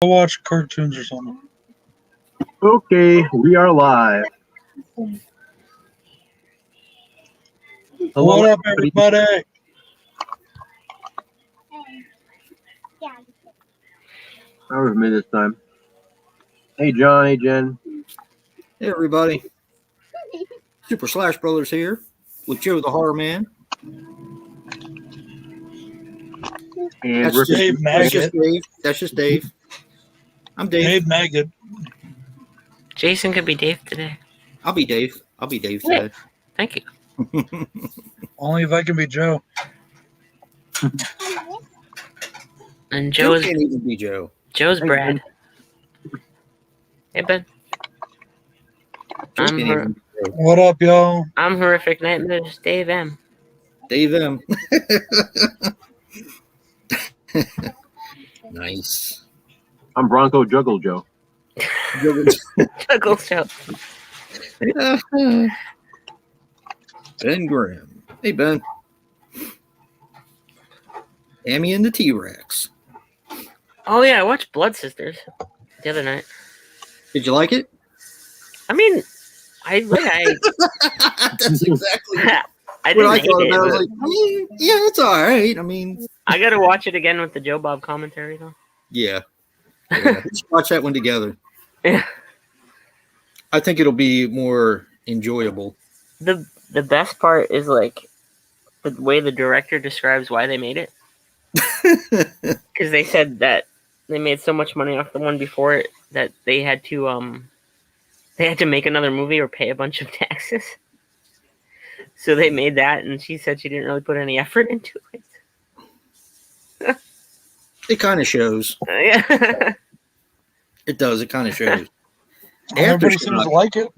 Go watch cartoons or something. Okay, we are live. Hello, What up, everybody? That was me this time. Hey, John. Hey, Jen. Hey everybody, Super Slash Brothers here with Joe the Horror Man. And That's Rip- Dave That's just Maggot. Dave. That's just Dave. I'm Dave. Dave Maggot. Jason could be Dave today. I'll be Dave. I'll be Dave Yeah. today. Thank you. Only if I can be Joe. And Joe Joe's can't even be Joe. Joe's Hey, Brad. Hey Ben. Joe I'm can't her- even be Joe. What up, y'all? I'm Horrific Nightmares, Dave M. Dave M. Nice. I'm Bronco Juggle Joe. Juggle Show. Ben Graham. Hey Ben. Amy and the T-Rex. Oh yeah, I watched Blood Sisters the other night. Did you like it? I mean, I That's exactly I what I didn't thought hate about. I was it. like, I mean, yeah, it's all right. I mean, I gotta watch it again with the Joe Bob commentary though. yeah. Let's watch that one together. Yeah. I think it'll be more enjoyable. The best part is like the way the director describes why they made it. Because they said that they made so much money off the one before it that they had to make another movie or pay a bunch of taxes. So they made that, and she said she didn't really put any effort into it. It kind of shows. Yeah. It does. It kind of shows. Everybody seems to like it.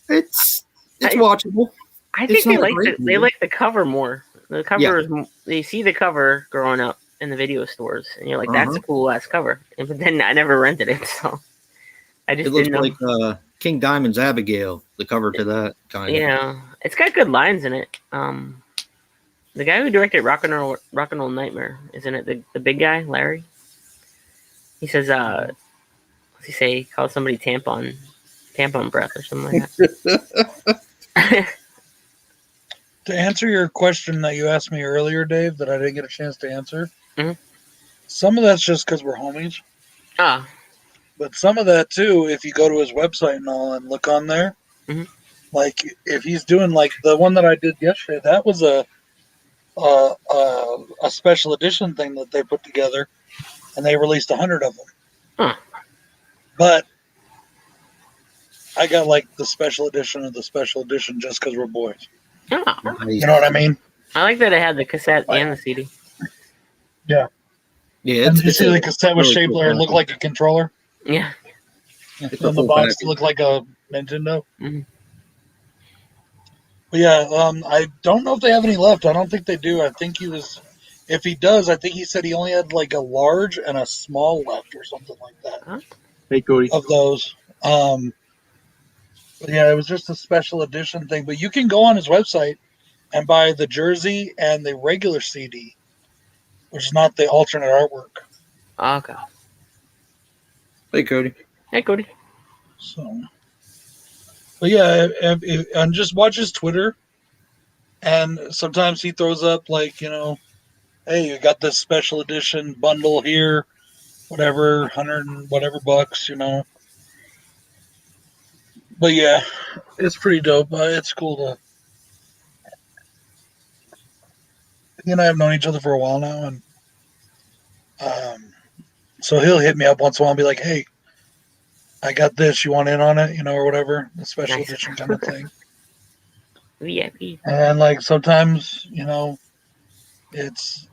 It's watchable. I It's think not a great they movie. like the cover more. The cover is they see the cover growing up in the video stores, and you're like, that's a cool ass cover. But then I never rented it, so I just It looks didn't know. like King Diamond's Abigail, the cover to that kind of. Yeah, it's got good lines in it. The guy who directed Rock and Roll Nightmare, isn't it? The big guy, Larry. He says, what's he say? He calls somebody tampon breath or something like that. To answer your question that you asked me earlier, Dave, that I didn't get a chance to answer, some of that's just because we're homies. Ah, But some of that, too, if you go to his website and all and look on there, like if he's doing like the one that I did yesterday, that was a special edition thing that they put together, and they released 100 of them. Huh. But I got like the special edition of the special edition just because we're boys. oh. You know what I mean? I like that it had the cassette and the CD. Yeah, And did you see the cassette was really shaped cool like it package. looked like a controller? Yeah. And It's a the full box package. looked like a Nintendo. Mhm. But yeah, I don't know if they have any left. I don't think they do. I think he was, if he does, I think he said he only had like a large and a small left or something like that Hey, Cody. of those. But yeah, it was just a special edition thing. But you can go on his website and buy the jersey and the regular CD, which is not the alternate artwork. Okay. Hey, Cody. Hey, Cody. So, but yeah, and just watch his Twitter. And sometimes he throws up like, hey, you got this special edition bundle here, whatever, 100 and whatever bucks, But yeah, it's pretty dope. It's cool to. He and I have known each other for a while now, and so he'll hit me up once in a while and be like, "Hey, I got this. You want in on it? Or whatever, the special Nice. edition kind of thing." VIP. And like sometimes, it's,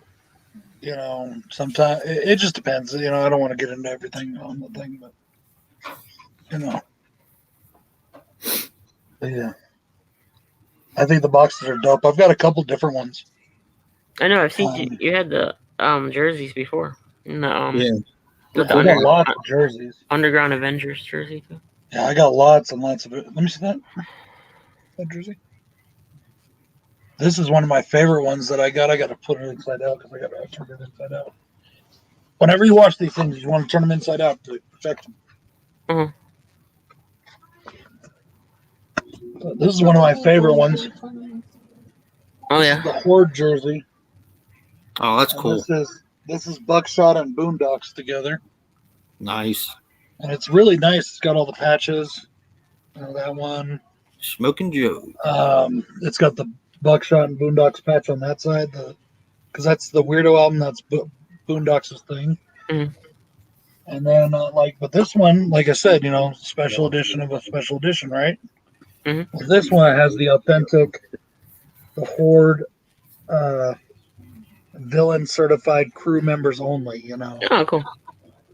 sometimes it just depends. I don't want to get into everything on the thing, but But yeah, I think the boxes are dope. I've got a couple different ones. I know. I've seen you had the jerseys before. No, Yeah. the I got lots of jerseys. Underground Avengers jersey too. Yeah, I got lots and lots of it. Let me see that jersey. This is one of my favorite ones that I got. I got to put it inside out because I got to turn it inside out. Whenever you watch these things, you want to turn them inside out to protect them. Mhm. This is one of my favorite ones. Oh This yeah. is the Horde jersey. Oh, that's And cool. This is Buckshot and Boondocks together, Nice. and it's really nice. It's got all the patches. That one. Smoking Joe. It's got the Buckshot and Boondocks patch on that side, because that's the Weirdo album. That's Boondocks' thing. Mhm. And then, but this one, like I said, special edition of a special edition, right? Mhm. Well, this one has the authentic, the Horde, villain certified crew members only. Oh, cool.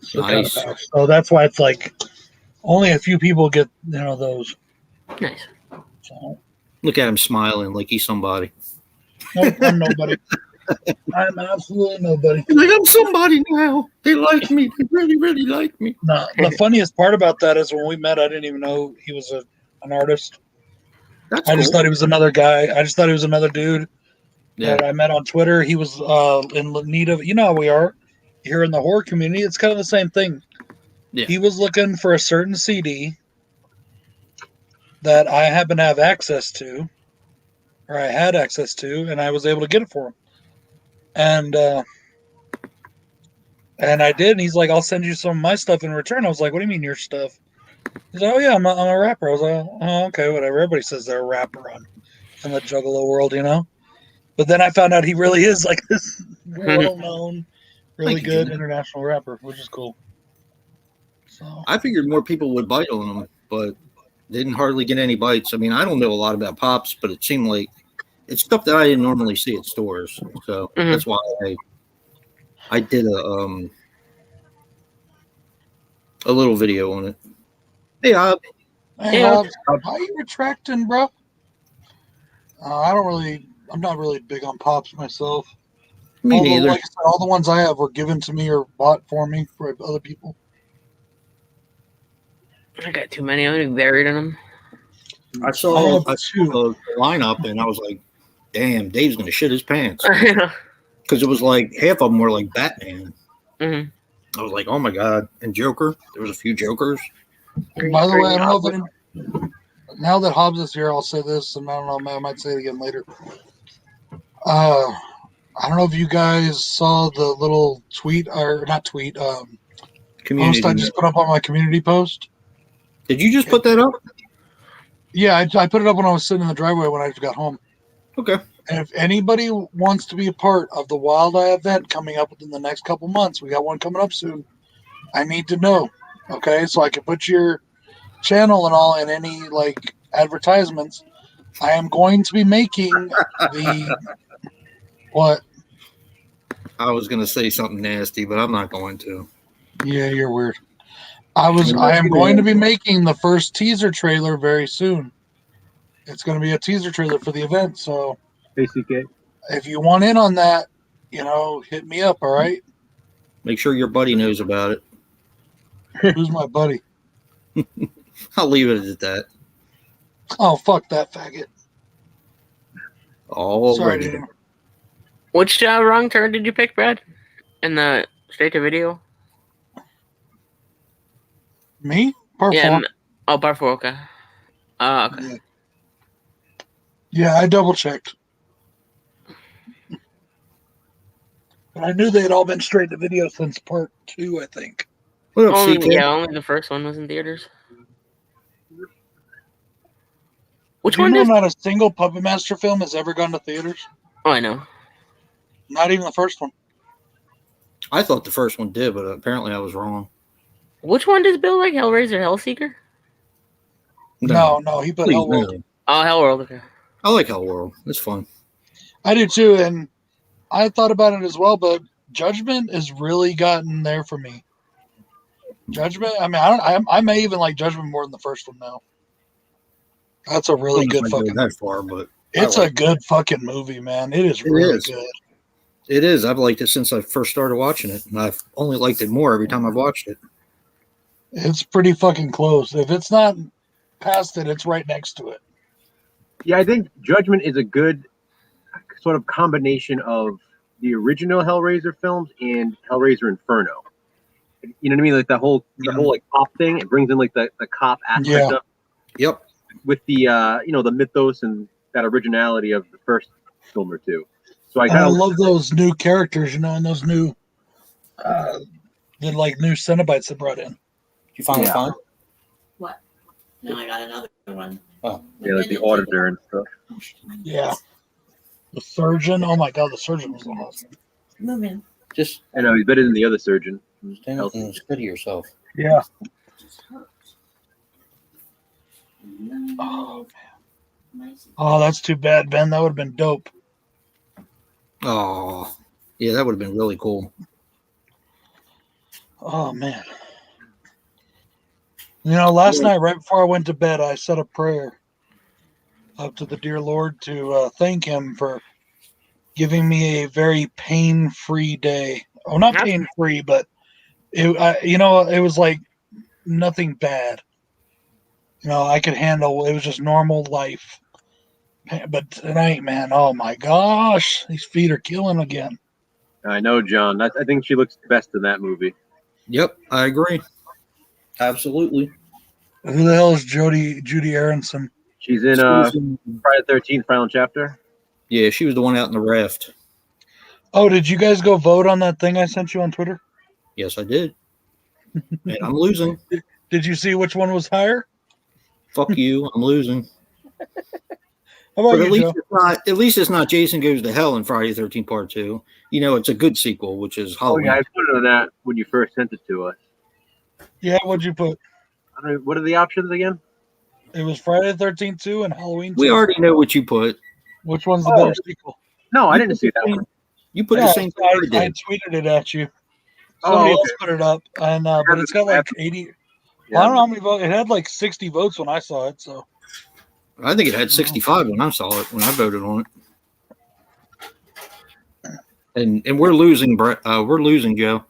So kind of Nice. patch. So that's why it's like only a few people get those. Nice. So Look at him smiling like he's somebody. nope, I'm nobody. I'm absolutely nobody. He's like, I'm somebody now. They like me. They really, really like me. No, the funniest part about that is when we met, I didn't even know he was an artist. That's I just cool. thought he was another guy. I just thought he was another dude Yeah. that I met on Twitter. He was in need of, how we are here in the horror community. It's kind of the same thing. Yeah. He was looking for a certain CD that I happen to have access to, or I had access to, and I was able to get it for him. And I did, and he's like, I'll send you some of my stuff in return. I was like, what do you mean your stuff? He's like, oh yeah, I'm a rapper. I was like, oh, okay, whatever. Everybody says they're a rapper in the Juggalo world, But then I found out he really is like this well-known, really Thank you, good Jimmy. international rapper, which is cool. So I figured more people would bite on him, but didn't hardly get any bites. I mean, I don't know a lot about Pops, but it seemed like it's stuff that I didn't normally see at stores. So Mhm. that's why I did a little video on it. Hey, hey, Yeah. Hobbs, how you retracting, bro? I'm not really big on Pops myself. me neither. Like I said, all the ones I have were given to me or bought for me for other people. I got too many. I'm gonna be buried in them. I saw have two. the lineup and I was like, damn, Dave's going to shit his pants. Because it was like half of them were like Batman. Mhm. I was like, oh my God. And Joker. There was a few Jokers. By the way, I don't know if now that Hobbs is here, I'll say this, and I don't know, I might say it again later. I don't know if you guys saw the little tweet, or not tweet, Community. post I just put up on my community post. Did you just put that up? Yeah, I put it up when I was sitting in the driveway when I just got home. Okay. And if anybody wants to be a part of the Wild Eye event coming up within the next couple months, we got one coming up soon. I need to know, okay? So I can put your channel and all in any advertisements. I am going to be making the what? I was going to say something nasty, but I'm not going to. Yeah, you're weird. I am going to be making the first teaser trailer very soon. It's going to be a teaser trailer for the event. So ACK. if you want in on that, hit me up. All right. Make sure your buddy knows about it. Who's my buddy? I'll leave it at that. Oh, fuck that faggot. Sorry, Already. Dan. Which wrong turn did you pick, Brad? In the straight to video? Me? Part Yeah. four. Part 4, okay. Okay. Yeah, I double checked. But I knew they had all been straight to video since part 2, I think. What up, Only, CK? only the first one was in theaters. Which Do you one know is? not a single Puppet Master film has ever gone to theaters? Oh, I know. Not even the first one. I thought the first one did, but apparently I was wrong. Which one does Bill like? Hellraiser, Hellseeker? No, he put Please, Hellworld. no. Oh, Hellworld. Okay. I like Hellworld. It's fun. I do too, and I thought about it as well, but Judgment has really gotten there for me. Judgment, I mean, I may even like Judgment more than the first one now. That's a really good fucking. that far, but It's a good fucking movie, man. It is really good. It is. I've liked it since I first started watching it, and I've only liked it more every time I've watched it. It's pretty fucking close. If it's not past it, it's right next to it. Yeah, I think Judgment is a good sort of combination of the original Hellraiser films and Hellraiser Inferno. You know what I mean? Like the whole like cop thing. It brings in like the cop aspect Yeah. of Yep. with the the mythos and that originality of the first film or two. So I And kind I of love those new characters, and those new, the like new Cenobites they brought in. Did you finally Yeah. find? What? No, I got another one. Oh. like the auditor and stuff. Yeah. The surgeon. Oh my god, the surgeon was awesome. Moving. Just I know he's better than the other surgeon. stand up and steady yourself. Yeah. Just hurt. Oh, Oh, that's too bad, Ben. That would have been dope. Oh, yeah, that would have been really cool. Oh man. Last night, right before I went to bed, I said a prayer up to the dear Lord to thank Him for giving me a very pain-free day. Oh, not pain-free, but it was like nothing bad. I could handle. It was just normal life. But tonight, man, oh my gosh, these feet are killing again. I know, John. I think she looks best in that movie. Yep, I agree. Absolutely. Who the hell is Judy Aronson? She's in Friday the 13th final chapter. Yeah, she was the one out in the raft. Oh, did you guys go vote on that thing I sent you on Twitter? Yes, I did. And I'm losing. Did you see which one was higher? Fuck you. I'm losing. How about But you, Joe? at least it's not Jason Goes to Hell in Friday the 13th Part 2. It's a good sequel, which is Oh Halloween. yeah, I put it on that when you first sent it to us. Yeah, what'd you put? I don't know, what are the options again? It was Friday the 13th 2 and Halloween 2. We already know what you put. Which one's the Oh. better sequel? No, I You didn't put see the that same- one. You put Yeah, the same thing I I did. tweeted it at you. Oh, Somebody okay. else put it up, and but it's got like 80. Yeah. I don't know how many votes. It had like 60 votes when I saw it. So I think it had 65 when I saw it, when I voted on it. And we're losing, Brett. We're losing, Joe.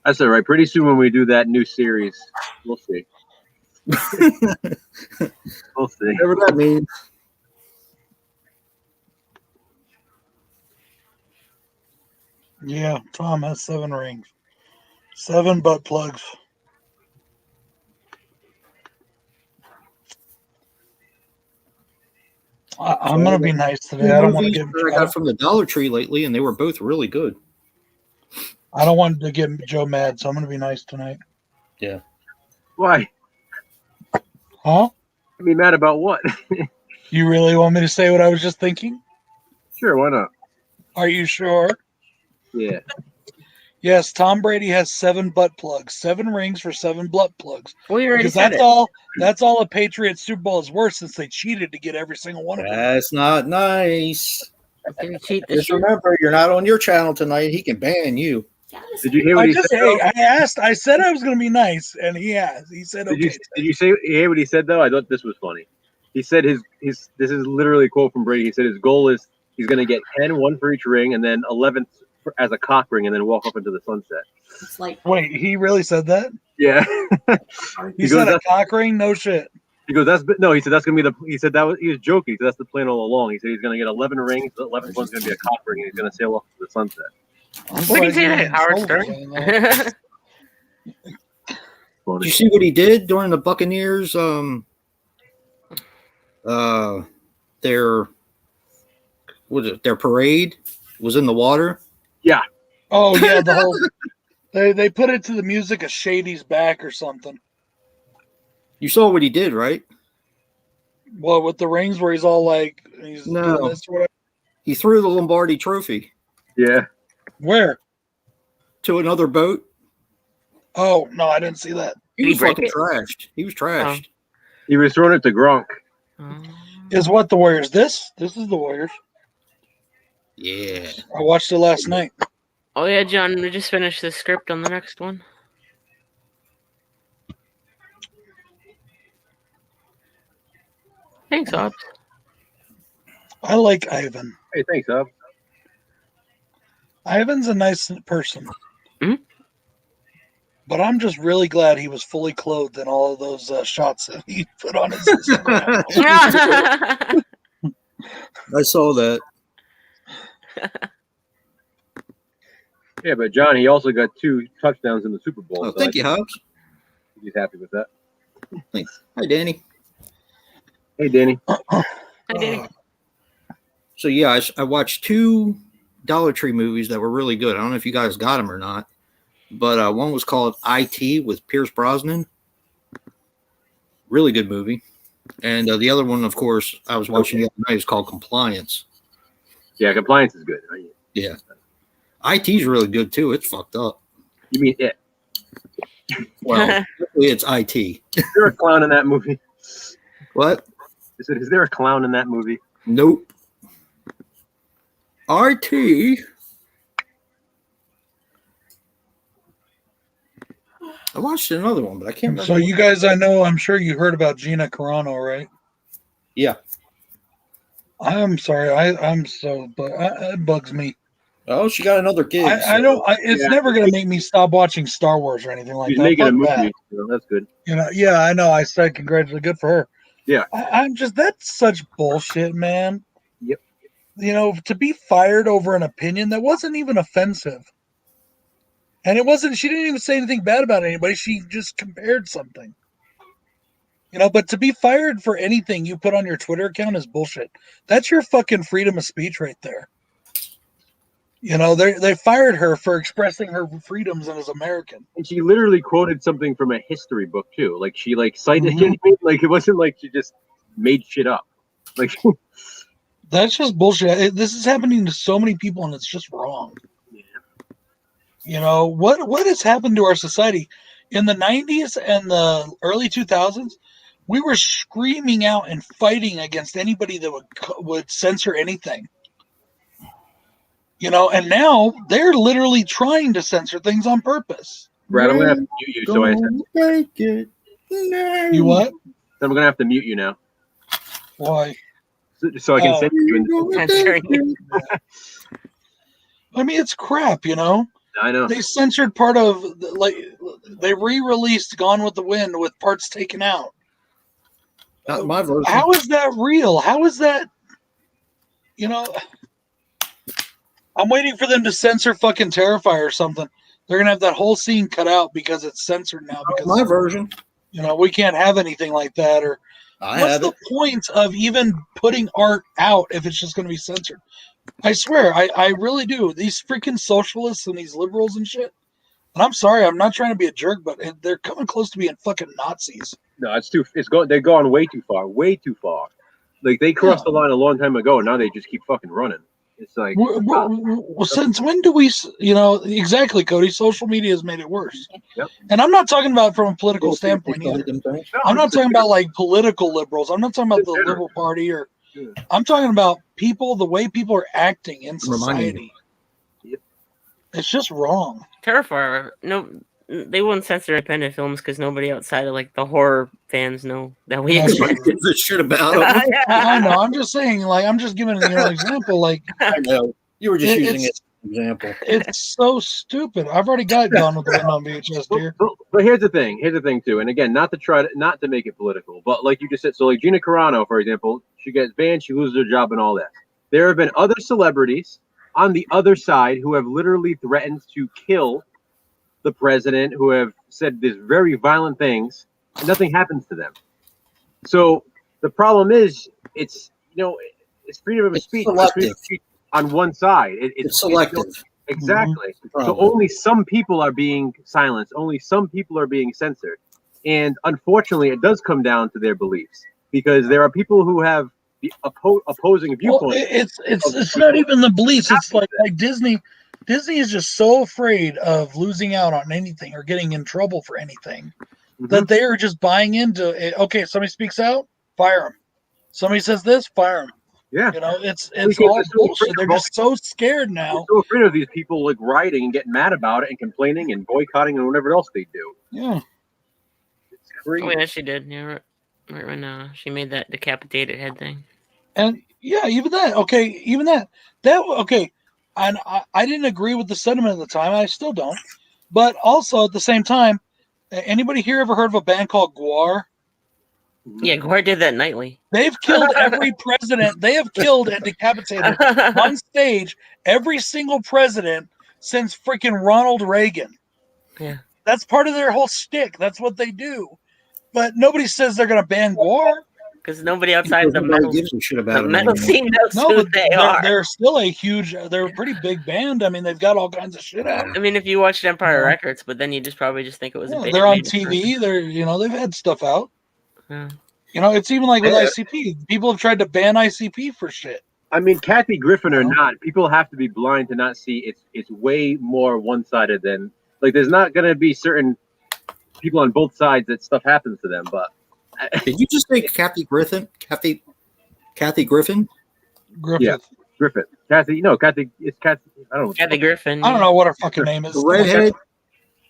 That's all right. Pretty soon when we do that new series, we'll see. We'll see. Whatever that means. yeah, Tom has 7 rings, 7 butt plugs. I'm gonna be nice today. I don't want to get. I got from the Dollar Tree lately, and they were both really good. I don't want to get Joe mad, so I'm gonna be nice tonight. Why? Huh? I mean, mad about what? You really want me to say what I was just thinking? Sure, why not? Are you sure? Yeah. Yes, Tom Brady has 7 butt plugs, 7 rings for 7 butt plugs. We already Because said that's it. all. That's all a Patriots Super Bowl is worth, since they cheated to get every single one of them. That's not nice. Didn't cheat this Just year. remember, you're not on your channel tonight. He can ban you. Did you hear what he said? I said I was going to be nice, and he has. He said, Did okay. you hear what he said though? I thought this was funny. He said his this is literally a quote from Brady. He said his goal is he's going to get 10, 1 for each ring, and then 11th as a cock ring, and then walk up into the sunset. It's like Wait, he really said that? Yeah. He He said goes, a cock ring? No shit. He goes, no. He said that's gonna be he said that was he was joking. He said that's the plan all along. He said he's gonna get 11 rings. The 11th one's gonna be a cock ring, and he's gonna sail off to the sunset. We can say that, Howard Stern. Did you see what he did during the Buccaneers? Their parade was in the water. Oh, yeah, the whole. They put it to the music of Shady's Back or something. You saw what he did, right? Well, with the rings where he's all like, he's No. doing this or whatever. He threw the Lombardi Trophy Yeah. Where? to another boat. Oh, no, I didn't see that. He Did was he break fucking it? trashed. He was trashed. He was throwing it to Gronk. Is what the Warriors? This is the Warriors. Yeah. I watched it last night. Oh yeah, John, we just finished the script on the next one. Thanks, Ops. I like Ivan. Hey, thanks, Up. Ivan's a nice person. Mhm. But I'm just really glad he was fully clothed in all of those shots that he put on his Instagram. I saw that. Yeah, but John, he also got 2 touchdowns in the Super Bowl. Oh, so thank I you, think Hobbs. He's happy with that. Thanks. Hi, Danny. Hey, Danny. I did. So yeah, I watched 2 Dollar Tree movies that were really good. I don't know if you guys got them or not, but one was called IT with Pierce Brosnan. Really good movie. And the other one, of course, I was watching the other night is called Compliance. Yeah, Compliance is good. Yeah. IT's really good too. It's fucked up. You mean it? Well, it's IT. Is there a clown in that movie? What? Is there a clown in that movie? Nope. RT. I watched another one, but I can't remember. So you guys, I'm sure you heard about Gina Carano, right? Yeah. I'm sorry, but it bugs me. Oh, she got another gig. It's Yeah. never gonna make me stop watching Star Wars or anything like She's that. making a Fuck movie. that. So that's good. Yeah, I know. I said congratulations, good for her. Yeah. That's such bullshit, man. Yep. To be fired over an opinion that wasn't even offensive. And she didn't even say anything bad about anybody. She just compared something. But to be fired for anything you put on your Twitter account is bullshit. That's your fucking freedom of speech right there. They fired her for expressing her freedoms as American. And she literally quoted something from a history book too. Like she cited Mhm. like it wasn't like she just made shit up. Like That's just bullshit. This is happening to so many people, and it's just wrong. What has happened to our society in the 90s and the early 2000s? We were screaming out and fighting against anybody that would censor anything. And now they're literally trying to censor things on purpose. Brad, I'm gonna have to mute you. So You what? I'm gonna have to mute you now, Why? so I can send you in the Censoring you. I mean, it's crap. I know. They censored part of they re-released Gone with the Wind with parts taken out. Not my version. How is that real? How is that? I'm waiting for them to censor fucking Terrifier or something. They're gonna have that whole scene cut out because it's censored now. Because my version. we can't have anything like that. Or what's the point of even putting art out if it's just gonna be censored? I swear, I really do. These freaking socialists and these liberals and shit. And I'm sorry, I'm not trying to be a jerk, but they're coming close to being fucking Nazis. No, they've gone way too far. Way too far. Like they crossed the line a long time ago, and now they just keep fucking running. It's like since when do we? Exactly, Cody. Social media has made it worse. Yep. And I'm not talking about from a political standpoint either. I'm not talking about like political liberals. I'm not talking about the Liberal Party or. I'm talking about people. The way people are acting in society. Yep. It's just wrong. Terrifier. No, they wouldn't censor independent films because nobody outside of the horror fans know that we exist. The shit about it. I know. I'm just saying. I'm just giving an example. I know. You were just using it as an example. It's so stupid. I've already got Gone with the Wind on VHS here. But here's the thing. Here's the thing too. And again, not to make it political, but like you just said, so like Gina Carano, for example, she gets banned, she loses her job, and all that. There have been other celebrities on the other side who have literally threatened to kill the president, who have said these very violent things, and nothing happens to them. So the problem is, it's freedom of speech. On one side, it's selective. Exactly. Mm-hmm. So only some people are being silenced. Only some people are being censored, and unfortunately, it does come down to their beliefs because there are people who have the opposing viewpoint. Well, it's not even the beliefs. It's like Disney. Disney is just so afraid of losing out on anything or getting in trouble for anything that they are just buying into it. Okay, somebody speaks out, fire them. Somebody says this, fire them. Yeah, it's all bullshit. They're just so scared now. They're so afraid of these people rioting and getting mad about it and complaining and boycotting and whatever else they do. Yeah, it's crazy. Oh yeah, she did. Yeah, right when she made that decapitated head thing. And yeah, even that. Okay, even that. Okay. And I didn't agree with the sentiment at the time. I still don't. But also at the same time, anybody here ever heard of a band called Gwar? Yeah, Gwar did that nightly. They've killed every president. They have killed and decapitated on stage every single president since freaking Ronald Reagan. Yeah. That's part of their whole shtick. That's what they do. But nobody says they're going to ban Guar. Because nobody outside the Nobody metal, gives a shit about the them metal anymore. scene knows No, who but they are. they're still they're a pretty big band. I mean, they've got all kinds of shit out. I mean, if you watched Empire Yeah. Records, but then you just probably just think it was a Yeah, band they're on made for- TV. They've had stuff out. Yeah. It's even like with Yeah. ICP. People have tried to ban ICP for shit. I mean, Kathy Griffin or not, people have to be blind to not see it's way more one-sided than like. There's not going to be certain people on both sides that stuff happens to them, but Did you just say Kathy Griffin? Kathy Griffin? Griffith. Yeah. Griffin, Kathy, no, Kathy, it's Kathy. I don't know. Kathy Griffin. I don't know what her fucking name is. The redhead?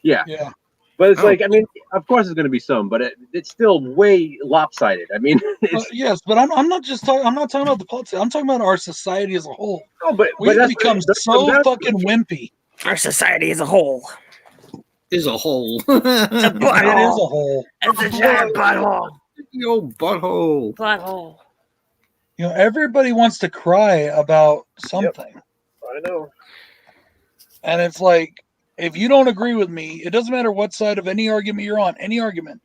Yeah, Yeah. but it's Oh. like, I mean, of course, there's going to be some, but it's still way lopsided. I mean, it's, Yes, but I'm not just talking. I'm not talking about the politics. I'm talking about our society as a whole. no, but We've that's become that's- so that's- fucking wimpy. Our society as a whole. Is a hole. A It is a butthole. whole. It's a giant butthole. Yo, butthole. Butthole. Everybody wants to cry about something, I know. and it's like, if you don't agree with me, it doesn't matter what side of any argument you're on. Any argument,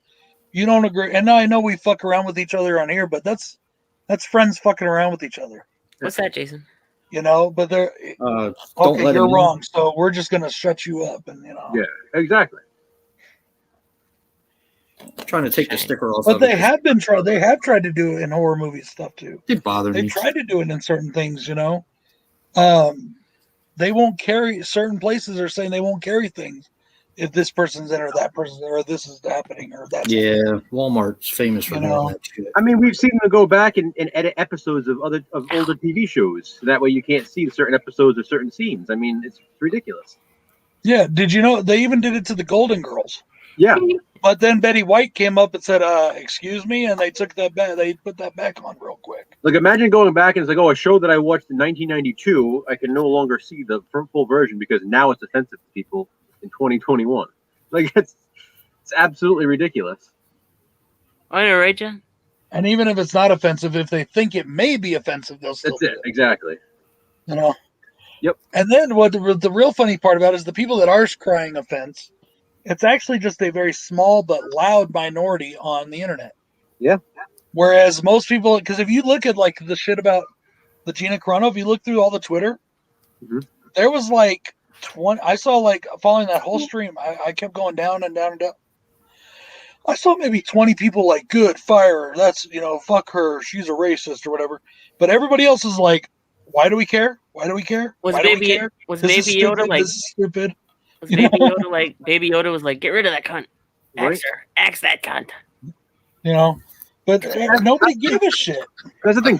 you don't agree. And I know we fuck around with each other on here, but that's friends fucking around with each other. What's that, Jason? But they're Don't okay. let You're him in. wrong. So we're just gonna shut you up, and Yeah. Exactly. Trying to take the sticker off. But of they it. have been tried. They have tried to do it in horror movie stuff too. It bothered They've me. tried to do it in certain things. They won't carry certain places are saying they won't carry things if this person's in or that person's there or this is happening or that's Yeah, Walmart's famous for You doing know. that shit. I mean, we've seen them go back and edit episodes of older TV shows, so that way you can't see certain episodes or certain scenes. I mean, it's ridiculous. Yeah. Did you know they even did it to the Golden Girls? Yeah, But then Betty White came up and said, "Excuse me," and they took that back. They put that back on real quick. like imagine going back and it's like, oh, a show that I watched in 1992, I can no longer see the full version because now it's offensive to people in 2021. Like it's absolutely ridiculous. I know, right, Jen? And even if it's not offensive, if they think it may be offensive, they'll still That's do it, exactly. Yep. And then what the real funny part about it is the people that are crying offense. It's actually just a very small but loud minority on the internet. Yeah. Whereas most people, because if you look at like the shit about the Gina Carano, if you look through all the Twitter, Mhm. there was like 20. I saw like following that whole stream. I kept going down and down and down. I saw maybe 20 people like, good, fire her. That's, fuck her. She's a racist or whatever. But everybody else is like, why do we care? Why do we care? Was Why do we Baby care? was This is Baby Yoda stupid. like This is stupid. was Baby Yoda like Baby Yoda was like, get rid of that cunt. Right? Axe her. Axe that cunt. But nobody gave a shit. That's the thing.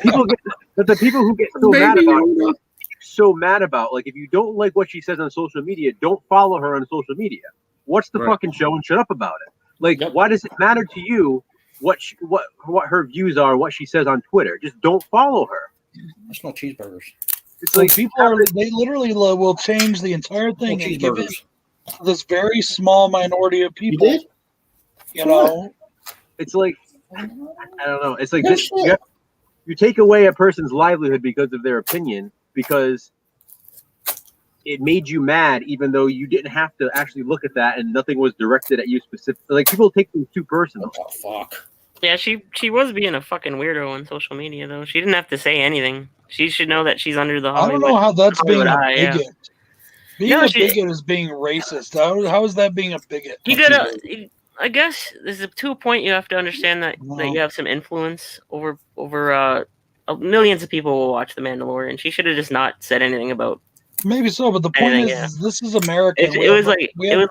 But the people who get so mad about it, so mad about, like, if you don't like what she says on social media, don't follow her on social media. Watch the Right. fucking show and shut up about it. Like, Yep. why does it matter to you what her views are, what she says on Twitter? Just don't follow her. That's no cheeseburgers. It's So like they literally will change the entire No thing and give it cheeseburgers. to this very small minority of You people. did? it's like I don't know. It's like No this, shit. you take away a person's livelihood because of their opinion because it made you mad, even though you didn't have to actually look at that and nothing was directed at you specifically. Like people take things too personal. What the fuck? Yeah, she was being a fucking weirdo on social media though. She didn't have to say anything. She should know that she's under the I don't Hollywood. know how that's being a Hollywood eye, yeah. bigot. Being No, a she- bigot is being racist. How is that being a bigot? You gotta. I guess there's to a point you have to understand that you have some influence over millions of people will watch The Mandalorian. She should have just not said anything about. Maybe so, but the point Anything, is, yeah. this is America. It was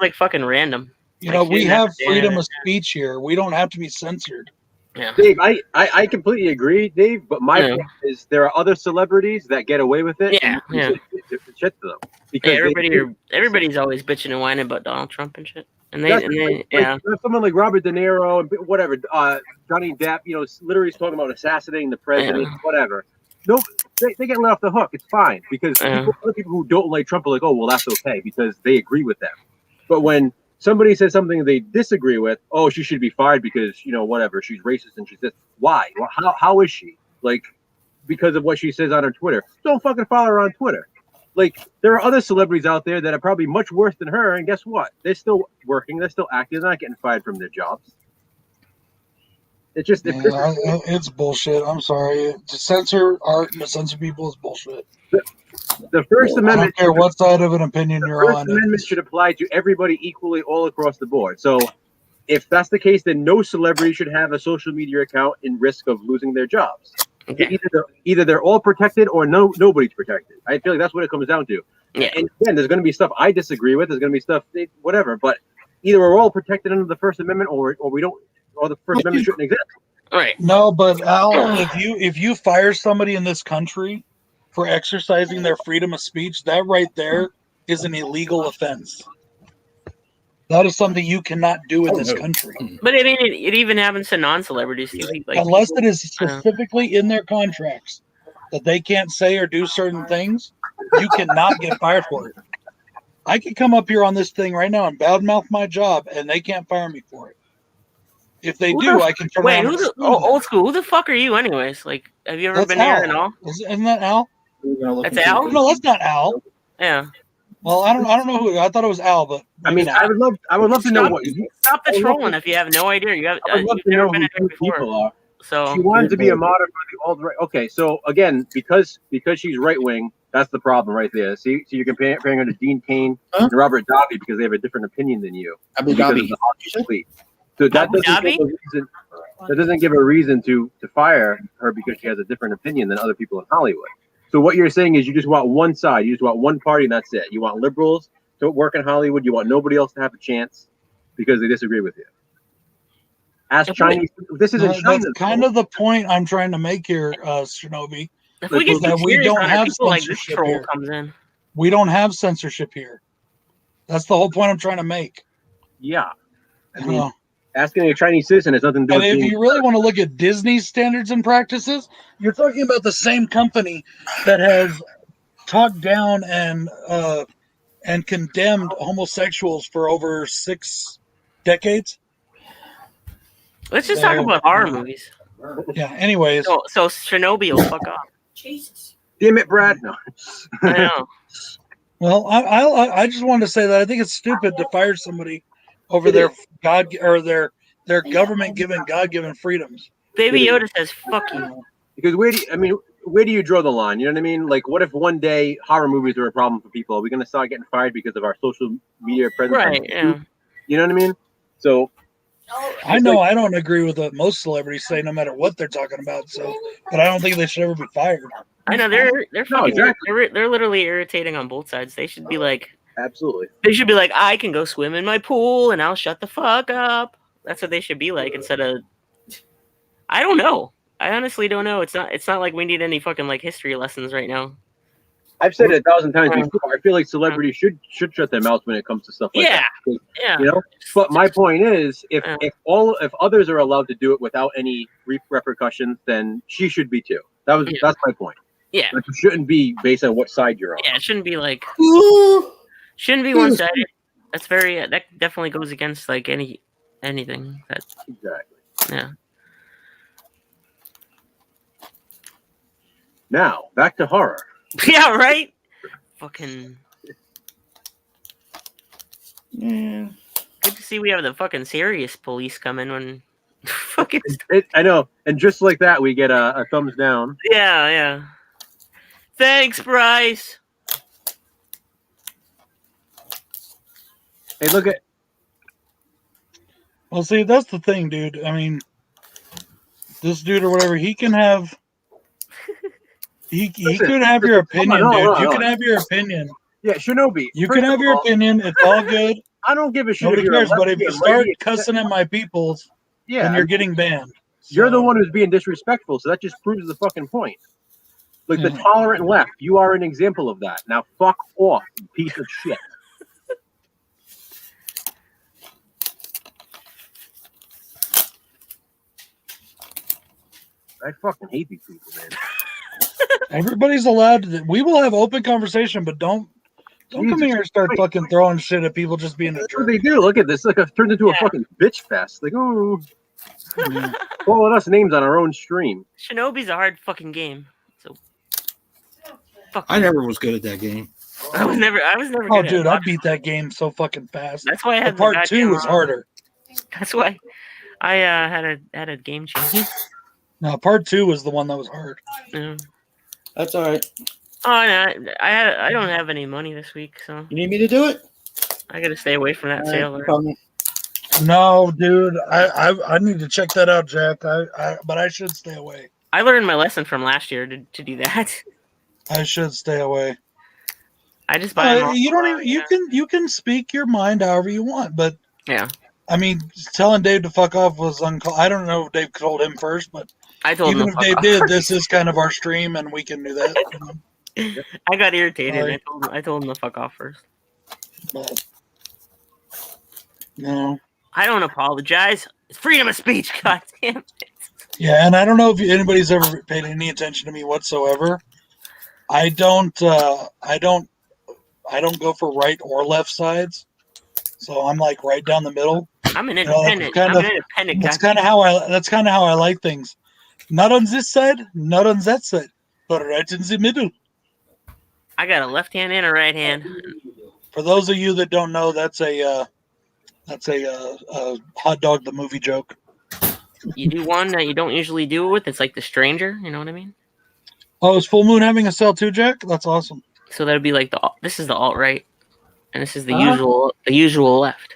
like fucking random. you know, like, she we didn't have have to say freedom anything. of speech here. We don't have to be censored. Yeah. Dave, I completely agree, Dave. But my Yeah. point is, there are other celebrities that get away with it. Yeah, and yeah. you should shit to them Yeah, because everybody's always bitching and whining about Donald Trump and shit. And they, That's and they like, yeah. like, someone like Robert De Niro and whatever, Johnny Depp, literally is talking about assassinating the president, whatever. No, they get let off the hook. It's fine because Yeah. other people who don't like Trump are like, oh, well, that's okay because they agree with them. But when somebody says something they disagree with, oh, she should be fired because whatever, she's racist and she's this. Why? Well, how is she? Like, because of what she says on her Twitter. Don't fucking follow her on Twitter. Like, there are other celebrities out there that are probably much worse than her, and guess what? They're still working. They're still active. They're not getting fired from their jobs. It's just It's bullshit. I'm sorry. To censor art and to censor people is bullshit. the First I Amendment. don't care what side of an opinion The you're First on. Amendment should apply to everybody equally, all across the board. So, if that's the case, then no celebrity should have a social media account in risk of losing their jobs. Okay. Either they're all protected or nobody's protected. I feel like that's what it comes down to. Yeah. And again, there's going to be stuff I disagree with. There's going to be stuff whatever. But either we're all protected under the First Amendment, or we don't, or the First Amendment shouldn't exist. Right. No, but Al, if you fire somebody in this country for exercising their freedom of speech, that right there is an illegal offense. That is something you cannot do in this country. But I mean, it even happens to non-celebrities too. Like, Unless it is specifically in their contracts that they can't say or do certain things, you cannot get fired for it. I could come up here on this thing right now and badmouth my job, and they can't fire me for it. If they do, I can turn wait, around. old school? Who the fuck are you, anyways? Like, have you ever That's been here Al. and all? Isn't that Al? That's Al? No, that's not Al. Yeah. Well, I don't know who. I thought it was Al, but I mean, I would love to know what Stop the trolling if you have no idea. You have I would love you've to never know been who in here these people before. are. So She wanted to be a martyr for the alt right. Okay, so again, because she's right wing, that's the problem right there. See, so you're comparing her to Dean Cain and Robert Davi because they have a different opinion than you. Abu Because of Dhabi. the Hollywood fleet. So that Abu doesn't, give Dhabi? a reason, that doesn't give a reason to fire her because she has a different opinion than other people in Hollywood. So what you're saying is you just want one side, you just want one party, and that's it. You want liberals to work in Hollywood. You want nobody else to have a chance because they disagree with you. Ask Chinese. This isn't China. that's kind of the point I'm trying to make here, Shinobi. if we get that too we serious don't on it, have people like this censorship troll here. comes in. We don't have censorship here. That's the whole point I'm trying to make. Yeah. I You mean, know? asking a Chinese citizen has nothing to do And with if being. you really want to look at Disney's standards and practices, you're talking about the same company that has talked down and condemned homosexuals for over 6 decades. Let's just talk about horror movies. Yeah. Anyways, So Shinobi will fuck off. Jesus. Damn it, Brad. No. I know. well, I just wanted to say that I think it's stupid to fire somebody over their God or their government given God given freedoms. Baby Yoda says fuck you. Because where do you draw the line? You know what I mean? Like, what if one day horror movies are a problem for people? Are we going to start getting fired because of our social media presence? Right, yeah. You know what I mean? So I know I don't agree with what most celebrities say, no matter what they're talking about. So, but I don't think they should ever be fired. I know they're fucking exactly. they're literally irritating on both sides. They should be like absolutely. I can go swim in my pool and I'll shut the fuck up. That's what they should be like instead of I don't know. I honestly don't know. It's not like we need any fucking like history lessons right now. I've said it 1,000 times before. I feel like celebrities should shut their mouths when it comes to stuff like that. Yeah. You know. But my point is, if others are allowed to do it without any repercussions, then she should be too. That's my point. Yeah. Like, it shouldn't be based on what side you're on. Yeah, it shouldn't be like shouldn't be one sided. That's very that definitely goes against like anything that Exactly. yeah. Now back to horror. Yeah, right? Fucking Yeah. good to see we have the fucking serious police coming when fucking I know, and just like that, we get a thumbs down. yeah. Thanks, Bryce. Hey, look at Well, see, that's the thing, dude. I mean, this dude or whatever, he can have. He could have your opinion, hold on, dude. You hold can on. have your opinion. yeah, Shinobi. You First can have of your all, opinion. It's all good. I don't give a shit. Nobody if you're cares. a But if you lesbian, start lady, cussing at my peoples, yeah, then you're getting banned. you're the So, one who's being disrespectful. So that just proves the fucking point. Like the Yeah. tolerant left, you are an example of that. Now fuck off, you piece of shit. I fucking hate these people, man. Everybody's allowed to. We will have open conversation, but don't come Jesus here and start Christ. fucking throwing shit at people just being a That's what jerk. they do. Look at this. Like, it turns into a fucking bitch fest. Like, oh, Yeah. calling us names on our own stream. Shinobi's a hard fucking game. So fuck I never was good at that game. I was never Oh, good at dude, I box. beat that game so fucking fast. That's why I The had the part goddamn 2 was harder. That's why I had a game change. No, part 2 was the one that was hard. Yeah. That's all right. Oh no, I don't have any money this week, so You need me to do it? I gotta stay away from that All right, sale. no There. problem. No, dude, I need to check that out, Jack. But I should stay away. I learned my lesson from last year to do that. I should stay away. I just buy them. You don't even you can speak your mind however you want, but Yeah, I mean, telling Dave to fuck off was uncalled. I don't know if Dave told him first, but I told even him. if Dave did, this is kind of our stream, and we can do that. You know? I got irritated. Sorry. I told him to fuck off first. But no, I don't apologize. It's freedom of speech. God damn it. yeah, and I don't know if anybody's ever paid any attention to me whatsoever. I don't go for right or left sides, so I'm like right down the middle. I'm an You know, independent. that's I'm an independent guy. That's kind of how I like things. Not on this side, not on that side, but right in the middle. I got a left hand and a right hand. For those of you that don't know, that's a hot dog the movie joke. You do one that you don't usually do it with. It's like The Stranger. You know what I mean? Oh, is Full Moon having a sale too, Jack? That's awesome. So that'd be like this is the alt right, and this is the Huh? usual left.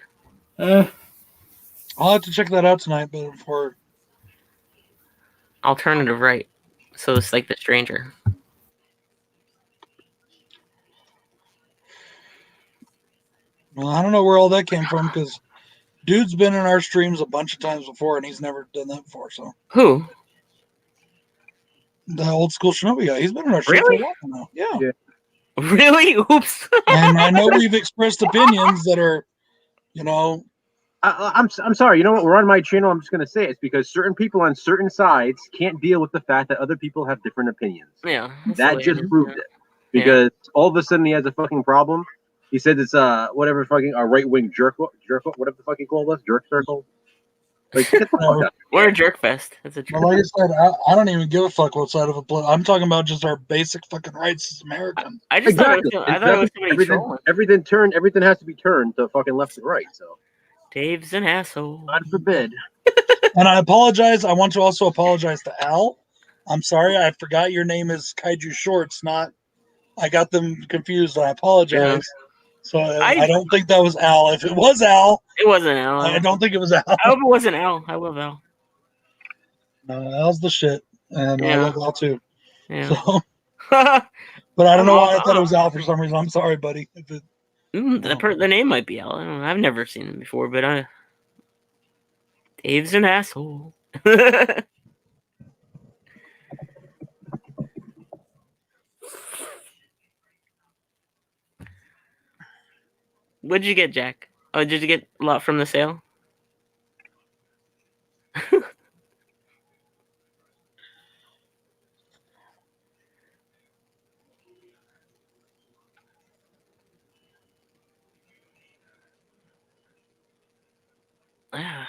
I'll have to check that out tonight, but for Alternative right. So it's like The Stranger. well, I don't know where all that came from because dude's been in our streams a bunch of times before and he's never done that before. So Who? the old school Shinobi guy, he's been in our stream Really? for a while now. Yeah. Yeah. Really? Oops. And I know we've expressed opinions that are, you know, I'm sorry. You know what? We're on my channel. I'm just gonna say it's because certain people on certain sides can't deal with the fact that other people have different opinions. Yeah. that's the That way just it is. proved it. Because all of a sudden he has a fucking problem. He said it's whatever fucking a right wing jerk whatever the fuck he called us, jerk circle. Like get the fuck out. We're a jerk fest. That's a jerk. well, like I said, I don't even give a fuck what side of a play. I'm talking about just our basic fucking rights as Americans. I just Exactly. thought it was somebody trolling. Everything has to be turned to fucking left and right. So Dave's an asshole. God forbid. And I apologize. I want to also apologize to Al. I'm sorry. I forgot your name is Kaiju Shorts, not. I got them confused. I apologize. Yeah. So I don't think that was Al. If it was Al, It wasn't Al. I don't think it was Al. I hope it wasn't Al. I love Al. No, Al's the shit. And I Yeah. love Al too. Yeah. So, but I don't know why I thought it was Al for some reason. I'm sorry, buddy. If it, The name might be Al. I don't know. I've never seen him before, but Dave's an asshole. What'd you get, Jack? Oh, did you get a lot from the sale? Ah.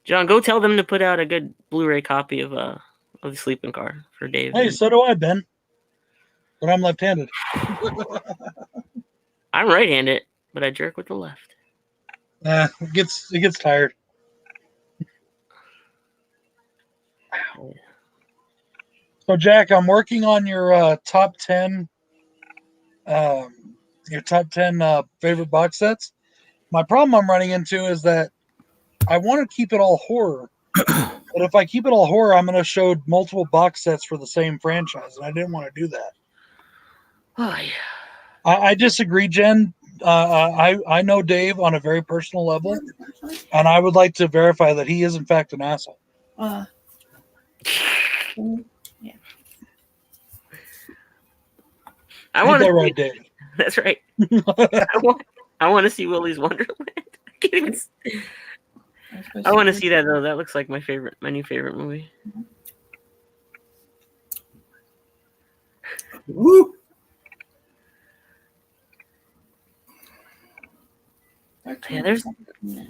John, go tell them to put out a good Blu-ray copy of the Sleeping Car for Dave. hey, so do I, Ben. But I'm left-handed. I'm right-handed, but I jerk with the left. It gets tired. So Jack, I'm working on your top 10 favorite box sets. My problem I'm running into is that I want to keep it all horror. But if I keep it all horror, I'm going to show multiple box sets for the same franchise, and I didn't want to do that. Oh, yeah. I disagree, Jen. I know Dave on a very personal level, and I would like to verify that he is in fact an asshole. Yeah. I Ain't want that to. right, Dave? That's right. I want to see Willy's Wonderland. I want to see that though. That looks like my new favorite movie. Woo! Yeah, there's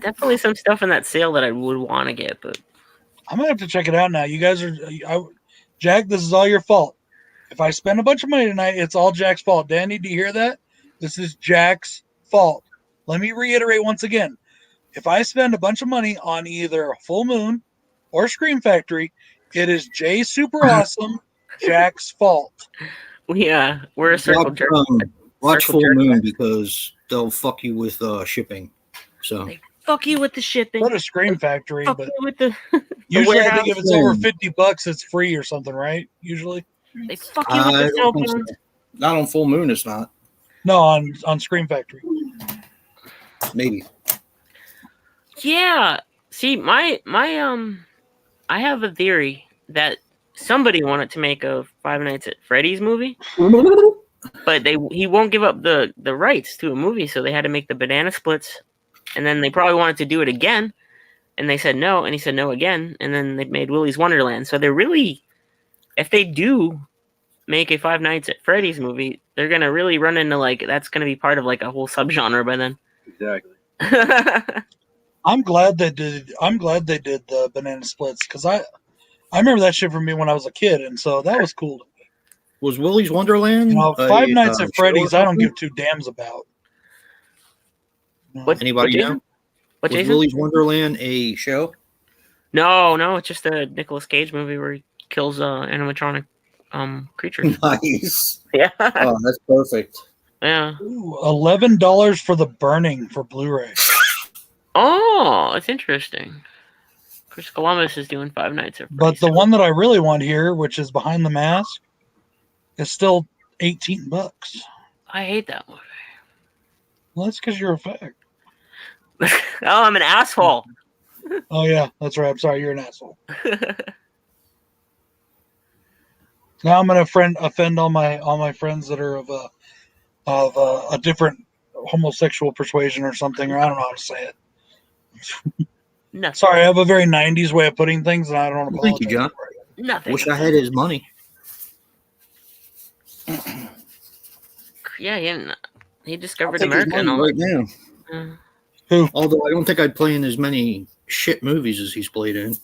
definitely some stuff in that sale that I would want to get, but I'm gonna have to check it out now. You guys Jack. This is all your fault. If I spend a bunch of money tonight, it's all Jack's fault. Danny, do you hear that? This is Jack's fault. Let me reiterate once again. If I spend a bunch of money on either Full Moon or Scream Factory, it is Jay Super Awesome, Jack's fault. We're a circle jerk. Watch Circle Full jerk Moon fest. because they'll fuck you with shipping. So They fuck you with the shipping. Not a Scream Factory, Fuck but you with the usually I warehouse. think if it's over $50, it's free or something, right? Usually. They fuck you with I the cell don't think so. phones. Not on Full Moon, it's not. No, on Scream Factory. Maybe. Yeah. See, my I have a theory that somebody wanted to make a Five Nights at Freddy's movie, but he won't give up the rights to a movie, so they had to make the Banana Splits, and then they probably wanted to do it again, and they said no, and he said no again, and then they made Willy's Wonderland. So they're really, if they do make a Five Nights at Freddy's movie, they're gonna really run into like that's gonna be part of like a whole subgenre by then. Exactly. I'm glad they did the Banana Splits because I remember that shit from me when I was a kid, and so that was cool. Was Willy's Wonderland? You know, Five Nights at show Freddy's, or I don't something? give two damns about. What? Anybody Jason? know? What, Was Jason? Willy's Wonderland a show? No, it's just a Nicolas Cage movie where he kills animatronic creatures. Nice. Yeah, Oh, that's perfect. yeah. Ooh, $11 for The Burning for Blu-ray. Oh, it's interesting. Chris Columbus is doing Five Nights at But Freddy's. the one that I really want here, which is Behind the Mask, is still $18. I hate that movie. Well, that's because you're a fag. Oh, I'm an asshole. Oh yeah, that's right. I'm sorry, you're an asshole. Now I'm gonna offend all my friends that are of a different homosexual persuasion or something, or I don't know how to say it. Nothing. Sorry, I have a very '90s way of putting things, and I don't Well, thank you, apologize John. for it. Nothing. Wish I had his money. Yeah, he discovered I'll take his America and money all right now. that. Although I don't think I'd play in as many shit movies as he's played in.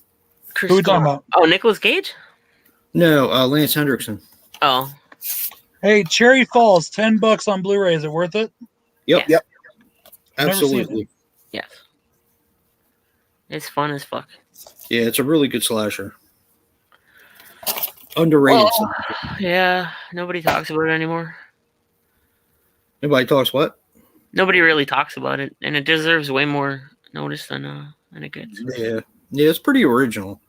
Chris Who are we talking Columbus. about? Oh, Nicolas Cage? No, Lance Hendrickson. Oh, Hey, Cherry Falls, $10 on Blu-ray. Is it worth it? Yep. Yes. I've never seen Absolutely. yes. It's fun as fuck. Yeah, it's a really good slasher. Underrated. Oh, yeah, nobody talks about it anymore. Nobody talks what? Nobody really talks about it, and it deserves way more notice than it gets. Yeah. Yeah, it's pretty original.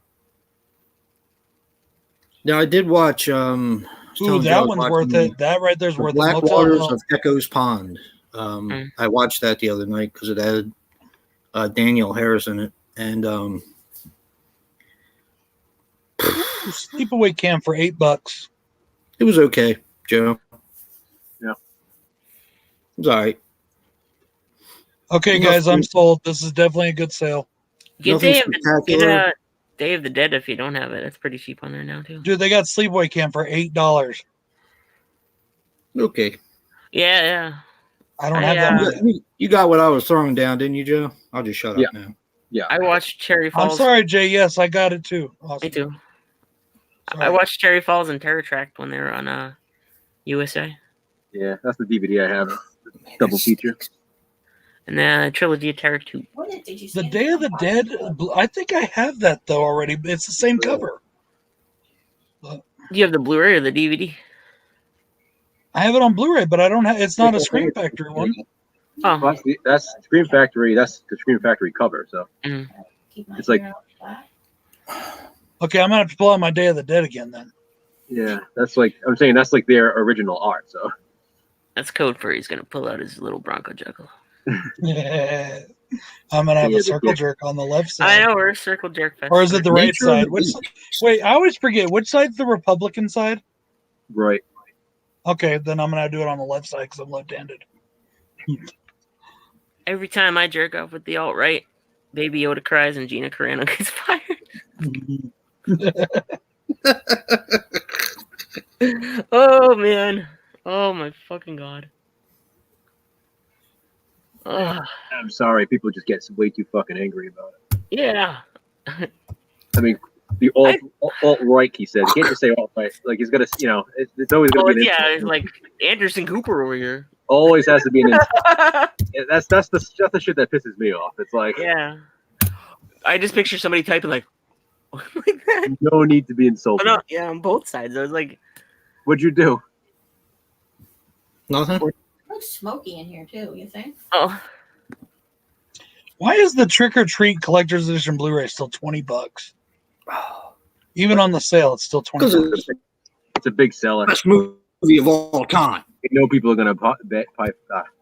Now I did watch Ooh, that one's worth it. That right there's The worth Black it. Motel Waters Hell. of Echo's Pond. I watched that the other night because it had Daniel Harris in it, and Sleepaway Camp for $8. it was okay, Joe. Yeah. It was all right. Okay, guys, I'm sold. This is definitely a good sale. Get Nothing Day of, spectacular. Day of the Dead if you don't have it. It's pretty cheap on there now too. Dude, they got Sleepaway Camp for $8. Okay. Yeah. I don't have that one. You got what I was throwing down, didn't you, Joe? I'll just shut up now. Yeah. I watched Cherry I'm Falls. sorry, Jay. Yes, I got it too. Awesome. Me too. Sorry. I watched Cherry Falls and Terror Tract when they were on USA, Yeah, that's the DVD I have. Double feature. and then Trilogy of Terror 2. What did you The say? Day of the Dead. I think I have that though already. It's the same cover. Do you have the Blu-ray or the DVD? I have it on Blu-ray, but I don't have. It's not a Scream Factory one. Oh, Well, that's Scream Factory. That's the Scream Factory cover. So Keep my It's like- hair out back. Okay, I'm gonna have to pull out my Day of the Dead again then. yeah, that's like I'm saying that's like their original art. So that's code for he's gonna pull out his little Bronco Jackal. I'm gonna have Yeah, a the circle dick. jerk on the left side. I know we're a circle jerk fest. Or is it the right Nature side? of Which? the Wait, I always forget which side's the Republican side. right. Okay, then I'm gonna do it on the left side because I'm left-handed. Every time I jerk off with the alt right, Baby Yoda cries and Gina Carano gets fired. Oh man. Oh my fucking god. Ugh. I'm sorry, people just get way too fucking angry about it. Yeah. I mean, The alt-right, he said. You can't just say alt-right. Like, he's going to, it's always going to be an yeah, insult. it's like Anderson Cooper over here. Always has to be an insult. That's the shit that pisses me off. It's like, Yeah. I just picture somebody typing like that. no need to be insulted. No, yeah, on both sides. I was like, What'd you do? Nothing. It looks smoky in here too, you think? oh, Why is the Trick or Treat Collector's Edition Blu-ray still $20? Even on the sale, it's still Because $20. it's the It's a big seller. best movie of all time. You know people are going to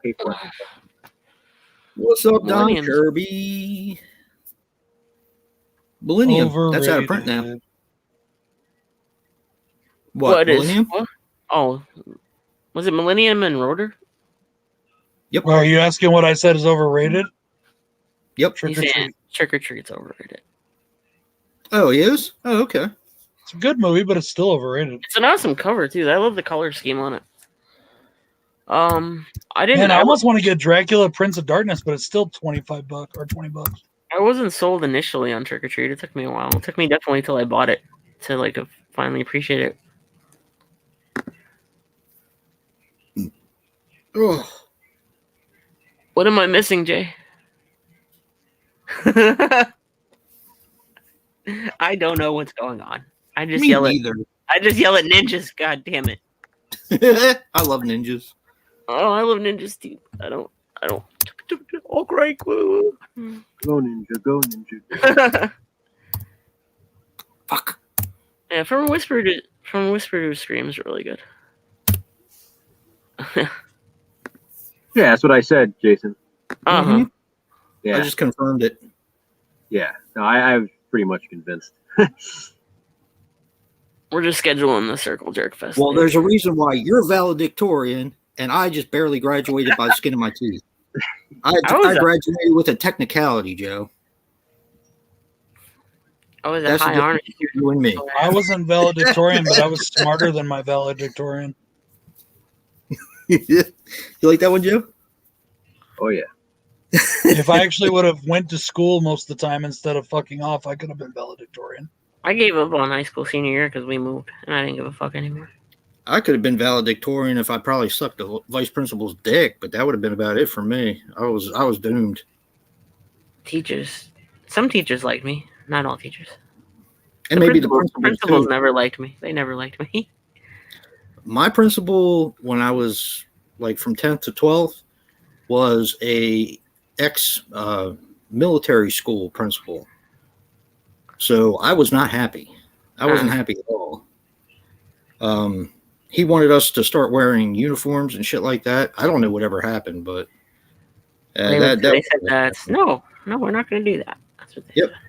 pay for it. What's up, Don Millenniums. Kirby? Millennium. That's out of print now. Overrated. What, is? Millennium? What? Oh, was it Millennium and Rotor? Yep. Well, are you asking what I said is overrated? Yep. Trick He's or saying Treat. Trick or Treat's overrated. Oh, he is? Oh, okay. It's a good movie, but it's still overrated. It's an awesome cover too. I love the color scheme on it. I didn't. Man, I I, almost want to get Dracula Prince of Darkness, but it's still $25 or $20. I wasn't sold initially on Trick or Treat. It took me a while. It took me definitely till I bought it to like finally appreciate it. Oh, What am I missing, Jay? I don't know what's going on. I just me yell at. neither. I just yell at ninjas. God damn it! I love ninjas. Oh, I love ninjas too. I don't. Oh, great! Woo. Go ninja, go ninja. Fuck. Yeah, from a whisper to scream is really good. Yeah, that's what I said, Jason. Uh-huh. Mhm. Yeah, I just confirmed it. yeah. No, I'm pretty much convinced. We're just scheduling the Circle Jerk Fest. Well, thing. there's a reason why you're valedictorian and I just barely graduated by the skin of my teeth. I graduated with a technicality, Joe. I was a That's the high honor. difference between you and me. I wasn't valedictorian, but I was smarter than my valedictorian. You like that one, Joe? Oh yeah. If I actually would have went to school most of the time instead of fucking off, I could have been valedictorian. I gave up on high school senior year because we moved, and I didn't give a fuck anymore. I could have been valedictorian if I probably sucked the vice principal's dick, but that would have been about it for me. I was doomed. Teachers, some teachers liked me, not all teachers. And maybe the principals Principals too. never liked me. They never liked me. My principal, when I was like from 10th to 12th, was a military school principal. So I was not happy. I wasn't happy at all. He wanted us to start wearing uniforms and shit like that. I don't know whatever happened, but They said that no, we're not going to do that. That's what they Yep. said.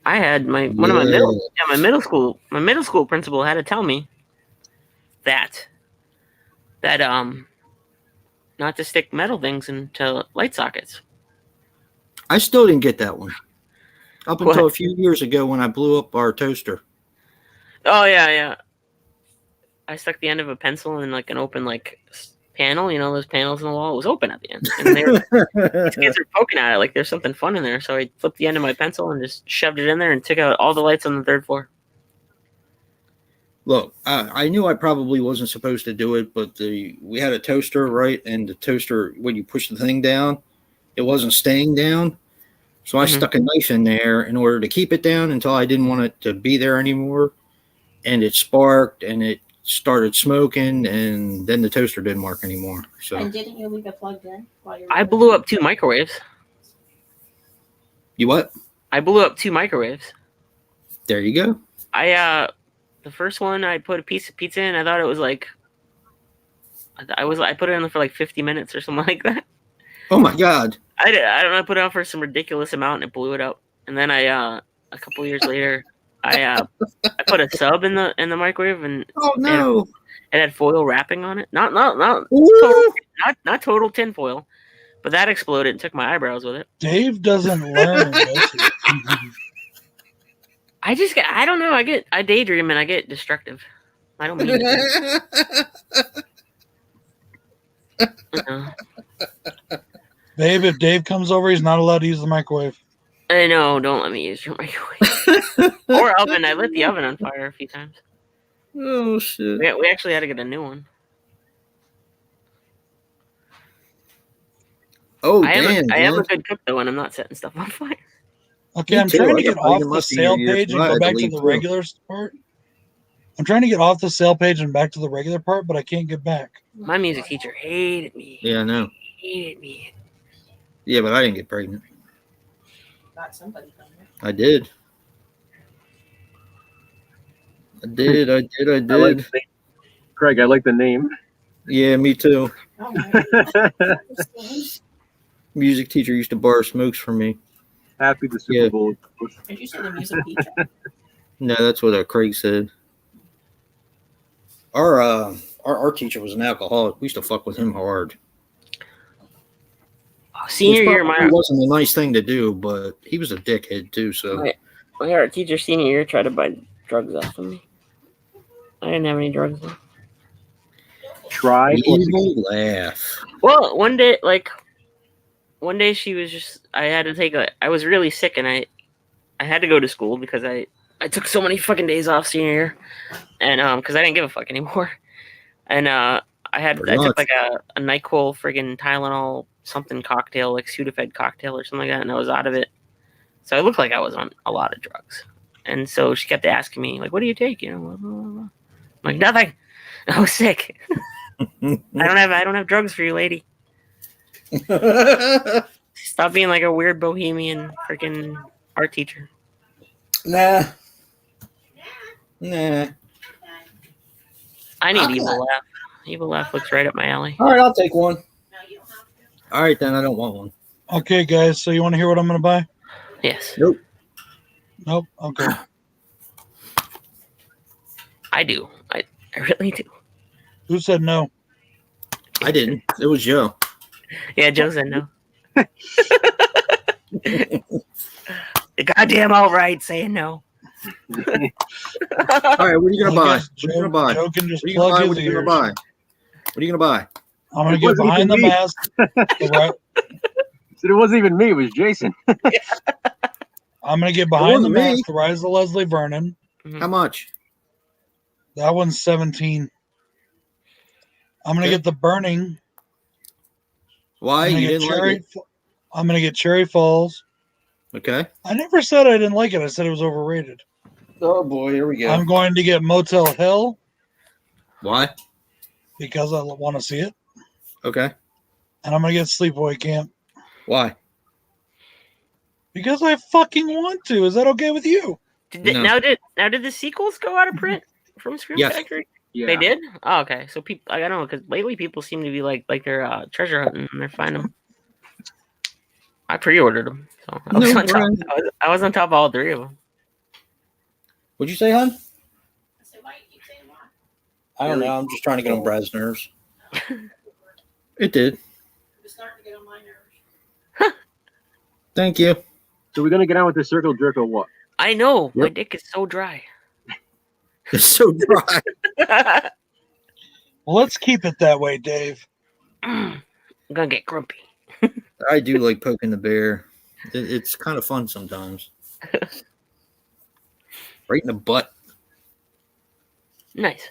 I had my middle school principal had to tell me that not to stick metal things into light sockets. I still didn't get that one. Up What? until a few years ago when I blew up our toaster. Oh yeah. I stuck the end of a pencil in like an open panel. You know those panels in the wall. It was open at the end, and these kids are poking at it like there's something fun in there. So I flipped the end of my pencil and just shoved it in there and took out all the lights on the third floor. Look, I knew I probably wasn't supposed to do it, but we had a toaster, right? And the toaster, when you push the thing down, it wasn't staying down. So I stuck a knife in there in order to keep it down until I didn't want it to be there anymore. And it sparked and it started smoking, and then the toaster didn't work anymore. So And didn't you leave it plugged in while you were I blew up 2 microwaves. you what? I blew up 2 microwaves. There you go. The first one I put a piece of pizza in. I thought it was like I put it in for like 50 minutes or something like that. Oh my God. I don't know. I put it on for some ridiculous amount and it blew it up. And then a couple years later, I put a sub in the microwave and Oh no. it had foil wrapping on it. Not Ooh. total tin foil, but that exploded and took my eyebrows with it. Dave doesn't learn. does he? I don't know. I daydream and I get destructive. I don't mean it. Babe, if Dave comes over, he's not allowed to use the microwave. I know. Don't let me use your microwave or oven. I lit the oven on fire a few times. Oh shit! We actually had to get a new one. Oh I damn! am a good cook though, when I'm not setting stuff on fire. Okay, Me I'm too. trying I to got get off fucking the musty sale ear, page so and I go had to back to leave the too. regular part. I'm trying to get off the sale page and back to the regular part, but I can't get back. My music teacher hated me. Yeah, I know. Hated me. Yeah, but I didn't get pregnant. Got somebody from here. I did. I did. I like the name. Craig, I like the name. Yeah, me too. Oh, my. Music teacher used to borrow smokes from me. Happy the Super Yeah. Bowl. Did you say the music teacher? No, that's what Craig said. Our teacher was an alcoholic. We used to fuck with him hard. Senior Which year, probably wasn't a nice thing to do, but he was a dickhead too. So my art teacher senior year tried to buy drugs off of me. I didn't have any drugs though. Try. evil laugh. Well, one day she was just. I had to take I was really sick, and I had to go to school because I took so many fucking days off senior year, and because I didn't give a fuck anymore, and I took like a NyQuil friggin' Tylenol something cocktail, like Sudafed cocktail or something like that, and I was out of it. So I looked like I was on a lot of drugs, and so she kept asking me like, "What do you take?" You know, blah, blah, blah. I'm like, nothing. I was sick. I don't have drugs for you, lady. Stop being like a weird bohemian freaking art teacher. Nah. I need Evil Laugh. Evil Laugh looks right up my alley. All right, I'll take one. No, you don't have to. All right, then I don't want one. Okay, guys, so you want to hear what I'm going to buy? Yes, Nope. Okay. I do. I really do. Who said no? I didn't. It was Joe. Yeah, Joe said no. The goddamn alt-right saying no. All right, what are you gonna I buy? guess What are you gonna buy? Joe can just What are you gonna plug buy? his What are you gonna ears. buy? What are you gonna buy? I'm going to It get wasn't behind the even me. mask. The right, So it wasn't even me. It was Jason. I'm going to get behind the wasn't me. mask. The Rise of Leslie Vernon. How much? That one's 17. I'm going to Okay. get the Burning. Why I'm you going to didn't get like it? I'm going to get Cherry Falls. Okay. I never said I didn't like it. I said it was overrated. Oh boy, here we go. I'm going to get Motel Hell Why? because I want to see it. Okay. And I'm going to get Sleepaway Camp Why? because I fucking want to. Is that okay with you? No. Now did the sequels go out of print from Scream Yes. Factory? Yeah. They did? Oh, okay. So people, I don't know, because lately people seem to be like they're treasure hunting and they're finding them. I pre-ordered them, so I was, No on top, brand. I was on top of all three of them. What'd you say, hon? I said, why you keep saying why? I don't know. I'm just trying to get on Brad's nerves. It did. You're starting to get on my nerves. Thank you. So we're gonna get on with the circle jerk or what? I know my Yep. dick is so dry. It's so dry. Well, let's keep it that way, Dave. I'm gonna get grumpy. I do like poking the bear. It's kind of fun sometimes. Right in the butt. Nice.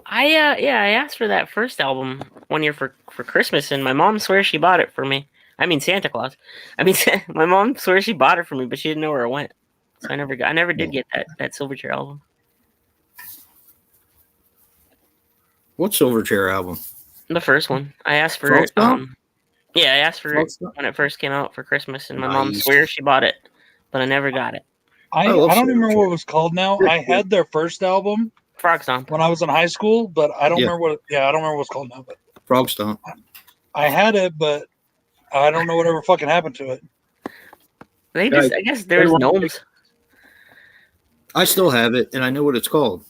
I asked for that first album one year for Christmas, and my mom swears she bought it for me. I mean Santa Claus. I mean my mom swears she bought it for me, but she didn't know where it went. So I never did get that Silverchair album. What Silverchair album? The first one. I asked for it. Frostbound? Yeah, I asked for it Frostbound? when it first came out for Christmas, and my mom Nice. swears she bought it, but I never got it. I love don't even remember Silverchair. what it was called now. I had their first album Frog Stomp. when I was in high school, but I don't Yeah. remember what. Yeah, I don't remember what it's called now. But Frog Stomp. I had it, but I don't know whatever fucking happened to it. They just, I guess there's gnomes. I still have it, and I know what it's called.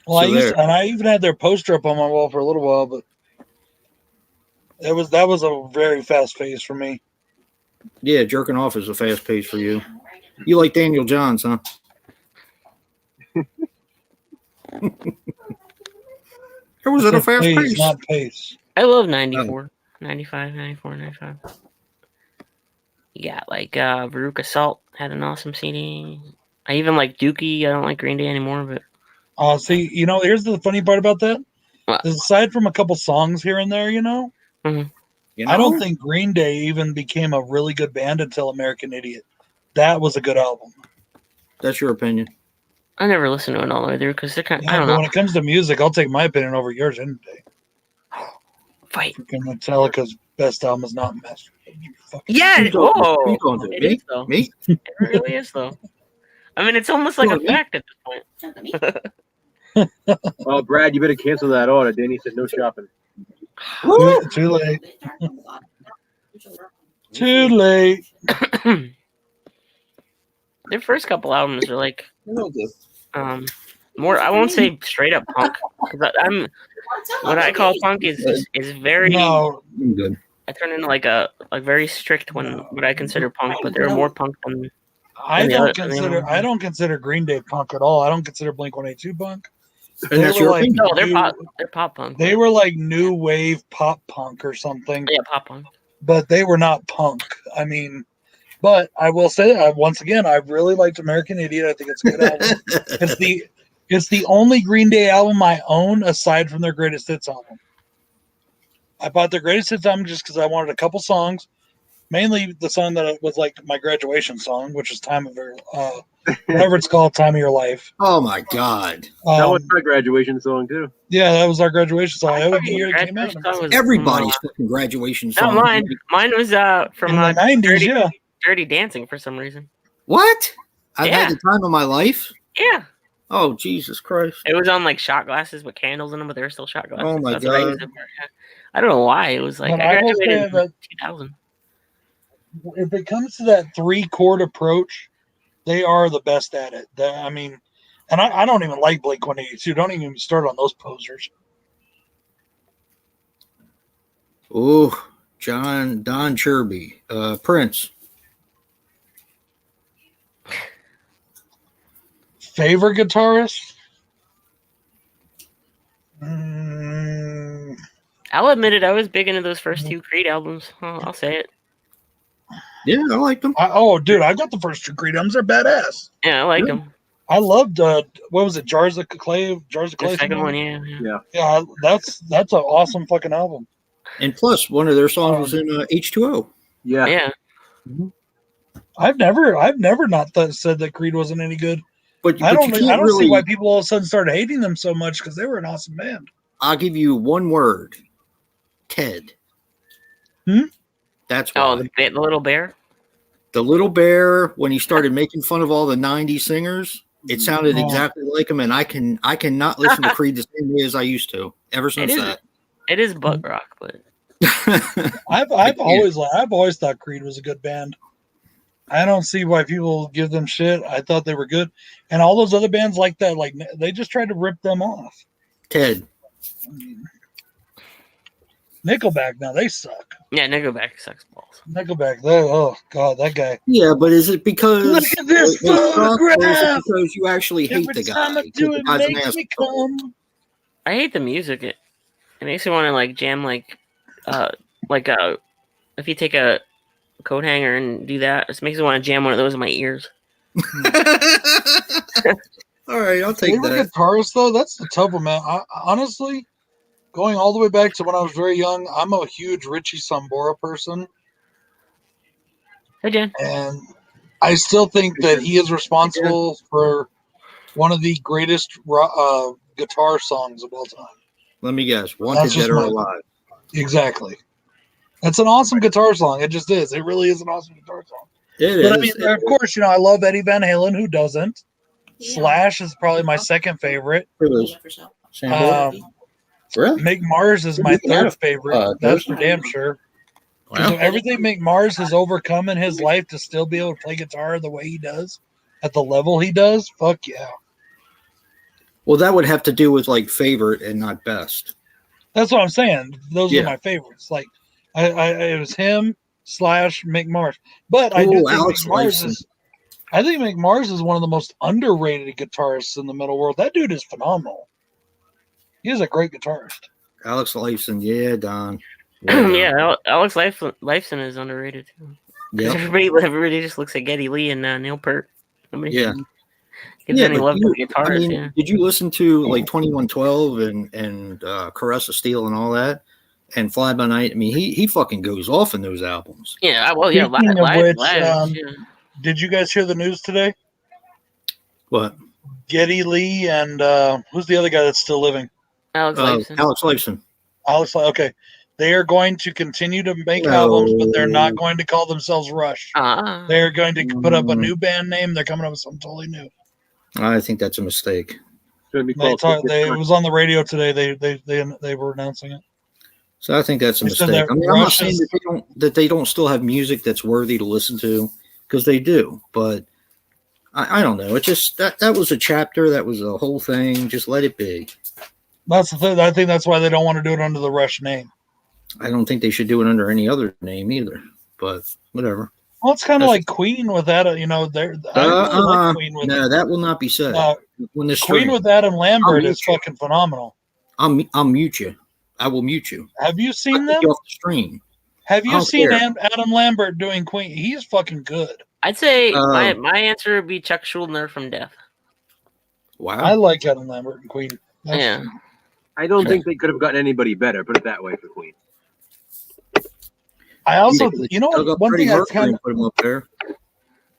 Well, So I even had their poster up on my wall for a little while, but that was a very fast phase for me. Yeah, jerking off is a fast pace for you. You like Daniel Johns, huh? It was at a It's fast pace, pace. not pace. I love 94, 95, 94, 95. Yeah, like Veruca Salt had an awesome CD. I even like Dookie. I don't like Green Day anymore, but See, here's the funny part about that. What? Is aside from a couple songs here and there, You I don't know? think Green Day even became a really good band until American Idiot. That was a good album. That's your opinion. I never listened to it all the way through because they're kind. I Yeah, don't but know. when it comes to music, I'll take my opinion over yours any day. Fight. Freaking Metallica's best album is not Master. You fucking- Yeah. Who's talking- Whoa. who's talking to? It Me? is though. Me? It really is though. I mean, it's almost like a Who, me? fact at this point. It's not me. Oh, Brad, you better cancel that order. Danny said no shopping. Too late. Too late. Their first couple albums are like more. I won't say straight up punk. 'Cause I'm what I call punk is very. No, I'm good. I turn into like very strict when what I consider punk, but they're more punk than. I And the don't other- consider. I don't consider Green Day punk at all. I don't consider Blink-182 punk. And that's were your like- opinion. No, they're New- pop. They're pop punk. They were like new wave pop punk or something, Yeah, pop punk. but they were not punk. I mean, but I will say once again, I really liked American Idiot. I think it's a good album. It's the only Green Day album I own aside from their Greatest Hits album. I bought their Greatest Hits album just because I wanted a couple songs, mainly the song that was like my graduation song, which is "Time of Your," whatever it's called, "Time of Your Life." Oh my God. That was my graduation song too. Yeah, that was our graduation song. That was the Fucking year it came out. graduation song was Everybody's from, fucking graduation not song. mine. Mine was from In the 90s, Dirty, yeah. Dirty Dancing for some reason. What? I've Yeah. had the time of my life? Yeah, Oh, Jesus Christ. it was on like shot glasses with candles in them, but they were still shot glasses. Oh my That's what I God. used it for, yeah. I don't know why it was like But I I will say graduated in that 2000. if it comes to that 3-chord approach, they are the best at it. I mean, and I don't even like Blink-182. Don't even start on those posers. Oh, Don Cherby. Prince. Favorite guitarist? Mm, I'll admit it. I was big into those first two Creed albums. I'll say it. Yeah, I like them. dude, I got the first 2 Creed albums. They're badass. Yeah, I like Yeah. them. I loved what was it? Jars of Clay. The second one, yeah. Yeah, that's an awesome fucking album. And plus, one of their songs was in H2O. Yeah. Yeah. I've never not said that Creed wasn't any good. But I you don't can't really. see why people all of a sudden started hating them so much because they were an awesome band. I'll give you one word. Ted. That's why. Oh, the little bear. The Little Bear, when he started making fun of all the 90s singers, it sounded Oh. exactly like him, and I cannot listen to Creed the same way as I used to ever since is. that. It is butt rock, but I've always thought Creed was a good band. I don't see why people give them shit. I thought they were good, and all those other bands like that, like they just tried to rip them off. Ted. I mean, Nickelback, now they suck. yeah, Nickelback sucks balls. Nickelback, oh god, that guy. Yeah, but is it because Look at this they suck, or is it photograph. because you actually hate Every the guy? time I Because do the it, guy's an makes me asshole. come. I hate the music. It makes me want to like jam if you take a coat hanger and do that, it makes me want to jam one of those in my ears. All right, I'll take Favorite that. guitarist though, that's the tough one, man. Honestly, going all the way back to when I was very young, I'm a huge Richie Sambora person. Hey, Jen. And I still think that he is responsible for one of the greatest guitar songs of all time. Let me guess. That's Wanted just Dead or my- Alive. Exactly. It's an awesome guitar song. It just is. It really is an awesome guitar song. It But I is. mean, of course, I love Eddie Van Halen. Who doesn't? Yeah. Slash is probably my second favorite. It is. Um, Really? Mick Mars is my third favorite. That's for damn sure. Wow. So everything Mick Mars has overcome in his life to still be able to play guitar the way he does, at the level he does, fuck yeah. Well, that would have to do with like favorite and not best. That's what I'm saying. Those Yeah. are my favorites. Like, it was him Slash Mick Mars, but I do Ooh, think Alex Mick Mars Lifeson. is. I think Mick Mars is one of the most underrated guitarists in the metal world. That dude is phenomenal. He's a great guitarist. Alex Lifeson, yeah, Don. Well done. Yeah, Alex Lifeson is underrated too. Because Yep. everybody just looks at Geddy Lee and Neil Peart. Nobody Yeah. gives any but love to the guitars. Yeah. did you listen to like 2112 and Caress of Steel and all that? And Fly By Night? I mean, he fucking goes off in those albums. Yeah, well, yeah. Speaking of which, yeah. did you guys hear the news today? What? Geddy Lee and who's the other guy that's still living? Alex Lifeson. Alex Lifeson. Alex. Okay, they are going to continue to make No. albums, but they're not going to call themselves Rush. Ah. They're going to put up a new band name. They're coming up with something totally new. I think that's a mistake. It's gonna be They called it was on the radio today. They were announcing it. So I think that's a They said mistake. that I mean, I'm not Rush saying is- that they don't still have music that's worthy to listen to, because they do. But I don't know. It just that was a chapter. That was a whole thing. Just let it be. That's the thing. I think that's why they don't want to do it under the Rush name. I don't think they should do it under any other name either. But whatever. Well, it's kind of That's- like Queen with that. You know, I really like Queen with No, that will not be said. When the Queen stream, with Adam Lambert I'll is fucking phenomenal. I'll mute you. I will mute you. Have you I'll seen take them? you off the stream. Have I you don't seen care. Adam Lambert doing Queen? He's fucking good. I'd say my Um, answer would be Chuck Schuldiner from Death. Wow. I like Adam Lambert and Queen. That's- Yeah. I don't think they could have gotten anybody better. Put it that way for Queen. I also, They you know dug what? up One Freddie thing that's Mercury kind and of put him up there.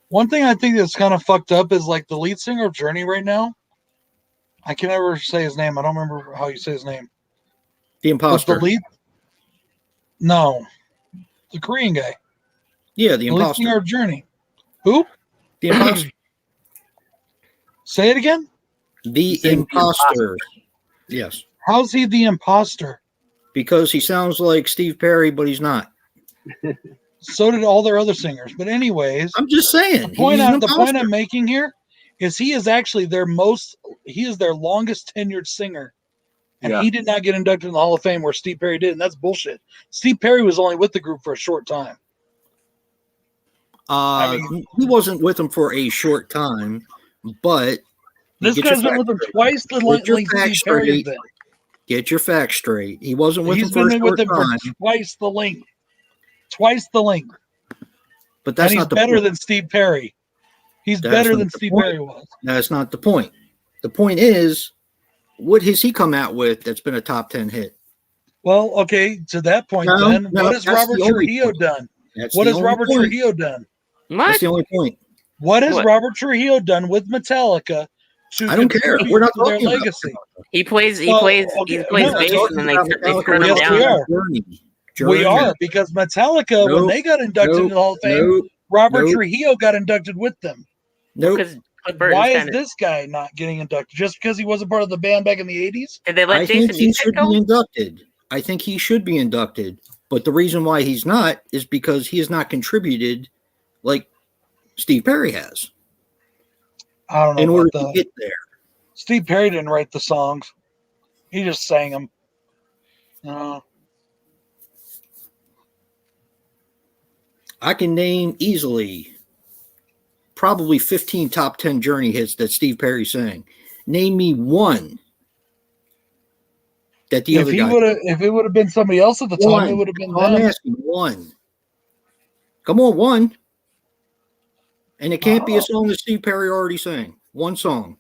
One thing I think that's kind of fucked up is like the lead singer of Journey right now. I can never say his name. I don't remember how you say his name. The But the imposter. lead, no, the Korean guy, Yeah, the the lead imposter. singer of Journey. Who? The imposter. Say it again. The Saying the imposter. Yes. How's he the imposter? Because he sounds like Steve Perry, but he's not. So did all their other singers. But anyways, I'm just saying. the point he's an the point I'm imposter. making here is he is actually their longest tenured singer. And Yeah. he did not get inducted in the Hall of Fame where Steve Perry did, and that's bullshit. Steve Perry was only with the group for a short time. I mean- He wasn't with him for a short time, but This get your guy's been with them facts straight. twice the Get your length Steve facts Perry has straight. been. Get your facts straight. He wasn't with He's him for a been with short them time, for twice the length. Twice the length. but that's And he's not the better point. than Steve Perry. He's That's better not than the Steve point. Perry was. That's not the point. The point is, what has he come out with that's been a top 10 hit? Well, okay, to that point No, then, no, what has that's Robert the only Trujillo point. done? That's What the has only Robert point. Trujillo done? That's What? the only point. What has What? Robert Trujillo done with Metallica to I don't care. contribute We're not to their talking about legacy? He plays. He Well, plays. okay, He plays no, bass, talking and then about they Metallica, turn him Yes, we down. are. Journey. We are, because Metallica, when Nope, they got inducted into the Hall of Fame, Nope. Robert nope. Trujillo got inducted with them. Nope. Because Cliff Burton's Why is kind of. this guy not getting inducted? Just because he wasn't part of the band back in the 80s? Did they let I Jason think he Newsted should go? be inducted. I think he should be inducted. But the reason why he's not is because he has not contributed like Steve Perry has I don't know in order about to that. get there. Steve Perry didn't write the songs. He just sang them. I can name easily probably 15 top 10 Journey hits that Steve Perry sang. Name me one that the If other he guy. would have, if it would have been somebody else at the time, it would have been I'm them. asking one. Come on, one. And it can't be a song that Steve Perry already sang. One song.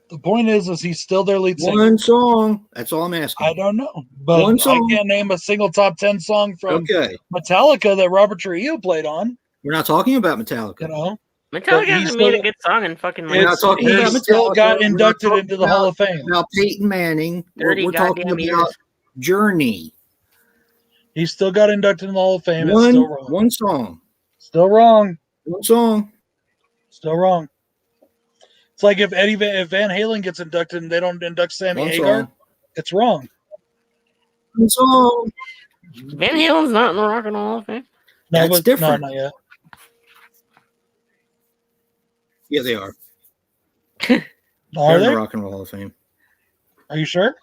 The point is he's still their lead singer. One song. That's all I'm asking. I don't know, but One I song. can't name a single top 10 song from Okay. Metallica that Robert Trujillo played on. We're not talking about Metallica. You know, Metallica he's hasn't made a still- good song in fucking We're not like talking he about still Metallica. got We're not inducted talking into the Hall of Fame. About Peyton Manning. We're 30 talking goddamn about years. Journey. He still got inducted in the Hall of Fame. It's One, still wrong. one song. Still wrong. One song. Still wrong. It's like if if Van Halen gets inducted and they don't induct Sammy One Hagar, song. it's wrong. One song. Van Halen's not in the Rock and Roll Hall of Fame. No, That's but different. No, not yet. Yeah, they are. Are They're in the they? Rock and Roll Hall of Fame. Are you sure?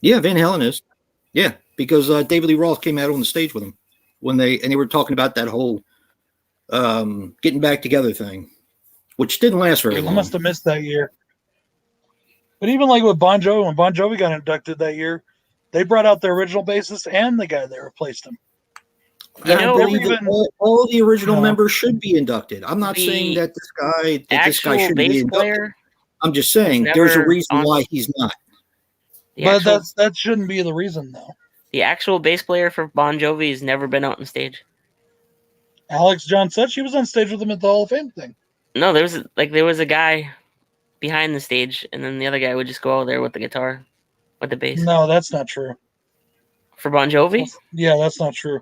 Yeah, Van Halen is. Yeah, because David Lee Roth came out on the stage with him when they were talking about that whole getting back together thing, which didn't last very I long. must have missed that year. But even like with Bon Jovi, when Bon Jovi got inducted that year, they brought out the original bassist and the guy that replaced him. You I know, believe that even- all the original No. members should be inducted. I'm not The saying that this guy actual shouldn't be bass inducted. player. I'm just saying was there's a never reason on- why he's not. The But actual, that shouldn't be the reason though. the actual bass player for Bon Jovi has never been out on stage. Alex John Such, he was on stage with him at the Hall of Fame thing. No, there was a guy behind the stage, and then the other guy would just go out there with the guitar, with the bass. No, that's not true. For Bon Jovi, Yeah, that's not true.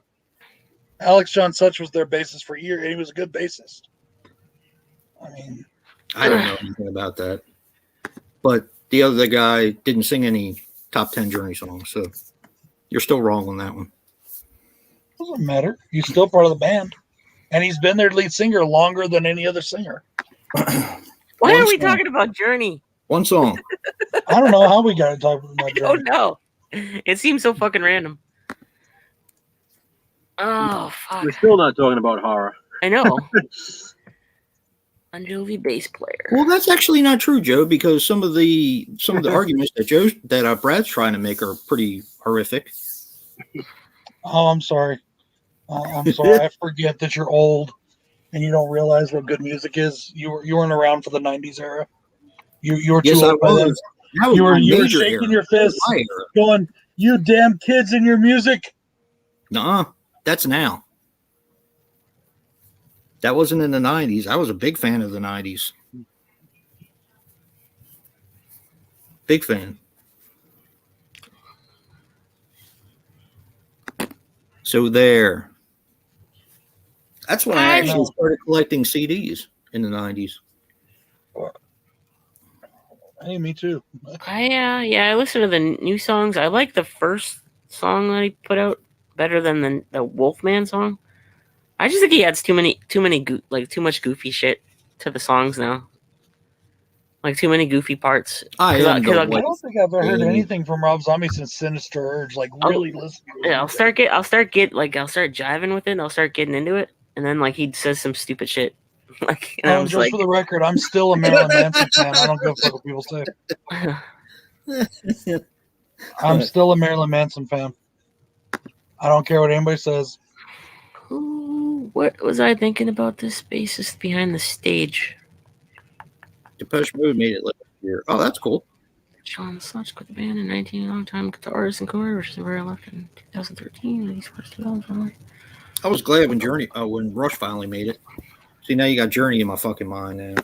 Alex John Such was their bassist for a year, and he was a good bassist. I mean, I don't know anything about that. But the other guy didn't sing any top 10 Journey songs, so you're still wrong on that one. doesn't matter. He's still part of the band, and he's been their lead singer longer than any other singer. why One are we song. talking about Journey? One song. I don't know how we got to talk about I Journey. don't know. It seems so fucking random. Oh fuck! We're still not talking about horror. I know. Bon Jovi bass player. Well, that's actually not true, Joe, because some of the arguments that Brad's trying to make are pretty horrific. Oh, I'm sorry. I'm sorry. I forget that you're old and you don't realize what good music is. You weren't around for the '90s era. You were too Yes, I old by then. was. That was You were my major shaking era. your fists, My era. going, "You damn kids and your music." Nuh-uh. That's now. That wasn't in the 90s. I was a big fan of the 90s. Big fan. So there. That's when I actually started collecting CDs in the 90s. Hey, me too. I listen to the new songs. I like the first song that he put out better than the Wolfman song. I just think he adds too much goofy shit to the songs now. Like too many goofy parts. I 'Cause I- am 'cause the I'll- I white. don't think I've ever heard Yeah. anything from Rob Zombie since Sinister Urge. Like really listen. To it. Yeah, I'll start jiving with it. And I'll start getting into it, and then like he says some stupid shit. Like, and I'm Just just like, for the record, I'm still a Marilyn Manson fan. I don't give a fuck what people say. I'm still a Marilyn Manson fan. I don't care what anybody says. what was I thinking about this bassist behind the stage? Depeche Mode made it last year. Oh, that's cool. John Such quit the band in 19, long-time guitarist and career, which is where I left in 2013. And he's first developed. I was glad when Rush finally made it. See, now you got Journey in my fucking mind now.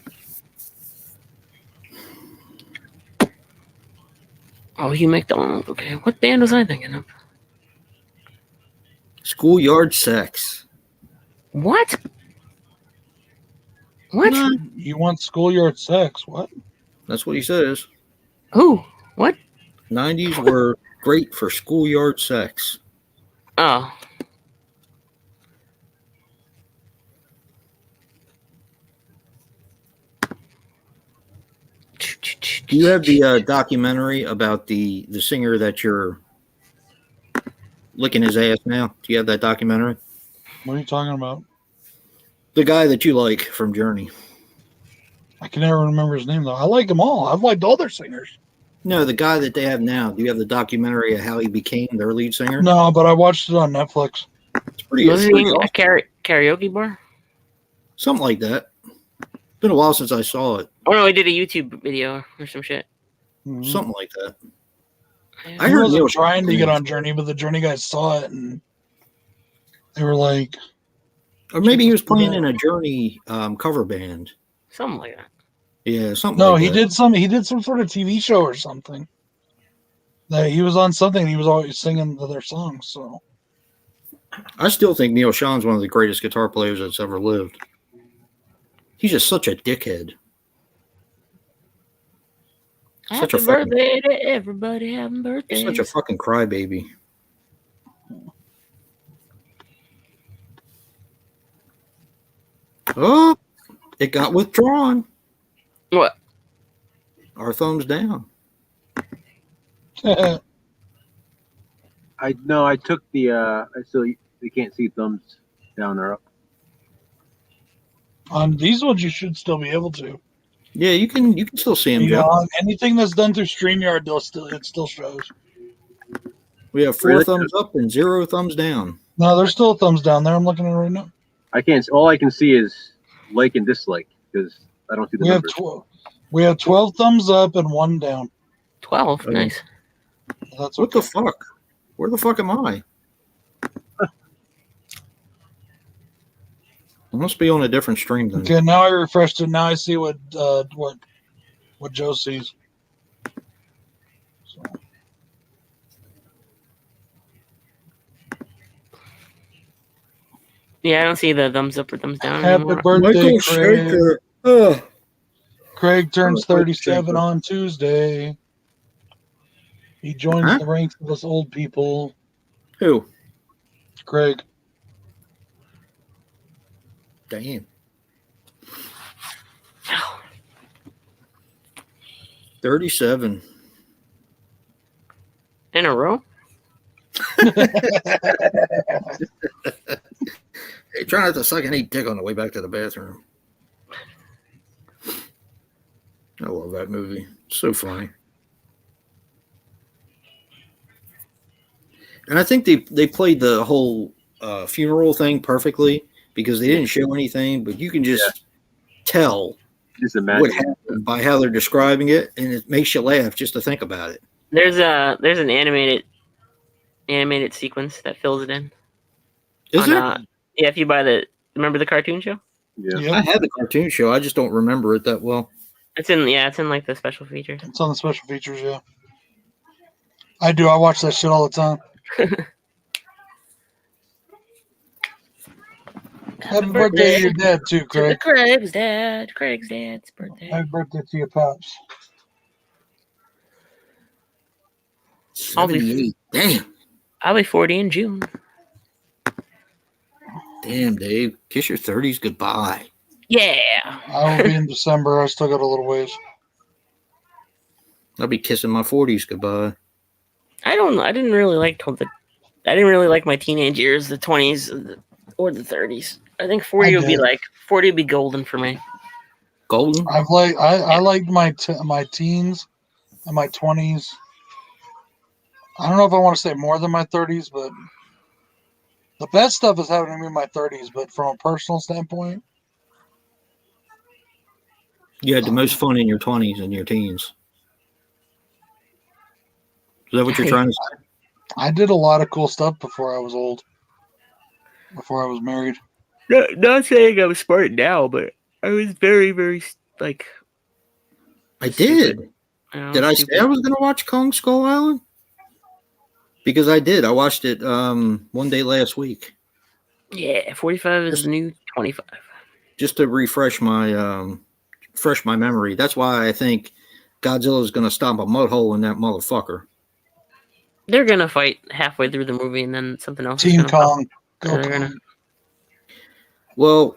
Oh, Hugh McDonald. Okay, what band was I thinking of? Schoolyard Sex. What? What? Nah, You want schoolyard sex? What? that's what he says. Who? What? 90s were great for schoolyard sex. Oh. Do you have the documentary about the singer that you're licking his ass now? Do you have that documentary? What are you talking about? The guy that you like from Journey. I can never remember his name though. I like them all. I've liked all their singers. No, the guy that they have now. Do you have the documentary of how he became their lead singer? No, but I watched it on Netflix. It's pretty, Was it's he pretty in a awesome. karaoke bar? Something like that. It's been a while since I saw it. Oh no, he did a YouTube video or some shit. Mhm. Something like that. Yeah. I He heard wasn't Neil trying to Sean- get on Journey, but the Journey guys saw it and they were like, Or maybe he was playing in a Journey cover band. Something like that. Yeah, something "No, like he that. did some sort of TV show or something. That he was on something. And he was always singing their songs. So I still think Neil Sean's one of the greatest guitar players that's ever lived. He's just such a dickhead. Such a Happy fucking- birthday to everybody having birthdays. He's such a fucking crybaby. Oh, it got withdrawn. What? Our thumbs down. I took the I still you can't see thumbs down or up. on these ones, you should still be able to. Yeah, you can still see him, Joe. Anything that's done through StreamYard, it still shows. We have 4 Really? thumbs up and 0 thumbs down. No, there's still a thumbs down there. I'm looking at it right now. I can't. All I can see is like and dislike because I don't see the We have numbers. 12. We have 12 thumbs up and 1 down. 12. Oh. Nice. That's What the fuck? Where the fuck am I? I must be on a different stream then. Okay, now I refreshed it. Now I see what Joe sees. So, Yeah, I don't see the thumbs up or thumbs down happy anymore. birthday, Craig. Oh, Craig turns Oh, 37 Shaker. on Tuesday. He joins Huh? the ranks of us old people. who? Craig. Damn. 37. In a row? Hey, try not to suck any dick on the way back to the bathroom. I love that movie. So funny. And I think they played the whole funeral thing perfectly because they didn't show anything, but you can just tell Just what imagine. happened by how they're describing it, and it makes you laugh just to think about it. There's an animated sequence that fills it in. Is on, there? Yeah, if you buy remember the cartoon show? Yeah. Yep. I had the cartoon show. I just don't remember it that well. It's in like the special features. It's on the special features, yeah. I do. I watch that shit all the time. Happy birthday to your dad, too, Craig. Craig's dad's birthday. Happy birthday to your pops. I'll be- 78. Damn. I'll be 40 in June. Damn, Dave. Kiss your 30s goodbye. Yeah. I will be in December. I still got a little ways. I'll be kissing my 40s goodbye. I didn't really like my teenage years, the 20s or the 30s. I think 40 I would be did. 40 would be golden for me. Golden? I liked my teens and my 20s. I don't know if I want to say more than my 30s, but the best stuff is happening to me in my 30s. But from a personal standpoint, You had the most fun in your 20s and your teens. Is that what you're trying to say? I did a lot of cool stuff before I was old. Before I was married. Not saying I'm smart now, but I was very, very like. I did. Did I say stupid. I was going to watch Kong Skull Island? Because I did. I watched it one day last week Yeah, 45 is the new 25. just to refresh my memory. That's why I think Godzilla's going to stomp a mud hole in that motherfucker. They're gonna fight halfway through the movie, and then something else. is Team gonna pop. Kong. Go They're gonna- Kong. Well,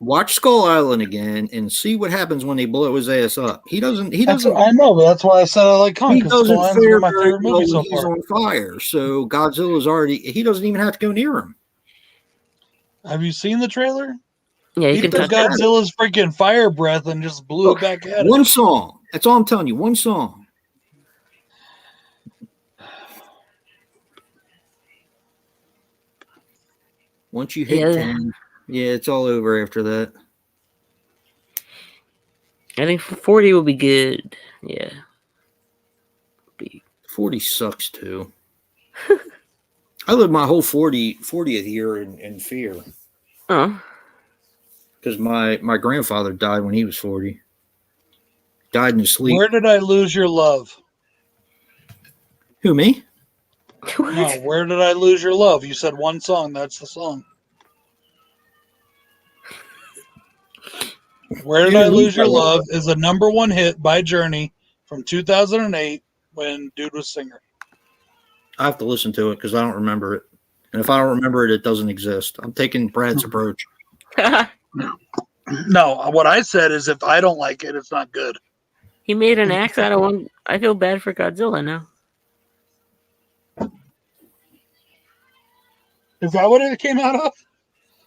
watch Skull Island again and see what happens when they blow his ass up. He doesn't. I know, but that's why I said I like Kong. He 'Cause doesn't Skull Island's fare one of my very favorite well movies so when he's far. on fire. So Godzilla's already. He doesn't even have to go near him. Have you seen the trailer? Yeah, you He can took touch it. Godzilla's freaking fire breath and just blew Look, it back at him. One song. That's all I'm telling you. One song. Once you hit Yeah. 10, yeah, it's all over after that. I think 40 will be good. Yeah. 40 sucks too. I lived my whole 40th year in fear Oh, because my grandfather died when he was 40. Died in his sleep. Where did I lose your love? Who, me? No, where did I lose your love? You said one song. That's the song. Where Did I Lose Your Love is a #1 hit by Journey from 2008 when dude was singer. I have to listen to it because I don't remember it. And if I don't remember it, it doesn't exist. I'm taking Brad's approach. No, what I said is if I don't like it, it's not good. he made an axe out of one. I feel bad for Godzilla now. Is that what it came out of?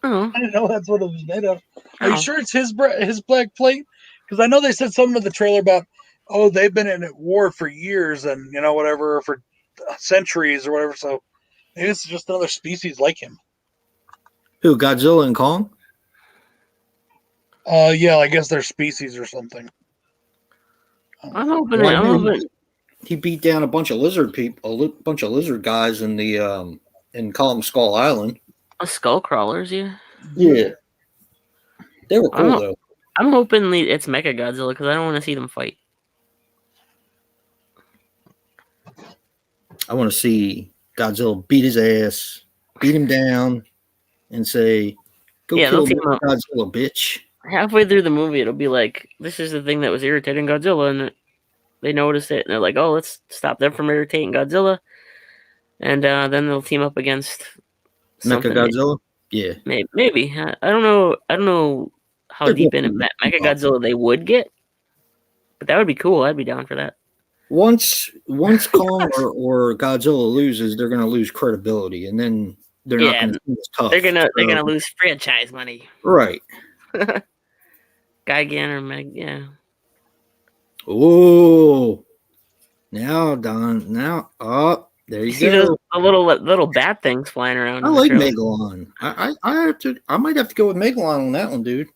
Oh, I didn't know that's what it was made of. Are you Oh. sure it's his black plate? Because I know they said something in the trailer about, oh, they've been in at war for years and whatever for centuries or whatever. So maybe it's just another species like him. Who, Godzilla and Kong? Yeah, I guess they're species or something. I'm hoping. Well, I I'm know hoping. he beat down a bunch of lizard people, a bunch of lizard guys in the in Kong Skull Island. Skull crawlers, yeah. Yeah, they were cool I'm- though. I'm hoping it's Mecha Godzilla because I don't want to see them fight. I want to see Godzilla beat his ass, beat him down, and say, "Go Yeah, kill they'll team up. Godzilla, bitch." Halfway through the movie, it'll be like, this is the thing that was irritating Godzilla, and they noticed it, and they're like, oh, let's stop them from irritating Godzilla, and then they'll team up against something. Mecha Godzilla. Yeah, Maybe. I don't know. I don't know how They're deep both into pretty Mecha Godzilla they would get, but that would be cool. I'd be down for that. once Kong or Godzilla loses, they're gonna lose credibility, and then they're not Yeah, gonna be as tough. They're gonna So- lose franchise money. right. Gigan or Meg, yeah. Oh, now Don. Now, there you See those go. the little bat things flying around. I in the like trailer. Megalon. I might have to go with Megalon on that one, dude.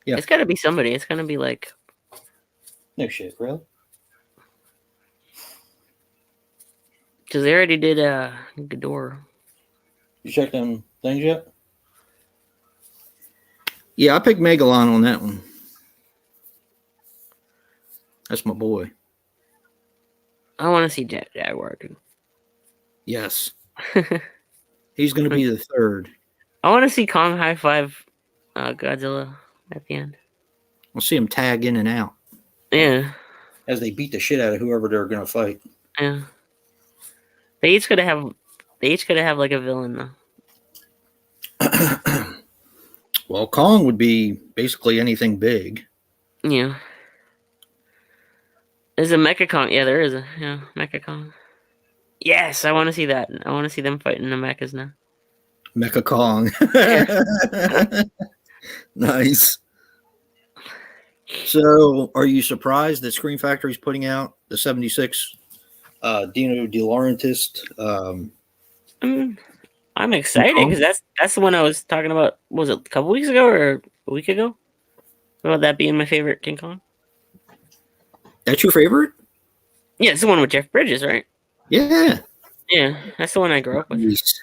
Yeah. It's got to be somebody. It's gonna be like No shit, really. because they already did Ghidorah. You checked them things yet? Yeah, I picked Megalon on that one. That's my boy. I want to see Jaguar, dude. Yes. He's going to be the third. I want to see Kong high five Godzilla at the end. We'll see him tag in and out Yeah, as they beat the shit out of whoever they're going to fight. yeah. They each gotta have like a villain though. Well, Kong would be basically anything big. Yeah. There's a Mecha Kong. Yeah, there is a Mecha Kong. Yes, I want to see that. I want to see them fighting the mechas now. Mecha Kong. Nice. So, are you surprised that Scream Factory's putting out the 76 Dino De Laurentiis? I'm excited because that's the one I was talking about. Was it a couple weeks ago or a week ago? About that being my favorite King Kong. That's your favorite? Yeah, it's the one with Jeff Bridges, right? Yeah. Yeah, that's the one I grew up with. Nice.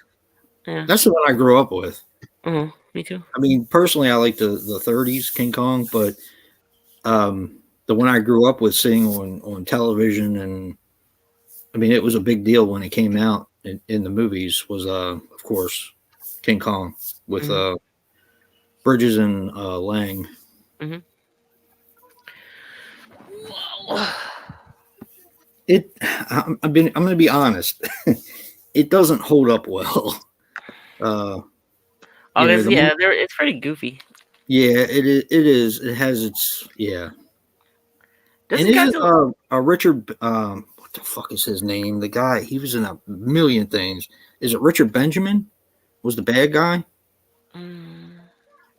Yeah. That's the one I grew up with. Me too. I mean, personally, I like the 30s King Kong, but the one I grew up with seeing on television, and I mean, it was a big deal when it came out in the movies, was, of course, King Kong with Bridges and Lang. Mm-hmm. I'm going to be honest. It doesn't hold up well. It's pretty goofy. Yeah, it is. It has its Doesn't And isn't Godzilla- Richard? What the fuck is his name? The guy, he was in a million things. Is it Richard Benjamin? Was the bad guy?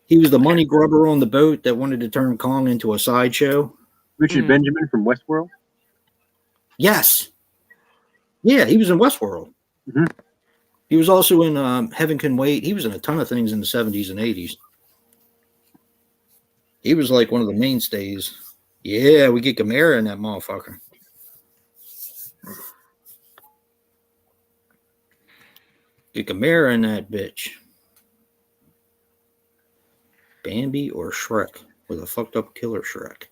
He was the money grubber on the boat that wanted to turn Kong into a sideshow. Richard Benjamin from Westworld. Yes. Yeah, he was in Westworld. Mhm. He was also in Heaven Can Wait. He was in a ton of things in the 70s and 80s. He was like one of the mainstays. Yeah, we get Gamera in that motherfucker. Get Gamera in that bitch. Bambi or Shrek with a fucked up killer Shrek.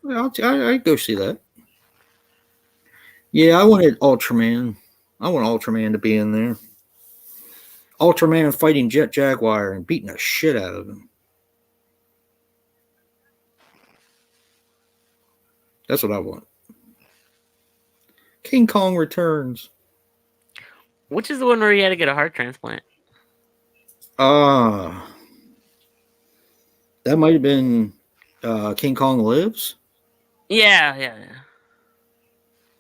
Well, I'd go see that. Yeah, I wanted Ultraman. I want Ultraman to be in there. Ultraman fighting Jet Jaguar and beating the shit out of him. That's what I want. King Kong Returns. Which is the one where he had to get a heart transplant? That might have been King Kong Lives. Yeah.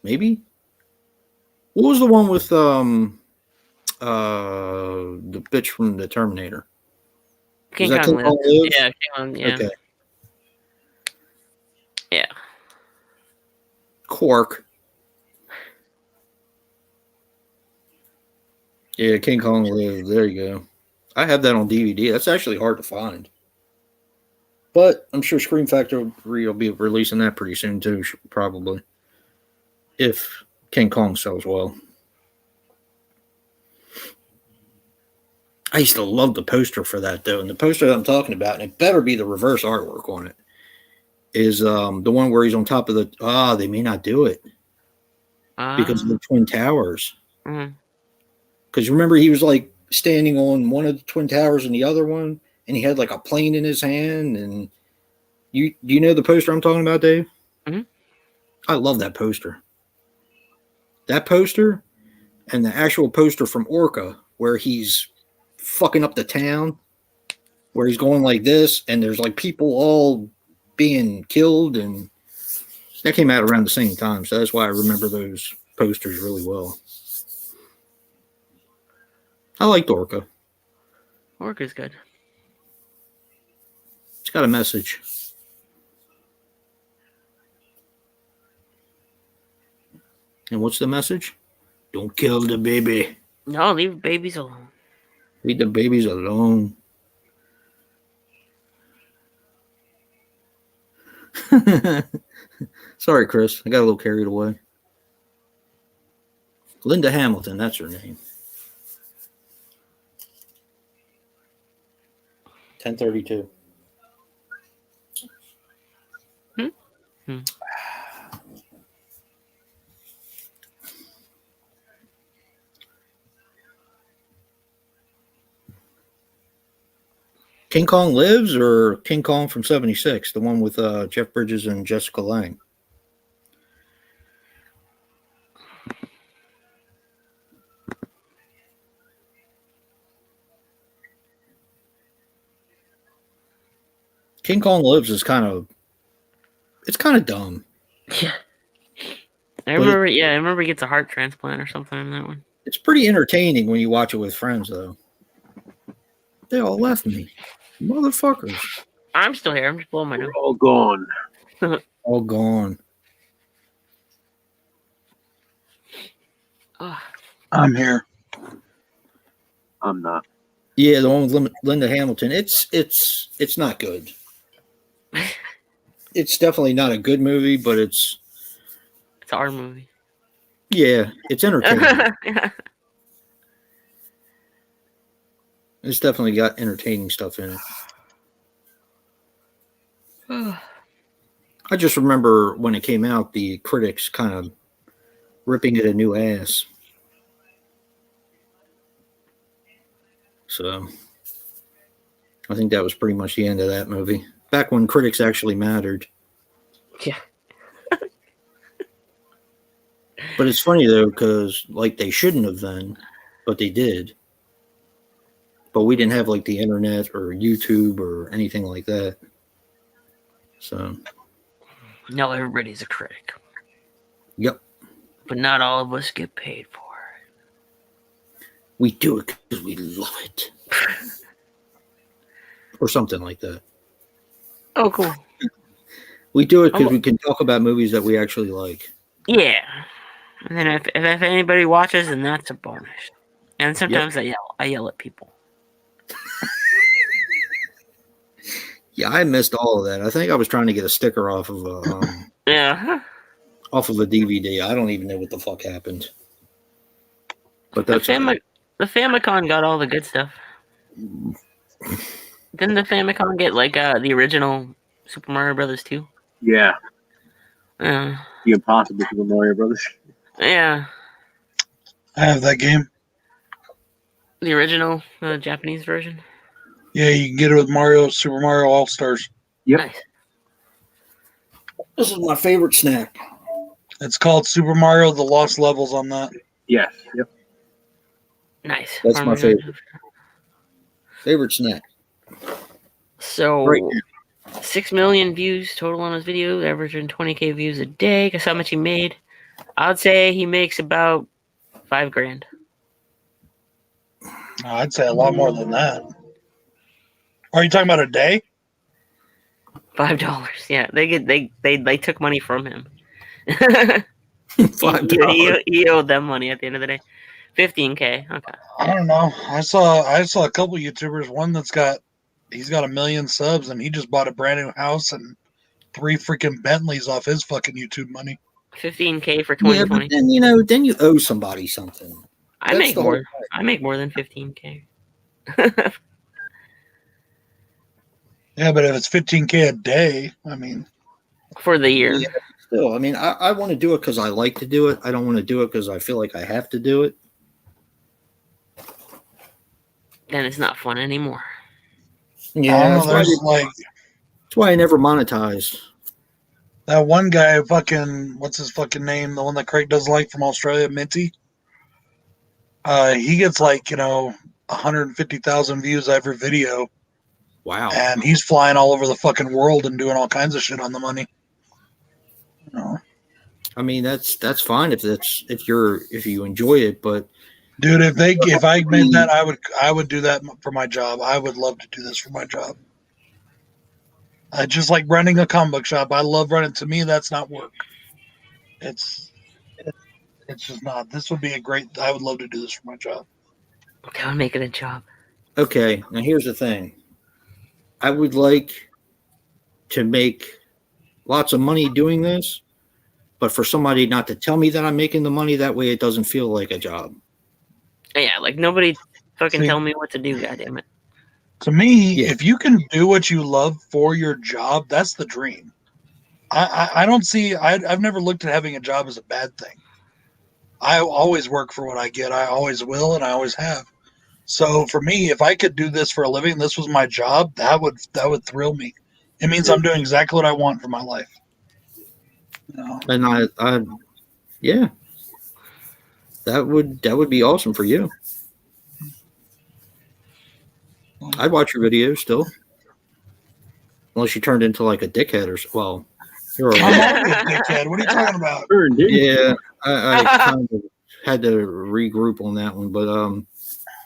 Maybe. What was the one with the bitch from the Terminator? King that Kong King Kong lives. Lives? Yeah, King Kong. Yeah. Okay. Quark. Yeah, King Kong Live. There you go. I have that on DVD. That's actually hard to find. But I'm sure Scream Factory will be releasing that pretty soon too, probably. If King Kong sells well. I used to love the poster for that though. And the poster that I'm talking about, and it better be the reverse artwork on it, is the one where he's on top of the they may not do it because of the Twin Towers. Because remember he was like standing on one of the Twin Towers and the other one, and he had like a plane in his hand. And do you know the poster I'm talking about, Dave? Mm-hmm. I love that poster. That poster and the actual poster from Orca where he's fucking up the town, where he's going like this, and there's like people all being killed, and that came out around the same time, so that's why I remember those posters really well. I liked Orca. Orca's good. It's got a message. And what's the message? Don't kill the baby. No, leave babies alone. Leave the babies alone. Sorry, Chris. I got a little carried away. Linda Hamilton, that's her name. 10:32. King Kong Lives or King Kong from '76, the one with Jeff Bridges and Jessica Lange? King Kong Lives is kind of dumb. Yeah. I remember he gets a heart transplant or something in that one. It's pretty entertaining when you watch it with friends, though. They all left me. Motherfuckers. I'm still here. I'm just blowing my nose. We're all gone. All gone. I'm here. I'm not. Yeah, the one with Linda Hamilton. It's not good. It's definitely not a good movie, but it's our movie. Yeah, it's entertaining. It's definitely got entertaining stuff in it. I just remember when it came out, the critics kind of ripping it a new ass. So I think that was pretty much the end of that movie. Back when critics actually mattered. Yeah. But it's funny though, because like they shouldn't have then, but they did. But we didn't have like the internet or YouTube or anything like that. So No, everybody's a critic. Yep. But not all of us get paid for it. We do it because we love it. Or something like that. Oh, cool. We do it because we can talk about movies that we actually like. Yeah. And then if anybody watches, then that's a bonus. And sometimes I yell at people. Yeah, I missed all of that. I think I was trying to get a sticker off of off of a DVD. I don't even know what the fuck happened. But that's the Famicom got all the good stuff. Didn't the Famicom get like the original Super Mario Brothers 2? Yeah. The Impossible Super Mario Brothers. Yeah. I have that game. The original Japanese version. Yeah, you can get it with Super Mario All Stars. Yep. Nice. This is my favorite snack. It's called Super Mario: The Lost Levels on that. Yes. Yep. Nice. That's my favorite snack. So, Right. 6 million views total on his video, averaging 20K views a day. Guess how much he made? I'd say he makes about $5,000. I'd say a lot more than that. Are you talking about a day? $5. Yeah, they took money from him. $5. he owed them money at the end of the day. 15K. Okay. I don't know. I saw a couple YouTubers. One he's got 1 million subs, and he just bought a brand new house and 3 freaking Bentleys off his fucking YouTube money. 15K for Yeah, 2020. but then you owe somebody something. I That's make the more. whole I make more than 15K Yeah, but if it's 15K a day, I mean, for the year. Yeah, still, I mean, I want to do it because I like to do it. I don't want to do it because I feel like I have to do it. Then it's not fun anymore. I Yeah, don't know. that's There's like why I never monetized. that one guy, fucking, what's his fucking name? The one that Craig doesn't like from Australia, Minty. He gets 150,000 views every video, Wow. and he's flying all over the fucking world and doing all kinds of shit on the money. You know? I mean, that's fine if you enjoy it, but Dude, if I made that, I would do that for my job. I would love to do this for my job. I just like running a comic book shop. I love running. To me, that's not work. It's just not. This would be I would love to do this for my job. Okay, I'll make it a job. okay. Now here's the thing. I would like to make lots of money doing this, but for somebody not to tell me that I'm making the money, that way it doesn't feel like a job. Yeah, like nobody fucking See- tell me what to do. Goddamn it. To me, Yeah. if you can do what you love for your job, that's the dream. I don't see. I've never looked at having a job as a bad thing. I always work for what I get. I always will, and I always have. So for me, if I could do this for a living, this was my job, that would thrill me. It means I'm doing exactly what I want for my life. You know? And I yeah, that would be awesome for you. I'd watch your videos still, unless you turned into like a dickhead or well, you're all right. I'm already a dickhead. What are you talking about? Turned in. Yeah, I kind of had to regroup on that one, but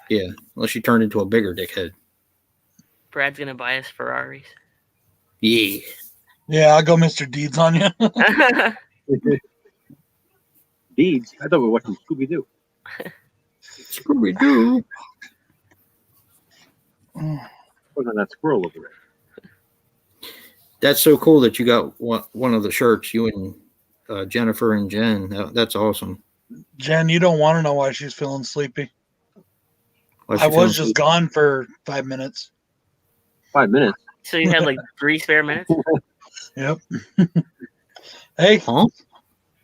yeah, unless you turned into a bigger dickhead. Brad's gonna buy us Ferraris. Yeah. Yeah, I'll go Mr. Deeds on you. Deeds. I thought we were watching Scooby Doo. Scooby Doo. Wasn't that squirrel over there? That's so cool that you got one of the shirts. You and Jennifer and Jen. That's awesome. Jen, you don't want to know why she's feeling sleepy. Why she I was feeling just gone for 5 minutes. 5 minutes. So you had like 3 spare minutes? Yep. Hey, Huh?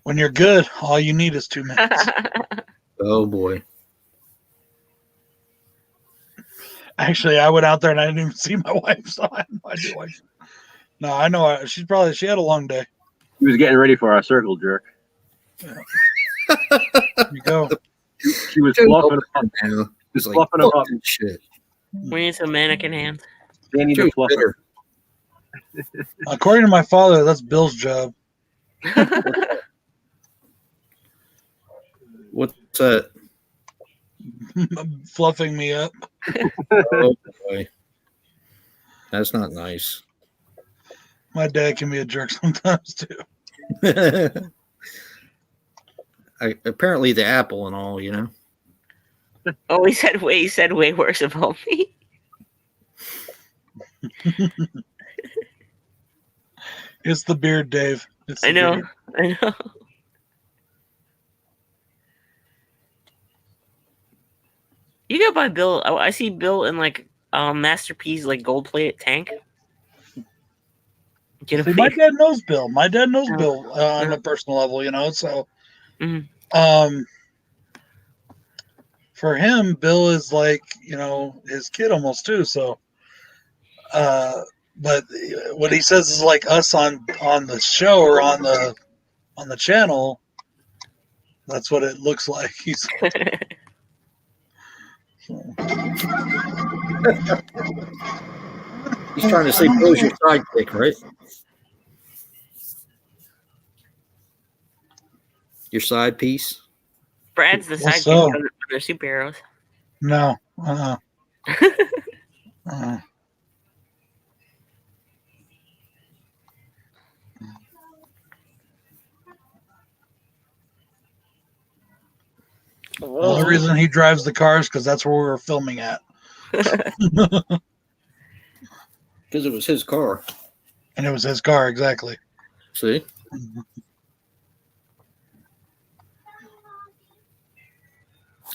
when you're good, all you need is 2 minutes. Oh boy. Actually, I went out there and I didn't even see my wife, so I have no idea why. No, I know she had a long day. He was getting ready for our circle jerk. There you go. She was fluffing up. Now. It's like, Fluffing him fuck up. this shit. We need some mannequin hands. Danny the Joe's fluffer. bitter. According to my father, that's Bill's job. What's that? Fluffing me up. Oh boy. That's not nice. My dad can be a jerk sometimes too. Apparently the apple and all, you know. Oh, he said way worse about me. It's the beard, Dave. It's the I know. beard. I know. You go by Bill. I see Bill in like Masterpiece like gold plated tank. Get See, my dad knows Bill. My dad knows Bill on a personal level, you know. So, Mhm. For him, Bill is like, you know, his kid almost too. So, but what he says is like us on the show or on the channel. That's what it looks like. He's He's trying to say Bill's your sidekick, right? Your side piece. Brad's the Guess sidekick so. for the superheroes. no. The only reason he drives the cars because that's where we were filming at. Because it was his car. And it was his car, exactly. See?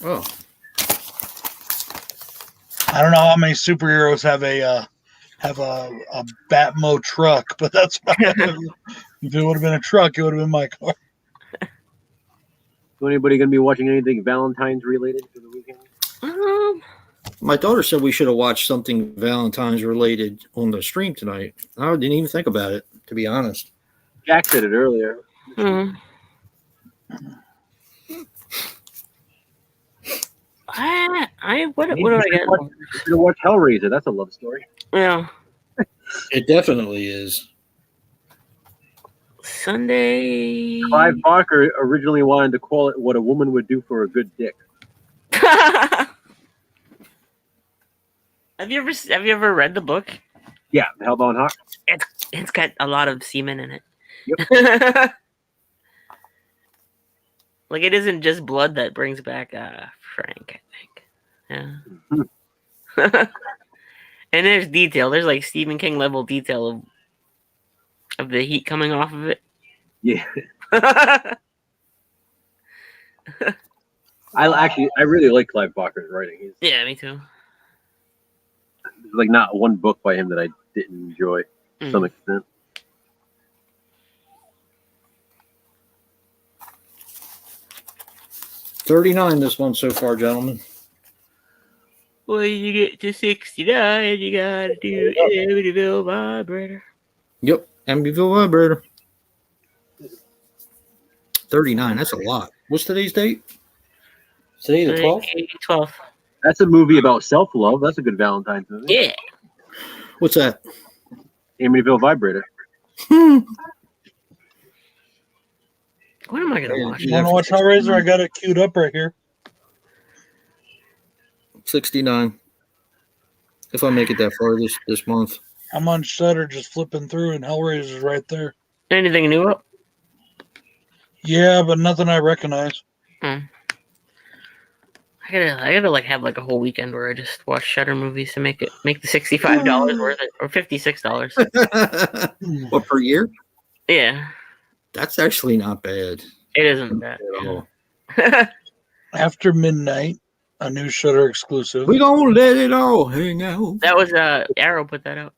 Oh, I don't know how many superheroes have a Batmo truck, but that's if it would have been a truck, it would have been my car. So anybody going to be watching anything Valentine's related for the weekend? my daughter said we should have watched something Valentine's related on the stream tonight. I didn't even think about it, to be honest. Jack said it earlier. Hmm. What do I get? You should watch Hellraiser. That's a love story. Yeah, It definitely is. Sunday. Clive Barker originally wanted to call it "What a Woman Would Do for a Good Dick." Have you ever read the book? Yeah, Hellbound Hawk. It's got a lot of semen in it. Yep. Like it isn't just blood that brings back Frank, I think. Yeah. And there's detail. There's like Stephen King level detail of the heat coming off of it. Yeah, I really like Clive Barker's writing. He's Yeah, me too. there's like not one book by him that I didn't enjoy to some extent. $39 this one so far, gentlemen. Well, you get to 69, you gotta do Amityville Vibrator. Yep, Amityville Vibrator. 39, that's a lot. What's today's date? Today the 12th? 12th. That's a movie about self-love. That's a good Valentine's movie. Yeah. What's that? Amityville Vibrator. What am I gonna watch? You want to watch Hellraiser? I got it queued up right here. 69. If I make it that far this month. I'm on Shudder just flipping through, and Hellraiser's right there. Anything new up? Yeah, but nothing I recognize. I gotta like have like a whole weekend where I just watch Shutter movies to make the $65 worth it, or $56. What, per year? Yeah, That's actually not bad it isn't bad. at all. After Midnight, a new Shudder exclusive. We gonna let it all hang out. That was Arrow put that out.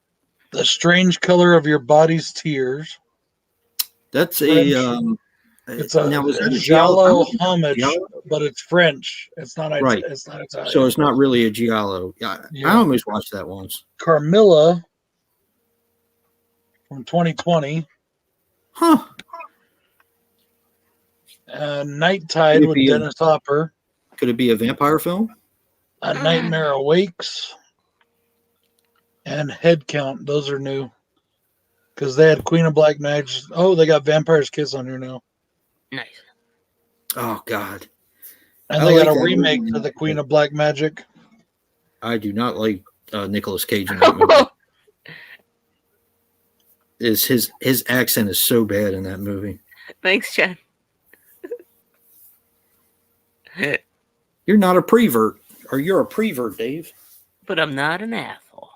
The Strange Color of Your Body's Tears. That's French. it's It's a now, was that a giallo giallo? homage, Giallo? but it's French. It's not Right. It's not Italian. So it's not really a giallo. Yeah, Yeah. I almost watched that once. Carmilla from 2020. Huh. Night Tide with Maybe a- Dennis Hopper. Could it be a vampire film? A Nightmare Awakes. And Head Count. Those are new. Because they had Queen of Black Magic. Oh, they got Vampire's Kiss on here now. Nice. Oh God, And I they like got a that remake movie. to the Queen of Black Magic. I do not like Nicolas Cage in that movie. His accent is so bad in that movie. Thanks, Chad. You're not a prevert, or you're a prevert, Dave. But I'm not an asshole.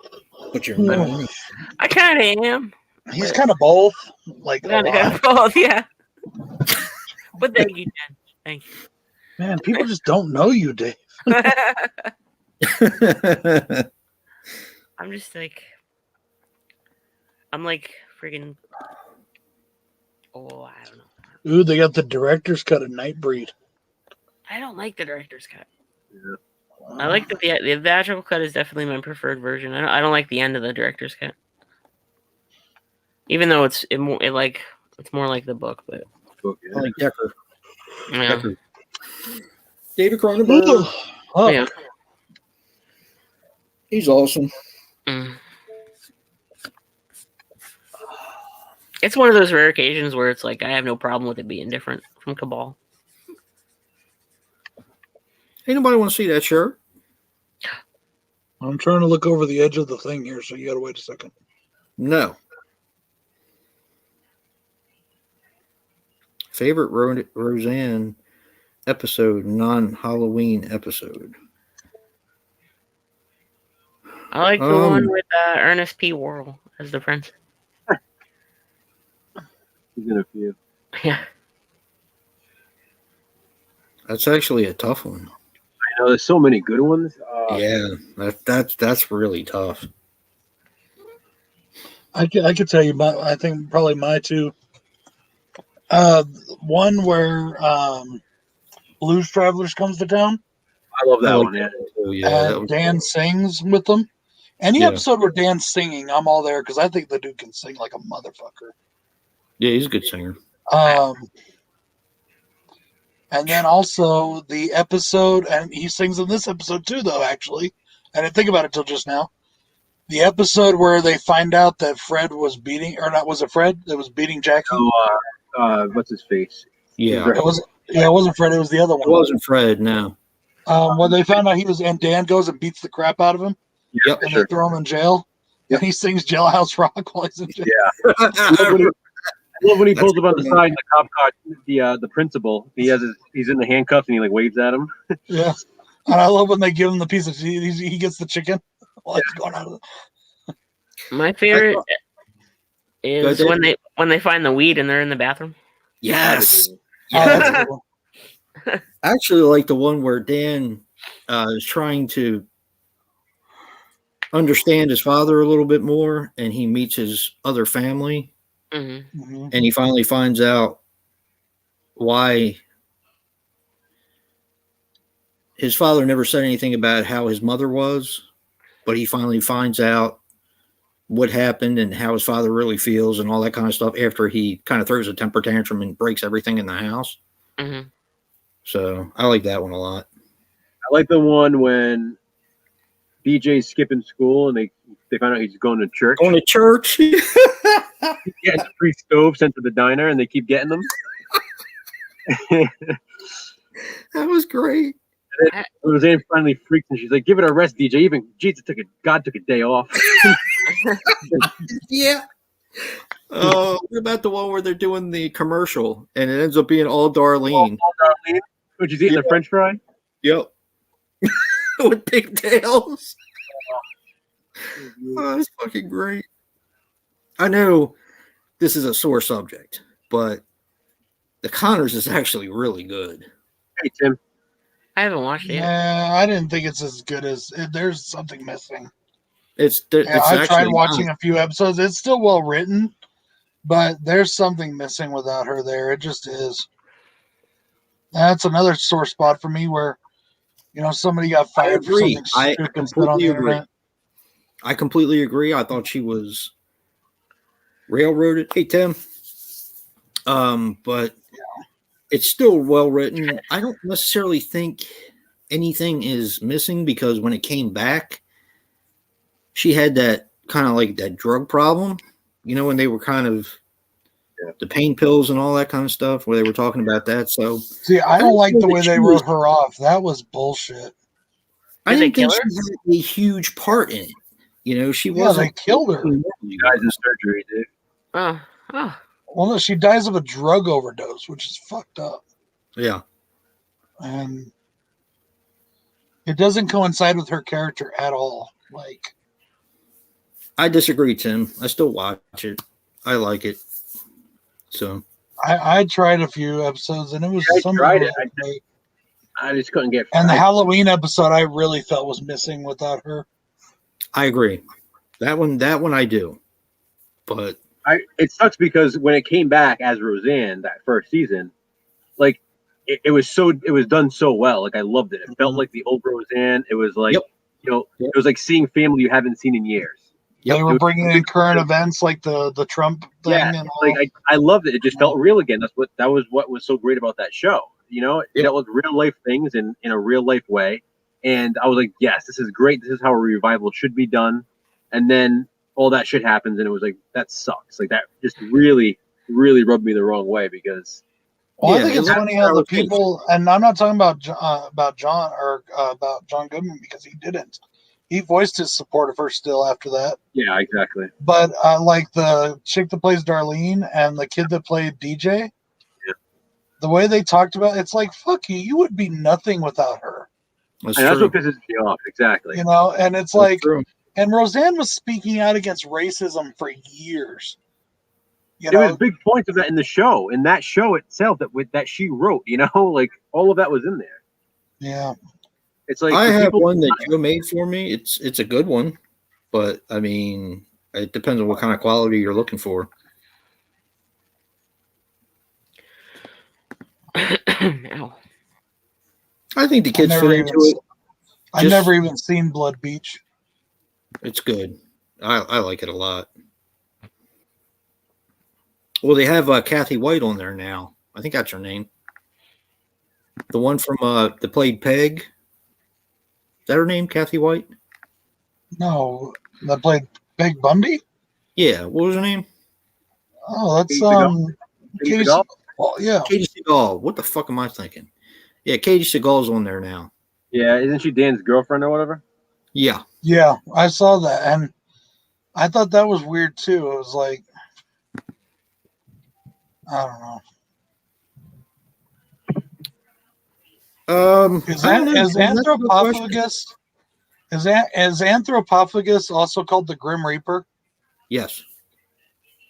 But you're No. not. I kind of am. He's kind of both. Like, a Kind lot. of both, yeah. But thank you, Chad. Thank Man, people just don't know you, Dave. you. I'm just like, I'm like freaking. Oh, I don't know. Ooh, they got the director's cut of Nightbreed. I don't like the director's cut. Yeah. I like the theatrical cut is definitely my preferred version. I don't like the end of the director's cut, even though it's more like the book. But Book, I like Decker. yeah, Decker. David Cronenberg. Oh, yeah. He's awesome. Mm. It's one of those rare occasions where it's like I have no problem with it being different from Cabal. Anybody want to see that shirt? I'm trying to look over the edge of the thing here, so you gotta wait a second. No. Favorite Roseanne episode, non-Halloween episode? I like the one with Ernest P. Worrell as the prince. He's in a few. Yeah. That's actually a tough one. I know there's so many good ones. Yeah, that's really tough. I could tell you, I think probably my two. One where Blues Travelers comes to town. I love that I like one. Yeah. Oh, yeah, that And was Dan sings with them. Any Yeah. episode where Dan's singing, I'm all there because I think the dude can sing like a motherfucker. yeah, he's a good singer. And then also the episode, and he sings in this episode too, though, actually. I didn't think about it till just now. The episode where they find out that Fred was beating, or not, was it Fred that was beating Jackie? What's his face? Yeah, It wasn't Fred, it was the other one. it wasn't Fred. No. When they found out he was, and Dan goes and beats the crap out of him, Yep. and they throw him in jail, and he sings Jailhouse Rock while he's in jail. I love when he That's pulls up on the cool, side and the cop caught the principal. He's in the handcuffs and he like waves at him. Yeah. And I love when they give him the piece of he gets the chicken while he's going out of the. My favorite is Go ahead. when they find the weed and they're in the bathroom. Yes. Oh, Yeah. that's cool. I actually like the one where Dan is trying to understand his father a little bit more, and he meets his other family, Hmm. Mhm. and he finally finds out why his father never said anything about how his mother was, but he finally finds out what happened and how his father really feels and all that kind of stuff after he kind of throws a temper tantrum and breaks everything in the house. Hmm. So I like that one a lot. I like the one when DJ's skipping school and they find out he's going to church. Going to church. He gets a free stove sent to the diner and they keep getting them. That was great. Roseanne finally freaks and she's like, "Give it a rest, DJ. Even Jesus God took a day off." Yeah. Oh, what about the one where they're doing the commercial and it ends up being all Darlene? Darlene, when she's eating the French fry. Yep. With pigtails. Oh, that's fucking great. I know this is a sore subject, but The Connors is actually really good. Hey Tim, I haven't watched it yet. Yeah, I didn't think it's as good as there's something missing. It's Yeah, I tried actually watching not. a few episodes. It's still well written, but there's something missing without her there. It just is. That's another sore spot for me where, somebody got fired for agree. something I stupid said on completely the agree. internet. I completely agree. I thought she was railroaded. Hey Tim. But it's still well written. I don't necessarily think anything is missing because when it came back, she had that kind of like that drug problem, when they were kind of the pain pills and all that kind of stuff, where they were talking about that. So See, I don't like feel the that way she they was- wrote her off. That was bullshit. I Did they didn't think kill she had a huge part in it. She Yeah, they wasn't. killed her. guys in surgery, dude. Oh, Well, no, she dies of a drug overdose, which is fucked up. Yeah. And it doesn't coincide with her character at all. Like, I disagree, Tim. I still watch it. I like it. So I tried a few episodes and it was I something tried it. really great. I just couldn't get. And the Halloween episode I really felt was missing without her. I agree. That one I do. But It sucks because when it came back as Roseanne that first season, like it was done so well. Like I loved it. It felt like the old Roseanne. It was like Yep. it was like seeing family you haven't seen in years. Yep. They were bringing in current events like the Trump thing Yeah, and all. like I loved it. It just felt real again. That was what was so great about that show. It Yep. dealt with real life things in a real life way. And I was like, yes, this is great. This is how a revival should be done. And then all that shit happens, and it was like, that sucks. Like that just really, really rubbed me the wrong way because Well, I Yeah, think it's that's funny how how the it is. people, and I'm not talking about John or about John Goodman because he didn't. He voiced his support of her still after that. yeah, exactly. But like the chick that plays Darlene and the kid that played DJ, the way they talked about it's like, fuck you, you would be nothing without her. That's And that's true. what pisses me off. Exactly. You know, and it's That's like, true. and Roseanne was speaking out against racism for years. You There was know, big points of that in the show, in that show itself that she wrote. You know, like all of that was in there. yeah. It's like I for have people, one that Joe made for me. It's a good one, but I mean, it depends on what kind of quality you're looking for. Ow. I think the kids fit into it. I've never even seen Blood Beach. It's good. I like it a lot. Well, they have Kathy White on there now. I think that's her name. The one from that played Peg. Is that her name, Kathy White? No, that played Peg Bundy. Yeah. What was her name? Oh, that's Katie Seagal? Katie Seagal? Seagal. Yeah, Katie Seagal. What the fuck am I thinking? Yeah, Katie Seagal's on there now. yeah, isn't she Dan's girlfriend or whatever? Yeah. yeah, I saw that, and I thought that was weird too. It was like, I don't know. Is I don't know. is That's a good question. Anthropophagus is Anthropophagus also called the Grim Reaper? Yes.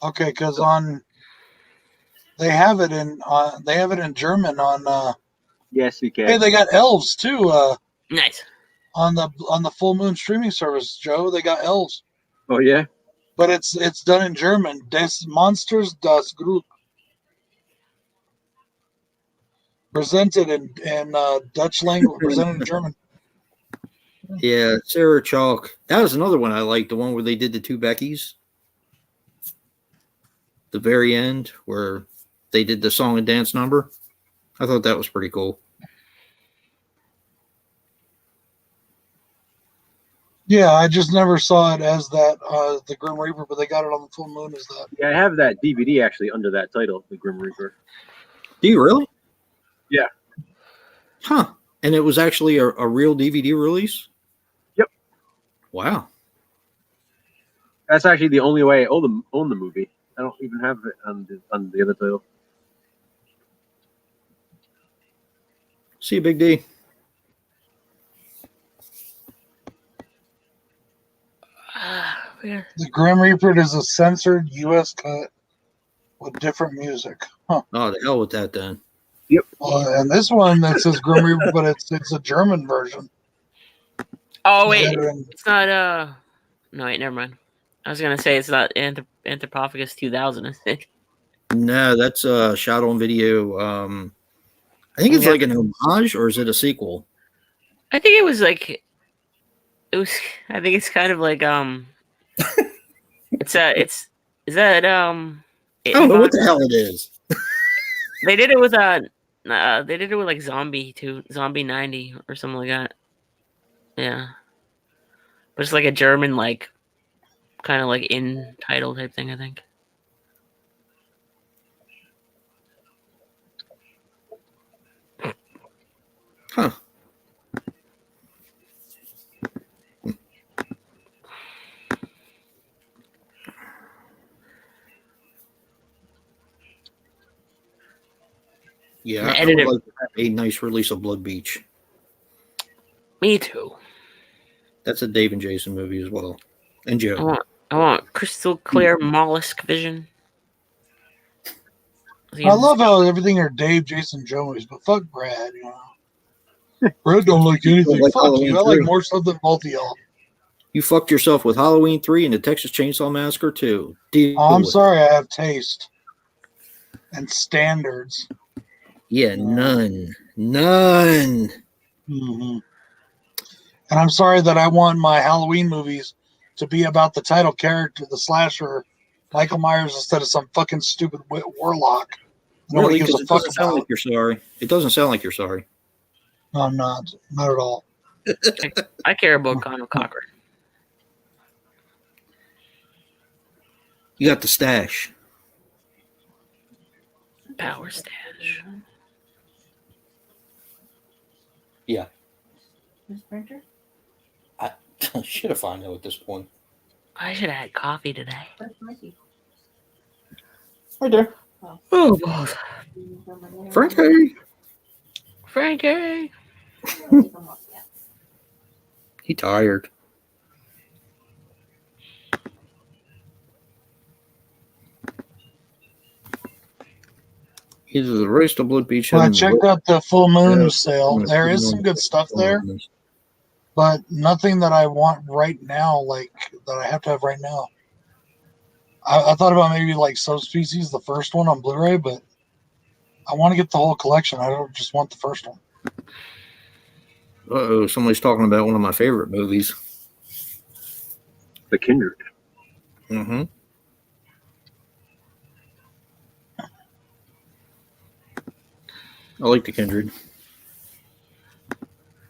Okay, because on they have it in German on Yes, we can. hey, they got elves too Nice. on the Full Moon streaming service, Joe. They got elves, Oh yeah. but it's done in German. Des Monsters das Glück. Presented in Dutch language, presented in German. Yeah, Sarah Chalk. That was another one I liked. The one where they did the two Beckys. The very end where they did the song and dance number. I thought that was pretty cool. Yeah, I just never saw it as that the Grim Reaper, but they got it on the Full Moon as that. Yeah, I have that DVD actually under that title, The Grim Reaper. Do you really? Yeah. Huh. And it was actually a real DVD release? Yep. Wow. That's actually the only way I own the movie. I don't even have it on the other title. See you, Big D. The Grim Reaper is a censored U.S. cut with different music. Huh. Oh, the hell with that then. And this one that says Grim Reaper, but it's a German version. Oh wait, Better in- it's not. No wait, never mind. I was gonna say it's not Anthropophagus 2000. I think. No, that's shot on video. I think it's Yeah. like an homage, or is it a sequel? I think it was like. It was. I think it's kind of like It's is that I don't know what the hell it is. They did it with they did it with like Zombie 90 or something like that. Yeah. But it's like a German like kind of like in title type thing, I think. Huh. Yeah, I would Edited. like to have a nice release of Blood Beach. Me too. That's a Dave and Jason movie as well. And Joe. I want crystal clear mollusk vision. I love how everything are Dave, Jason, Joe movies, but fuck Brad, you know. Brad don't like anything. like Fuck Halloween you. I like 3. more stuff than both of y'all. You fucked yourself with Halloween 3 and the Texas Chainsaw Massacre 2. Deal Oh, I'm with it. sorry, I have taste and standards. Yeah, none. None. Mm-hmm. And I'm sorry that I want my Halloween movies to be about the title character, the slasher, Michael Myers, instead of some fucking stupid warlock. Nobody Really, gives because a it fuck doesn't sound about. like you're sorry. It doesn't sound like you're sorry. No, I'm not at all. I care about Connell Cochran. You got the stash. Power stash. Yeah. I should have found out at this point. I should have had coffee today. Right there. Oh, God. Frankie. Frankie. He tired. Either the Race to Blood Beach. Well, I having the checked out the full moon Yeah. sale. There is some good stuff there, but nothing that I want right now, like that I have to have right now. I thought about maybe like Subspecies, the first one on Blu-ray, but I want to get the whole collection. I don't just want the first one. Uh-oh, somebody's talking about one of my favorite movies. The Kindred. Mm-hmm. I like The Kindred.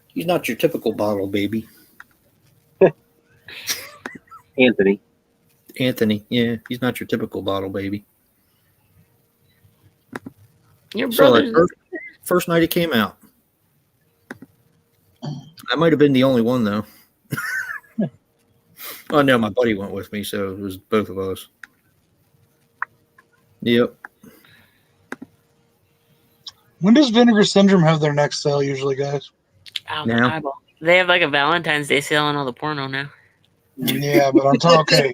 He's not your typical bottle baby. Anthony. Anthony, yeah, he's not your typical bottle baby. Your So brother's that first night it came out. I might have been the only one though. Oh no, my buddy went with me, so it was both of us. Yep. When does Vinegar Syndrome have their next sale usually, guys? Now? They have like a Valentine's Day sale on all the porno now. Yeah, but I'm talking.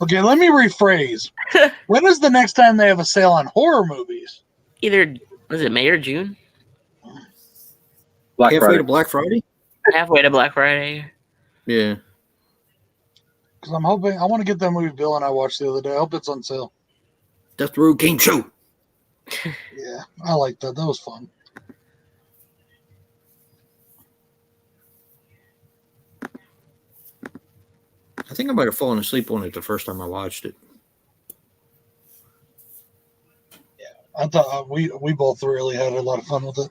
Okay, let me rephrase. When is the next time they have a sale on horror movies? Either was it May or June? Black Halfway Friday. to Black Friday? Halfway to Black Friday. Yeah. Because I'm hoping I want to get that movie Bill and I watched the other day. I hope it's on sale. Death Row Game Show. Yeah, I like that. That was fun. I think I might have fallen asleep on it the first time I watched it. I thought we both really had a lot of fun with it.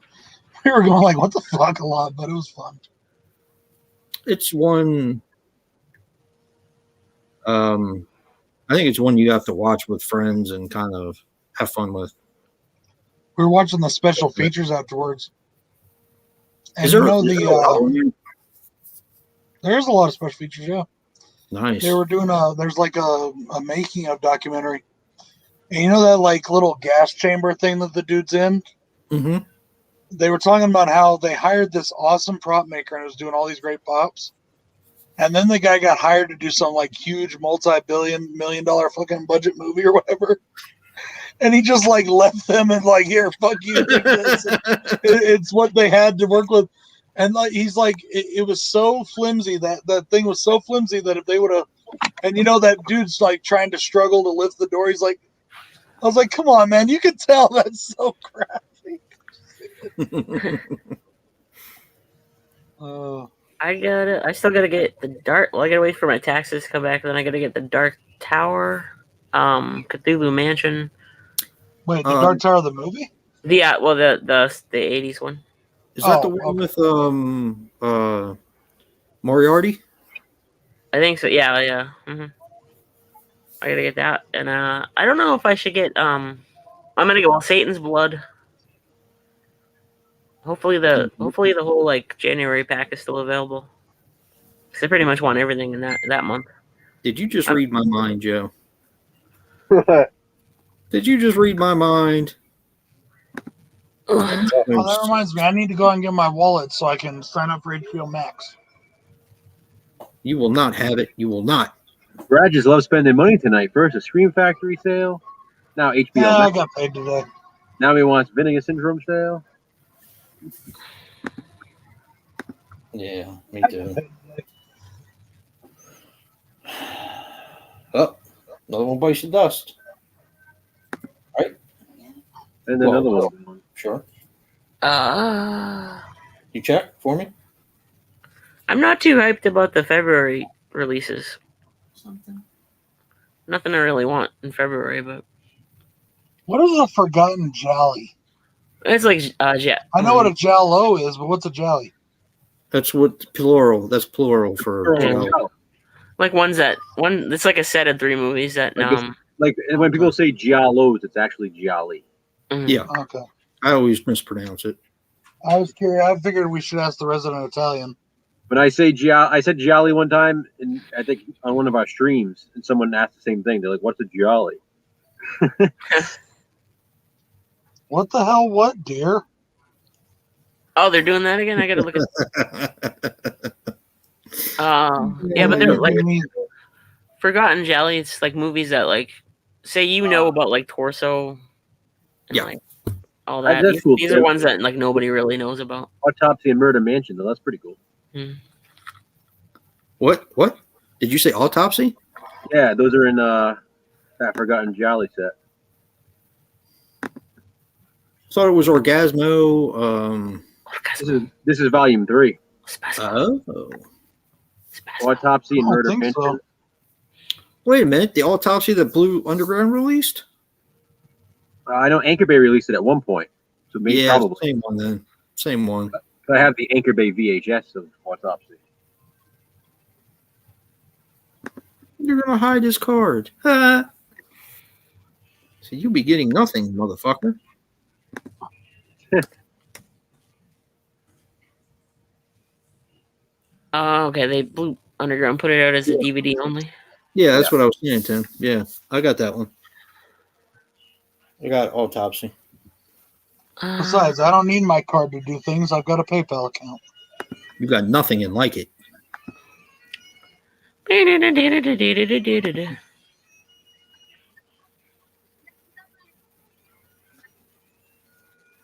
We were going like, what the fuck a lot, but it was fun. It's one. I think it's one you have to watch with friends and kind of have fun with. We were watching the special features afterwards. And Is there, you know is there a lot of them? there's a lot of special features, yeah. Nice. They were doing there's like a making of documentary. And you know that like little gas chamber thing that the dude's in? Mm-hmm. They were talking about how they hired this awesome prop maker and was doing all these great pops. And then the guy got hired to do some like huge multi-million-dollar fucking budget movie or whatever. And he just like left them and like, here, fuck you. Take this. It's what they had to work with. And like he's like, it was so flimsy that thing was so flimsy that if they would have, and you know that dude's like trying to struggle to lift the door. He's like, I was like, come on, man, you can tell that's so crappy. I still gotta get the Dark. Well, I gotta wait for my taxes to come back. Then I gotta get the Dark Tower, Cthulhu Mansion. Wait, the Dark Tower of the movie? The 80s one. Is that the Oh, one okay. with Moriarty? I think so. Yeah. Mm-hmm. I gotta get that, and I don't know if I should get. I'm gonna get Satan's Blood. Hopefully the whole like January pack is still available. Cause I pretty much want everything in that month. Did you just read my mind, Joe? Did you just read my mind? Oh, that reminds me. I need to go and get my wallet so I can sign up for HBO Max. You will not have it. You will not. Brad just loves spending money tonight. First a Scream Factory sale. Now HBO Yeah, I Max. got paid today. Now he wants Vinegar Syndrome sale. Yeah, me too. Oh, another one bites the dust. Right? And then another one. Sure. I'm You check for me? not too hyped about the February releases. Nothing I really want in February, but What is a forgotten jolly? it's like yeah. I know what a jallo is, but what's a jolly? That's what plural. That's plural for. Like it's like a set of 3 movies that Like when people say giallos, it's actually gialli. mhm. Yeah, Okay. I always mispronounce it. I was curious. I figured we should ask the resident Italian. When I say I said gialli one time, and I think on one of our streams, and someone asked the same thing. They're like, "What's a gialli?" What the hell? What, dear? Oh, they're doing that again. I gotta look at. Yeah, but they're like Forgotten Jelly. It's like movies that like say about like Torso, and Yeah. like all that. That's cool, These too. are ones that like nobody really knows about. Autopsy and Murder Mansion, though. That's pretty cool. What? Did you say Autopsy? Yeah, those are in that Forgotten Jolly set. Thought it was Orgasmo. This is volume 3. Oh. Autopsy and I don't Murder think Mansion. so. Wait a minute. The Autopsy that Blue Underground released? I know Anchor Bay released it at one point, so maybe Yeah, probably. same one then. Same one. I have the Anchor Bay VHS of Autopsy. You're gonna hide his card. So you be getting nothing, motherfucker. Oh, okay. They Blue Underground put it out as a DVD only. Yeah, that's what I was saying, Tim. Yeah, I got that one. I got Autopsy. Besides, I don't need my card to do things. I've got a PayPal account. You got nothing and like it.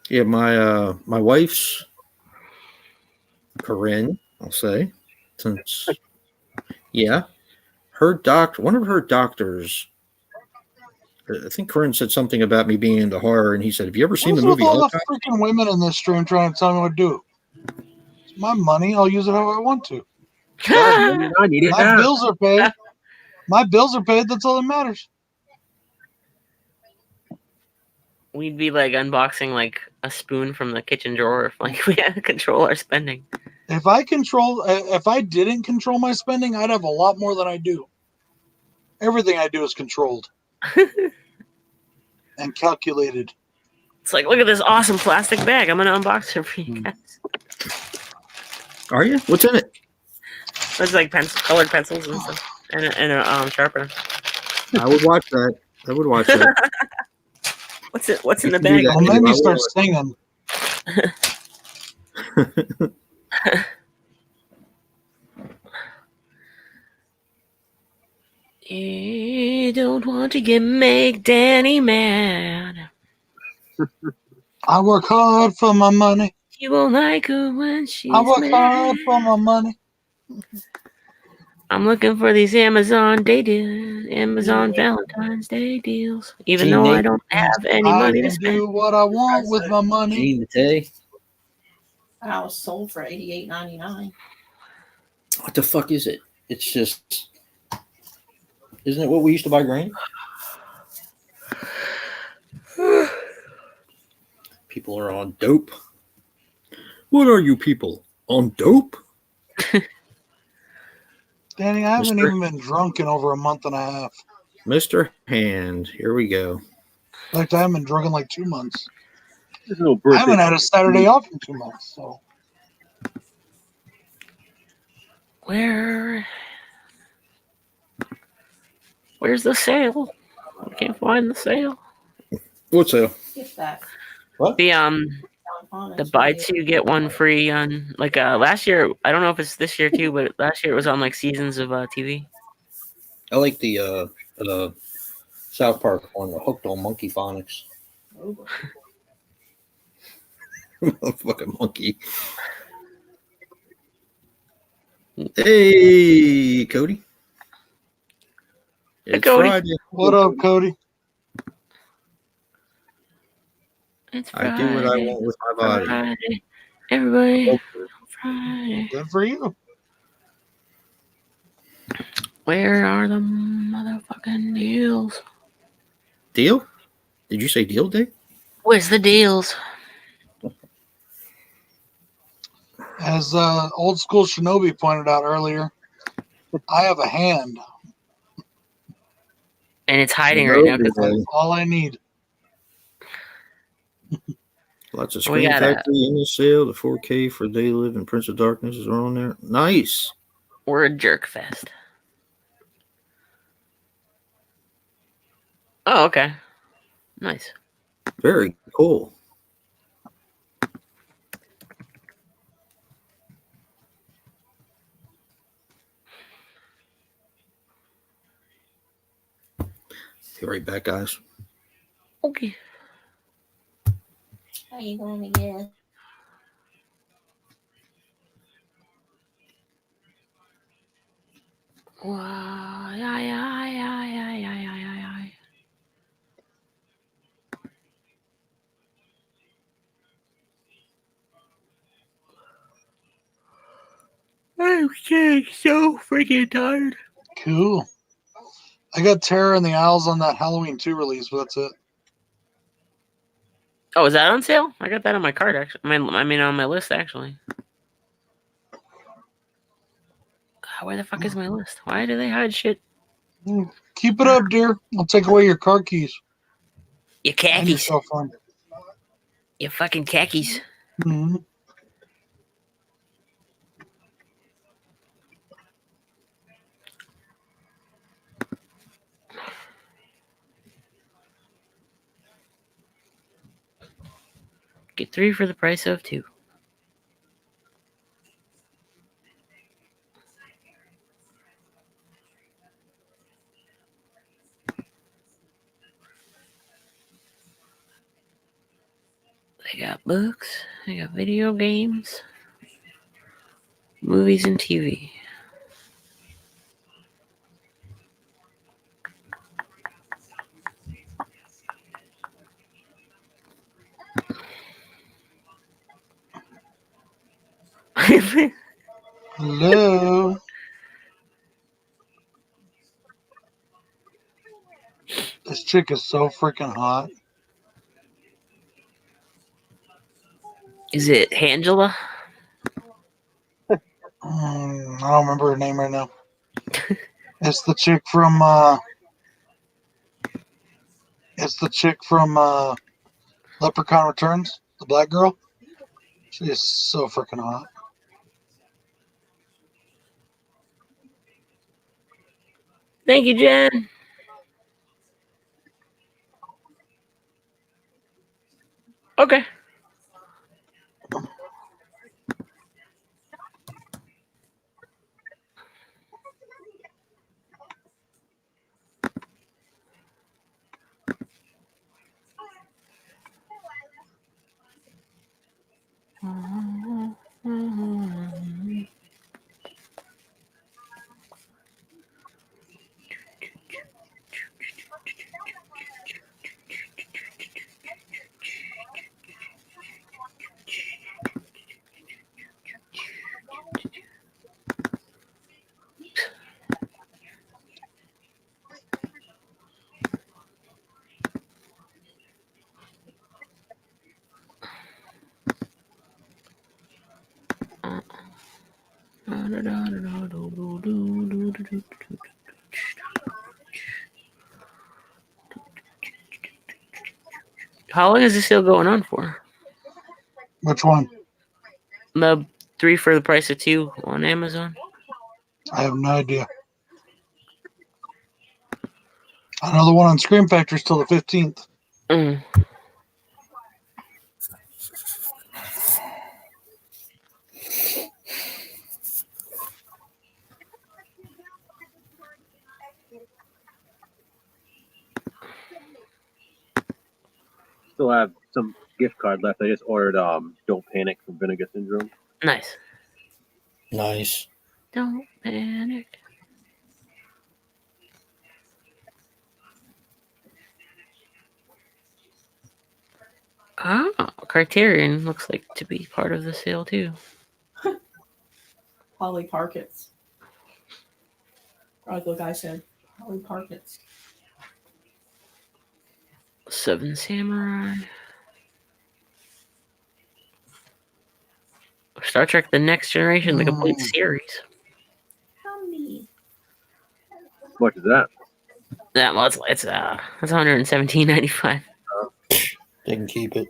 Yeah, my wife's Corinne, I'll say, since one of her doctors. I think Corinne said something about me being into horror, and he said, "Have you ever seen What's the movie?" with all the Autopsy? freaking women in this stream trying to tell me what to do? It's my money. I'll use it how I want to. I need it My now. bills are paid. My bills are paid. That's all that matters. We'd be like unboxing like a spoon from the kitchen drawer if like we had to control our spending. If I didn't control my spending, I'd have a lot more than I do. Everything I do is controlled and calculated. It's like, look at this awesome plastic bag. I'm gonna unbox it for you guys. Are you? What's in it? It's like colored pencils and stuff, and a sharpener. I would watch that. What's in the You can do bag? that. Don't let me I start will. singing. You don't want to make Danny mad. I work hard for my money. You won't like her when she's I work mad. hard for my money. I'm looking for these Amazon Valentine's Day deals, even though I don't have any I money to can spend. do what I want with my money. Gene Matei. I was sold for $88.99. What the fuck is it? It's just, isn't it what we used to buy grain? People are on dope. What are you people on dope? Danny, I haven't Mr. even been drunk in over a month and a half. Mr. Hand, here we go. In fact, I haven't been drunk in like 2 months. There's no I birthday. haven't had a Saturday off in 2 months. So Where's the sale? I can't find the sale. What's that? Get that. The buy two get one free on like last year. I don't know if it's this year too, but last year it was on like seasons of TV. I like the South Park one, the Hooked on Monkey Phonics. Oh, Fucking monkey. Hey, Cody. It's Cody. Friday. what up, Cody? It's I do what I Friday. want with my body. Friday. Everybody. Friday. Good for you. Where are the motherfucking deals? Deal? Did you say deal, Dave? Where's the deals? As old school Shinobi pointed out earlier, I have a hand. And it's hiding right now because That's all I need. Lots of We Screen got a- Factory in the sale. The 4K for They Live and Prince of Darkness is on there. Nice. we're a jerk fest. Oh, okay. Nice. Very cool. Be right back, guys. Okay. How you going to get? Wow. Yeah. I'm getting so freaking tired. Cool. I got Terror and the Owls on that Halloween 2 release, but that's it. Oh, is that on sale? I got that on my card, actually. I mean, on my list, actually. Where the fuck is my list? Why do they hide shit? Keep it up, dear. I'll take away your car keys Your and your khakis. cell phone. Your fucking khakis. Hmm. Get 3 for the price of 2. They got books. They got video games. Movies and TV. Hello. This chick is so freaking hot. Is it Angela? I don't remember her name right now. It's the chick from Leprechaun Returns, the black girl. She is so freaking hot. Thank you, Jen. Okay. How long is this still going on for? Which one? The 3 for the price of 2 on Amazon. I have no idea. I know the one on Scream Factory is till the 15th. Mm. Still have some gift card left. I just ordered Don't Panic from Vinegar Syndrome. Nice. Nice. Don't panic. Oh, Criterion looks like to be part of the sale too. Polly Parkins. Like the guy said, Polly Parkins. 7 Samurai. Star Trek: The Next Generation, the complete series. How neat. What is that? That well, it's that's $117.95. They can keep it.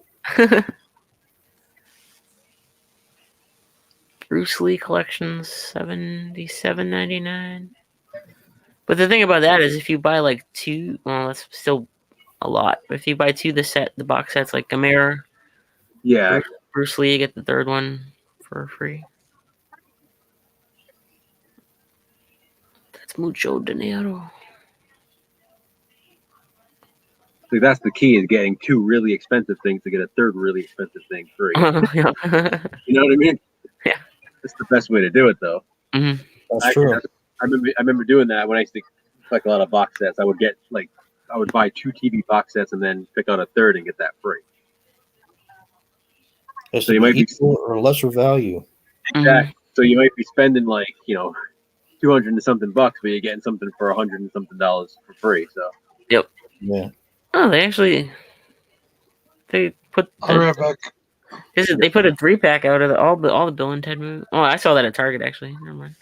Bruce Lee collections, $77.99. But the thing about that is, if you buy like 2, well, that's still a lot. But if you buy 2, the box set's like Gamera, Yeah, Bruce Lee, you get the 3rd one for free. That's mucho dinero. So that's the key, is getting two really expensive things to get a third really expensive thing free. You know what I mean? Yeah. That's the best way to do it, though. Mhm. That's true. I remember doing that when I used to collect a lot of box sets. I would buy 2 TV box sets and then pick out a third and get that free. Has So to you be might be- equal or lesser value. Exactly. So you might be spending like, $200 and something bucks, but you're getting something for $100 and something for free. So Yeah. Oh, they put I'll be right back. they put a 3-pack out of all the Bill and Ted movies. Oh, I saw that at Target actually. Never mind.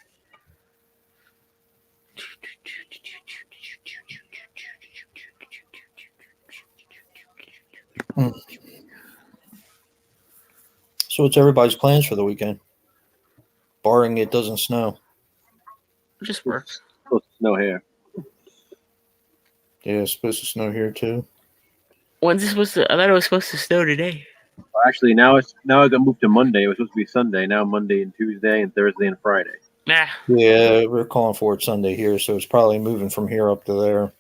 So what's everybody's plans for the weekend? Barring it doesn't snow. It just works. supposed to snow here. Yeah, it's supposed to snow here too. When's it supposed to? I thought it was supposed to snow today. Well, actually, now it got moved to Monday. It was supposed to be Sunday. Now Monday and Tuesday and Thursday and Friday. Nah. Yeah, we're calling for it Sunday here, so it's probably moving from here up to there.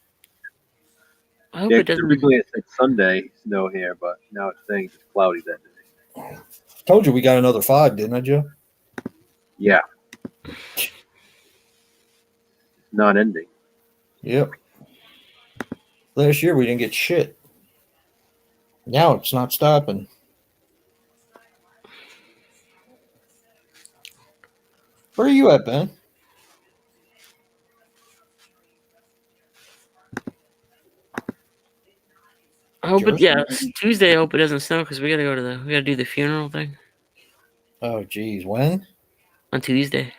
I hope Yeah, it doesn't. originally it said Sunday snow here, but now it's saying it's cloudy that day. Told you we got another 5, didn't I, Joe? Yeah. Not ending. Yep. Last year we didn't get shit. Now it's not stopping. Where are you at, Ben? I hope it. Yours? Yeah, it's Tuesday. I hope it doesn't snow because we gotta do the funeral thing Oh, geez. When? on Tuesday.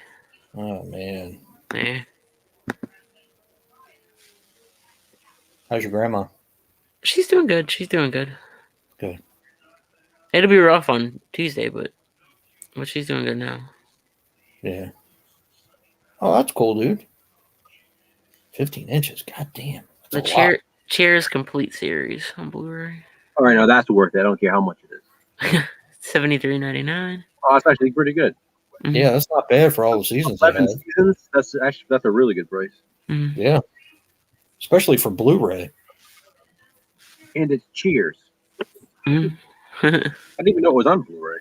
Oh, man. Yeah. How's your grandma? She's doing good. She's doing good. Good. It'll be rough on Tuesday, but she's doing good now. Yeah. Oh, that's cool, dude. 15 inches. God damn. The That's a lot. Cheers Complete series on Blu-ray. All right, now that's worth it. I don't care how much it is. $73.99. Oh, that's actually pretty good. Yeah, that's not bad for all the seasons they 11 had. seasons. That's a really good price, Mhm. Yeah. Especially for Blu-ray. and it's Cheers. Mhm. I didn't even know it was on Blu-ray.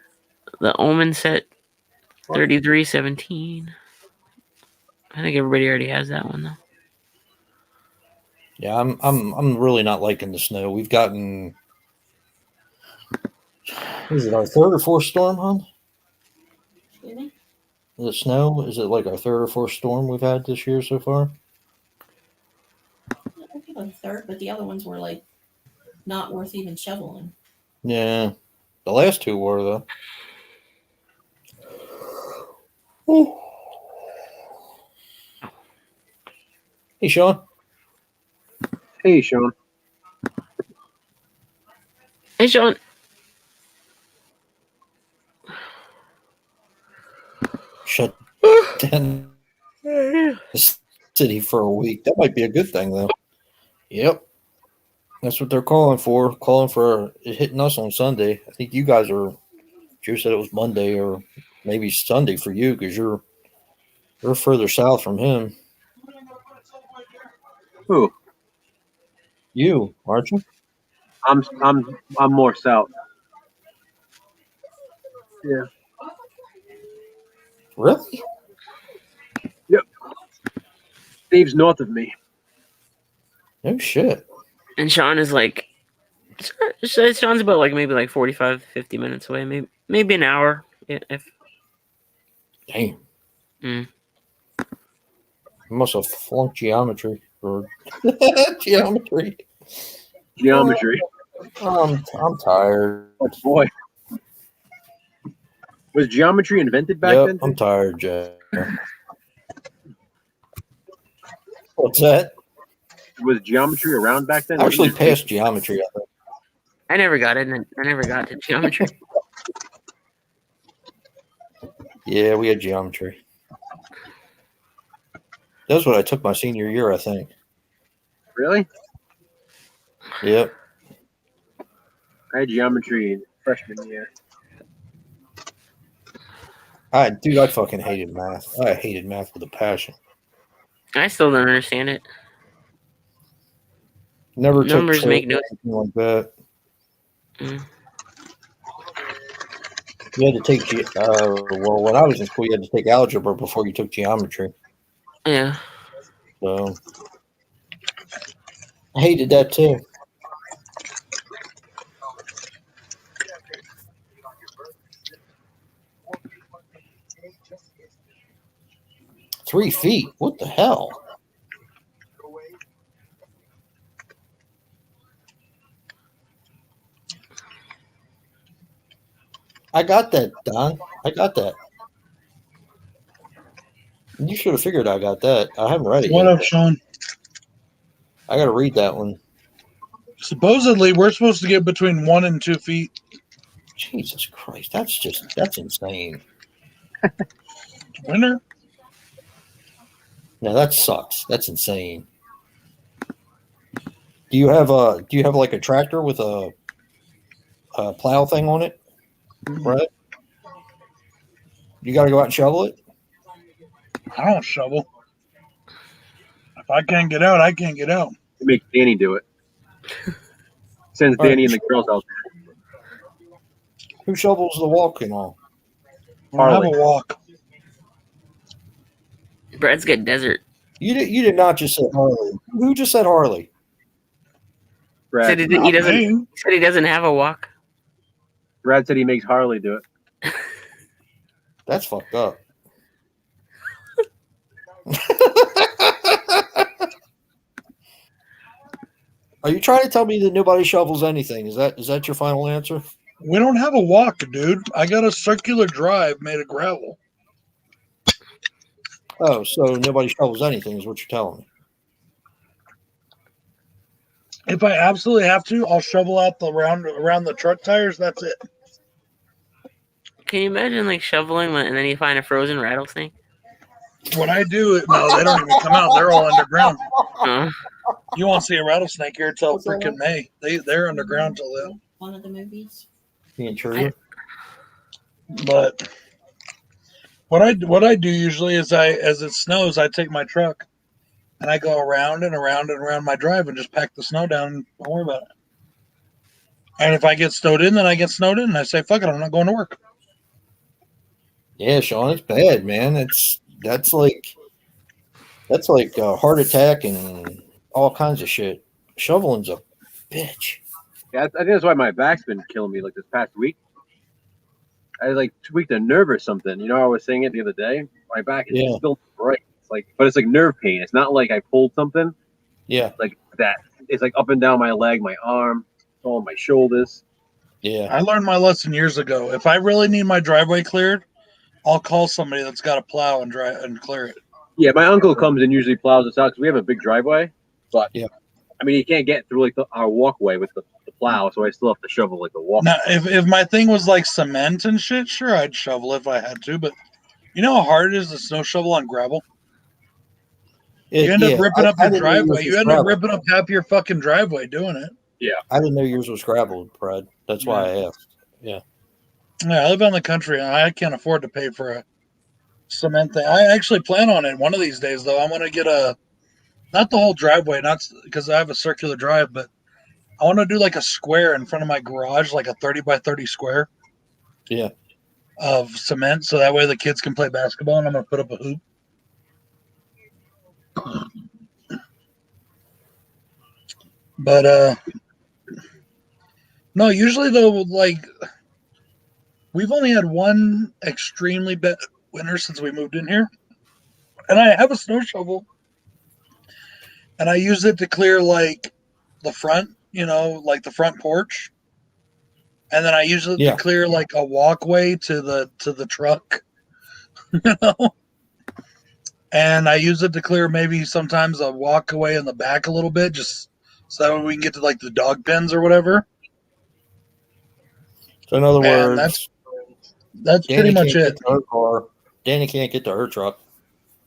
The Omen set, $33.17. I think everybody already has that one though. Yeah, I'm really not liking the snow. We've gotten, is it our 3rd or 4th storm, hon? Excuse me? Is it snow? Is it like our 3rd or 4th storm we've had this year so far? I think I'm third, but the other ones were like not worth even shoveling. Yeah. The last 2 were, though. Ooh. Hey, Sean. Hey, Sean. Hey, Sean. Shut down the city for a week. That might be a good thing, though. Yep. That's what they're calling for. Calling for hitting us on Sunday. I think you guys are. Joe said it was Monday or maybe Sunday for you because you're further south from him. Who? You, aren't you? I'm more south. Yeah. Really? Dave's north of me. No shit. And Sean is like, Sean's about like maybe like 45, 50 minutes away, maybe an hour. If Damn. Mm. I must have flunked geometry or geometry. Geometry. I'm tired. Oh boy. Was geometry invented back Yep, then? I'm tired, Joe. What's that? Was geometry around back then? I actually passed geometry. I think. I never got it, and I never got to geometry. Yeah, we had geometry. That's what I took my senior year, I think. Really? Yep. I had geometry in freshman year. I fucking hated math. I hated math with a passion. I still don't understand it. Never took Numbers trade make no- or anything like that. Mm. You had to take well, when I was in school, you had to take algebra before you took geometry. Yeah. So I hated that too. $3 feet. What the hell? I got that, Don. I got that. You should have figured I got that. I haven't read it What yet. up, Sean? I got to read that one. Supposedly, we're supposed to get between 1 and 2 feet. Jesus Christ, that's insane. Winter? No, that sucks. That's insane. Do you have like a tractor with a plow thing on it? Right? You got to go out and shovel it? I don't shovel. If I can't get out, I can't get out. It makes Danny do it. Sends All right. Danny and the girls out. Who shovels the walk and all? I don't have Harley. a walk. Brad's got desert. You did not just say Harley. Who just said Harley? Brad, Said he Not doesn't. me. Said he doesn't have a walk. Brad said he makes Harley do it. That's fucked up. Are you trying to tell me that nobody shovels anything? Is that your final answer? We don't have a walk, dude. I got a circular drive made of gravel. Oh, so nobody shovels anything is what you're telling me. If I absolutely have to, I'll shovel out the around the truck tires. That's it. Can you imagine like shoveling and then you find a frozen rattlesnake? What I do, no, they don't even come out. They're all underground. Oh. You won't see a rattlesnake here till What's that freaking May. They're underground till then. One of the movies. Being true. But what I do usually is as it snows, I take my truck and I go around and around and around my drive and just pack the snow down and don't worry about it. And if I get snowed in, then I get snowed in and I say, fuck it, I'm not going to work. Yeah, Sean, it's bad, man. That's like a heart attack and all kinds of shit. Shoveling's a bitch. Yeah, I think that's why my back's been killing me like this past week. I like tweaked a nerve or something. You know, I was saying it the other day. My back is still right. It's like, but it's like nerve pain. It's not like I pulled something. Yeah. Like that. It's like up and down my leg, my arm, all on my shoulders. Yeah. I learned my lesson years ago. If I really need my driveway cleared, I'll call somebody that's got a plow and drive and clear it. Yeah, my uncle comes and usually plows us out because we have a big driveway. But yeah, I mean, he can't get through like our walkway with the plow, so I still have to shovel like the walk. Now, if my thing was like cement and shit, sure, I'd shovel if I had to. But you know how hard it is to snow shovel on gravel? You end up ripping up your driveway. You end up ripping up half your fucking driveway doing it. Yeah. I didn't know yours was gravel, Brad. That's why I asked. Yeah. Yeah, I live on the country. And I can't afford to pay for a cement thing. I actually plan on it one of these days, though. I'm going to get not the whole driveway, not because I have a circular drive, but I want to do like a square in front of my garage, like a 30 by 30 square. Yeah. Of cement, so that way the kids can play basketball, and I'm going to put up a hoop. But no, usually though, like we've only had one extremely bad winter since we moved in here, and I have a snow shovel, and I use it to clear like the front, like the front porch, and then I use it to clear like a walkway to the truck, and I use it to clear maybe sometimes a walkway in the back a little bit, just so that way we can get to like the dog pens or whatever. So in other words, that's pretty much it. Her car. Danny can't get to her truck.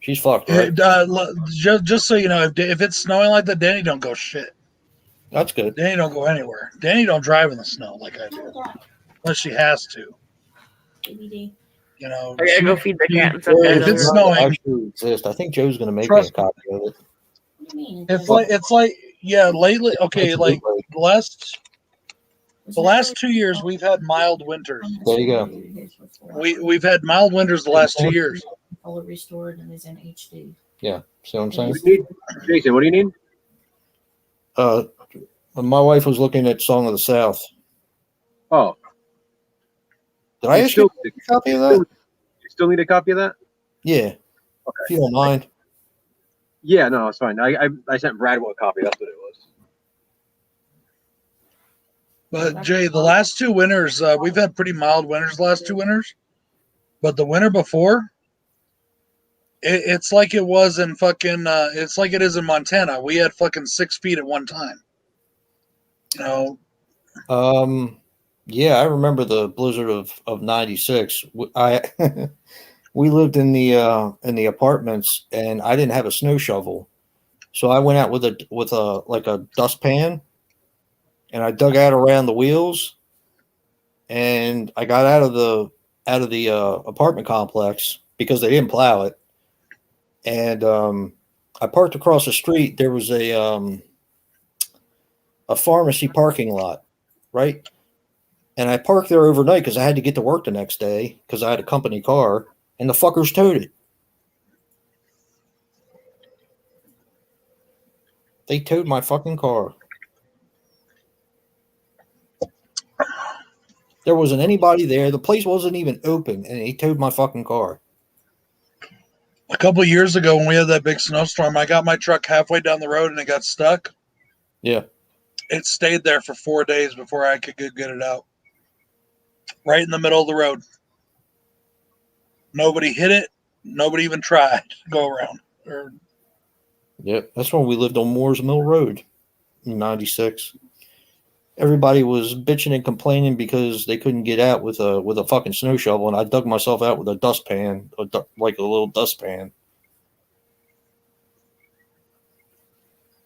She's fucked, right? Just so you know, if it's snowing like that, Danny don't go shit. That's good. Danny don't go anywhere. Danny don't drive in the snow like I do, unless she has to. DVD. You know, I gotta go feed the cat and stuff. If it's snowing, actually exist. I think Joe's going to make me a copy of it. What do you mean? It's like Yeah, lately. Okay, like the last Wasn't the that last 2 years we've had mild winters. There you go. We've had mild winters the last 2 years. Fully restored and is in HD. Yeah, see what I'm saying? What do you need? Jason, what do you need? My wife was looking at Song of the South. Oh, Did I you ask you still, a copy of that? you still need a copy of that? Yeah, if you don't mind. Yeah, no, it's fine. I sent Brad a copy. That's what it was. But Jay, the last 2 winters, we've had pretty mild winters the last 2 winters. But the winter before, it's like it was in fucking. It's like it is in Montana. We had fucking 6 feet at one time. You know, Yeah, I remember the blizzard of '96. We lived in the apartments, and I didn't have a snow shovel, so I went out with a like a dustpan, and I dug out around the wheels, and I got out of the apartment complex because they didn't plow it, and I parked across the street. There was a pharmacy parking lot, right? And I parked there overnight because I had to get to work the next day because I had a company car, and the fuckers towed it. They towed my fucking car. There wasn't anybody there. The place wasn't even open, and they towed my fucking car. a couple of years ago when we had that big snowstorm, I got my truck halfway down the road and it got stuck. Yeah. It stayed there for 4 days before I could get it out. Right in the middle of the road. Nobody hit it. Nobody even tried to go around. Yep. That's when we lived on Moores Mill Road in '96. Everybody was bitching and complaining because they couldn't get out with a fucking snow shovel, and I dug myself out with a dustpan, like a little dustpan.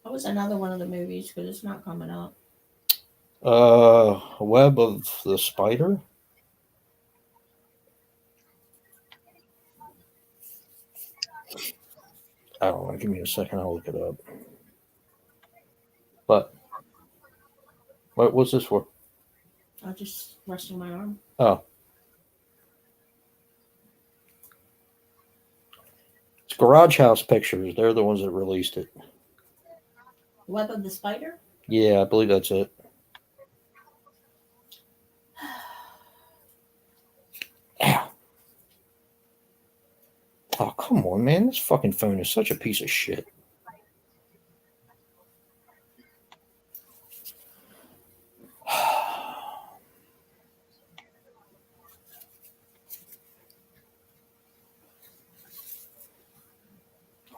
What was another one of the movies? Because it's not coming up. Web of the Spider. I don't know. Give me a second. I'll look it up. But what's this for? I was just resting my arm. Oh, it's Garage House Pictures. They're the ones that released it. Web of the Spider? Yeah, I believe that's it. Ow. Oh, come on, man. This fucking phone is such a piece of shit.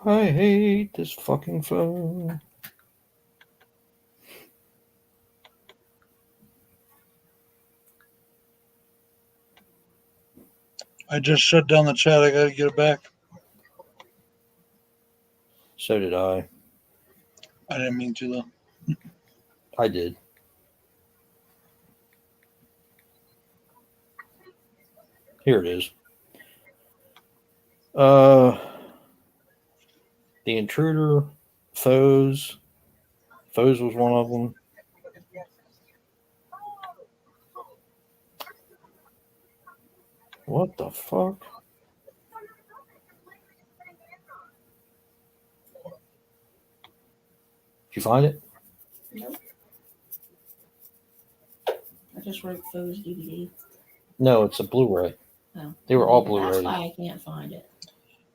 I hate this fucking phone. I just shut down the chat. I gotta get it back. So did I. I didn't mean to though. I did. Here it is. The Intruder, Foes. Foes was one of them. What the fuck? Did you find it? Nope. I just wrote Foes DVD. No, it's a Blu-ray. Oh. They were all That's Blu-rays. why I can't find it.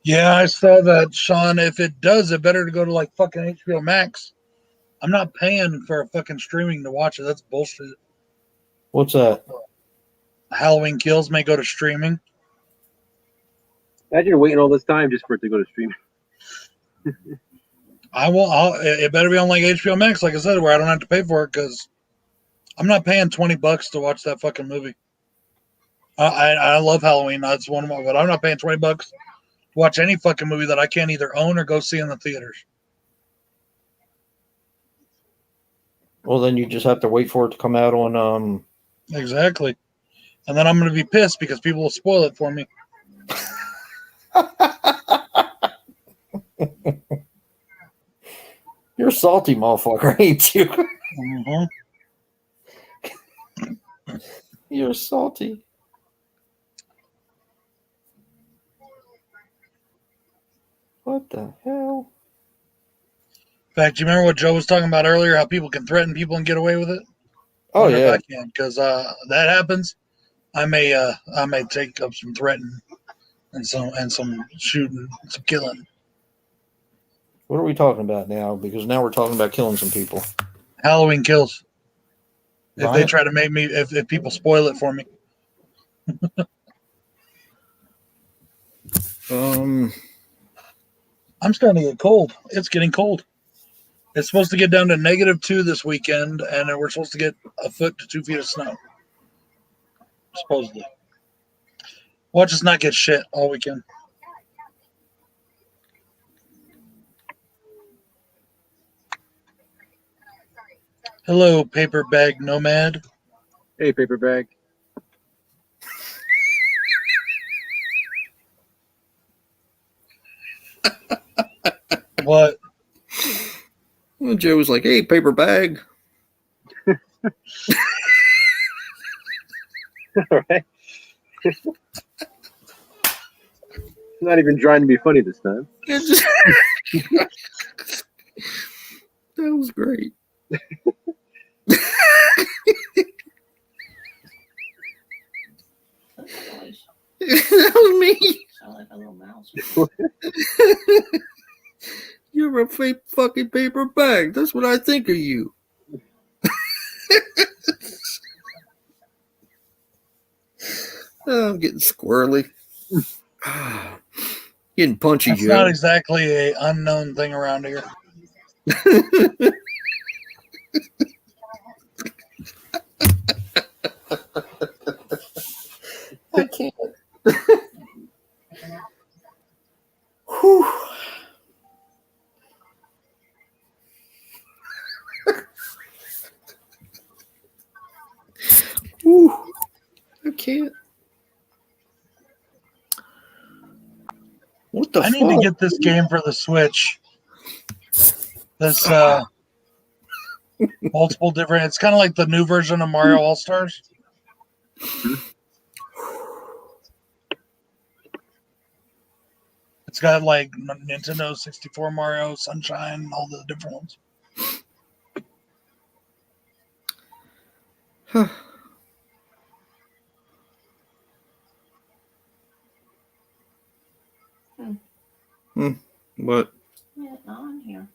Yeah, I saw that, Sean. If it does, it better to go to like fucking HBO Max. I'm not paying for a fucking streaming to watch it. That's bullshit. What's that? Halloween Kills may go to streaming. Imagine waiting all this time just for it to go to stream. It better be on like HBO Max, like I said, where I don't have to pay for it because I'm not paying $20 to watch that fucking movie. I love Halloween. That's one of my, but I'm not paying $20 to watch any fucking movie that I can't either own or go see in the theaters. Well, then you just have to wait for it to come out on Exactly. And then I'm going to be pissed because people will spoil it for me. You're salty motherfucker, ain't you? Mhm. You're salty. What the hell? In fact, you remember what Joe was talking about earlier? How people can threaten people and get away with it. Oh Wonder if yeah. I can, because that happens. I may take up some threatening and some shooting, some killing. What are we talking about now? Because now we're talking about killing some people. Halloween kills. If they Right? try to make me, if people spoil it for me. I'm starting to get cold. It's getting cold. It's supposed to get down to -2 this weekend, and then we're supposed to get 1 to 2 feet of snow. Supposedly. Watch us not get shit all weekend. Hello, paper bag nomad. Hey, paper bag. What? Well, Joe was like, "Hey, paper bag." All right. Not even trying to be funny this time. That was great. That was me. Sound like a little mouse. You're a fake fucking paper bag. That's what I think of you. Oh, I'm getting squirrely. Getting punchy, It's Joe. not exactly a unknown thing around here. I can't. Whew. Whew. I can't. What the I fuck? need to get this game for the Switch. This multiple different. It's kind of like the new version of Mario All Stars. It's got like Nintendo 64 Mario, Sunshine, all the different ones. What? Yeah, not on here.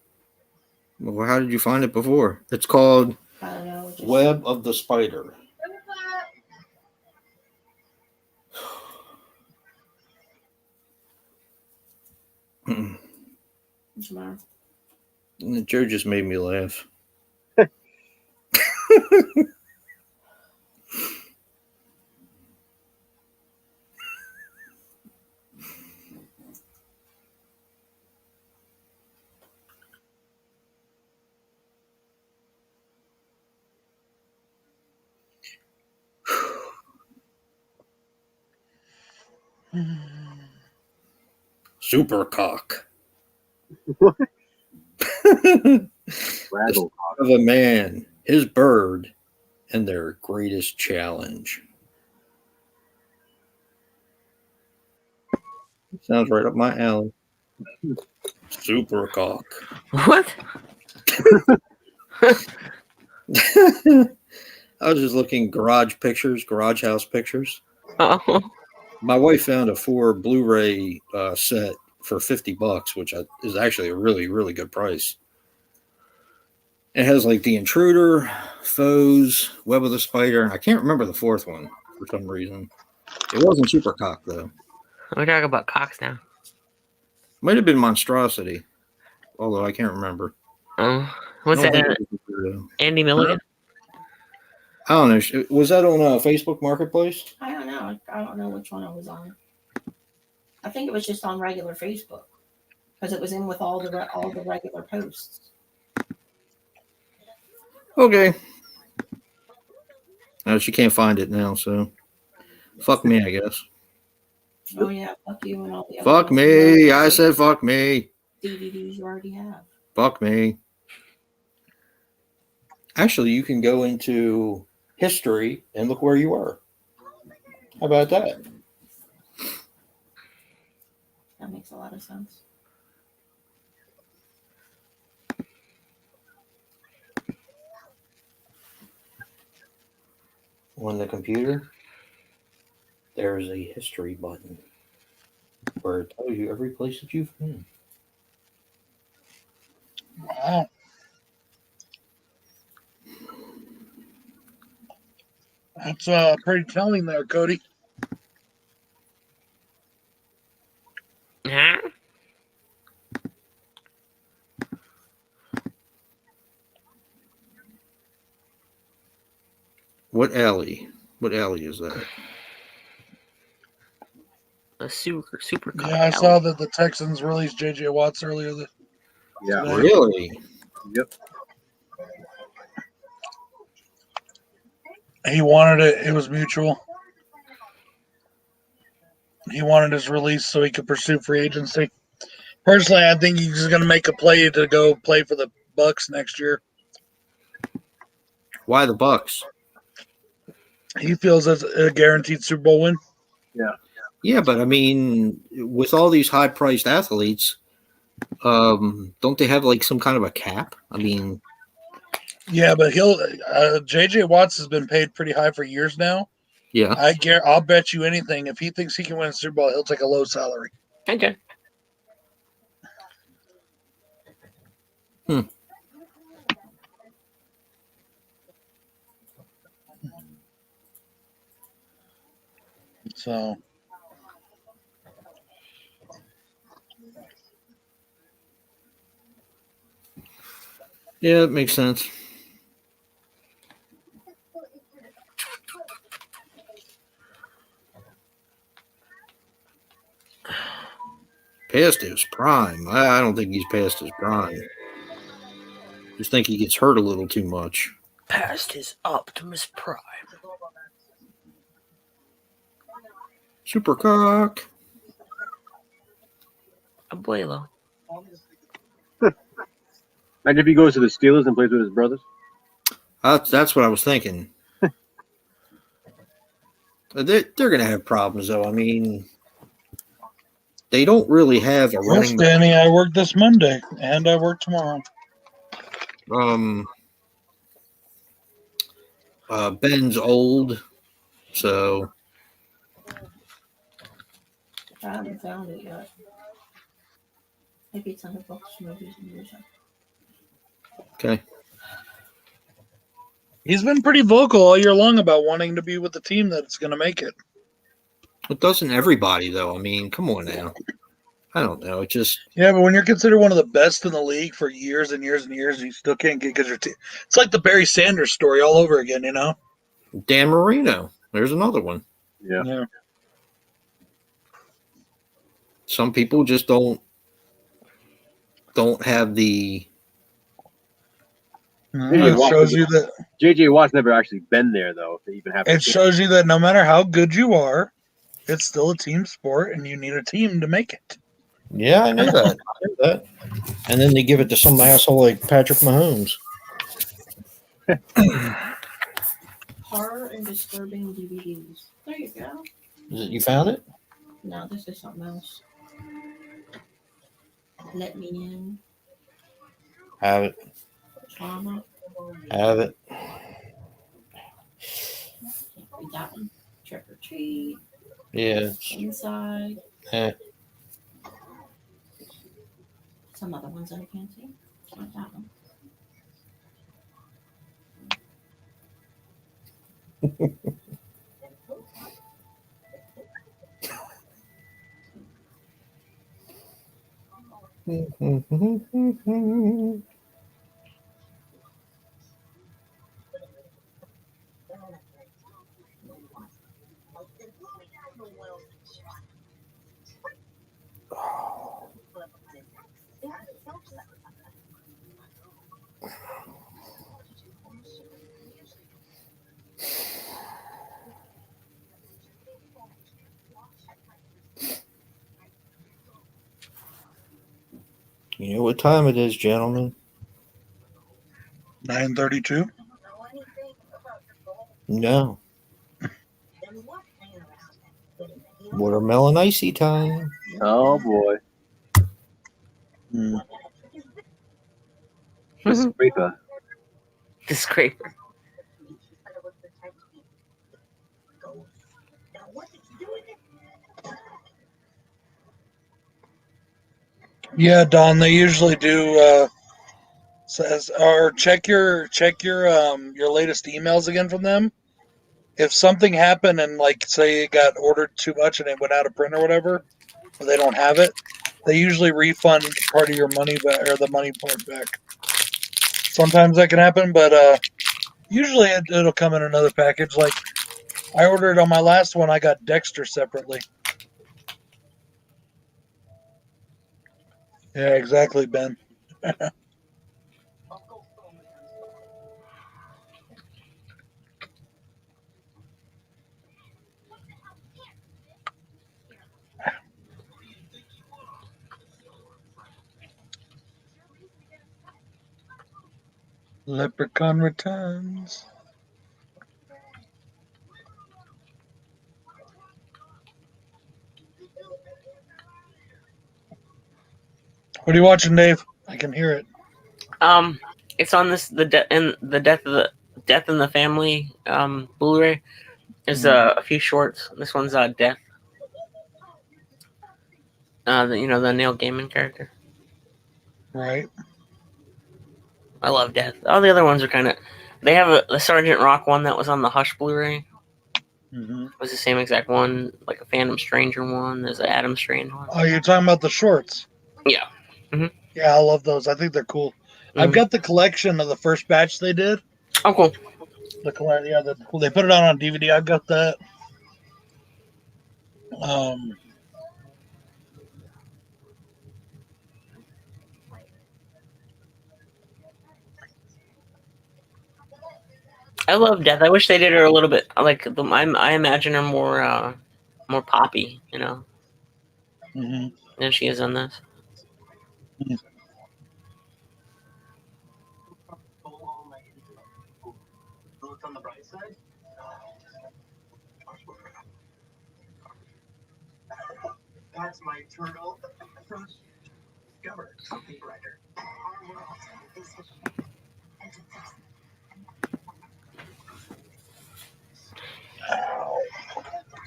Well, how did you find it before? It's called I don't know. Just, Web of the Spider. What's the matter? Joe just made me laugh. Super cock. Raggle. Of a man, his bird, and their greatest challenge. Sounds right up my alley. Super cock. What? I was just looking garage house pictures. Oh, My wife found a 4 Blu-ray set for $50, which is actually a really, really good price. It has like The Intruder, Foes, Web of the Spider, and I can't remember the 4th one for some reason. It wasn't Super Cock though. we're talking about cocks now. Might have been Monstrosity, although I can't remember. Oh, what's I don't that? think it was Intruder. Andy Milligan? I don't know. Was that on Facebook Marketplace? I don't know. I don't know which one I was on. I think it was just on regular Facebook because it was in with all the regular posts. Okay. She can't find it now, so fuck me, I guess. Oh yeah, fuck you and all the other Fuck me. I said fuck me. DVDs you already have. Fuck me. Actually, you can go into history and look where you were. How about that? That makes a lot of sense. On the computer, there's a history button where it tells you every place that you've been. Wow. That's pretty telling there, Cody. Huh? What alley? What alley is that? A super cut. Yeah, I saw that the Texans released J.J. Watts earlier. Yeah. Today. Really? Yep. He wanted it. It was mutual. He wanted his release so he could pursue free agency. Personally, I think he's going to make a play to go play for the Bucks next year. Why the Bucks? He feels that's a guaranteed Super Bowl win. Yeah, but I mean, with all these high-priced athletes, don't they have like some kind of a cap? I mean, Yeah, but J.J. Watts has been paid pretty high for years now. yeah. I'll bet you anything. If he thinks he can win a Super Bowl, he'll take a low salary. Okay. So, Yeah, it makes sense. Past his prime. I don't think he's past his prime. Just think he gets hurt a little too much. Past his Optimus Prime. Supercock. Abuelo. Imagine if he goes to the Steelers and plays with his brothers. That's what I was thinking. They're going to have problems, though. I mean, they don't really have a yes, running. Danny, I work this Monday and I work tomorrow. Ben's old, so I haven't found it yet. Maybe it's under books, movies, and music. okay. He's been pretty vocal all year long about wanting to be with the team that's going to make it. It doesn't everybody, though. I mean, come on now. I don't know. It just Yeah, but when you're considered one of the best in the league for years and years and years, you still can't get because your team. It's like the Barry Sanders story all over again, you know? Dan Marino. There's another one. Yeah. Yeah. Some people just don't have the. It shows you that J.J. Watt's never actually been there, though, to even have. it shows you that no matter how good you are, it's still a team sport, and you need a team to make it. Yeah, I know that. I know that. And then they give it to some asshole like Patrick Mahomes. Horror and disturbing DVDs. There you go. You found it? No, this is something else. Let Me In. Have it. Trauma. Have it. Read that one. Trick or Treat. Yeah. Inside. Eh. Some other ones that I can't see. It's not that one. You know what time it is, gentlemen? 9:32. No. Watermelon icy time. Oh boy, Hmm. Miss Scraper. The scraper. Yeah, Don. They usually do. Says or check your latest emails again from them. If something happened and like say it got ordered too much and it went out of print or whatever, or they don't have it, they usually refund part of your money back or the money part back. Sometimes that can happen, but usually it'll come in another package. Like I ordered on my last one, I got Dexter separately. Yeah, exactly, Ben. Leprechaun returns. What are you watching, Dave? I can hear it. It's on this the death in the family Blu-ray. There's a few shorts. This one's Death. The Neil Gaiman character. Right. I love Death. All the other ones are kind of. They have the Sergeant Rock one that was on the Hush Blu-ray. Mm-hmm. It was the same exact one, like a Phantom Stranger one. There's an Adam Strange one. Oh, you're talking about the shorts? Yeah. Mm-hmm. Yeah, I love those. I think they're cool. Mm-hmm. I've got the collection of the first batch they did. Oh, cool. They put it out on DVD. I've got that. I love Death. I wish they did her a little bit like I imagine her more poppy, Mm-hmm. than she is on this. On the bright side, that's my turtle. Discover something brighter.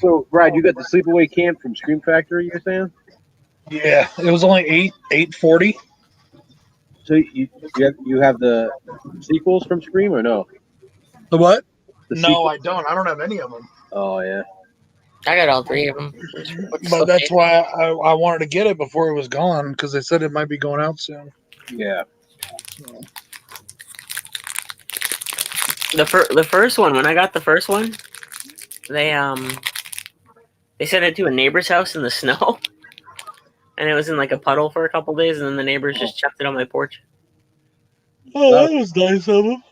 So, Brad, you got the Sleepaway Camp from Scream Factory, you're saying? Yeah, it was only $8.40. So you have the sequels from Scream or no? The what? The No, sequel- I don't. I don't have any of them. Oh yeah. I got all three of them. But that's why I wanted to get it before it was gone because they said it might be going out soon. Yeah. The first one, when I got the first one, they sent it to a neighbor's house in the snow, and it was in like a puddle for a couple days, and then the neighbors just chucked it on my porch. Oh, that was nice of them.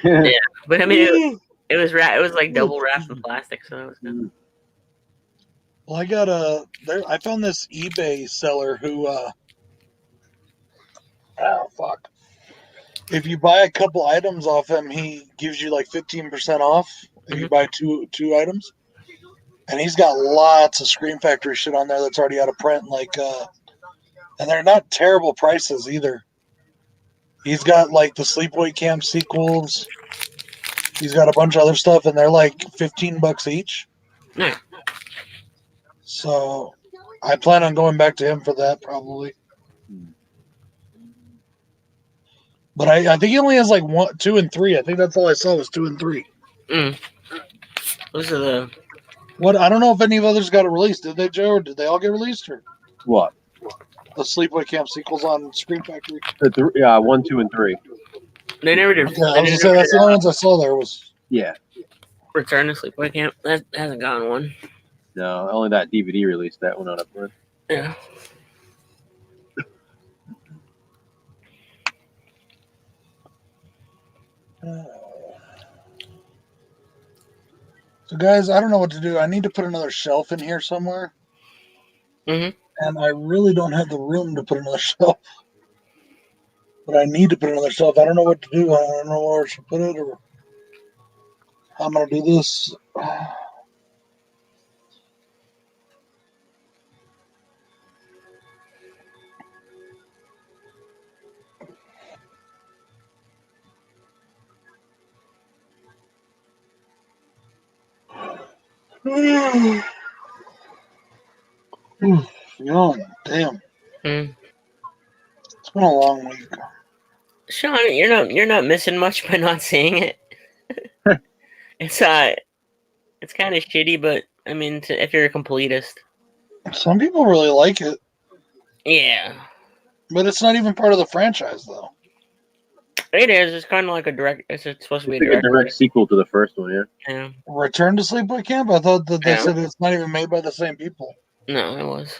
Yeah, but I mean, it was like double wrapped in plastic, so it was good. Well, I found this eBay seller who, if you buy a couple items off him, he gives you like 15% off if you buy two items. And he's got lots of Scream Factory shit on there that's already out of print, and they're not terrible prices either. He's got like the Sleepaway Camp sequels. He's got a bunch of other stuff, and they're like $15 each. Yeah. So I plan on going back to him for that probably. But I think he only has like 1, 2, and 3. I think that's all I saw was 2 and 3. Those are the. What I don't know if any of others got it released. Did they, Joe? Or did they all get released? Or What? the Sleepaway Camp sequels on Scream Factory? Yeah, 1, 2, and 3. They never did. Yeah, I was gonna say that's the only ones I saw there was. Yeah. Return to Sleepaway Camp. That hasn't gotten one. No, only that DVD released that one out up front. Yeah. So, guys, I don't know what to do. I need to put another shelf in here somewhere. Mhm. And I really don't have the room to put another shelf. But I need to put another shelf. I don't know what to do. I don't know where to put it. Or I'm gonna do this. Yawn. Damn. Mm. It's been a long week. Sean, you're not missing much by not saying it. It's it's kind of shitty, but I mean, if you're a completist, Some people really like it, yeah, but it's not even part of the franchise, though. it is. It's kind of like a direct. It's supposed to be It's a like a direct. direct sequel to the first one, yeah. Yeah, Return to Sleepaway Camp? I thought that they Yeah. said it's not even made by the same people. no, it was.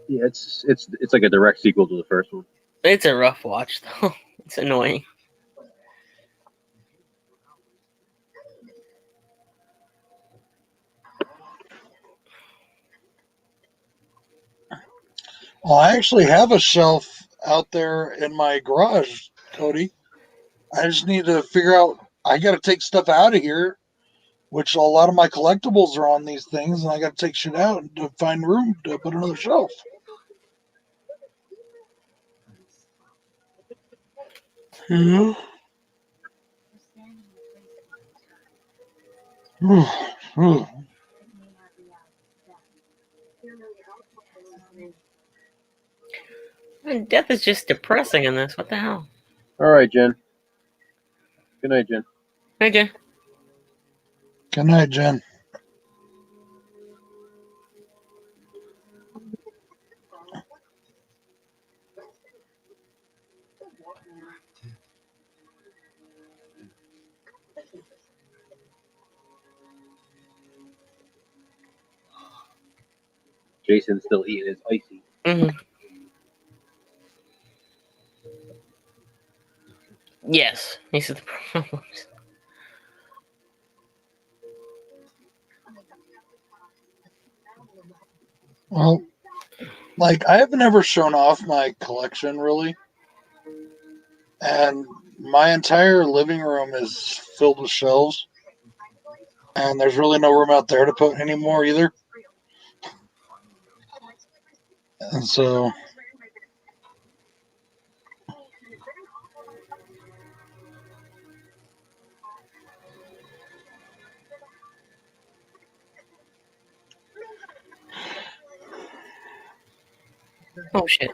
Yeah, it's like a direct sequel to the first one. It's a rough watch though. It's annoying. Well, I actually have a shelf out there in my garage, Cody. I just need to figure out. I got to take stuff out of here, which a lot of my collectibles are on these things, and I got to take shit out to find room to put another shelf. Yeah. And death is just depressing in this. What the hell? All right, Jen. Good night, Jen. Hey, Jay. Good night, Jen. Jason's still eating his icy. Mm-hmm. Yes, these are the problems. Well, like, I haven't ever shown off my collection, really. And my entire living room is filled with shelves. And there's really no room out there to put any more either. And so, Oh shit.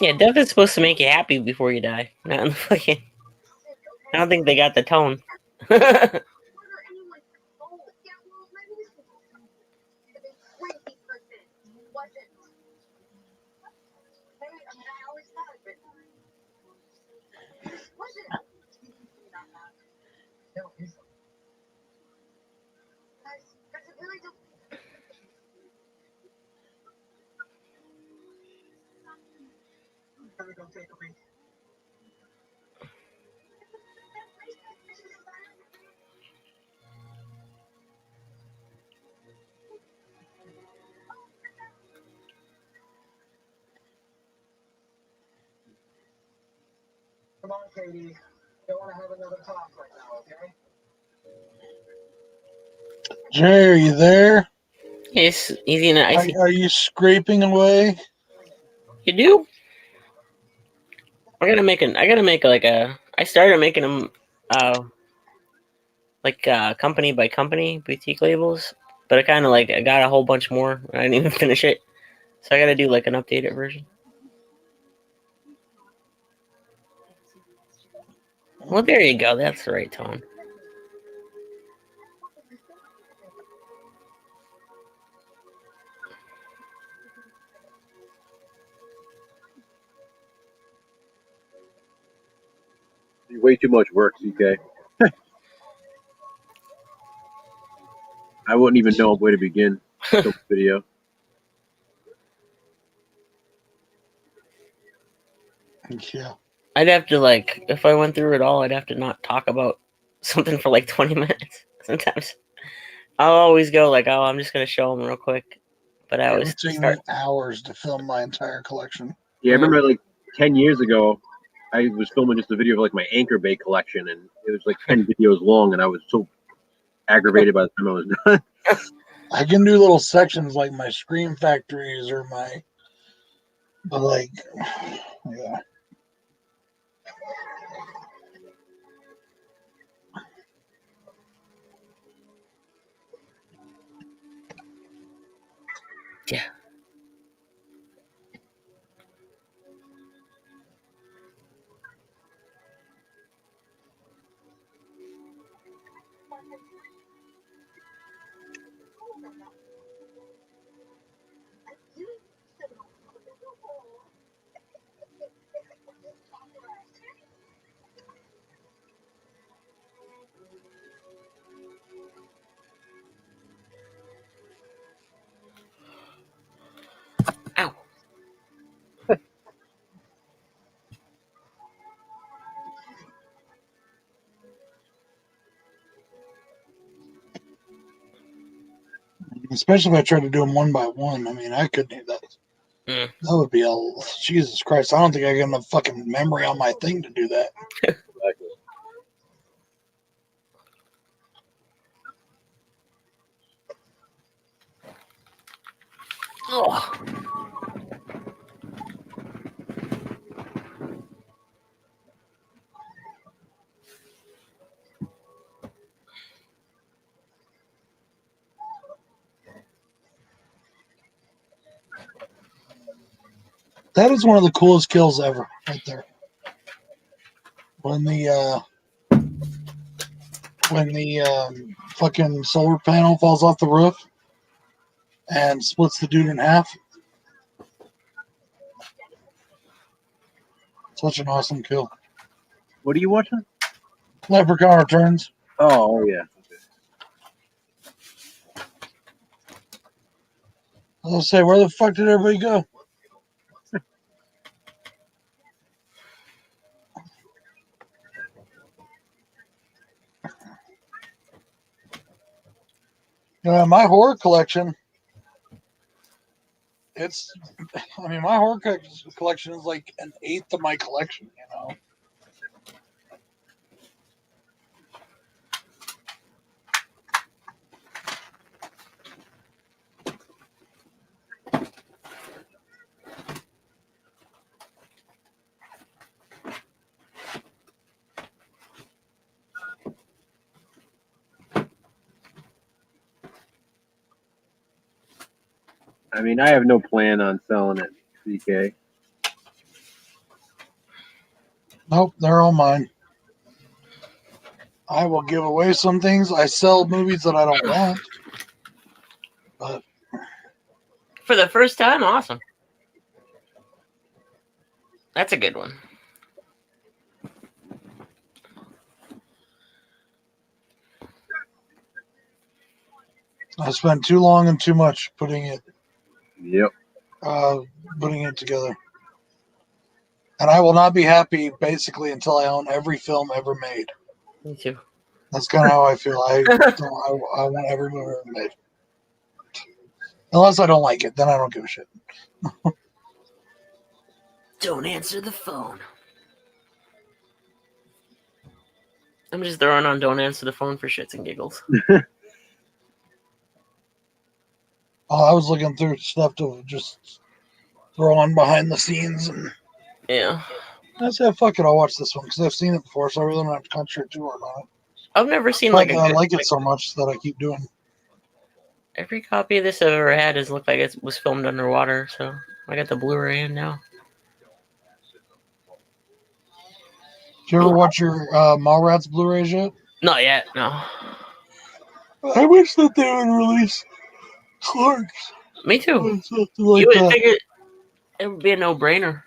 Yeah, death is supposed to make you happy before you die. Not in the fucking. I don't think they got the tone. Gonna go take a break. Come on, Katie. Don't want to have another talk right now, okay? Jay, are you there? He's in an icy. Are you scraping away? You do? I gotta make like a. I started making them, company by company boutique labels, but I kind of I got a whole bunch more. I didn't even finish it, so I gotta do like an updated version. Well, there you go. That's the right tone. Way too much work, CK. I wouldn't even know where to begin. The video. Yeah. I'd have to if I went through it all, I'd have to not talk about something for like 20 minutes sometimes. I'll always go like, oh, I'm just gonna show them real quick, but I It always would take start. me hours to film my entire collection. Yeah, I remember like 10 years ago, I was filming just a video of like my anchor bait collection, and it was like 10 videos long, and I was so aggravated by the time I was done. I can do little sections like my Scream Factories or my, but like, yeah. Yeah. Ow. Especially if I tried to do them one by one. I mean, I couldn't do that. Mm. That would be a Jesus Christ. I don't think I got enough fucking memory on my thing to do that. Oh. That is one of the coolest kills ever, right there. When the fucking solar panel falls off the roof and splits the dude in half. Such an awesome kill. What are you watching? Leprechaun Returns. Oh yeah. I was gonna say, where the fuck did everybody go? My horror collection, my horror collection is like an eighth of my collection, you know? I mean, I have no plan on selling it, CK. Nope, they're all mine. I will give away some things. I sell movies that I don't want. But For the first time, awesome. That's a good one. I spent too long and too much putting it Yep. together. And I will not be happy basically until I own every film ever made. Me too. That's kind of how I feel. I want every movie ever made. Unless I don't like it, then I don't give a shit. Don't answer the phone. I'm just throwing on Don't Answer the Phone for shits and giggles. I was looking through stuff to just throw on behind the scenes, and Yeah. I said, "Fuck it, I'll watch this one because I've seen it before, so I really don't have to concentrate too hard on it." I've never seen But like a I good, like it so much that I keep doing. every copy of this I've ever had has looked like it was filmed underwater, so I got the Blu-ray in now. Did you ever watch your Mallrats Blu-rays yet? Not yet, no. I wish that they would release Clerks Me too. or something like You would that. figure it would be a no-brainer.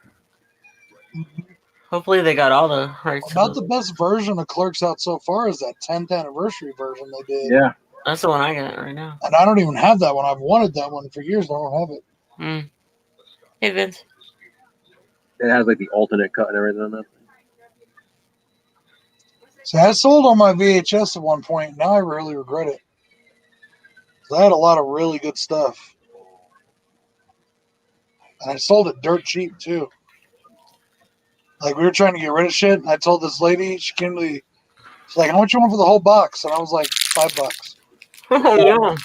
Hopefully they got all the rights. About the best version of Clerks out so far is that 10th anniversary version they did. Yeah. That's the one I got right now. And I don't even have that one. I've wanted that one for years. I don't have it. Hmm. Hey Vince. It has like the alternate cut and everything on that. So I sold on my VHS at one point. Now I really regret it. 'Cause I had a lot of really good stuff. And I sold it dirt cheap too. Like we were trying to get rid of shit, and I told this lady, she came to me, she's like, "How much you want for the whole box?" And I was like, $5. Oh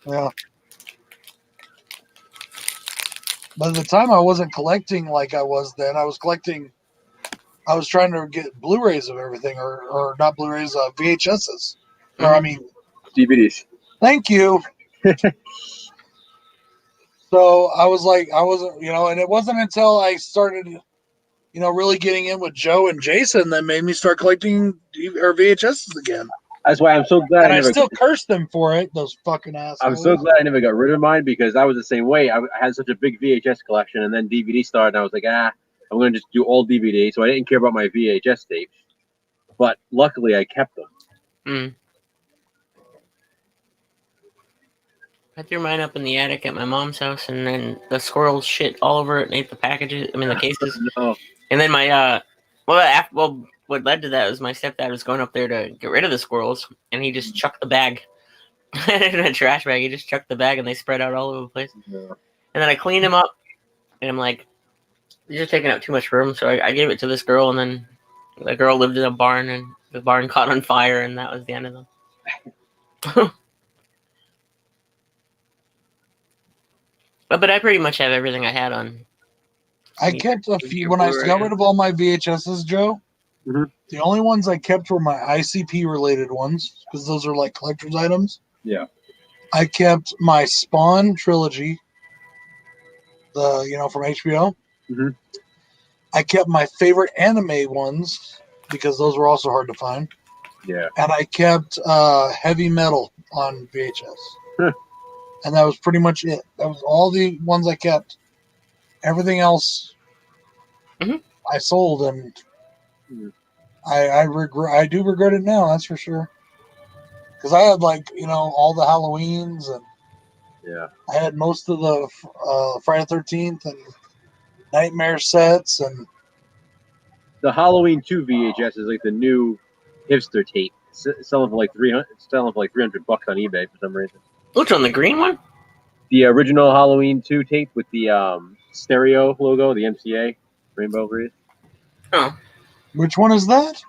no. Yeah. But at the time, I wasn't collecting like I was then. I was collecting. I was trying to get Blu-rays of everything, or not Blu-rays, VHSs. Or I mean, DVDs. thank you. So I was like, I wasn't, and it wasn't until I started, really getting in with Joe and Jason that made me start collecting VHSs again. That's why I'm so glad And I never. still curse them for it, those fucking assholes. I'm so glad I never got rid of mine because I was the same way. I had such a big VHS collection, and then DVD started, and I was like, I'm going to just do all DVD. So I didn't care about my VHS tapes. But luckily, I kept them. I threw mine up in the attic at my mom's house, and then the squirrels shit all over it and ate the packages. I mean, the cases. No. And then what led to that was my stepdad was going up there to get rid of the squirrels, and he just chucked the bag in a trash bag. He just chucked the bag, and they spread out all over the place. Yeah. And then I cleaned them up, and I'm like, "These are taking up too much room." So I gave it to this girl, and then the girl lived in a barn, and the barn caught on fire, and that was the end of them. But I pretty much have everything I had on. I kept a few when I got rid of all my VHSs, Joe. Mhm. The only ones I kept were my ICP related ones because those are like collector's items. Yeah. I kept my Spawn trilogy, from HBO. Mhm. I kept my favorite anime ones because those were also hard to find, Yeah. and I kept Heavy Metal on VHS. Huh. And that was pretty much it. That was all the ones I kept. Everything else, Mhm. I sold, and Mhm. I regret. I do regret it now. That's for sure. Because I had all the Halloweens, and Yeah. I had most of the Friday 13th and Nightmare sets, and The Halloween 2 VHS is like the new hipster tape. It's selling for like $300 on eBay for some reason. Which one, the green one? The original Halloween 2 tape with the stereo logo, the MCA rainbow wreath. Oh, which one is that?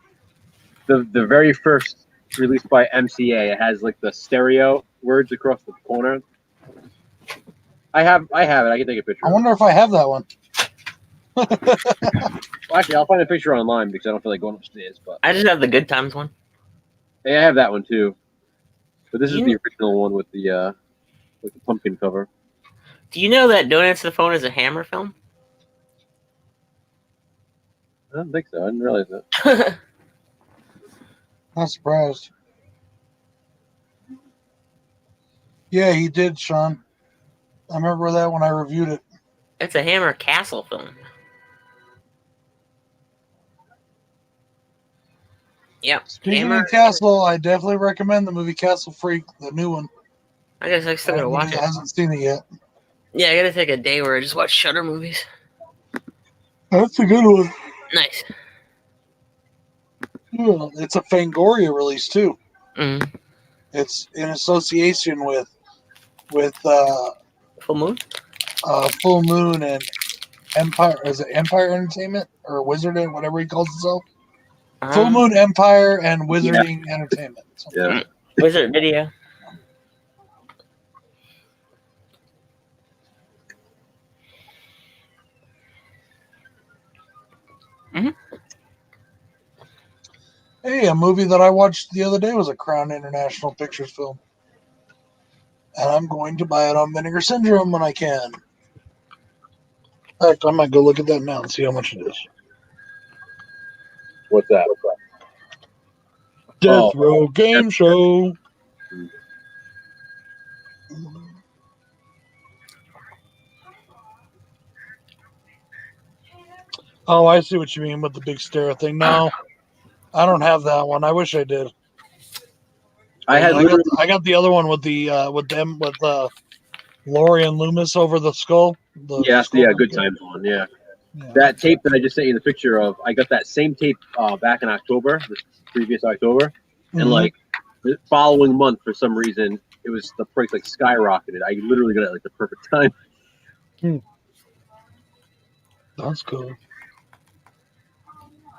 The very first released by MCA. It has like the stereo words across the corner. I have it. I can take a picture. I of it. wonder if I have that one. Well, actually, I'll find a picture online because I don't feel like going upstairs. But I just have the Good Times one. yeah, I have that one too. But this is You- the original one with the pumpkin cover. Do you know that Don't Answer the Phone is a Hammer film? I don't think so. I didn't realize that. Not surprised. Yeah, he did, Sean. I remember that when I reviewed it. It's a Hammer Castle film. Yep. Speaking Hammer. of Castle, I definitely recommend the movie Castle Freak, the new one. I guess I still gotta watch I it. hasn't seen it yet. Yeah, I gotta take a day where I just watch Shudder movies. That's a good one. Nice. Yeah, it's a Fangoria release too. Mm. It's in association with Full Moon? Full Moon and Empire. Is it Empire Entertainment or Wizard, whatever he calls himself? Full Moon Empire and Wizarding Entertainment. Yeah. Wizard Video. Hey, a movie that I watched the other day was a Crown International Pictures film. And I'm going to buy it on Vinegar Syndrome when I can. In fact, I might go look at that now and see how much it is. What's that? Death Row Game Show. Oh, I see what you mean with the big stare thing. No, I don't have that one. I wish I did. I got the other one with Laurie and Loomis over the skull. Good Times one. Yeah. That tape that I just sent you the picture of, I got that same tape back in October, this previous October, and like the following month, for some reason, it was the price like skyrocketed. I literally got it at like the perfect time. That's cool.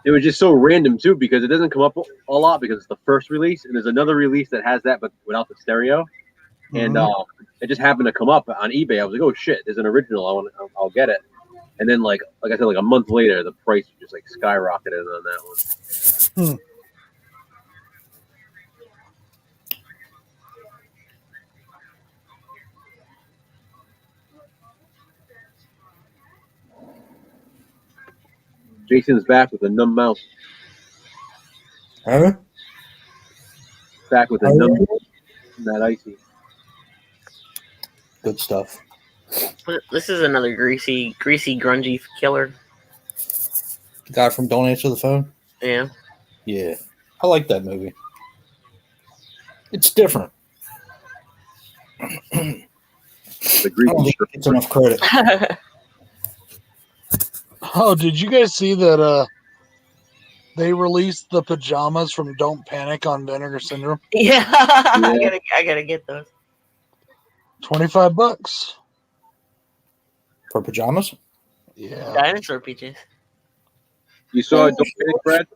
It was just so random too because it doesn't come up a lot because it's the first release, and there's another release that has that but without the stereo. And it just happened to come up on eBay. I was like, "Oh shit, there's an original. I'll get it." And then like I said, like a month later, the price just like skyrocketed on that one. Jason's back with a numb mouth. Huh? Back with a numb mouth. Not icy. Good stuff. This is another greasy, grungy killer. The guy from Don't Answer the Phone? Yeah. Yeah. I like that movie. It's different. The I don't greasy think it gets enough credit. Oh, did you guys see that they released the pajamas from Don't Panic on Vinegar Syndrome? Yeah. I gotta get those. $25. For pajamas? Yeah. Dinosaur peaches. You saw Don't Panic, Brad?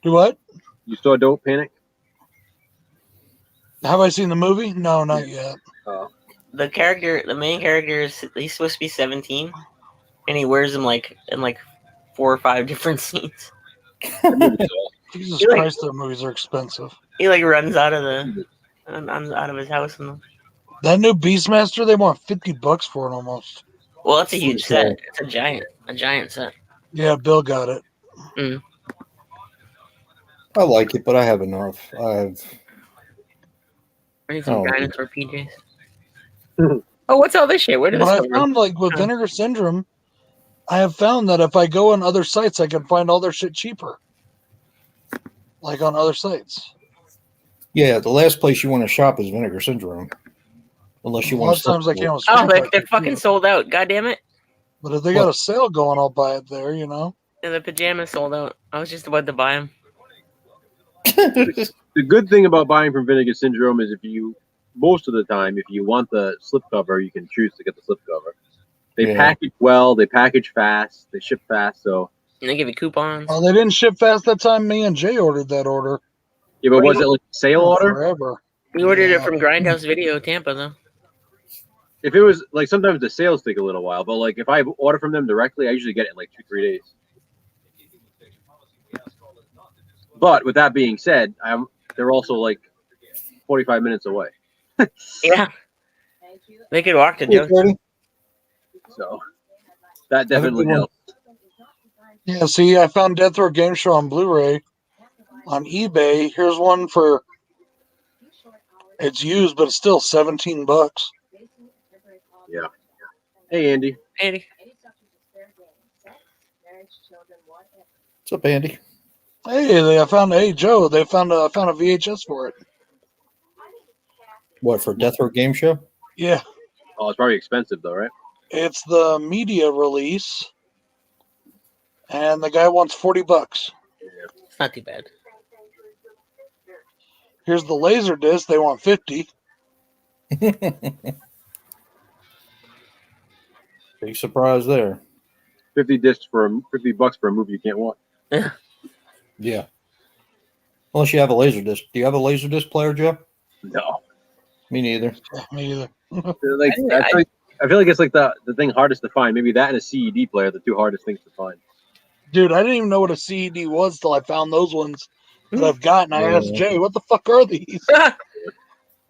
Do what? You saw Don't Panic? Have I seen the movie? No, not yet. The main character he's supposed to be 17, and he wears them like in like 4 or 5 different scenes. Jesus You're like- Christ, their movies are expensive. He like runs out of out of his house and That new Beastmaster, they want $50 for it almost. well, it's a huge Pretty cool. set. It's a giant set. Yeah, Bill got it. I like it, but I have enough. I I need some Oh. dinosaur PJs. Oh, what's all this shit? Where did But this I come from? found, like, with Vinegar Syndrome, I have found that if I go on other sites, I can find all their shit cheaper. Like on other sites. Yeah, the last place you want to shop is Vinegar Syndrome. Unless you A lot want of to. times I can't. with Oh, Street they're Fighter, fucking too. sold out. God damn it. But if they got a sale going, I'll buy it there, you know? And the pajamas sold out. I was just about to buy them. The good thing about buying from Vinegar Syndrome is most of the time, if you want the slipcover, you can choose to get the slipcover. They Yeah. package well, they package fast, they ship fast. So And they give you coupons. Oh, they didn't ship fast that time. Me and Jay ordered that order. yeah, but was it like a sale order? Forever. We ordered Yeah. it from Grindhouse Video, Tampa, though. If it was like sometimes the sales take a little while, but like if I order from them directly, I usually get it in like 2-3 days. But with that being said, they're also like 45 minutes away. Yeah. They could walk to Joe. So that definitely one. helps. Yeah, see, I found Death Row Game Show on Blu-ray on eBay. Here's one for it's used, but it's still $17. Yeah. Hey, Andy. Andy. What's up, Andy? Hey, I found Joe. I found a VHS for it. What, for Death Row Game Show? Yeah, Oh, it's probably expensive though, right? it's the media release, and the guy wants $40. It's not too bad. Here's the laser disc. They want 50. Big surprise there. $50 for a movie you can't watch. Yeah. Unless you have a laser disc. Do you have a laser disc player, Joe? No. Me neither. Me either. Like, I- I feel like it's like the thing hardest to find. Maybe that and a CED player, the 2 hardest things to find. Dude, I didn't even know what a CED was till I found those ones that I've gotten. I Yeah. asked Jay, what the fuck are these?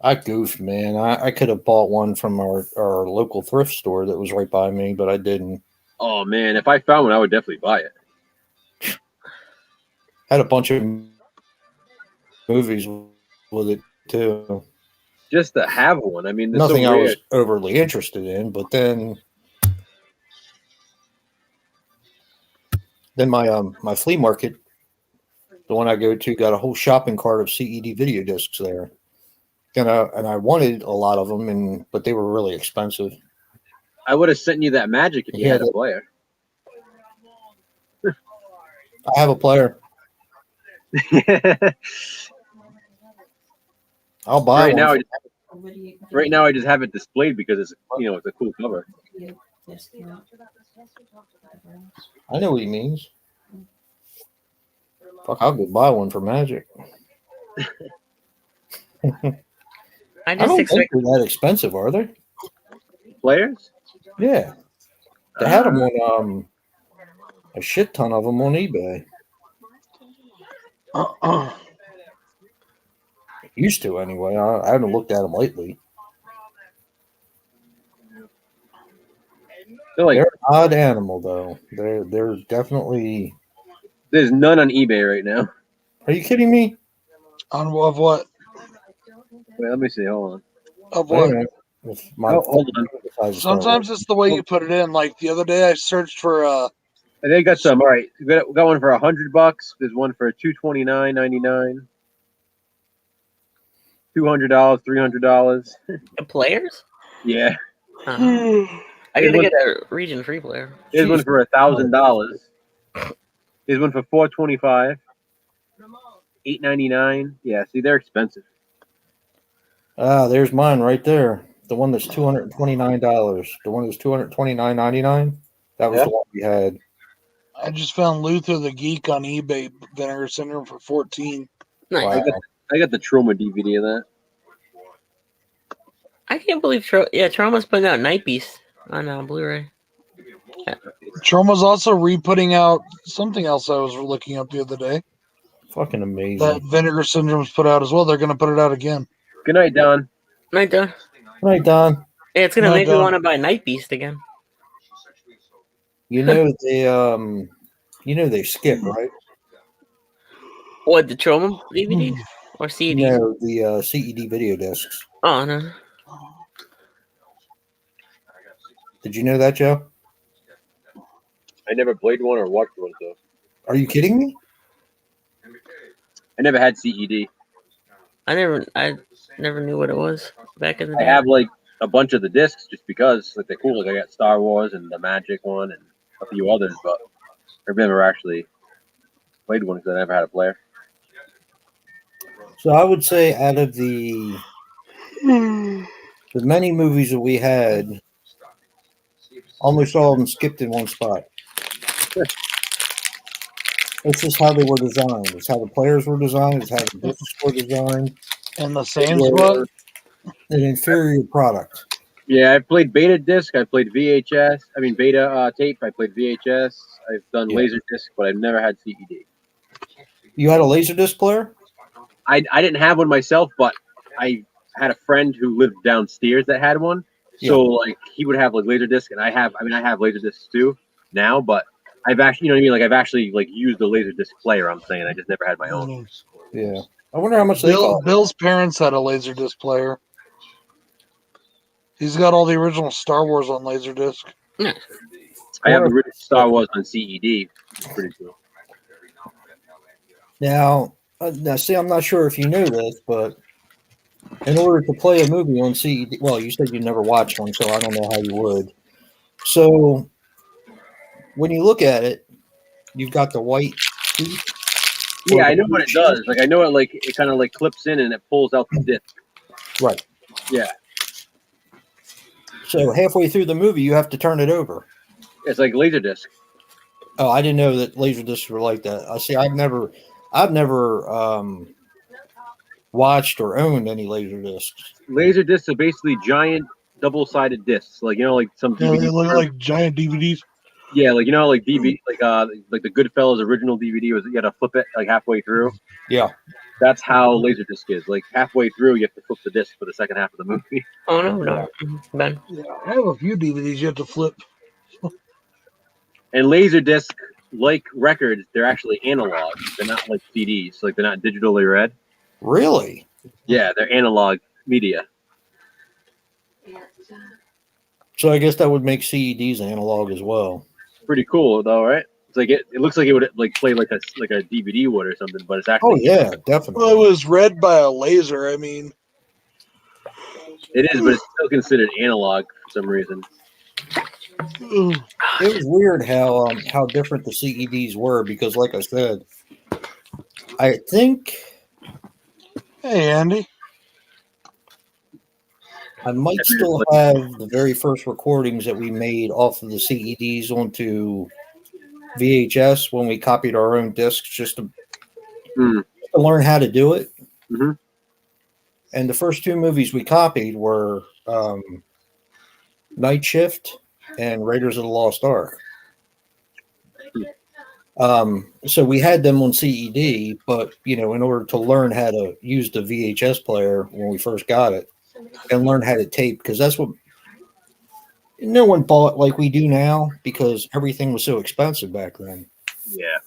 I goofed, man. I could have bought one from our local thrift store that was right by me, but I didn't. Oh man, if I found one, I would definitely buy it. Had a bunch of movies with it too. Just to have one. I mean, they're Nothing so I rare. was overly interested in, but then my flea market, the one I go to, got a whole shopping cart of CED video discs there. And I wanted a lot of them, but they were really expensive. I would have sent you that magic if you Yeah, had a player. I have a player. Right I'll buy one. now, Right now, I just have it displayed because it's it's a cool cover. I know what he means. Fuck, I'll go buy one for Magic. I I just don't expect think they're that expensive, are they? Players? Yeah, they had them on a shit ton of them on eBay. Used to anyway. I haven't looked at them lately. They're like They're an odd animal, though. They're definitely. there's none on eBay right now. Are you kidding me? On of what? Wait, let me see. Hold on. Of Wait a what? minute. If my Hold on. decides to start Sometimes it's the way you put it in. Like the other day, I searched for And they got some. All right, we got one for $100. There's one for $229.99. $200, $300. the players. Yeah, I gotta get a region free player. here's one for $1,000. Here's one for $425. $899. Yeah, see, they're expensive. there's mine right there. The one that's $229. The one that's $229.99. That was Yeah. the one we had. I just found Luther the Geek on eBay, Vinegar Syndrome for 14. Nice. Wow. I got the Trauma DVD of that. I can't believe Trauma's putting out Night Beast on Blu-ray. Troma's also re-putting out something else I was looking up the other day Fucking amazing. that Vinegar Syndrome's put out as well. They're going to put it out again. Good night, Don. Night Dawn. All right, Don. Yeah, it's gonna Night make me Dawn. want to buy Night Beast again. You know they skip, right? What, the Trauma DVD or CD? No, the CED video discs. Oh no. Did you know that, Joe? I never played one or watched one, so Are you kidding me? I never had CED. I never knew what it was back in the I day. have like a bunch of the discs just because like they're cool. Like I got Star Wars and the Magic one and a few others, but I've never actually played one because I never had a player. So I would say out of the many movies that we had, almost all of them skipped in one spot. It's just how they were designed. It's how the players were designed. It's how the discs were designed. And the same They spot? were an inferior product. Yeah, I played beta disc. I played VHS. I mean beta tape. I played VHS. I've done Yeah. laser disc, but I've never had CED. You had a Laserdisc player? I didn't have one myself, but I had a friend who lived downstairs that had one. So like he would have like laser disc, and I have laser discs too now, but I've actually, you know what I mean? Like I've actually like used the laser disc player. I'm saying I just never had my own. Yeah. I wonder how much they cost. Bill's parents had a Laserdisc player. He's got all the original Star Wars on Laserdisc. I have the original Star Wars on CED. It's pretty cool. Now, see, I'm not sure if you knew this, but in order to play a movie on CED, well, you said you never watched one, so I don't know how you would. So, when you look at it, you've got the white teeth. Yeah, I know what it does. Like I know it like it kind of like clips in and it pulls out the disc. Right. Yeah, So halfway through the movie, you have to turn it over. it's like laser disc. Oh, I didn't know that laser discs were like that. I see. I've never watched or owned any laser discs. Laser discs are basically giant double-sided discs. Like like some Yeah, they DVD. look like giant DVDs. Yeah, like like DVD, like the Goodfellas original DVD was you had to flip it like halfway through. Yeah. That's how Laserdisc is. Like halfway through, you have to flip the disc for the second half of the movie. Oh no. Ben. Yeah, I have a few DVDs you have to flip. And Laserdisc, like records, they're actually analog. They're not like CDs. Like they're not digitally read. Really? Yeah, they're analog media. So I guess that would make CEDs analog as well. Pretty cool though, right? It's like it looks like it would like play like a DVD would or something, but it's Oh actually yeah, definitely. Well, it was read by a laser. I mean, it is, but it's still considered analog for some reason. ugh. It was weird how different the CEDs were because, like I said, I think Hey, Andy. I might still have the very first recordings that we made off of the CEDs onto VHS when we copied our own discs just to learn how to do it. Mm-hmm. And the first two movies we copied were Night Shift and Raiders of the Lost Ark. So we had them on CED, but in order to learn how to use the VHS player when we first got it and learn how to tape, because that's what no one bought like we do now because everything was so expensive back then. Yeah.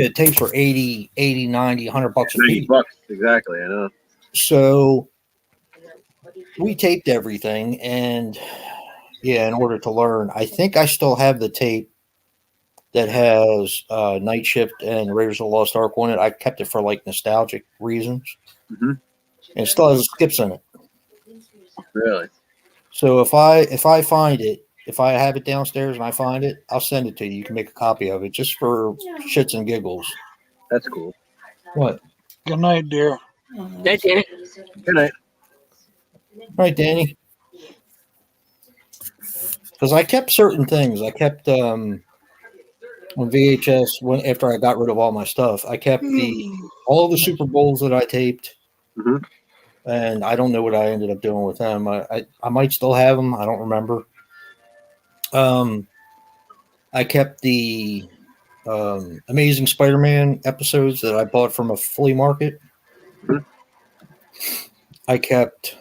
Tapes were 80, 90, $100 a piece. $90, exactly, I know. So we taped everything, and in order to learn, I think I still have the tape that has Night Shift and Raiders of the Lost Ark on it. I kept it for like nostalgic reasons, and it still has skips in it. Really? So if I find it, if I have it downstairs and I find it, I'll send it to you. You can make a copy of it just for shits and giggles. That's cool. What? Good night, dear. Night, Danny. Good night. All right, Danny. Because I kept certain things. I kept on VHS after I got rid of all my stuff. I kept all the Super Bowls that I taped, and I don't know what I ended up doing with them. I might still have them. I don't remember. I kept the Amazing Spider-Man episodes that I bought from a flea market. I kept.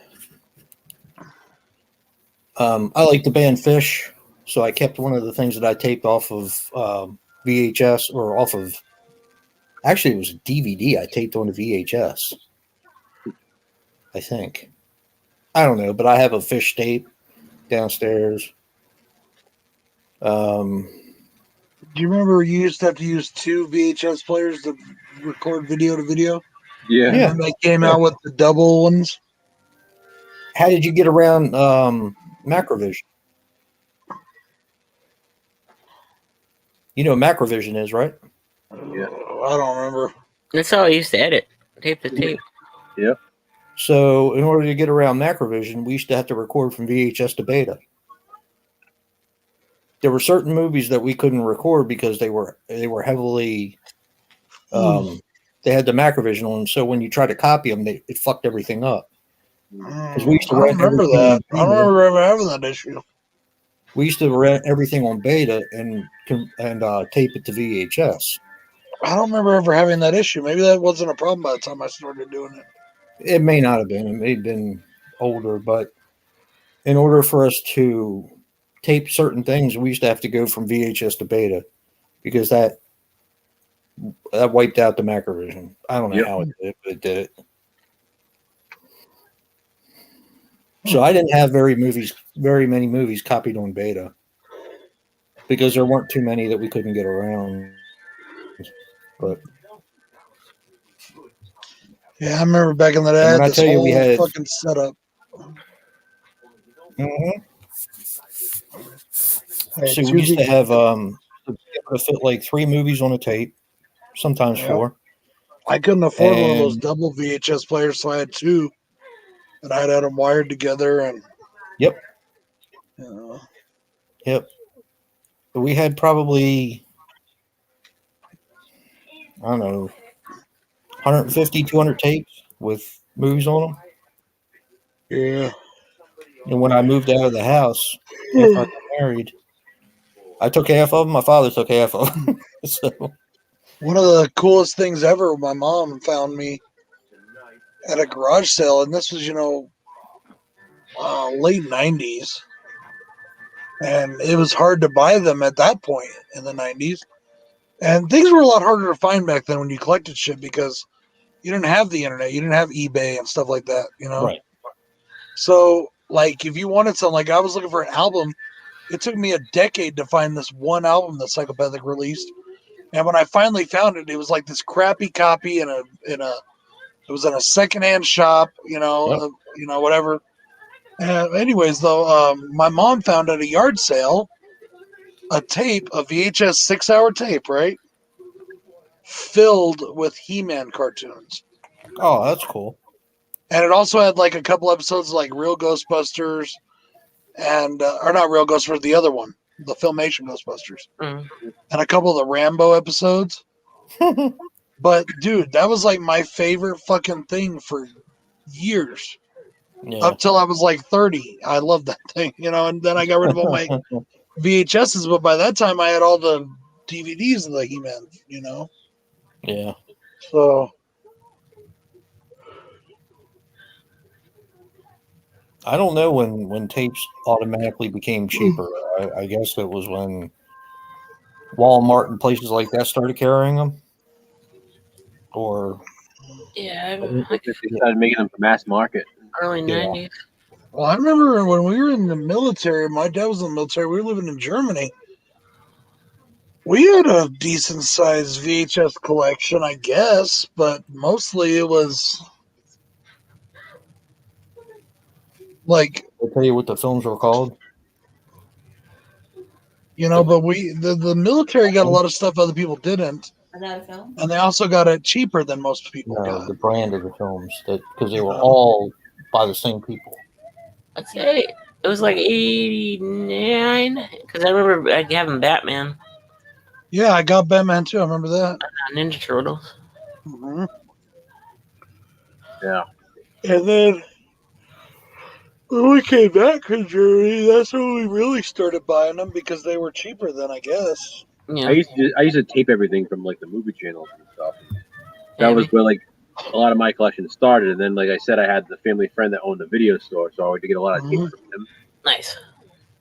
I like the band Fish, so I kept one of the things that I taped off of VHS or off of. Actually, it was a DVD I taped on the VHS. I think. I don't know, but I have a Fish tape downstairs. Do you remember you used to have to use 2 VHS players to record video to video? Yeah. Yeah. And they came out with the double ones. How did you get around Macrovision? You know what Macrovision is, right? Yeah. I don't remember. That's how I used to edit. Tape to tape. Yeah. So in order to get around Macrovision, we used to have to record from VHS to beta. There were certain movies that we couldn't record because they were heavily they had the Macrovision on them. So when you try to copy them, it fucked everything up. Because we used to I don't remember that. I don't remember ever having that issue. We used to rent everything on beta and tape it to VHS. I don't remember ever having that issue. Maybe that wasn't a problem by the time I started doing it. It may not have been. It may have been older, but in order for us to tape certain things, we used to have to go from VHS to beta because that wiped out the Macrovision. I don't know how it did, but it did it. So I didn't have very many movies copied on beta because there weren't too many that we couldn't get around. But yeah, I remember back in the day, I had this whole fucking setup. So we used to have to fit like 3 movies on a tape, sometimes 4. I couldn't afford one of those double VHS players, so I had 2. And I had them wired together, and Yep. But we had probably, I don't know, 150, 200 tapes with movies on them. Yeah. And when I moved out of the house after I got married, I took half of them. My father took half of them. So one of the coolest things ever, my mom found me at a garage sale, and this was, late 90s. And it was hard to buy them at that point in the 90s. And things were a lot harder to find back then when you collected shit because you didn't have the internet. You didn't have eBay and stuff like that, Right. So, like, if you wanted something, like I was looking for an album, it took me a decade to find this one album that Psychopathic released. And when I finally found it, it was like this crappy copy it was in a secondhand shop, whatever. Anyways, though, my mom found at a yard sale a VHS 6-hour tape, right? Filled with He-Man cartoons. Oh, that's cool. And it also had like a couple episodes like Real Ghostbusters and or not Real Ghostbusters, the other one, the Filmation Ghostbusters, Mm. and a couple of the Rambo episodes. But dude, that was like my favorite fucking thing for years. Yeah. Up till I was like 30. I loved that thing, and then I got rid of all my VHSs, but by that time I had all the DVDs of the He-Man, Yeah. So I don't know when tapes automatically became cheaper. I guess it was when Walmart and places like that started carrying them. Or Yeah, They started making them for mass market. early Yeah. 90s. well, I remember when we were in the military, my dad was in the military, we were living in Germany. We had a decent sized VHS collection, I guess, but mostly it was like, I'll tell you what the films were called. but the military got a lot of stuff other people didn't, Another film? and they also got it cheaper than most people No, got. the brand of the films because they were all by the same people. I'd say it was like 89 because I remember having Batman, Yeah, I got Batman too. I remember that. Ninja Turtles. hmm Yeah. And then when we came back from Germany, that's when we really started buying them because they were cheaper then, I guess. Yeah, I used to tape everything from like the movie channels and stuff. That was where like a lot of my collection started, and then like I said, I had the family friend that owned the video store, so I would get a lot of tapes from him. nice.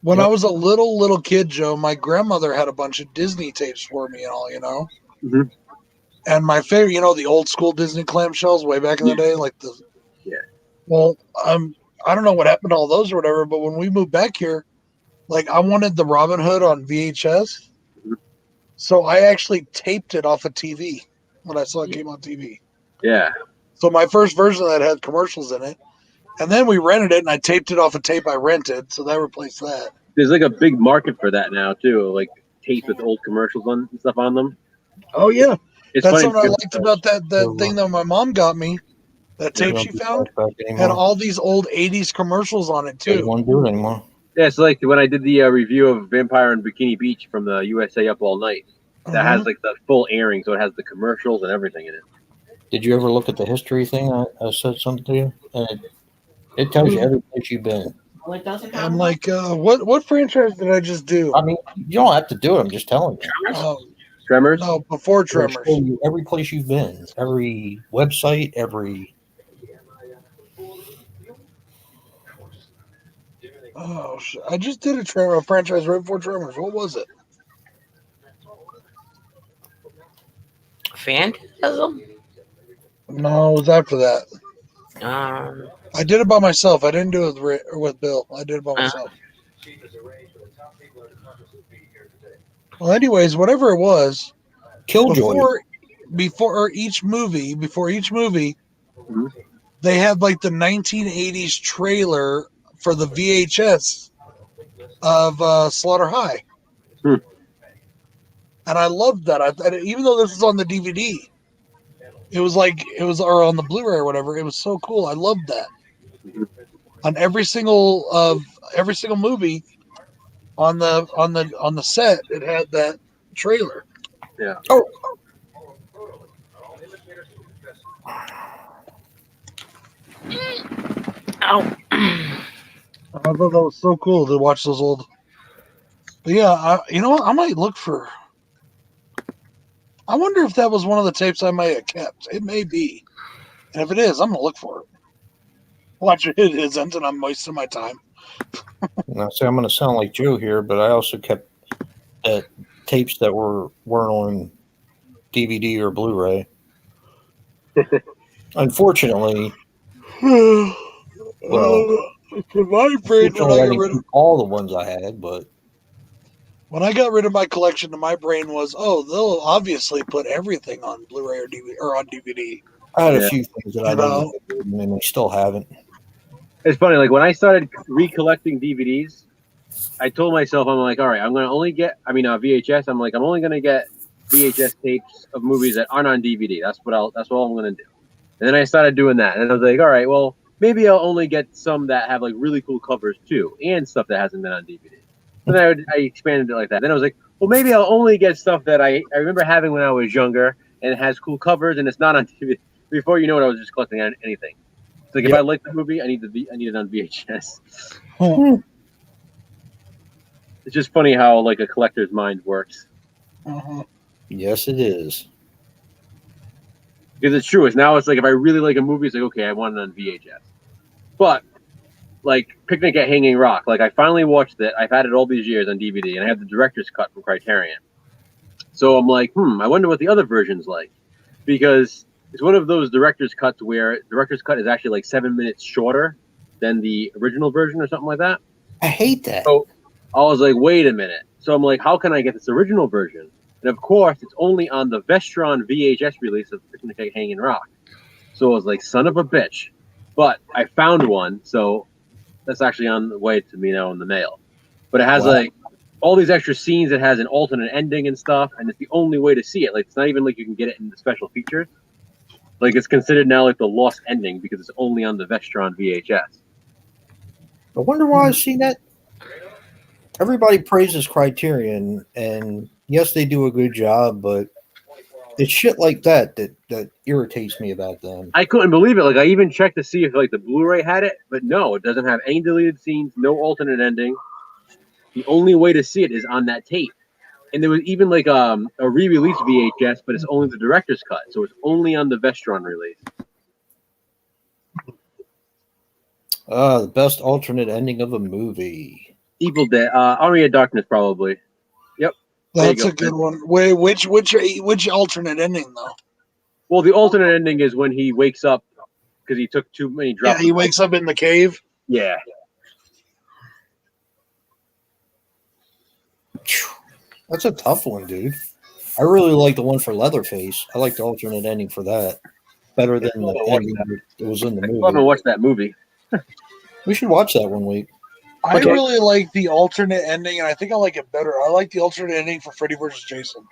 When I was a little kid, Joe, my grandmother had a bunch of Disney tapes for me and all. Mhm. And my favorite, the old school Disney clamshells way back in the day, like the. Yeah. Well, I don't know what happened to all those or whatever, but when we moved back here, like I wanted the Robin Hood on VHS, Mhm. so I actually taped it off a TV when I saw it came on TV. Yeah. So my first version of that had commercials in it, and then we rented it, and I taped it off a tape I rented, so that replaced that. There's like a big market for that now too, like tapes with old commercials and stuff on them. Oh yeah, It's that's funny something I because- liked about that thing that my mom got me. That tape she found had all these old '80s commercials on it They too. won't do it anymore. Yeah, it's like when I did the review of Vampire in Bikini Beach from the USA Up All Night. That has like the full airing, so it has the commercials and everything in it. Did you ever look at the history thing? I said something to you, and it tells you every place you've been. Well, it doesn't have I'm like, what franchise did I just do? I mean, you don't have to do it. I'm just telling you. Tremors? No, before It'll show Tremors. you every place you've been, every website, every. Oh, I just did a franchise right before Tremors. What was it? Phantasm? No, it was after that. I did it by myself. I didn't do it with Bill. I did it by myself. Well, anyways, whatever it was, Killjoy. before each movie, Mhm. they had like the 1980s trailer for the VHS of Slaughter High. Hmm. And I loved that. Even though this is on the DVD, it was or on the Blu-ray or whatever. It was so cool. I loved that. On every single movie on the set, it had that trailer. Yeah. Oh. Ow. I thought that was so cool to watch those old. But yeah, you know what? I might look for. I wonder if that was one of the tapes I might have kept. It may be, and if it is, I'm gonna look for it. Watch it isn't, and I'm wasting my time. Now, see, I'm going to sound like Joe here, but I also kept tapes that weren't on DVD or Blu-ray. Unfortunately, Well, for my brain, unfortunately, I didn't keep all the ones I had, but when I got rid of my collection, my brain was, they'll obviously put everything on Blu-ray or DVD or on DVD. I had a Yeah. few things that I No. didn't, and they still haven't. It's funny, like when I started recollecting DVDs, I told myself, I'm like, all right, I'm gonna only get, VHS. I'm like, I'm only gonna get VHS tapes of movies that aren't on DVD. That's all I'm gonna do. And then I started doing that, and I was like, all right, well, maybe I'll only get some that have like really cool covers too, and stuff that hasn't been on DVD. Then I expanded it like that. Then I was like, well, maybe I'll only get stuff that I remember having when I was younger, and it has cool covers, and it's not on DVD. Before you know it, I was just collecting anything. It's like if I like the movie, I need it on VHS. It's just funny how like a collector's mind works. Yes, it is. Because it's true. It's like if I really like a movie, it's like, okay, I want it on VHS. But like Picnic at Hanging Rock, like I finally watched it. I've had it all these years on DVD, and I have the director's cut from Criterion. So I'm like, I wonder what the other version's like, because it's one of those director's cuts where director's cut is actually like 7 minutes shorter than the original version or something like that. I hate that. So I was like, wait a minute. So I'm like, how can I get this original version? And of course, it's only on the Vestron VHS release of Picnic at Hanging Rock. So I was like, son of a bitch. But I found one, so that's actually on the way to me now in the mail. But it has like all these extra scenes. It has an alternate ending and stuff, and it's the only way to see it. Like it's not even like you can get it in the special features. Like it's considered now like the lost ending because it's only on the Vestron VHS. I wonder why I've seen that. Everybody praises Criterion, and yes, they do a good job, but it's shit like that irritates me about them. I couldn't believe it. Like I even checked to see if like the Blu-ray had it, but no, it doesn't have any deleted scenes, no alternate ending. The only way to see it is on that tape. And there was even like a re-release VHS, but it's only the director's cut, so it's only on the Vestron release. The best alternate ending of a movie. Evil Dead, Army of Darkness, probably. Yep. That's a good one. Wait, which alternate ending though? Well, the alternate ending is when he wakes up because he took too many drops. Yeah, he wakes up in the cave. Yeah. That's a tough one, dude. I really like the one for Leatherface. I like the alternate ending for that. Better than the ending that was in the I movie. haven't watched that movie. We should watch that one week. I really like the alternate ending, and I think I like it better. I like the alternate ending for Freddy vs. Jason.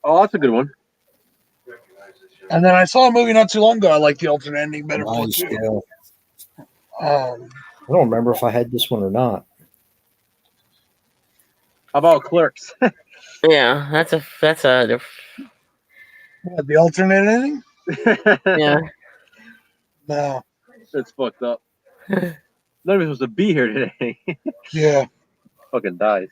Oh, that's a good one. And then I saw a movie not too long ago. I like the alternate ending better. Nice, too. yeah. Um, I don't remember if I had this one or not. How about Clerks? Yeah, that's a what, the alternate ending? yeah. No. That's fucked up. None of us supposed to be here today. Yeah. Fucking dies.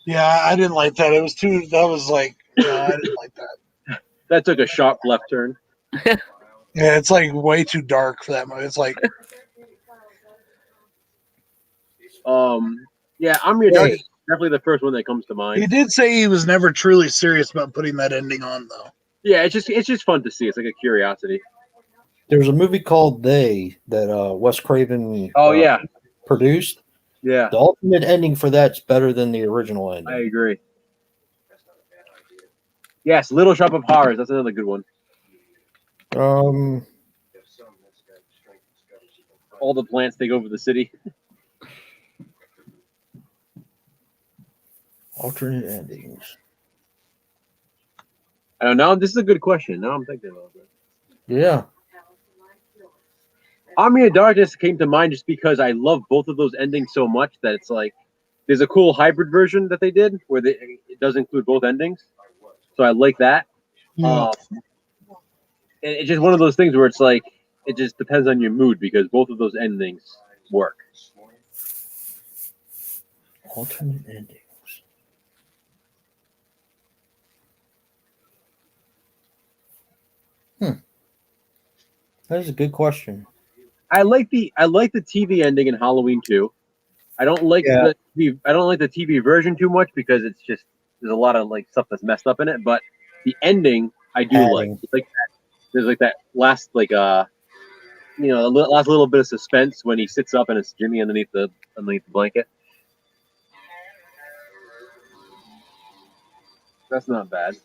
Yeah, I didn't like that. It was too. That was like. Yeah, I didn't like that. That took a sharp left turn. Yeah, it's like way too dark for that movie. It's like. Yeah, I'm your Dark is definitely the first one that comes to mind. He did say he was never truly serious about putting that ending on, though. Yeah, it's just fun to see. It's like a curiosity. There's a movie called They that Wes Craven produced. Yeah. The alternate ending for that's better than the original ending. I agree. Yes, Little Shop of Horrors. That's another good one. All the plants take over the city. Alternate endings. I don't know. This is a good question. Now I'm thinking about it. Yeah. Army of Darkness came to mind just because I love both of those endings so much that it's like there's a cool hybrid version that they did where it does include both endings. So I like that. Yeah. It's just one of those things where it's like it just depends on your mood because both of those endings work. Alternate endings. That is a good question. I like the TV ending in Halloween 2. I don't like the TV version too much because it's just there's a lot of like stuff that's messed up in it. But the ending I do like. Like that, there's like that last like last little bit of suspense when he sits up and it's Jimmy underneath the blanket. That's not bad.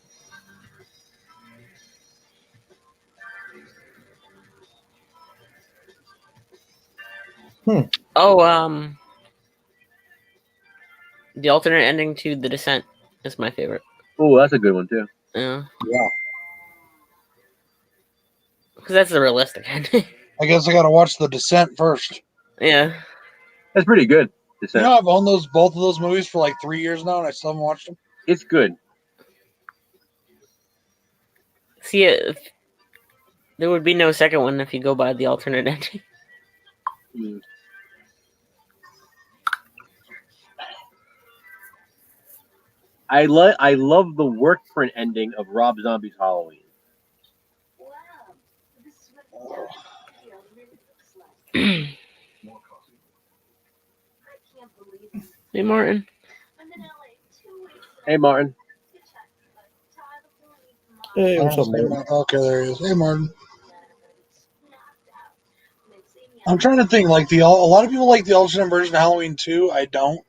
Oh, the alternate ending to The Descent is my favorite. Oh, that's a good one too. Yeah. Yeah. Because that's the realistic ending. I guess I got to watch The Descent first. Yeah. That's pretty good. You know, I've owned both of those movies for like 3 years now, and I still haven't watched them. It's good. See, there would be no second one if you go by the alternate ending. Mm. I love the work print ending of Rob Zombie's Halloween. Hey, Martin. Hey, Martin. Hey, I what's don't up, see man? him. Okay, there he is. Hey, Martin. I'm trying to think. Like a lot of people like the alternate version of Halloween 2. I don't.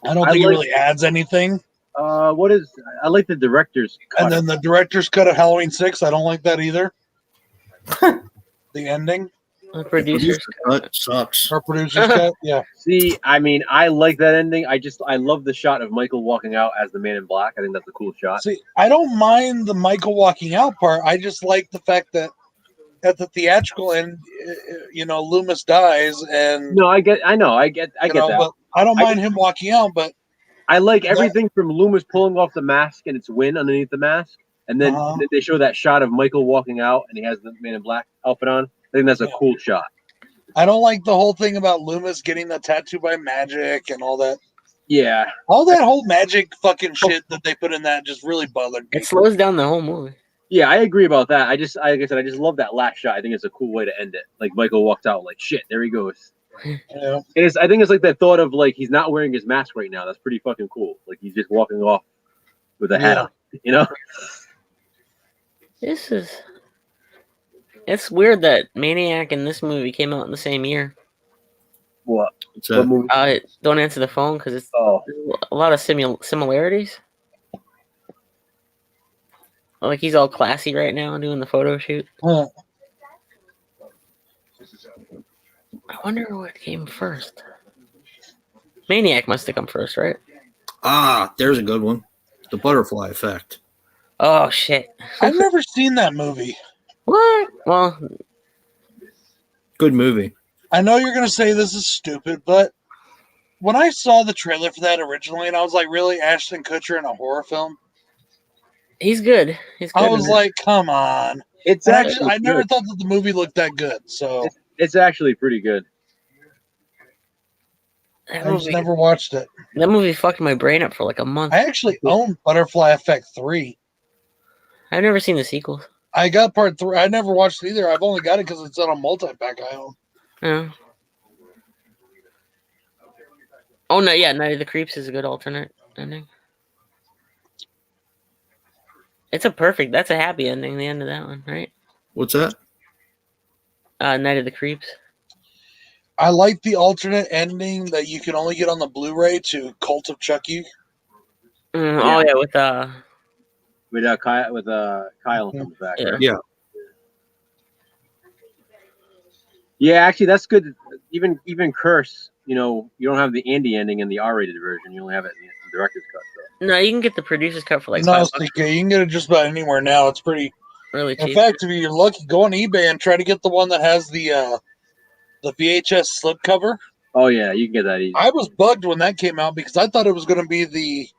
I don't think it really adds anything. I like the director's cut. And then the director's cut of Halloween 6. I don't like that either. The ending The producer's Cut sucks. or producer's cut. Yeah. See, I mean, I like that ending. I love the shot of Michael walking out as the Man in Black. I think that's a cool shot. See, I don't mind the Michael walking out part. I just like the fact that at the theatrical end, Loomis dies, and No, I get that. But I don't mind him walking out. But I like everything from Loomis pulling off the mask and its win underneath the mask, and then they show that shot of Michael walking out and he has the Man in Black outfit on. I think that's a cool shot. I don't like the whole thing about Loomis getting the tattoo by magic and all that. Yeah, All that whole magic fucking shit that they put in that just really bothered me. It slows down the whole movie. yeah, I agree about that. Like I said, I just love that last shot. I think it's a cool way to end it. Like Michael walks out, like shit, there he goes. Yeah. I think it's like that thought of like he's not wearing his mask right now. That's pretty fucking cool. Like he's just walking off with a hat on. You know? It's weird that Maniac and this movie came out in the same year. What? What's What that? movie? Don't answer the phone because it's Oh, a lot of similarities. Like he's all classy right now doing the photo shoot. Huh. I wonder what came first. Maniac must have come first, right? Ah, there's a good one. The Butterfly Effect. Oh shit! I've never seen that movie. What? Well, Good movie. I know you're gonna say this is stupid, but when I saw the trailer for that originally, and I was like, "Really, Ashton Kutcher in a horror film?" he's good. He's good. I was like, "Come on!" it's And actually I never good. thought that the movie looked that good, so It's actually pretty good. that I just movie, never watched it. that movie fucked my brain up for like a month. I actually own Butterfly Effect 3. I've never seen the sequels. I got part 3. I never watched it either. I've only got it because it's on a multi-pack I own. Yeah. Oh no, yeah, Night of the Creeps is a good alternate ending. That's a happy ending, the end of that one, right? What's that? Night of the Creeps. I like the alternate ending that you can only get on the Blu-ray to Cult of Chucky. Oh yeah, with Kyle comes back. yeah. Right? Yeah. Yeah, actually, that's good. Even Curse, you don't have the Andy ending in the R-rated version. You only have it in the director's cut. So. No, you can get the producer's cut for like No, $5. CK, you can get it just about anywhere now. It's pretty. Really In cheap. fact, if you're lucky, go on eBay and try to get the one that has the VHS slipcover. Oh yeah, you can get that easy. I was bugged when that came out because I thought it was going to be the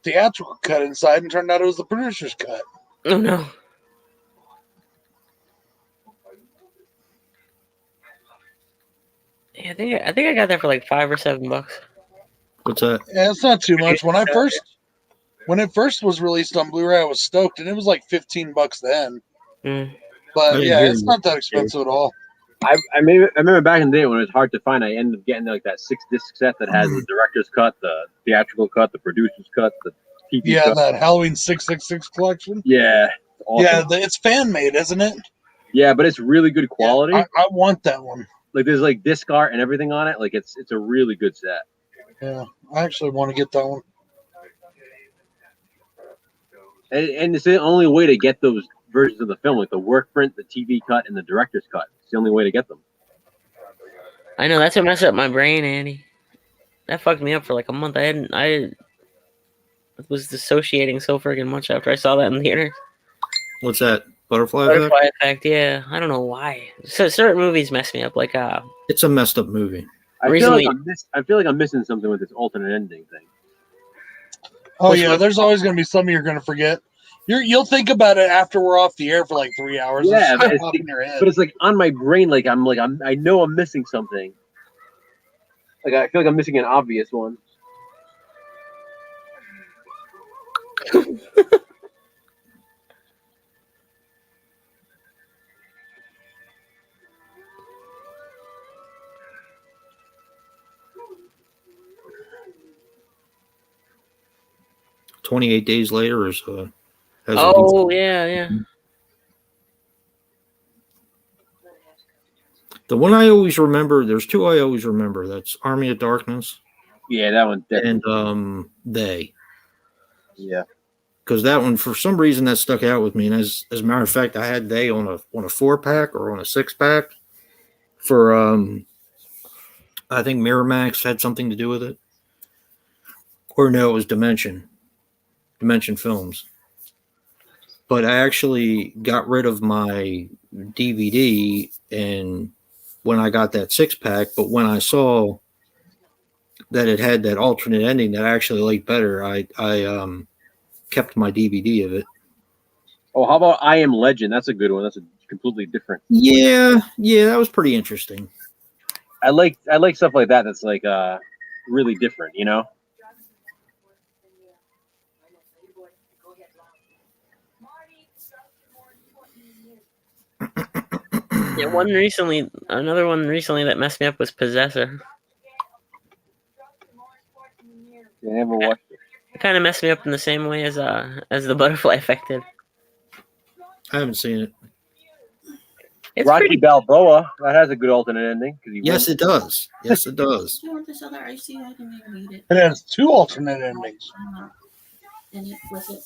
theatrical cut inside, and turned out it was the producer's cut. Oh no. Yeah, I think I got that for like $5 or $7. What's that? Yeah, it's not too much. When it first was released on Blu-ray, I was stoked, and it was like $15 then. Mm. But I yeah, hear it's you. not that expensive at all. I remember back in the day when it was hard to find. I ended up getting like that 6-disc set that has the director's cut, the theatrical cut, the producer's cut, the TV Yeah, cut. that Halloween 666 collection. Yeah, awesome. Yeah, it's fan made, isn't it? Yeah, but it's really good quality. Yeah, I want that one. Like there's like disc art and everything on it. Like it's a really good set. Yeah, I actually want to get that one. And it's the only way to get those versions of the film, like the work print, the TV cut, and the director's cut. It's the only way to get them. I know that's what messed up my brain, Andy. That fucked me up for like a month. I was dissociating so friggin' much after I saw that in the theater. What's that? Butterfly Effect? Butterfly Effect, yeah. I don't know why. So certain movies mess me up, like It's a messed up movie. I Recently- feel like I'm missing something with this alternate ending thing. Oh Which yeah, one? there's always going to be something you're going to forget. You'll think about it after we're off the air for like 3 hours. Yeah, It's just it's- pop in your head. But it's like on my brain, I know I'm missing something. Like I feel like I'm missing an obvious one. "28 Days Later" is has a oh yeah. The one I always remember, there's two I always remember. That's Army of Darkness Yeah, that one. Definitely. and They. Yeah. Because that one, for some reason, that stuck out with me. And as a matter of fact, I had They on a 4-pack or on a 6-pack for I think Miramax had something to do with it. Or no, it was Dimension Films. But I actually got rid of my DVD and when I got that 6-pack, but when I saw that it had that alternate ending that I actually liked better, I kept my DVD of it. Oh, how about I Am Legend? That's a good one. That's a completely different. Yeah, that was pretty interesting. I like stuff like that. That's like really different. You know. Yeah, another one recently that messed me up was Possessor. Yeah, I never watched it. It kind of messed me up in the same way as the Butterfly Effect did. I haven't seen it. It's Rocky pretty. Balboa. That has a good alternate ending. 'Cause he Yes, wins. it does. Yes, it does. Do you want this other icy? I didn't even read it. It has 2 alternate endings. And it was it.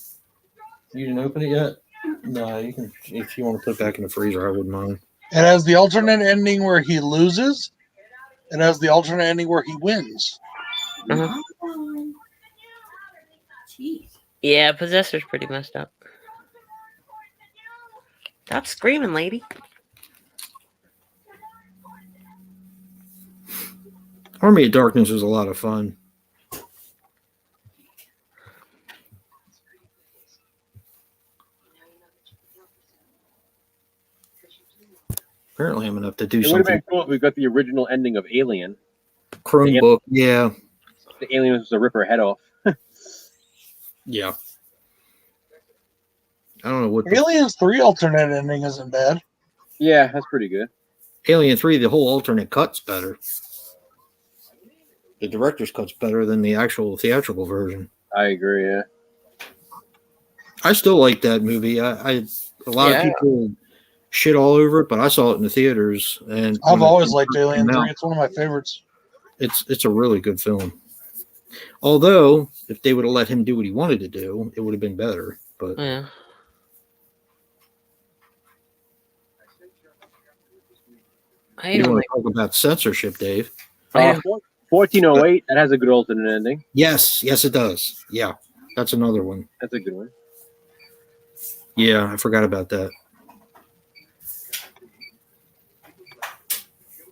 You didn't open it yet? No, you can. If you want to put it back in the freezer, I wouldn't mind. It has the alternate ending where he loses. It has the alternate ending where he wins. Uh-huh. Jeez. Yeah, Possessor's pretty messed up. Stop screaming, lady. Army of Darkness was a lot of fun. Apparently, I'm gonna have to do It would have something. been cool if we got the original ending of Alien. Chromebook, yeah. The alien was to rip her head off. Yeah. I don't know what the, Aliens 3 alternate ending isn't bad. Yeah, that's pretty good. Alien 3, the whole alternate cut's better. The director's cut's better than the actual theatrical version. I agree. Yeah. I still like that movie. A lot of people shit all over it, but I saw it in the theaters, and I've when it always first liked Alien came 3. out, It's one of my favorites. It's a really good film. Although, if they would have let him do what he wanted to do, it would have been better. But Yeah. I you don't want like. to talk about censorship, Dave? I 1408. That has a good alternate ending. Yes, it does. Yeah, that's another one. That's a good one. Yeah, I forgot about that.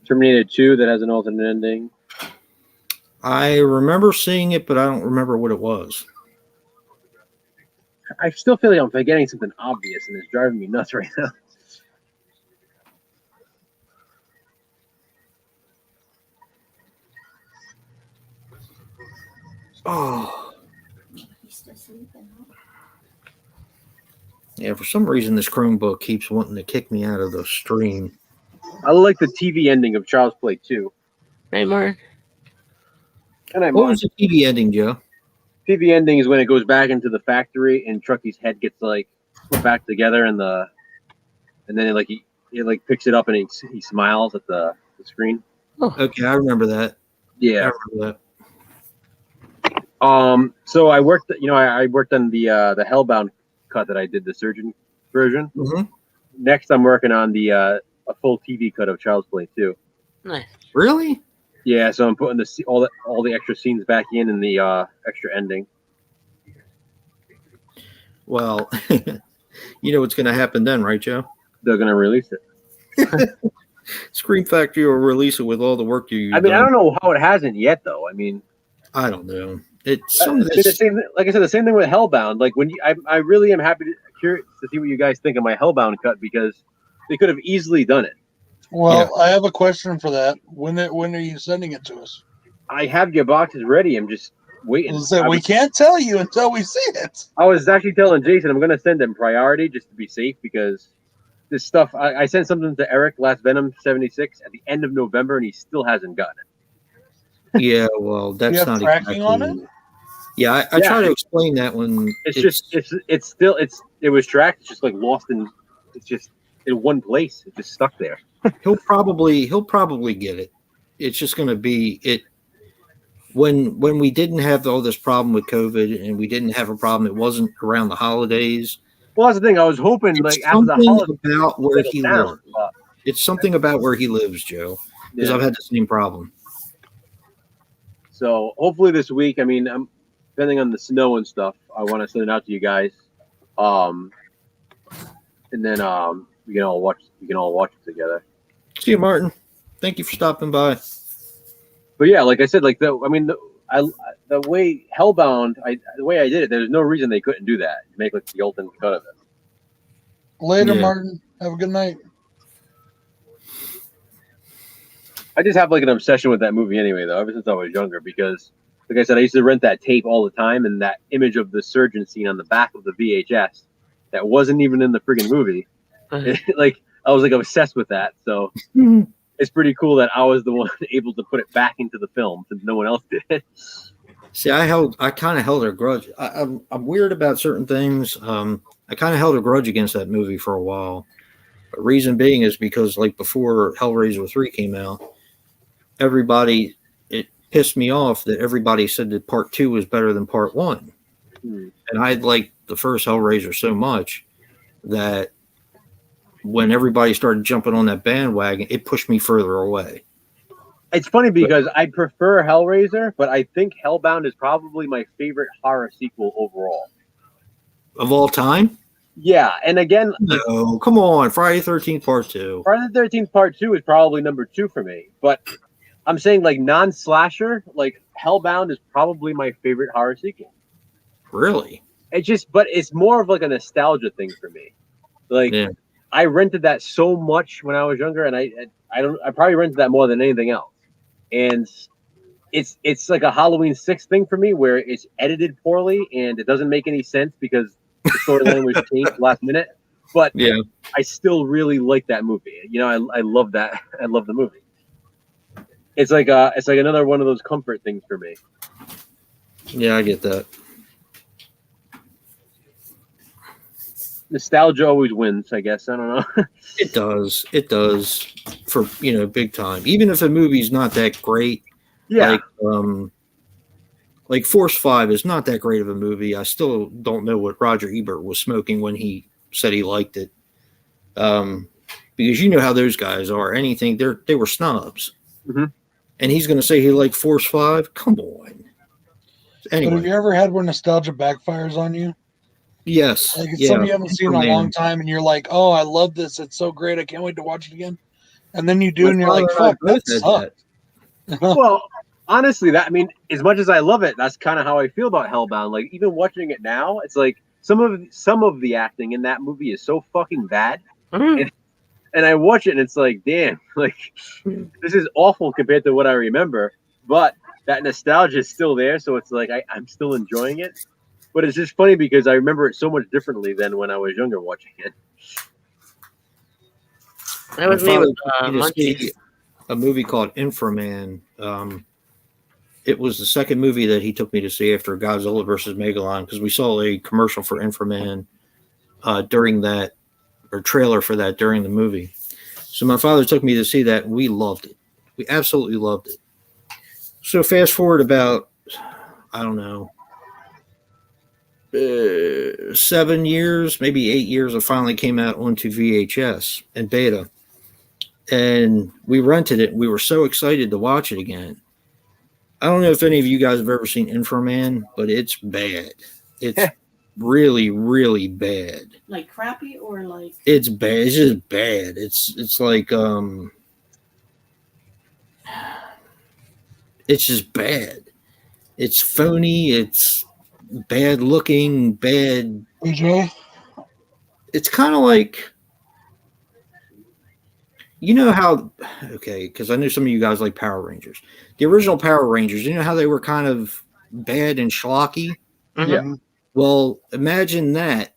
Terminator 2. That has an alternate ending. I remember seeing it, but I don't remember what it was. I still feel like I'm forgetting something obvious, and it's driving me nuts right now. Oh, He's still sleeping. yeah. For some reason, this Chromebook keeps wanting to kick me out of the stream. I like the TV ending of Child's Play 2. Hey, Mark. And I What was the TV ending, Joe? TV ending is when it goes back into the factory and Trucky's head gets like put back together and then he picks it up and he smiles at the screen. Okay, I remember that. I Yeah. remember that. So I worked on the Hellbound cut that I did, the surgeon version. Mhm. Next, I'm working on the a full TV cut of Child's Play 2. Nice. Really? Yeah, so I'm putting all the extra scenes back in the extra ending. Well, you know what's going to happen then, right, Joe? They're gonna release it. Scream Factory will release it with all the work you've I mean, I done. don't know how it hasn't yet, though. I mean, I don't know. It's some of see, this. the same. Like I said, the same thing with Hellbound. Like when I really am curious to see what you guys think of my Hellbound cut because they could have easily done it. Well, I have a question for that. When are you sending it to us? I have your boxes ready. I'm just waiting. We can't tell you until we see it. I was actually telling Jason I'm gonna send them priority just to be safe because this stuff. I sent something to Eric Last Venom 76 at the end of November and he still hasn't gotten it. Yeah, well, that's You have not tracking on exactly. Yeah, I try to explain that when it was tracked. It's just like lost in. It's just in one place. It's just stuck there. he'll probably get it. It's just going to be it. When we didn't have all this problem with COVID and we didn't have a problem, it wasn't around the holidays. Well, that's the thing. I was hoping It's like after the something holidays, about where he down, lives. but, It's something about where he lives, Joe. Because yeah. I've had the same problem. So hopefully this week. I mean, I'm depending on the snow and stuff. I want to send it out to you guys, and then we can all watch. We can all watch it together. See you, Martin. Thank you for stopping by. But yeah, like I said, like the way Hellbound, the way I did it, there's no reason they couldn't do that. Make like the ultimate cut of it. Later, Yeah. Martin. Have a good night. I just have like an obsession with that movie anyway, though, ever since I was younger. Because, like I said, I used to rent that tape all the time, and that image of the surgeon scene on the back of the VHS that wasn't even in the friggin' movie. Like I was like obsessed with that. So it's pretty cool that I was the one able to put it back into the film since no one else did. See, I kind of held a grudge. I'm weird about certain things. I kind of held a grudge against that movie for a while. The reason being is because, like, before Hellraiser 3 came out, it pissed me off that everybody said that part 2 was better than part 1. And I liked the first Hellraiser so much that when everybody started jumping on that bandwagon, it pushed me further away. It's funny because I prefer Hellraiser, but I think Hellbound is probably my favorite horror sequel overall. Of all time? Yeah, and again, No, come on. Friday the 13th Part 2. Friday the 13th Part 2 is probably number 2 for me. But I'm saying like non-slasher, like Hellbound is probably my favorite horror sequel. Really? But it's more of like a nostalgia thing for me. Like Yeah. I rented that so much when I was younger, and I probably rented that more than anything else. And it's like a Halloween 6 thing for me where it's edited poorly and it doesn't make any sense because the storyline was changed last minute. But Yeah. I still really like that movie. You know, I love that. I love the movie. It's like another one of those comfort things for me. Yeah, I get that. Nostalgia always wins, I guess. I don't know. It does. It does for, big time. Even if a movie's not that great, Yeah. like Force 5 is not that great of a movie. I still don't know what Roger Ebert was smoking when he said he liked it. Because you know how those guys are. Anything, they were snobs. Mhm. And he's going to say he liked Force 5? Come on. But have Anyway, you ever had where nostalgia backfires on you? yes. Like it's Yeah. something you haven't seen in a Superman. long time, and you're like, "Oh, I love this! It's so great! I can't wait to watch it again." And then you do, My and you're like, father and I "Fuck, both that had that. sucked." Well, honestly, as much as I love it, that's kind of how I feel about Hellbound. Like even watching it now, it's like some of the acting in that movie is so fucking bad. Mhm. And I watch it and it's like, damn, like this is awful compared to what I remember. But that nostalgia is still there, so it's like I'm still enjoying it. But it's just funny because I remember it so much differently than when I was younger watching it. That was My me father with took me to Monkeys. see a movie called Inframan. It was the second movie that he took me to see after Godzilla versus Megalon because we saw a commercial for Inframan during that, or trailer for that during the movie. So my father took me to see that. And we loved it. We absolutely loved it. So fast forward about, I don't know, 7 years, maybe 8 years, it finally came out onto VHS and beta. And we rented it. We were so excited to watch it again. I don't know if any of you guys have ever seen Inframan, but it's bad. It's really, really bad. Like crappy or like It's bad. It's just bad. It's like it's just bad. It's phony. It's bad looking. Bad. AJ, It's kind of like, you know how, okay, because I know some of you guys like Power Rangers. The original Power Rangers, you know how they were kind of bad and schlocky? Mhm. Yeah. Well, imagine that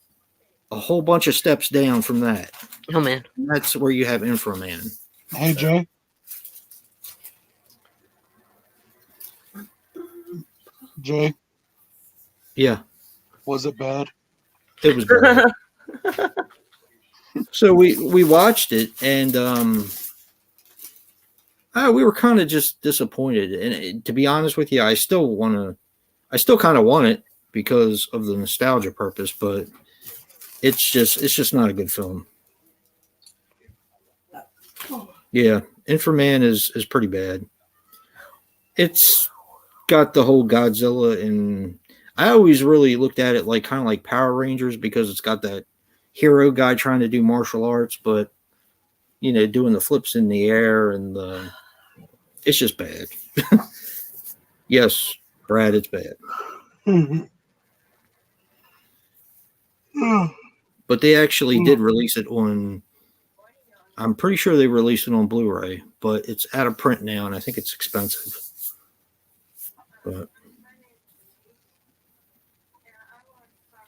a whole bunch of steps down from that. Oh man. That's where you have Inframan. hey Jay, Jay, Yeah, was it bad? it was bad. So we watched it, and we were kind of just disappointed. And to be honest with you, I still kind of want it because of the nostalgia purpose, but it's just not a good film. Yeah, Inframan is pretty bad. It's got the whole Godzilla, and I always really looked at it like kind of like Power Rangers because it's got that hero guy trying to do martial arts, but doing the flips in the air, and it's just bad. Yes, Brad, it's bad. But they actually did release it on. I'm pretty sure they released it on Blu-ray, but it's out of print now, and I think it's expensive. But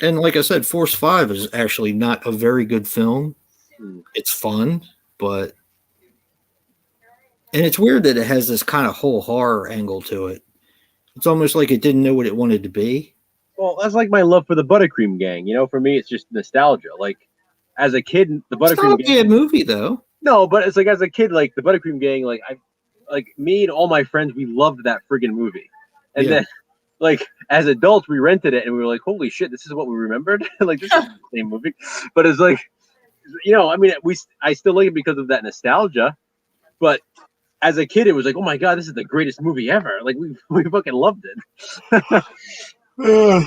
and like I said, Force 5 is actually not a very good film. It's fun, but and it's weird that it has this kind of whole horror angle to it. It's almost like it didn't know what it wanted to be. Well, that's like my love for the Buttercream Gang. For me, it's just nostalgia. Like, as a kid, the It's not Buttercream a Gang. bad movie, though. No, but it's like as a kid, like the Buttercream Gang, like me and all my friends, we loved that friggin' movie. And Yeah. then, like as adults, we rented it and we were like, "Holy shit, this is what we remembered!" Like this is the same movie, but it's like, I mean, I still like it because of that nostalgia. But as a kid, it was like, "Oh my god, this is the greatest movie ever!" Like we fucking loved it. Yeah,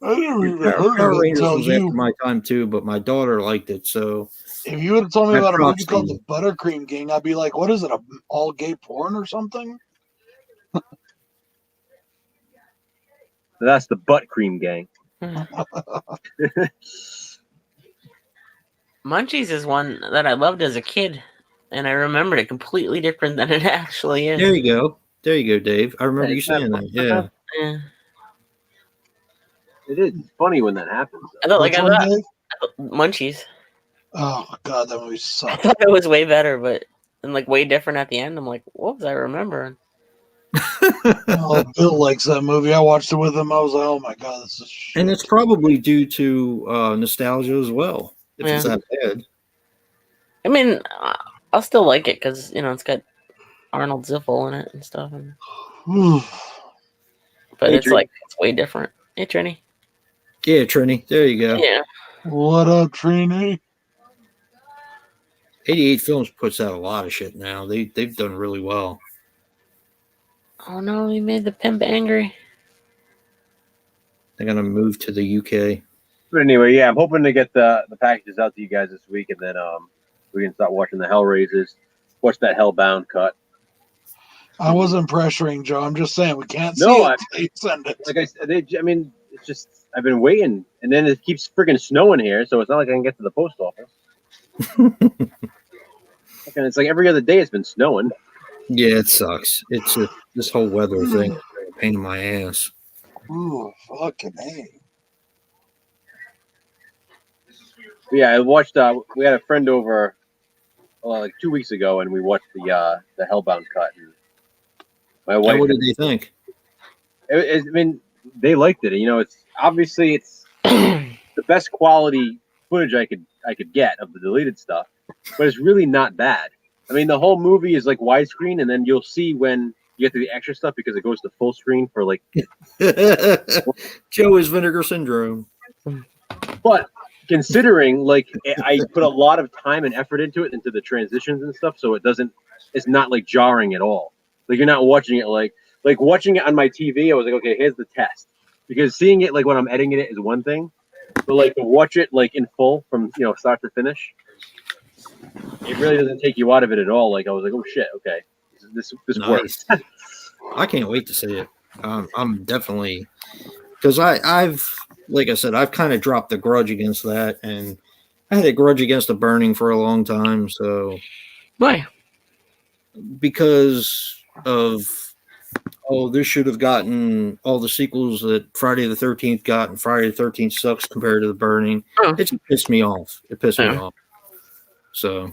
I never even heard Power of it Rangers until was after you. my time too, but my daughter liked it, so If you would have told me My about a movie props called to The Buttercream Gang, I'd be like, "What is it? A all gay porn or something?" That's the Butt Cream Gang. Munchies is one that I loved as a kid, and I remembered it completely different than it actually is. there you go. There you go, Dave. I remember Yeah, you it's not saying that. fun. Yeah. Yeah. It is funny when that happens. I thought Which I one, thought Dave? Munchies. Oh god, that movie I sucked. thought it was way better, but and like way different at the end. I'm like, what was I remembering? Oh, Bill likes that movie. I watched it with him. I was like, "Oh my god, this is shit." And it's probably due to nostalgia as well. If it's Yeah. that bad. I mean, I'll still like it because it's got Arnold Ziffel in it and stuff. But Hey, it's Drew. like it's way different. Hey, Trini. Yeah, Trini. There you go. Yeah. What up, Trini? 88 Films puts out a lot of shit now. They've done really well. Oh no, he made the pimp angry. They're gonna move to the UK. But anyway, yeah, I'm hoping to get the packages out to you guys this week, and then we can start watching the Hellraisers, watch that Hellbound cut. I wasn't pressuring Joe. I'm just saying we can't see No, it until you send it. Like I said, I mean, it's just I've been waiting, and then it keeps freaking snowing here, so it's not like I can get to the post office. And it's like every other day it's been snowing. Yeah, it sucks. It's this whole weather thing is a pain in my ass. Ooh, fucking hey. But yeah, I watched. We had a friend over like 2 weeks ago, and we watched the Hellbound cut. And my wife, What did they think? I mean, they liked it. It's obviously it's the best quality footage I could get of the deleted stuff, but it's really not bad. I mean, the whole movie is like widescreen, and then you'll see when you get to the extra stuff because it goes to full screen for like. Joe is Vinegar Syndrome. But considering like I put a lot of time and effort into the transitions and stuff, so it's not like jarring at all. Like you're not watching it like watching it on my TV. I was like, okay, here's the test, because seeing it like when I'm editing it is one thing, But like to watch it like in full from start to finish, it really doesn't take you out of it at all. Like I was like, oh shit, okay, this works. Nice. I can't wait to see it. I'm definitely because I've like I said, I've kind of dropped the grudge against that, and I had a grudge against The Burning for a long time. So Why? because of this should have gotten all the sequels that Friday the 13th got, and Friday the 13th sucks compared to The Burning. Oh. It just pissed me off. It pissed me Yeah. off. So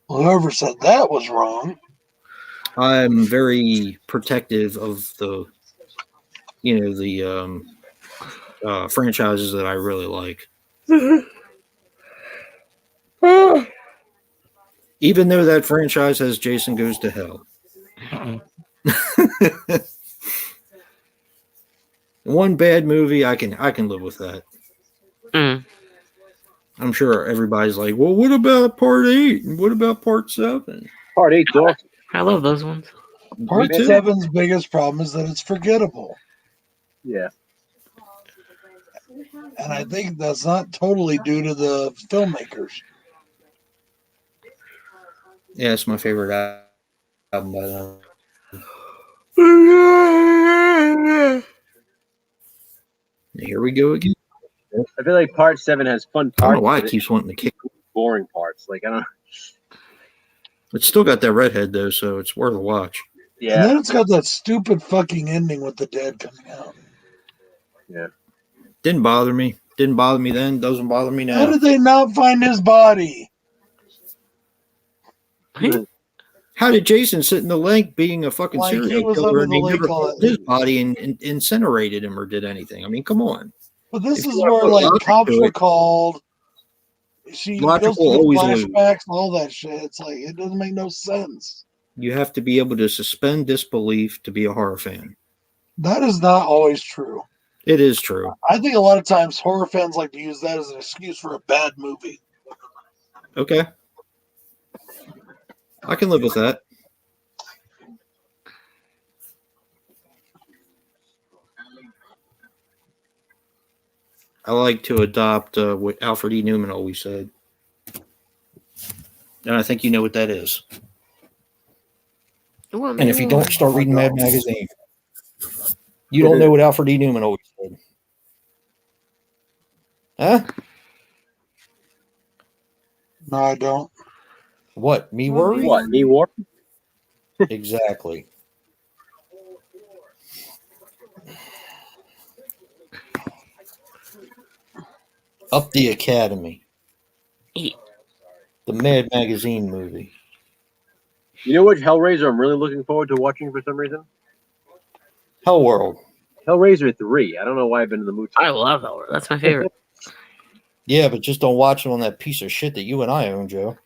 Whoever said that was wrong. I'm very protective of the franchises that I really like. Even though that franchise has Jason Goes to Hell. One bad movie, I can live with that. Mm. I'm sure everybody's like, well, what about part 8? And what about part 7? Part 8's awesome. I love those ones. Part Me too. 7's biggest problem is that it's forgettable. Yeah. And I think that's not totally due to the filmmakers. Yeah, it's my favorite album by them. Here we go again. I feel like Part 7 has fun I don't parts. know why it but keeps wanting to kick. boring parts. Like I don't. It's still got that redhead though, so it's worth a watch. And Yeah. then it's got that stupid fucking ending with the dead coming out. Didn't bother me. Didn't bother me then. Doesn't bother me How now. did they not find his body? How did Jason sit in the lake being a fucking Like, he serial was killer under and the he lake never all found that- his body and incinerated him or did anything? I mean, come on. But this If is you wanna where put like logic cops to were it, called. She logic goes will through always the lose. flashbacks and all that shit. It's like it doesn't make no sense. You have to be able to suspend disbelief to be a horror fan. That is not always true. It is true. I think a lot of times horror fans like to use that as an excuse for a bad movie. Okay. I can live with that. I like to adopt what Alfred E. Newman always said. And I think you know what that is. And if you don't, start reading Mad Magazine. You don't know what Alfred E. Newman always said. Huh? No, I don't. What? Me worry? What? Me war? Exactly. Up the Academy. Yeah. The Mad Magazine movie. You know which Hellraiser I'm really looking forward to watching for some reason? Hell World. Hellraiser 3. I don't know why I've been in the mood. I love Hellraiser. That's my favorite. Yeah, but just don't watch it on that piece of shit that you and I own, Joe.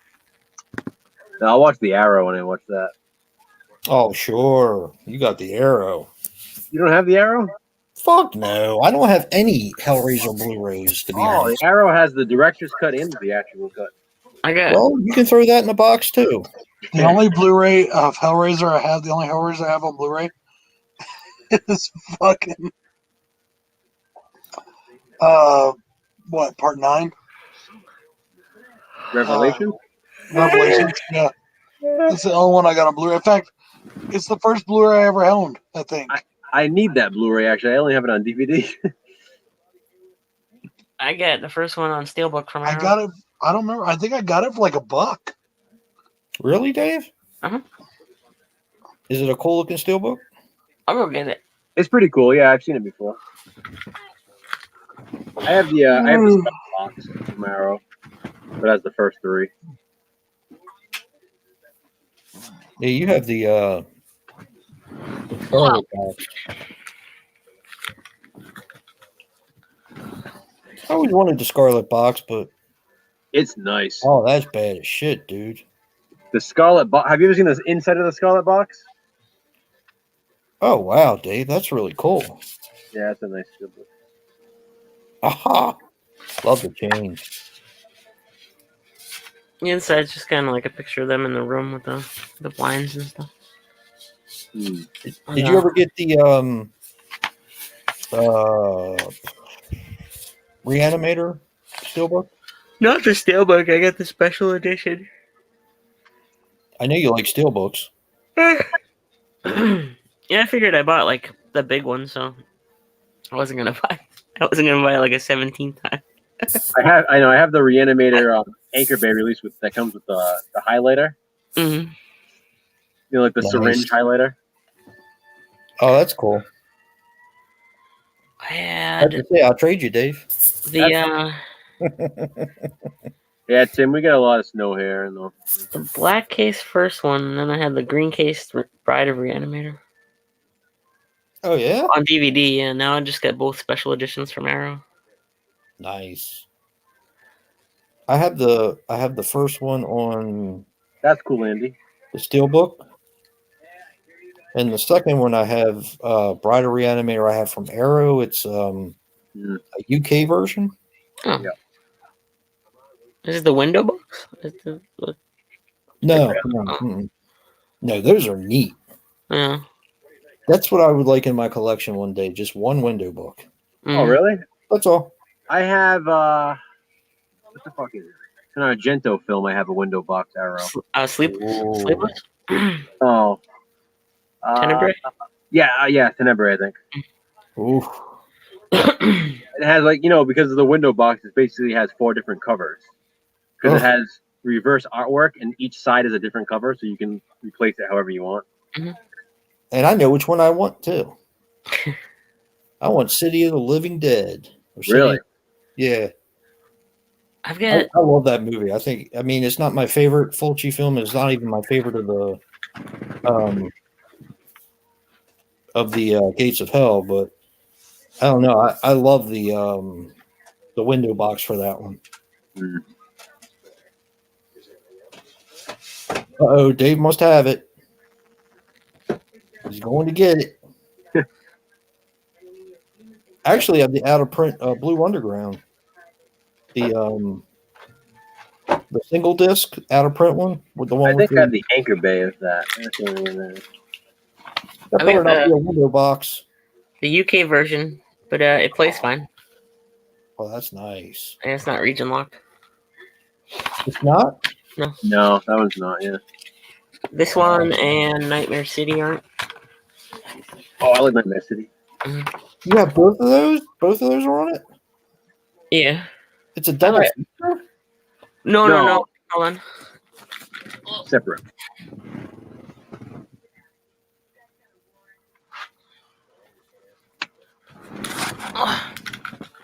No, I'll watch The Arrow when I watch that. Oh, sure. You got the Arrow. You don't have The Arrow? Fuck no. I don't have any Hellraiser Blu-rays, to be Oh, honest. The Arrow has the director's cut and the theatrical cut. I got Well, you can throw that in a box, too. The only Blu-ray of Hellraiser I have, the only Hellraiser I have on Blu-ray is fucking what, part 9? Revelation? Revelations, yeah. That's the only one I got on Blu-ray. In fact, it's the first Blu-ray I ever owned, I think. I need that Blu-ray, actually. I only have it on DVD. I got the first one on Steelbook from I Arrow. got it, I don't remember, I think I got it for like $1. Really, Dave? Uh-huh. Is it a cool-looking steelbook? I'll go get it. It's pretty cool. Yeah, I've seen it before. I have the special box from Arrow, but that's the first 3. Yeah, you have the Scarlet box. I always wanted the Scarlet box, but It's nice. oh, that's bad as shit, dude. The Scarlet box. Have you ever seen the inside of the Scarlet box? Oh wow, Dave, that's really cool. Yeah, it's a nice book. Aha! Love the chain. The inside's just kind of like a picture of them in the room with the blinds and stuff. Hmm. Did you ever get the Reanimator steelbook? Not the steelbook. I got the special edition. I know you like steelbooks. Yeah, I figured I bought like the big one, so I wasn't gonna buy. I wasn't gonna buy like a 17th time. I know I have the Reanimator Anchor Bay release that comes with the highlighter. Mm-hmm. You know, like the Nice. syringe highlighter. Oh, that's cool. I I had have to say, I'll trade you, Dave. the Yeah, Tim, we got a lot of snow here, and the black case first one, and then I had the green case Bride of Reanimator Oh yeah, on DVD. Yeah, now I just got both special editions from Arrow. nice. I have the first one on that's cool, Andy. the steelbook, and the second one I have Bride of Reanimator. I have from Arrow. It's a UK version. Oh. Yeah. This is the window box? No, no, those are neat. Yeah. That's what I would like in my collection one day. Just one window book. Oh, really? That's all. I have what the fuck is it? It's an Argento film. I have a window box Arrow. Sleepless? Oh, Tenebrae? yeah, Tenebrae. I think Ooh. it has because of the window box. It basically has 4 different covers because it has reverse artwork, and each side is a different cover, so you can replace it however you want. Mm-hmm. And I know which one I want too. I want City of the Living Dead. Really? Yeah. I've got I love that movie. I mean, it's not my favorite Fulci film. It's not even my favorite of the Gates of Hell, but I don't know. I love the window box for that one. Mm. Uh-oh, Dave must have it. He's going to get it. Actually, I have the out of print Blue Underground. The single disc out of print one with the one. I think with I have the Anchor Bay of that. that better not be a window box. the UK version, but it plays fine. Oh, that's nice. And it's not region locked. It's not. No, that one's not. Yeah. This one and Nightmare City aren't. Oh, I like Nightmare City. You have both of those. Both of those are on it. Yeah. It's a double. Alright. No. No. Hold on. Separate.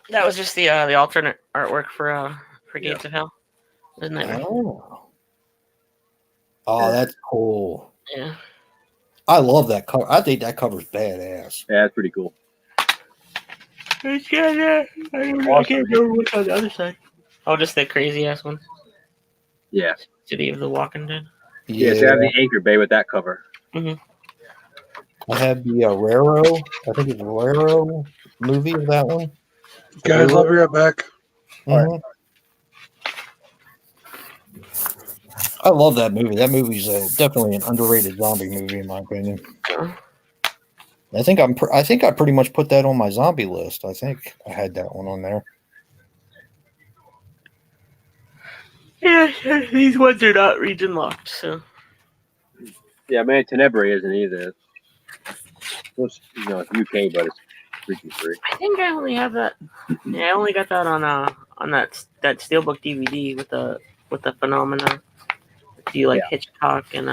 That was just the alternate artwork for Gates of Hell. Isn't that right? Oh, that's cool. Yeah. I love that cover. I think that cover's badass. Yeah, it's pretty cool. It's got I can't remember what's on the other side. Oh, just the crazy ass one. Yeah. City of the Walking Dead. Yeah, so I have the Anchor Bay with that cover. I have the Raro. I think it's a Raro movie of that one. Guys, I'll be right back. Mhm. I love that movie. That movie's definitely an underrated zombie movie, in my opinion. I think I pretty much put that on my zombie list. I think I had that one on there. Yeah, these ones are not region locked, so. Yeah, man, Tenebrae isn't either. It's UK, but it's freaking free. I think I only have that. Yeah, I only got that on that Steelbook DVD with the Phenomena. Do you like Hitchcock and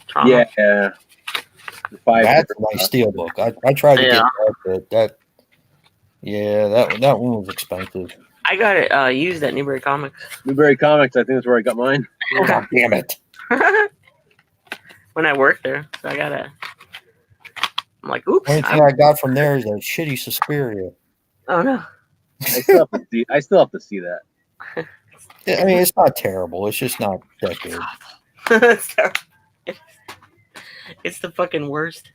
Trauma? Yeah. That's a nice steelbook. I tried to get that, but that one was expensive. I got it used at Newbury Comics. Newbury Comics, I think that's where I got mine. God damn it! When I worked there, so I got I'm like, oops. Only thing I got from there is a shitty Suspiria. Oh no. I still have to see that. I mean, it's not terrible. It's just not that good. It's the fucking worst.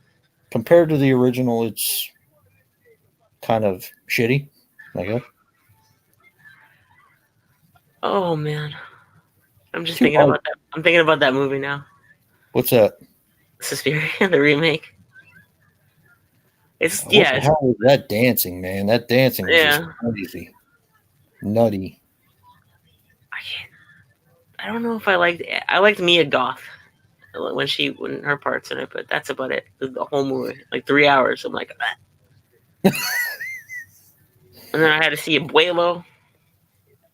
Compared to the original, it's kind of shitty, I guess. Oh man. I'm just thinking about that. I'm thinking about that movie now. What's that? Suspiria, the remake. What the hell was that dancing, man? That dancing was just crazy. Nutty. I don't know if I liked Mia Goth when her parts in it, but that's about it. The whole movie, like 3 hours. I'm like, ah. And then I had to see Abuelo,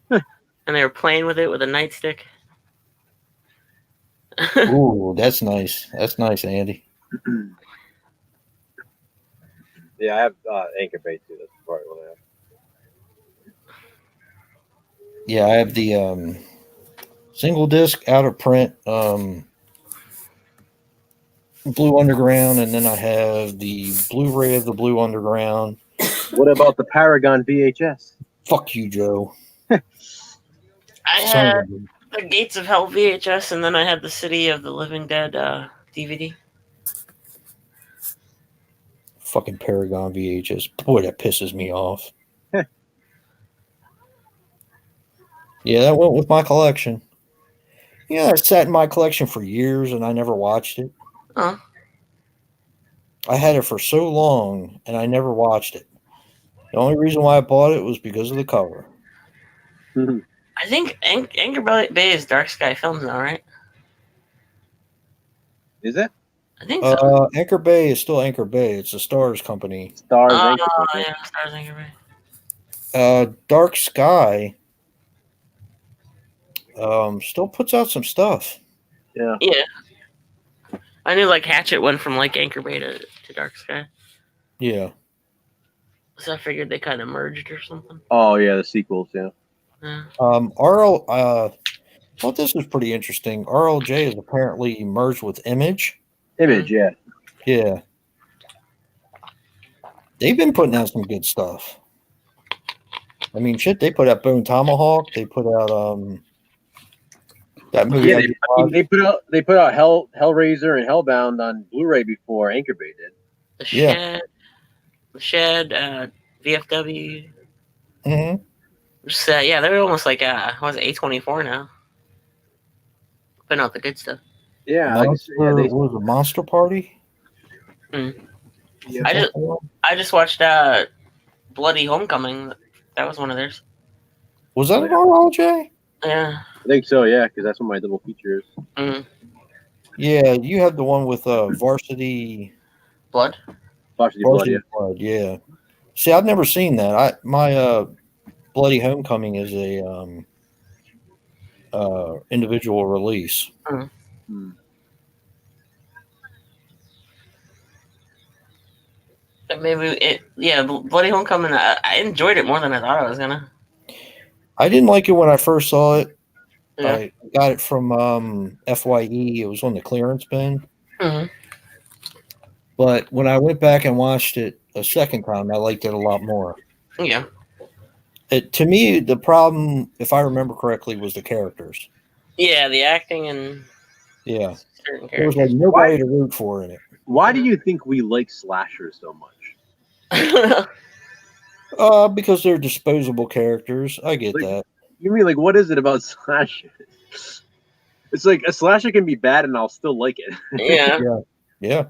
and they were playing with it with a nightstick. Ooh, that's nice. That's nice, Andy. Yeah, I have Anchor Bay too. That's the part one I have. Yeah, I have the single disc out of print Blue Underground, and then I have the Blu-ray of the Blue Underground. What about the Paragon VHS? Fuck you, Joe. I Son had of a- the Gates of Hell VHS, and then I had the City of the Living Dead DVD. Fucking Paragon VHS. Boy, that pisses me off. Yeah, that went with my collection. Yeah, it sat in my collection for years, and I never watched it. Oh, I had it for so long, and I never watched it. The only reason why I bought it was because of the cover. I think Anchor Bay is Dark Sky Films now, right? Is it? I think so. Anchor Bay is still Anchor Bay. It's a Stars company. Stars Oh, Anchor Bay. yeah, Stars Anchor Bay. Dark Sky still puts out some stuff. Yeah. Yeah. I knew like Hatchet went from like Anchor Bay to Dark Sky. Yeah. So I figured they kind of merged or something. Oh yeah, the sequels. Yeah. Yeah. Well, this is pretty interesting. RLJ is apparently merged with Image. Image. Yeah. Yeah. They've been putting out some good stuff. I mean, shit, they put out Bone Tomahawk. They put out that movie. Yeah. They put out Hellraiser and Hellbound on Blu-ray before Anchor Bay did. The Shed, VFW. Mm-hmm. Just, yeah, they're almost like what was it, A24 now. Putting out the good stuff. Yeah. What was it, Monster Party? Yeah. I just watched Bloody Homecoming. That was one of theirs. Was that an RLJ? Yeah. I think so. Yeah, because that's what my double feature is. Mm. Yeah, you have the one with Varsity Blood. Varsity Blood. Varsity Yeah. Blood. Yeah. See, I've never seen that. My Bloody Homecoming is a individual release. Hmm. Maybe Bloody Homecoming. I enjoyed it more than I thought I was gonna. I didn't like it when I first saw it. Yeah. I got it from FYE. It was on the clearance bin. Mhm. But when I went back and watched it a second time, I liked it a lot more. Yeah. To me, the problem, if I remember correctly, was the characters. Yeah, the acting and Yeah. certain There was characters. like nobody to root for in it. Why do you think we like slashers so much? Because they're disposable characters. I get Like- that. You mean like what is it about slashers? It's like a slasher can be bad and I'll still like it. Yeah. Yeah.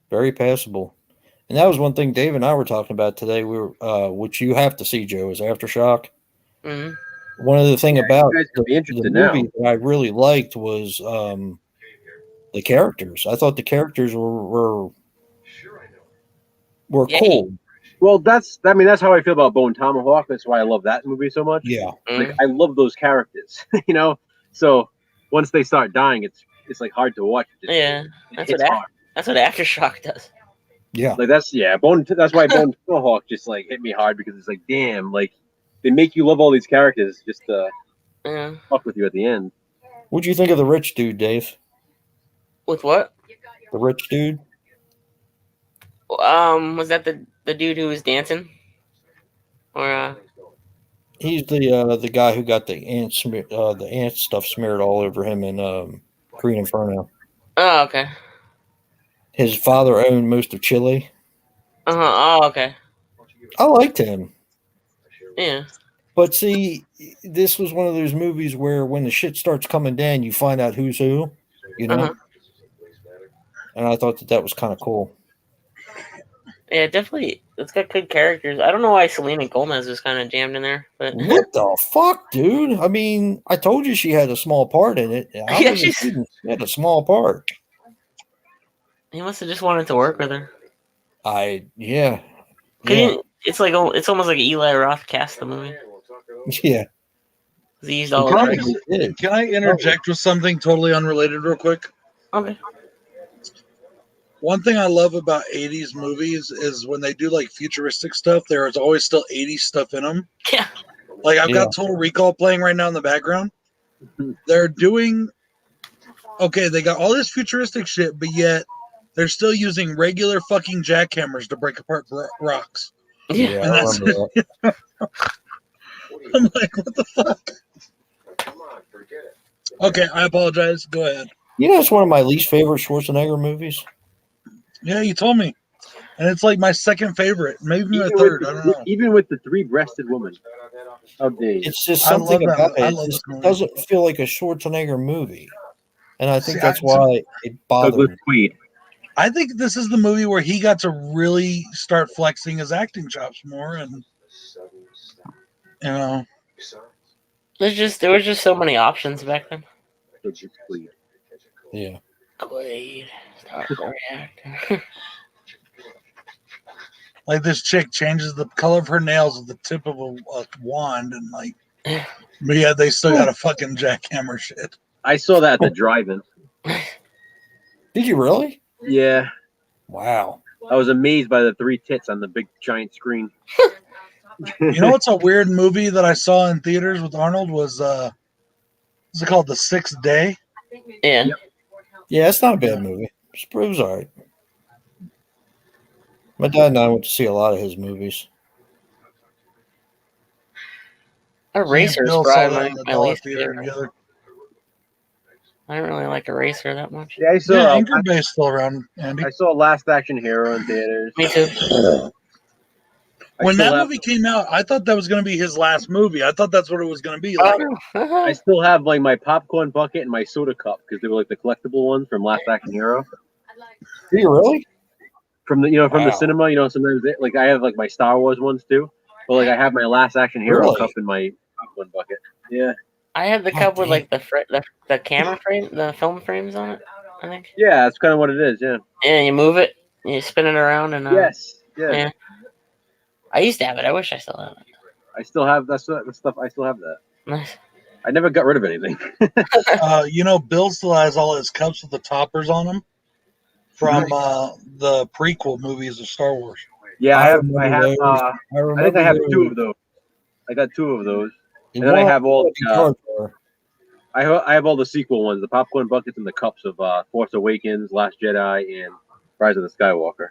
Very passable. And that was one thing Dave and I were talking about today. We were, which you have to see, Joe, is Aftershock. Hmm. One of the thing about You guys could be the interested now. movie that I really liked was the characters. I thought the characters were Yeah. cool. Well, that's how I feel about Bone Tomahawk. That's why I love that movie so much. Yeah. Like I love those characters, you know. So once they start dying, it's like hard to watch. It just- Yeah. it That's hits what hard. That's what Aftershock does. Yeah. Like that's why Bone Tomahawk just like hit me hard because it's like damn, like they make you love all these characters just to Yeah. fuck with you at the end. What'd you think of the rich dude, Dave? With what? The rich dude? Was that the dude who was dancing? Or He's the guy who got the ant stuff smeared all over him in Green Inferno. oh, okay. His father owned most of Chile. Oh, okay. I liked him. Yeah. But see, this was one of those movies where when the shit starts coming down, you find out who's who, you know? Uh-huh. And I thought that was kind of cool. Yeah, definitely. It's got good characters. I don't know why Selena Gomez was kind of jammed in there, but What the fuck, dude? I mean, I told you she had a small part in it. I Yeah, wasn't kidding. She had a small part. he must have just wanted to work with her. Yeah. It's like it's almost like Eli Roth cast the movie. Yeah. He used all Can I, his did. can I interject with something totally unrelated real quick? Okay. One thing I love about 80s movies is when they do like futuristic stuff, there is always still 80s stuff in them. Yeah. Like I've Yeah. got Total Recall playing right now in the background. They're doing okay, they got all this futuristic shit, but yet they're still using regular fucking jackhammers to break apart rocks. Yeah. Yeah, And I that's remember that. I'm like, what the fuck? Okay, I apologize. Go ahead. You know, it's one of my least favorite Schwarzenegger movies. Yeah, you told me. And it's like my second favorite, maybe my Even third. with I don't the, know. even with the three-breasted woman. How dare you? It's just I love something that about movie. I it. love It this just movie. doesn't feel like a Schwarzenegger movie. And I think See, that's why it bothered Douglas me. Quaid. I think this is the movie where he got to really start flexing his acting chops more, and you know, There was just so many options back then. Douglas Quaid. Yeah. Quaid. Great actor. like this chick changes the color of her nails with the tip of a wand, and like, but yeah, they still got a fucking jackhammer shit. I saw that at the drive-in. Did you really? Yeah, Wow. I was amazed by the three tits on the big giant screen. You know what's a weird movie that I saw in theaters with Arnold was what's it called? The Sixth Day. Yeah. Yep. Yeah, it's not a bad movie. It was all right. My dad and I went to see a lot of his movies. Eraser's Bill saw probably that in the my dollar least theater favorite. together. I don't really like Eraser that much. Yeah, I saw. Yeah, Anchor Bay's still around, Andy. I saw Last Action Hero in theaters. Me too. When still that have- movie came out, I thought that was going to be his last movie. I thought that's what it was going to be like. I still have like my popcorn bucket and my soda cup because they were like the collectible ones from Last Action Hero. Did you really? From the the Wow. cinema, sometimes like I have like my Star Wars ones too, but like I have my Last Action Hero Really? cup in my popcorn bucket. Yeah, I had the God cup with damn. like the camera frame, the film frames on it. I think. yeah, that's kind of what it is. Yeah. Yeah, you move it, you spin it around, and Yes. Yeah. yeah. I used to have it. I wish I still have it. I still have the stuff. I still have that. Nice. I never got rid of anything. Bill still has all his cups with the toppers on them from the prequel movies of Star Wars. Yeah, I have. remember I have. those. I think I have two of those. I got two of those. And then I have all. I have all the sequel ones, the popcorn buckets and the cups of Force Awakens, Last Jedi, and Rise of the Skywalker.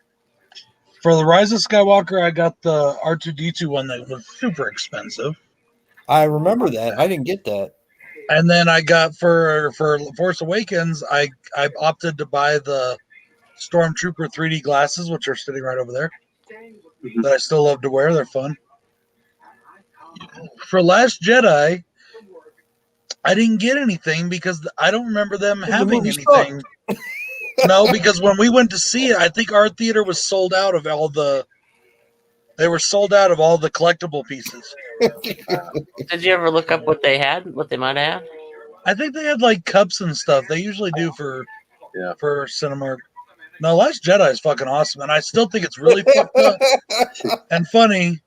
For the Rise of Skywalker, I got the R2D2 one that was super expensive. I remember that. I didn't get that. And then I got for Force Awakens, I opted to buy the Stormtrooper 3D glasses, which are sitting right over there, that I still love to wear. They're fun. For Last Jedi, I didn't get anything because I don't remember them having movie anything. No, because when we went to see it, I think our theater was sold out of all the. They were sold out of all the collectible pieces. Did you ever look up what they had? What they might have? I think they had like cups and stuff. They usually do for Cinemark. No, Last Jedi is fucking awesome, and I still think it's really fucked up and funny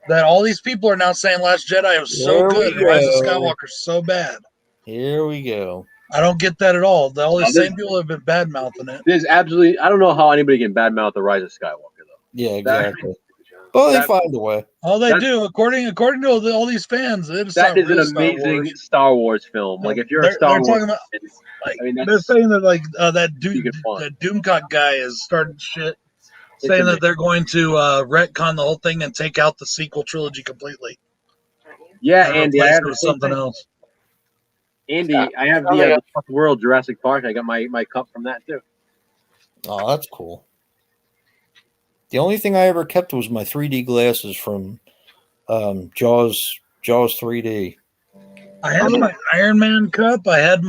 that all these people are now saying Last Jedi was so There we good and Rise of go. Skywalker so bad. Here we go. I don't get that at all. All the No, same people have been bad mouthing it. There's absolutely. I don't know how anybody can badmouth the Rise of Skywalker though. Yeah, exactly. But they find a way. All they That- do, according to all these fans, it's That not is an real Star amazing Wars. Star Wars film. Like if you're They're- a Star they're Wars, talking about, fan, like, I mean, they're that's- saying that like that You can find. Doomcock guy is starting shit, It's saying that amazing. they're going to retcon the whole thing and take out the sequel trilogy completely. yeah, and Andy, I replace have it the with same something thing. else. Andy, I have Oh, the yeah. Fuck World Jurassic Park. I got my cup from that too. Oh, that's cool. The only thing I ever kept was my 3D glasses from Jaws 3D. I had my Iron Man cup. I had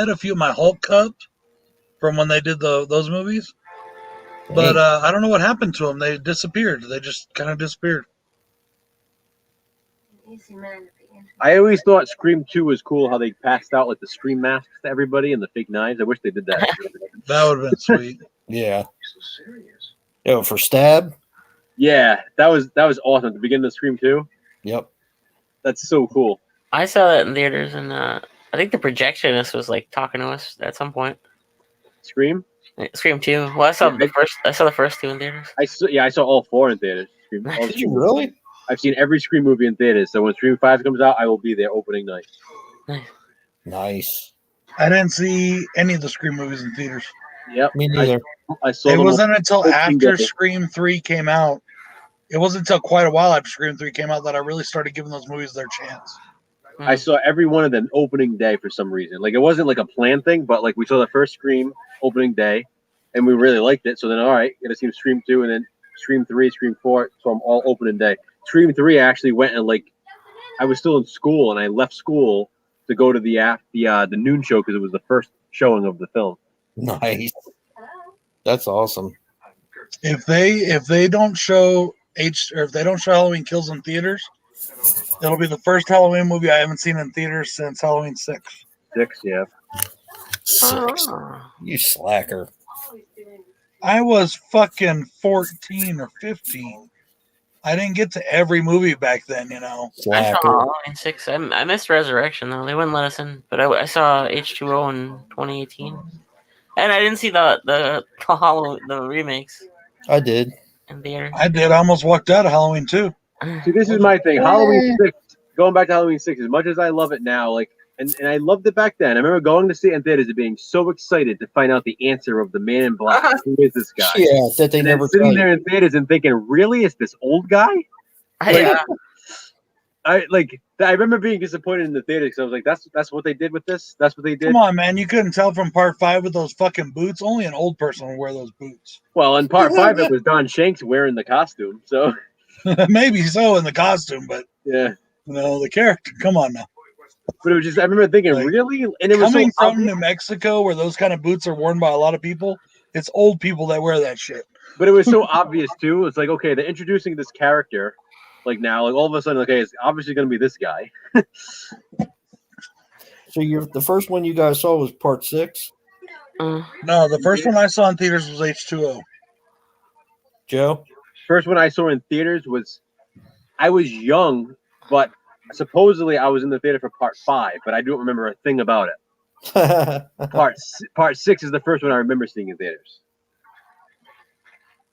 a few of my Hulk cups from when they did those movies. But I don't know what happened to them. They disappeared. They just kind of disappeared. I always thought Scream 2 was cool. How they passed out like the Scream masks to everybody and the fake knives. I wish they did that. That would have been sweet. Yeah. Oh, for Stab? Yeah, that was awesome at the beginning of Scream 2. Yep. That's so cool. I saw that in theaters, and I think the projectionist was like talking to us at some point. Scream? Scream 2. Well, I saw the first two in theaters. I saw all 4 in theaters. Scream, all Did you really? I've seen every Scream movie in theaters. So when Scream 5 comes out, I will be there opening night. Nice. I didn't see any of the Scream movies in theaters. Yep. Me neither. I saw It them wasn't until opening after day. Scream 3 came out. It wasn't until quite a while after Scream 3 came out that I really started giving those movies their chance. I saw every one of them opening day for some reason. Like it wasn't like a planned thing, but like we saw the first Scream opening day, and we really liked it. So then, all right, gonna see Scream 2, and then Scream 3, Scream 4. So I'm all opening day. Scream 3, I actually went and like I was still in school, and I left school to go to the noon show because it was the first showing of the film. Nice. That's awesome. If they don't show if they don't show Halloween Kills in theaters, it'll be the first Halloween movie I haven't seen in theaters since Halloween 6. 6, yeah. 6. Oh. You slacker. I was fucking 14 or 15. I didn't get to every movie back then, you know. I saw Slacker. Halloween 6. I missed Resurrection, though. They wouldn't let us in. But I saw H2O in 2018. And I didn't see the Halloween, the remakes I did. in theater. I did. I almost walked out of Halloween too. See, this is my thing. Halloween 6, going back to Halloween 6, as much as I love it now, like, and I loved it back then. I remember going to see it in theaters and being so excited to find out the answer of the man in black. Who is this guy? Yeah, that they And then never sitting tell you. there in theaters and thinking, really, it's this old guy? Yeah. I remember being disappointed in the theater because I was like, that's what they did with this. That's what they did. Come on, man. You couldn't tell from part 5 with those fucking boots. Only an old person would wear those boots. Well, in part 5, it was Don Shanks wearing the costume. So Maybe so in the costume, but yeah, you know, the character. Come on now. but it was just I remember thinking, Like, really, and it was Coming so from New Mexico, where those kind of boots are worn by a lot of people, it's old people that wear that shit. But it was so obvious too. It's like, okay, they're introducing this character, like now, like all of a sudden, okay, it's obviously going to be this guy. So the first one you guys saw was part 6, No, the first one I saw in theaters was H2O. Joe? First one I saw in theaters was, I was young, but supposedly I was in the theater for part 5, but I don't remember a thing about it. Part 6 is the first one I remember seeing in theaters.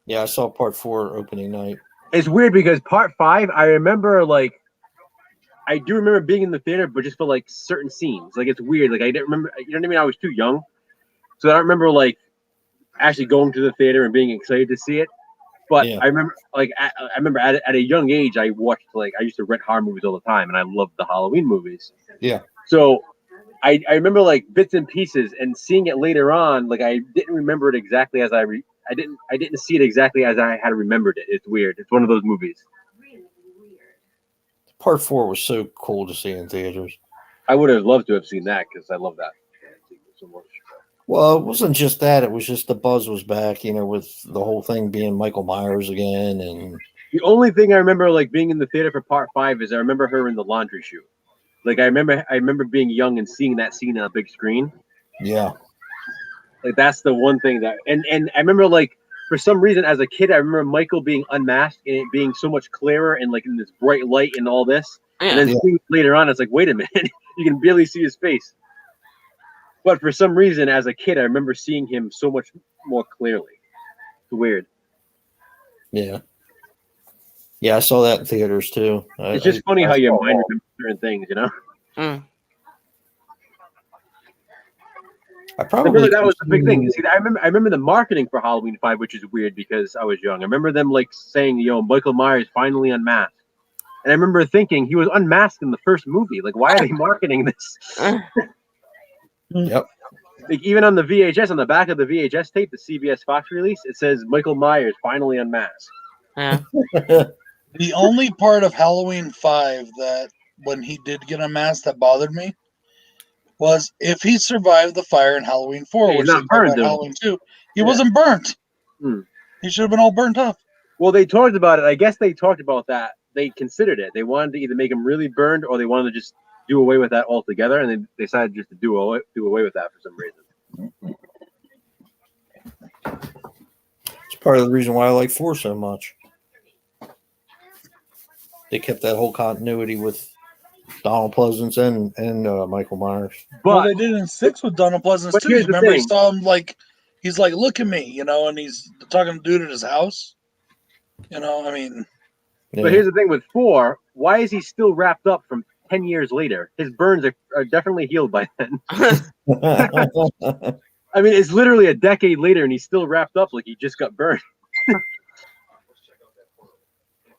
Yeah, I saw part 4 opening night. It's weird because part 5, I remember like, I do remember being in the theater, but just for like certain scenes. Like it's weird. Like I didn't remember. You know what I mean? I was too young, so I don't remember like actually going to the theater and being excited to see it. But Yeah. I remember like I remember at a young age, I watched like I used to rent horror movies all the time, and I loved the Halloween movies. Yeah. So I remember like bits and pieces, and seeing it later on, like I didn't remember it exactly as I didn't see it exactly as I had remembered it. It's weird. It's one of those movies. Part 4 was so cool to see in theaters. I would have loved to have seen that because I love that so much. Well, it wasn't just that. It was just the buzz was back, with the whole thing being Michael Myers again. And The only thing I remember like being in the theater for part 5 is I remember her in the laundry chute. Like I remember being young and seeing that scene on a big screen. yeah. Like that's the one thing that and I remember like for some reason as a kid I remember Michael being unmasked and it being so much clearer and like in this bright light and all this. And then Yeah. seeing it later on it's like, wait a minute, you can barely see his face. But for some reason as a kid I remember seeing him so much more clearly. It's weird. Yeah. Yeah, I saw that in theaters too. It's just funny how your mind remembers certain things, you know? Mm. I I probably remember that was the big thing. See, I remember the marketing for Halloween 5, which is weird because I was young. I remember them like saying, Michael Myers finally unmasked. And I remember thinking he was unmasked in the first movie. Like, why are they marketing this? Yep. Like, even on the VHS, on the back of the VHS tape, the CBS Fox release, it says Michael Myers finally unmasked. Yeah. The only part of Halloween 5 that when he did get unmasked that bothered me was if he survived the fire in Halloween 4, He's which not he burned, burned in though. Halloween 2, he Yeah. wasn't burnt. He should have been all burnt up. Well, they talked about it. I guess they talked about that. They considered it. They wanted to either make him really burned or they wanted to just do away with that altogether, and they decided just to do away with that for some reason. It's part of the reason why I like 4 so much. They kept that whole continuity with Donald Pleasance and Michael Myers. Well, But they did in 6 with Donald Pleasance but too. here's the Remember, he thing. saw him like he's like, "Look at me," and he's talking to dude at his house. I mean, Yeah. But here's the thing with 4, why is he still wrapped up from 10 years later? His burns are definitely healed by then. I mean, it's literally a decade later and he's still wrapped up like he just got burned.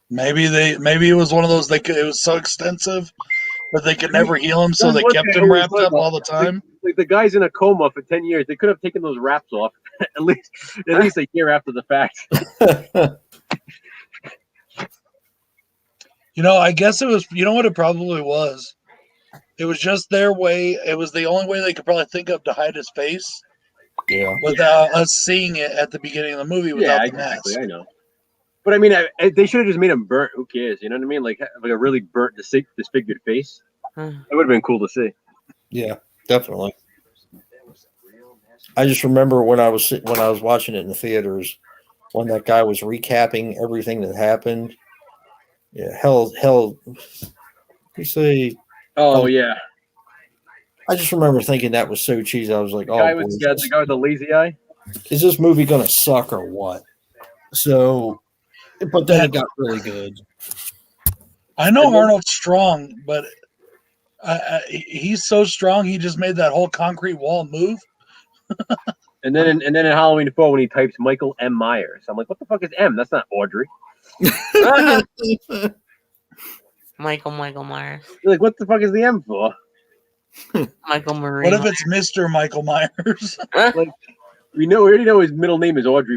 maybe it was one of those. It was so extensive that they could never heal him, so That's they what kept they him always wrapped thought up about. all the time. Like the guy's in a coma for 10 years. They could have taken those wraps off at least a year after the fact. I guess it was. You know what it probably was? It was just their way. It was the only way they could probably think of to hide his face Yeah. without us seeing it at the beginning of the movie without Yeah, the mask. exactly. I know. But I mean, they should have just made him burnt. Who cares? You know what I mean? Like a really burnt, disfigured face. That would have been cool to see. Yeah, definitely. I just remember when I was watching it in the theaters, when that guy was recapping everything that happened. Yeah, hell. You say? Oh yeah, I just remember thinking that was so cheesy. I was like, the "Oh, guy boy, with the lazy eye. is this movie gonna suck or what?" So, but then it got really good. I know And then- Arnold's strong, but he's so strong. He just made that whole concrete wall move. And then in Halloween 4, when he types Michael M. Myers, I'm like, what the fuck is M? That's not Audrey. Michael Myers. You're like, what the fuck is the M for? Michael Marie. What if it's Mr. Michael Myers? We already know his middle name is Audrey,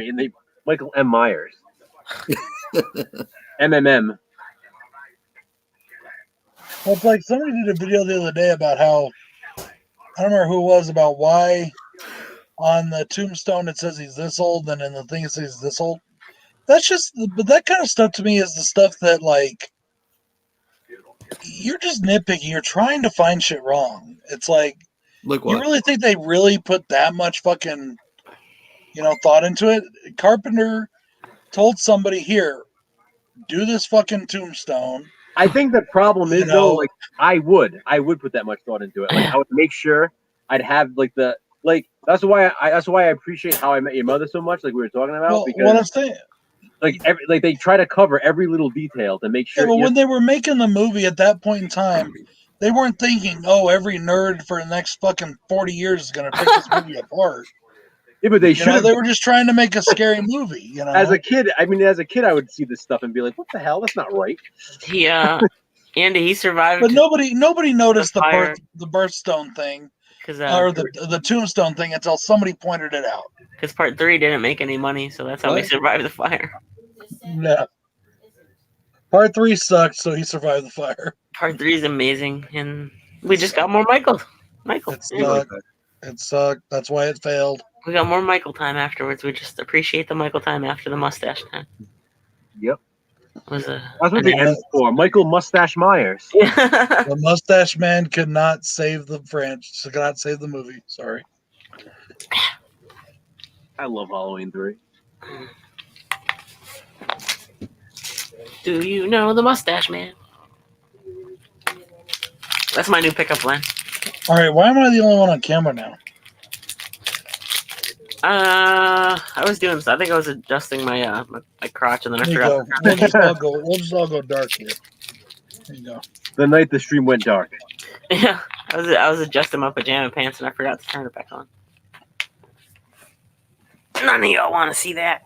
and they Michael M. Myers. MMM. Well, it's like somebody did a video the other day about how I don't remember who it was about why on the tombstone it says he's this old, and in the thing it says he's this old. But that kind of stuff to me is the stuff that like you're just nitpicking. You're trying to find shit wrong. It's like Look you what really think they really put that much fucking thought into it? Carpenter told somebody, here, do this fucking tombstone. I think the problem is You know- though, like I would put that much thought into it. Like I would make sure I'd have that's why I appreciate How I Met Your Mother so much, like we were talking about, Well, because what I'm saying, they try to cover every little detail to make yeah, sure. but when they were making the movie at that point in time, they weren't thinking, oh, every nerd for the next fucking 40 years is going to pick this movie apart. yeah, but they should have. They were just trying to make a scary movie, As a kid, I would see this stuff and be like, "What the hell? That's not right." He Andy, he survived. But nobody noticed The fire. the birthstone thing because or the tombstone thing until somebody pointed it out. part 3 didn't make any money, so that's how he What? survived the fire. Yeah. Part 3 sucked, so he survived the fire. Part 3 is amazing, and we just got more Michael. It sucked. It sucked. That's why it failed. We got more Michael time afterwards. We just appreciate the Michael time after the mustache time. Yep, It was a that's what the M's for. Michael Mustache Myers. The Mustache Man could not save the franchise. Could not save the movie. Sorry. I love Halloween 3. Do you know the Mustache Man? That's my new pickup line. All right. Why am I the only one on camera now? I was doing this. I think I was adjusting my my crotch, and then I There you forgot. go. We'll just all go dark here. There you go. The night the stream went dark. Yeah, I was adjusting my pajama pants, and I forgot to turn it back on. None of y'all want to see that.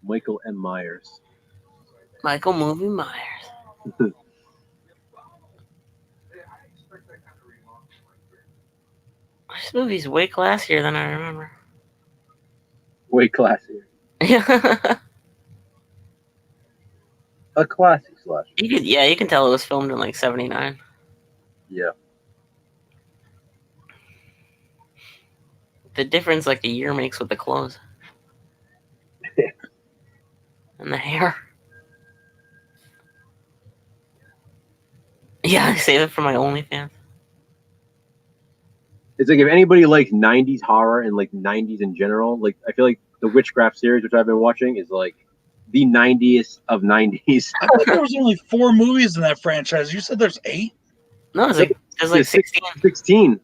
Michael M. Myers. Michael Movie Myers. This movie's way classier than I remember. Way classier. Yeah, A classic slash. you can tell it was filmed in like '79. Yeah. the difference like a year makes with the clothes and the hair. Yeah, I save it for my OnlyFans. It's like if anybody likes 90s horror and like 90s in general, like I feel like the Witchcraft series, which I've been watching, is like the 90s of 90s. I thought there was only 4 movies in that franchise. You said there's 8? No, there's like There's 16. 16.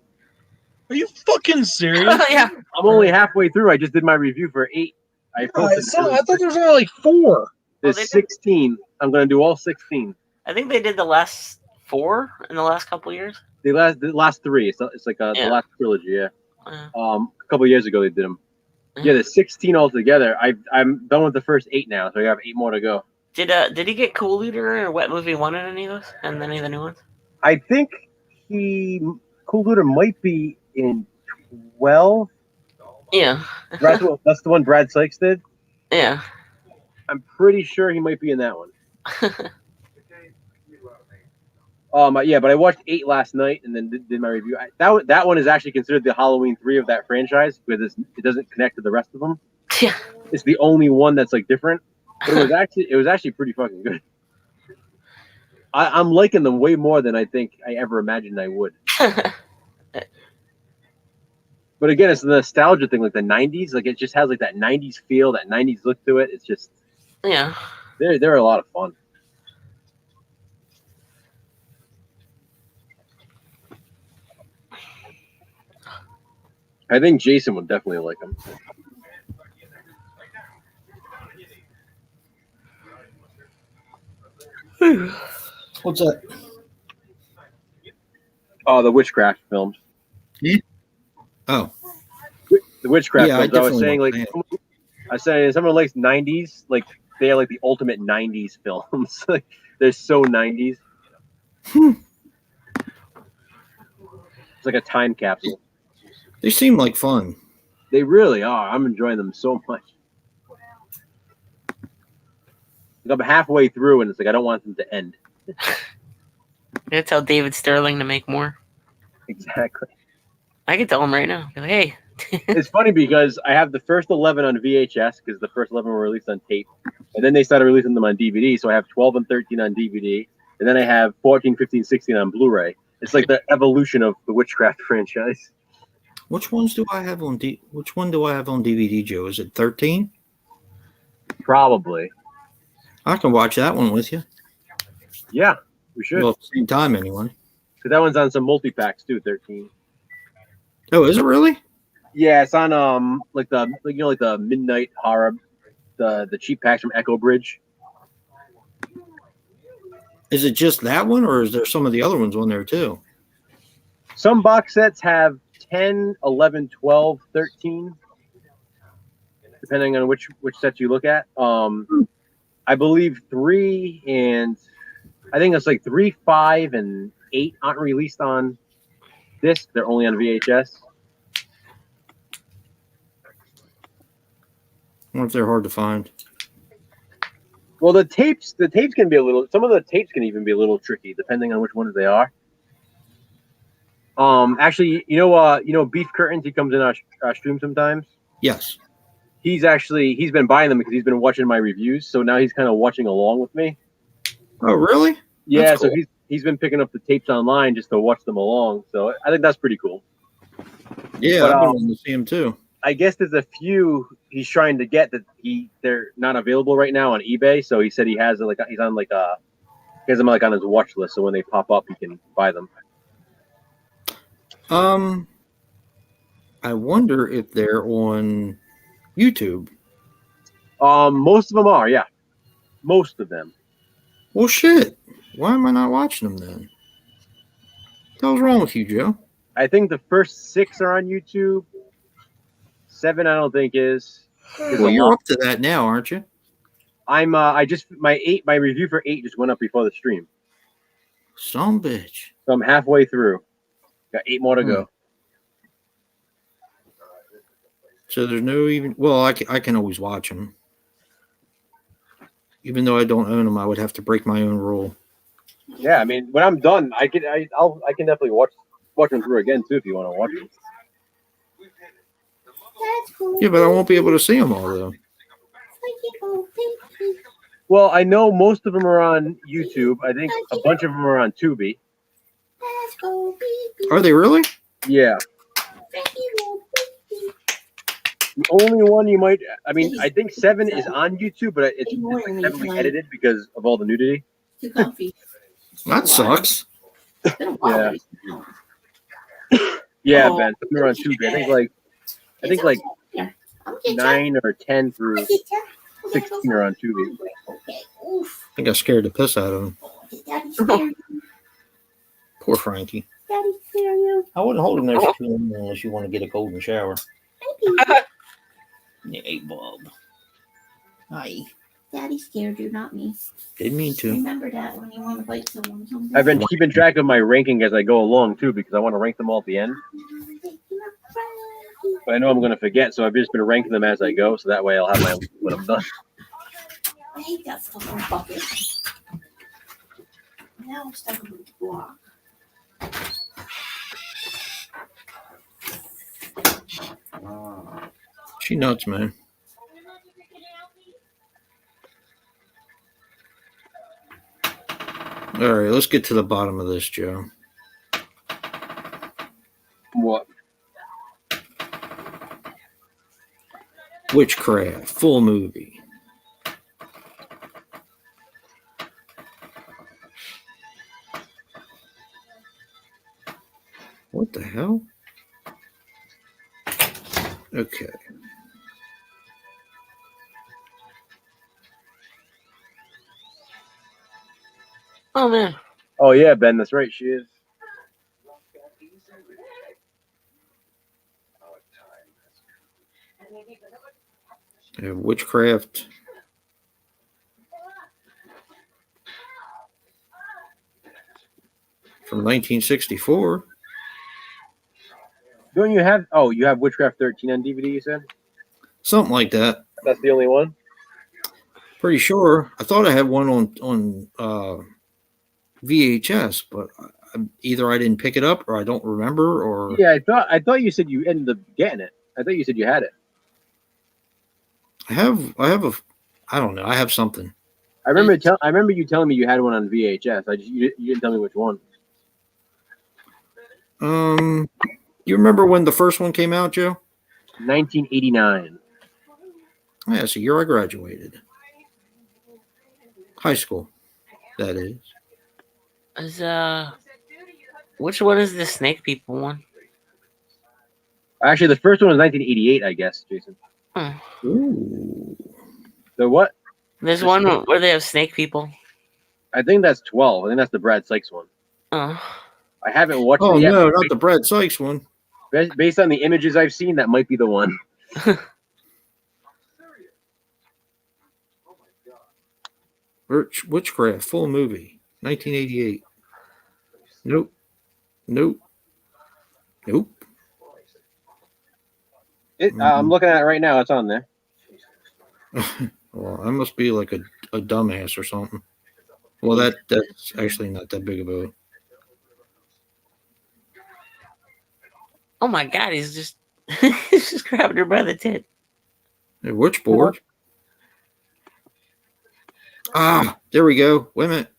Are you fucking serious? Yeah. I'm only halfway through. I just did my review for 8. I I posted thought there was only like 4. there's they did. 16. I'm gonna do all 16. I think they did the last 4 in the last couple years. The last 3. It's like Yeah. the last trilogy. Yeah. Uh, A couple years ago they did them. Yeah, there's 16 altogether. I'm done with the first 8 now, so I have 8 more to go. Did he get Cool Leader or Wet Movie 1 in any of those? And any of the new ones? I think Cool Looter might be in 12. Yeah. That's the one Brad Sykes did. Yeah. I'm pretty sure he might be in that one. Yeah, but I watched 8 last night and then did my review. That one is actually considered the Halloween 3 of that franchise because it doesn't connect to the rest of them. Yeah. It's the only one that's like different. But it was actually pretty fucking good. I'm liking them way more than I think I ever imagined I would. But again, it's the nostalgia thing, like the 90s. Like it just has like that 90s feel, that 90s look to it. It's just Yeah. they're a lot of fun. I think Jason would definitely like them. What's that? Oh, the Witchcraft films. Oh, The Witchcraft Yeah, I films. I was definitely saying want like that. I was saying someone likes 90s, like they are like the ultimate 90s films. Like they're so 90s. It's like a time capsule. they seem like fun. They really are. I'm enjoying them so much. Like I'm halfway through, and it's like I don't want them to end. I'm gonna tell David Sterling to make more. Exactly. I can tell him right now. Be like, hey. It's funny because I have the first 11 on VHS because the first 11 were released on tape, and then they started releasing them on DVD. So I have 12 and 13 on DVD, and then I have 14, 15, 16 on Blu-ray. It's like the evolution of the Witchcraft franchise. Which ones do I have on Which one do I have on DVD, Joe? Is it 13? Probably. I can watch that one with you. Yeah, we should. Well, at the same time, anyway. Because that one's on some multi-packs too, 13. Oh, is it really? Yeah, it's on like the midnight horror, the cheap packs from Echo Bridge. Is it just that one, or is there some of the other ones on there too? Some box sets have 10, 11, 12, 13, depending on which sets you look at. I believe 3 and I think it's like 3, 5, and 8 aren't released on disc. They're only on VHS. I wonder if they're hard to find. Well, the tapes can be some of the tapes can even be a little tricky depending on which ones they are. Actually, you know Beef Curtains, he comes in our stream sometimes. Yes. He's been buying them because he's been watching my reviews, so now he's kind of watching along with me. Oh, really? Yeah, That's so cool. he's been picking up the tapes online just to watch them along. So I think that's pretty cool. Yeah, But, I've been wanting to see him too. I guess there's a few he's trying to get that they're not available right now on eBay. So he said he has he's on he has them like on his watch list. So when they pop up, he can buy them. I wonder if they're on YouTube. Most of them are, yeah, most of them. Well, shit. Why am I not watching them then? What the hell's wrong with you, Joe? I think the first 6 are on YouTube. 7, I don't think is. Well, you're up to that now, aren't you? I'm my review for 8 just went up before the stream. Some bitch. So I'm halfway through. Got 8 more to go. So there's no even. Well, I can always watch them. Even though I don't own them, I would have to break my own rule. Yeah, I mean, when I'm done, I can definitely watch them through again too if you want to watch them. That's cool. Yeah, but I won't be able to see them all though. Well, I know most of them are on YouTube. I think a bunch of them are on Tubi. Let's go, baby. Are they really? Yeah. The only one you might, I mean, I think 7 is on YouTube, but it's like heavily edited because of all the nudity. Too comfy. That sucks. It's been a while. Yeah, Oh. Ben. They're on Tubi. I think like 9 or 10 through 16 are on Tubi. Okay. Oof. I think I scared the piss out of him. Daddy scare you. Poor Frankie. Daddy scare you. I wouldn't hold him there for too long unless you want to get a golden shower. Baby. Yeah, Bob. Hi. Daddy scared you, not me. Didn't mean to. Remember that when you want to bite someone. I've been keeping track of my ranking as I go along too, because I want to rank them all at the end. But I know I'm going to forget, so I've just been ranking them as I go, so that way I'll have my when I'm done. I hate that fucking bucket. Now I'm stuck with the block. She nuts, man. All right, let's get to the bottom of this, Joe. What? Witchcraft, full movie. What the hell? Okay. Oh man. Oh yeah, Ben, that's right. She is. Witchcraft. From 1964. Don't you have? Oh, you have Witchcraft 13 on DVD. You said Something like that. that's the only one. Pretty sure. I thought I had one on VHS, but either I didn't pick it up or I don't remember or Yeah, I thought you said you ended up getting it. I thought you said you had it. I have I don't know. I have something. I remember you telling me you had one on VHS. You didn't tell me which one. You remember when the first one came out, Joe? 1989. Yeah, it's the year I graduated. High school, that is. Which one is the Snake People one? Actually, the first one was 1988, I guess, Jason. Ooh. The what? There's one where they have snake people. I think that's 12. I think that's the Brad Sykes one. Oh. I haven't watched Oh it yet. no, not the Brad Sykes one. Based on the images I've seen, that might be the one. Witchcraft, full movie, 1988. Nope. Nope. I'm looking at it right now. It's on there. Well, I must be like a dumbass or something. Well, that's actually not that big of a. Oh my God, he's just he's just grabbing her by the tit. A witchboard. Ah, there we go. Wait a minute.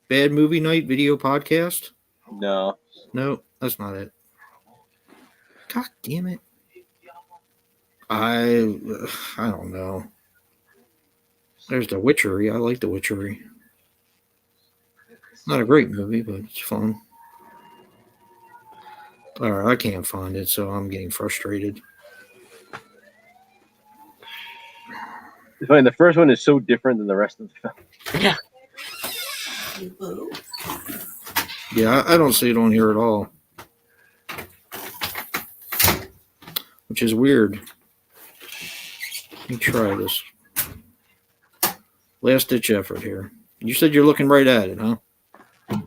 Bad Movie Night video podcast? No. No, that's not it. God damn it. I don't know. There's The Witchery. I like The Witchery. Not a great movie, but it's fun. All right, I can't find it, so I'm getting frustrated. It's funny, the first one is so different than the rest of the film. Yeah. Yeah, I don't see it on here at all. Which is weird. Let me try this. Last ditch effort here. You said you're looking right at it, huh? Yeah.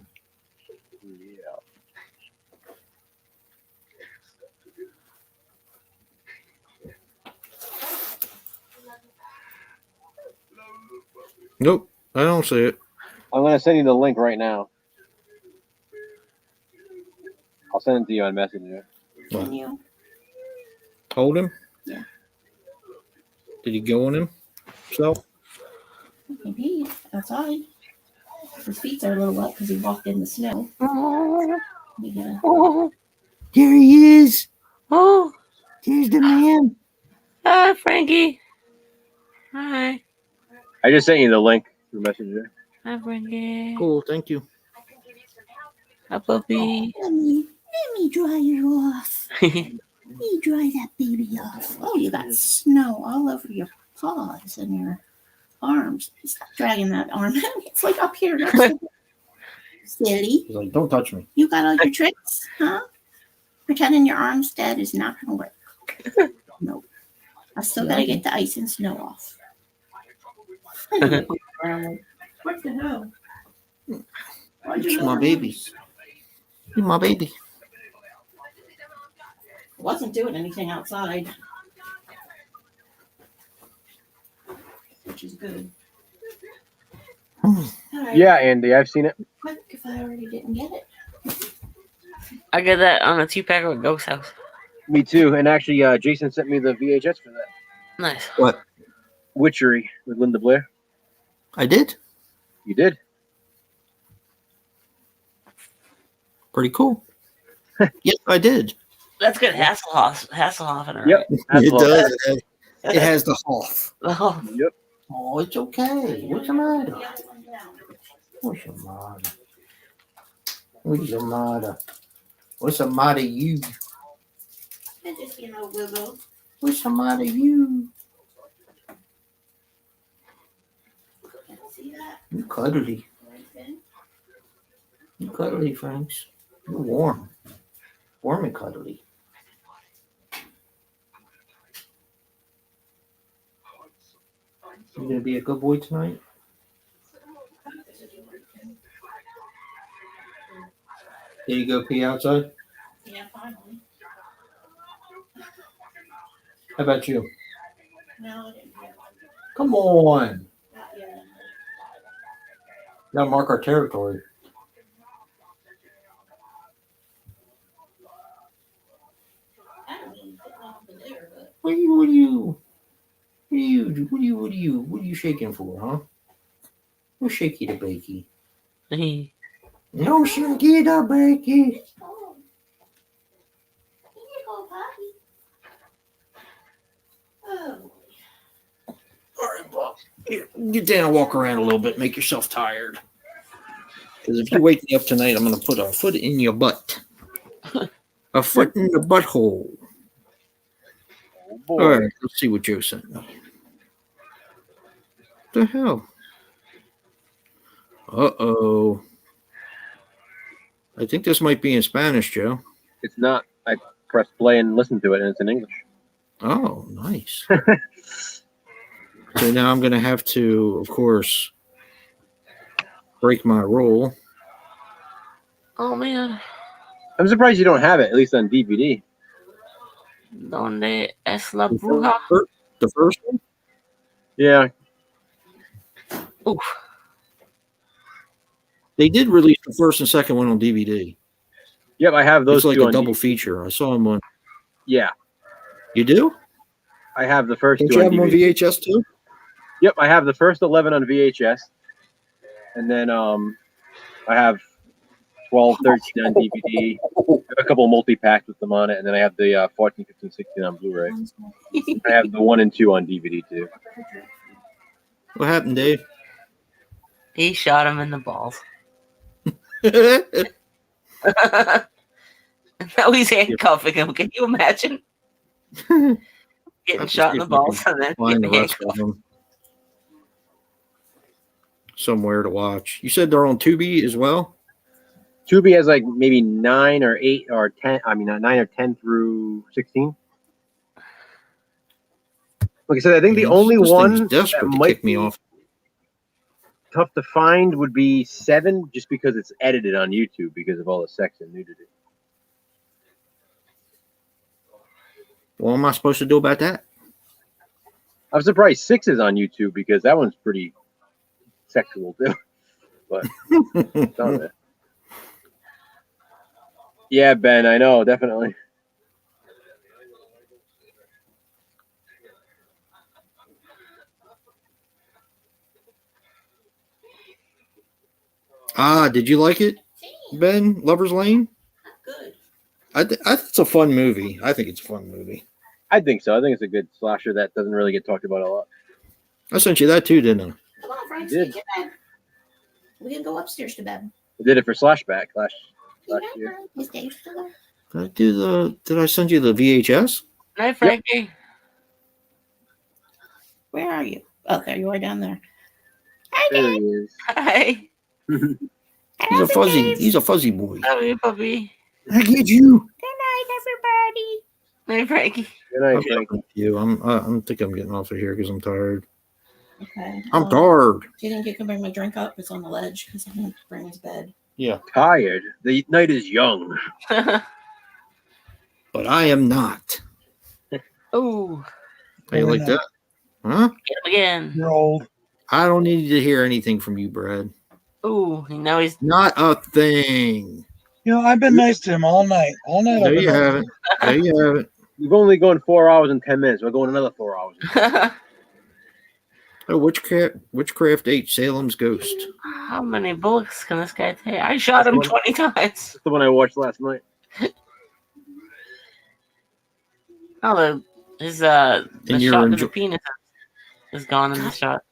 Nope, I don't see it. I'm going to send you the link right now. I'll send it to you on Messenger. Can you? Hold him? Yeah. Did he go on him? So Maybe outside. His feet are a little wet because he walked in the snow. Oh, We gotta- oh, there he is. oh. Here's the man. Hi, Frankie. Hi. I just sent you the link through Messenger. Hi, Frankie. Cool, thank you. Hi, puppy. Let me dry you off. Let me dry that baby off. Oh, you got snow all over your paws and your arms. Stop dragging that arm. It's like up here next to the silly. He's like, don't touch me. You got all your tricks, huh? Pretending your arm's dead is not going to work. No. I still got to get the ice and snow off. What the hell? Why'd you It's let my her baby. loose? He's my baby. Wasn't doing anything outside, which is good. All right. Yeah, Andy, I've seen it. Quick, if I already didn't get it. I got that on a 2-pack of Ghost House. Me too. And actually, Jason sent me the VHS for that. Nice. What? Witchery with Linda Blair. I did? You did. Pretty cool. Yes, I did. That's good. Hasselhoff in it. Yep. It does. It has the Hoff. Oh, Yep. Oh, it's okay. What's the matter? What's the matter? What's the matter? What's the matter, you? Just, wiggle. What's the matter, you? See that? You cuddly. You cuddly, Franks. You're warm. Warm and cuddly. You gonna be a good boy tonight? There you go pee outside? Yeah, finally. How about you? No, I didn't get it. Come on. Not yet. Gotta mark our territory. I don't even fit off the there, but What are you shaking for, huh? No shaky the bakey. No shaky the bakey. oh. Here you go, Poppy. Oh. All right, Bob. Here, get down and walk around a little bit. Make yourself tired. Because if you wake me up tonight, I'm going to put a foot in your butt. A foot in the butthole. Oh, boy. All right, let's see what Joe sent me. What the hell? Uh-oh. I think this might be in Spanish, Joe. It's not. I pressed play and listened to it, and it's in English. Oh, nice. So now I'm going to have to, of course, break my rule. oh man. I'm surprised you don't have it, at least on DVD. Donde es la The bruja? first one? Yeah. Oof. They did release the first and second one on DVD. Yep, I have those It's like two a on double DVD. feature. I saw them on. Yeah, You do? I have the first Don't two you on have them on DVD. VHS too? Yep, I have the first 11 on VHS. And then I have 12, 13 on DVD. I have a couple multi-packs with them on it. And then I have the 14, 15, 16 on Blu-ray. I have the 1 and 2 on DVD too. What happened, Dave? He shot him in the balls. Now he's handcuffing him. Can you imagine getting shot in the balls and then Find the getting rest of handcuffed? them somewhere to watch. You said they're on Tubi as well? Tubi has like maybe 9 or 8 or 10. I mean, 9 or 10 through 16. Like I said, I think the This only thing's one that desperate to might kick me be off. tough to find would be 7, just because it's edited on YouTube because of all the sex and nudity. What am I supposed to do about that? I'm surprised 6 is on YouTube because that one's pretty sexual too. But it's on there. Yeah, Ben, I know, definitely. Did you like it, Ben? Lover's Lane? Good. I think it's a fun movie. I think it's a fun movie. I think so. I think it's a good slasher that doesn't really get talked about a lot. I sent you that too, didn't I? Come on, Frank. You did. Get bed. We can go upstairs to bed. We did it for Slashback last Yeah, year. Is Dave still there? Did I send you the VHS? Night, Frankie. Where are you? Oh, there you are down there. Hi, There Dave. he is. Hi. He's a fuzzy boy. Love you, puppy. I get you. Good night, everybody. Night, Frankie. Good night, I'm Frank. with you. I'm think I'm getting off of here because I'm tired. Okay. I'm tired. Do you think you can bring my drink up? It's on the ledge because I'm going to bring his bed. Yeah, Tired. The night is young. but I am not. Ooh. How you like that? Huh? Get him again. You're old. I don't need to hear anything from you, Brad. Ooh. Now he's. Not a thing. You know, I've been nice to him all night. All night. There I've been you nice have to it. him. There you have it. We've only gone 4 hours and 10 minutes. We're going another 4 hours. Oh, Witchcraft 8, Salem's Ghost. How many bullets can this guy take? I shot him 20 times. That's the one I watched last night. Oh, the shot And to you're the penis is gone in the shot.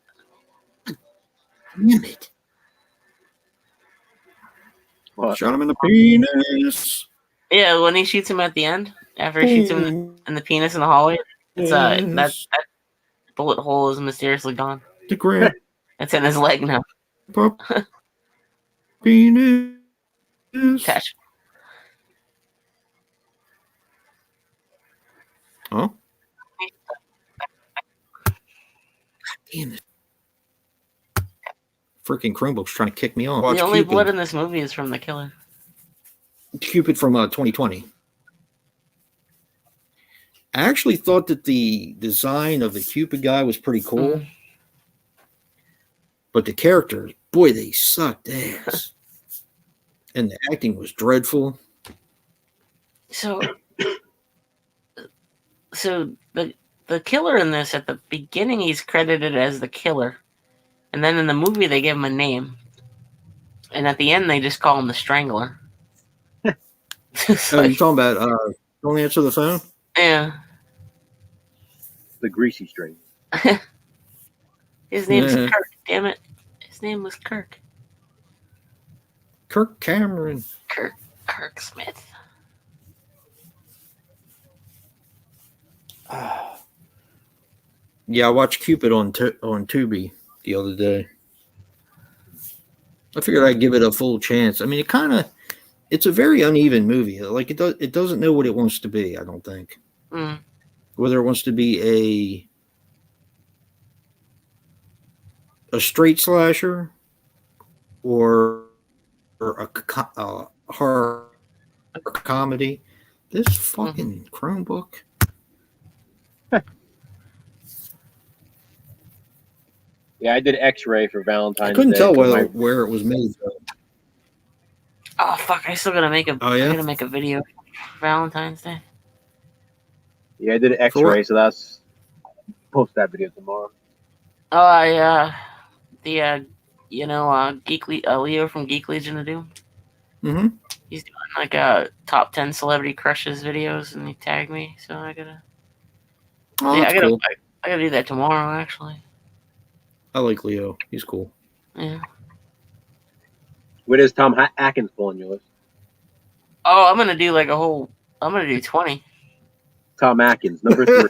Damn it. What? Shot him in the penis. Yeah, when he shoots him at the end, after he shoots him in the penis in the hallway, it's that bullet hole is mysteriously gone. The grand It's in his leg now. pop penis. Attached. Huh? Damn it. Freaking Chromebook's trying to kick me off. Watch The only Cupid. blood in this movie is from the killer. Cupid from 2020. I actually thought that the design of the Cupid guy was pretty cool. Mm. But the characters, boy, they sucked ass. And the acting was dreadful. So the killer in this, at the beginning, he's credited as the killer, and then in the movie they give him a name, and at the end they just call him the Strangler. It's Oh, like, you're talking about don't answer the phone? yeah, The greasy string. his name's Yeah. Kirk. Damn it, his name was Kirk. Kirk Cameron. Kirk Smith. Yeah, I watched Cupid on Tubi the other day. I figured I'd give it a full chance. I mean, it's a very uneven movie. Like it doesn't know what it wants to be. I don't think Mm. whether it wants to be a straight slasher or a horror comedy. This fucking Chromebook. Yeah, I did X-ray for Valentine's I couldn't Day. tell for where it was made. Oh fuck! I still gotta make a. Oh, yeah? I gotta make a video for Valentine's Day. Yeah, I did X-ray, so that's post that video tomorrow. Oh, I Geek Leo from Geek Legion of Doom. Mm-hmm. He's doing like a top 10 celebrity crushes videos, and he tagged me, so I gotta. Oh, Yeah, that's I gotta. cool. I gotta do that tomorrow, actually. I like Leo. He's cool. Yeah. Where does Tom Atkins fall on your list? Oh, I'm gonna do like a whole. I'm gonna do 20. Tom Atkins, number 3.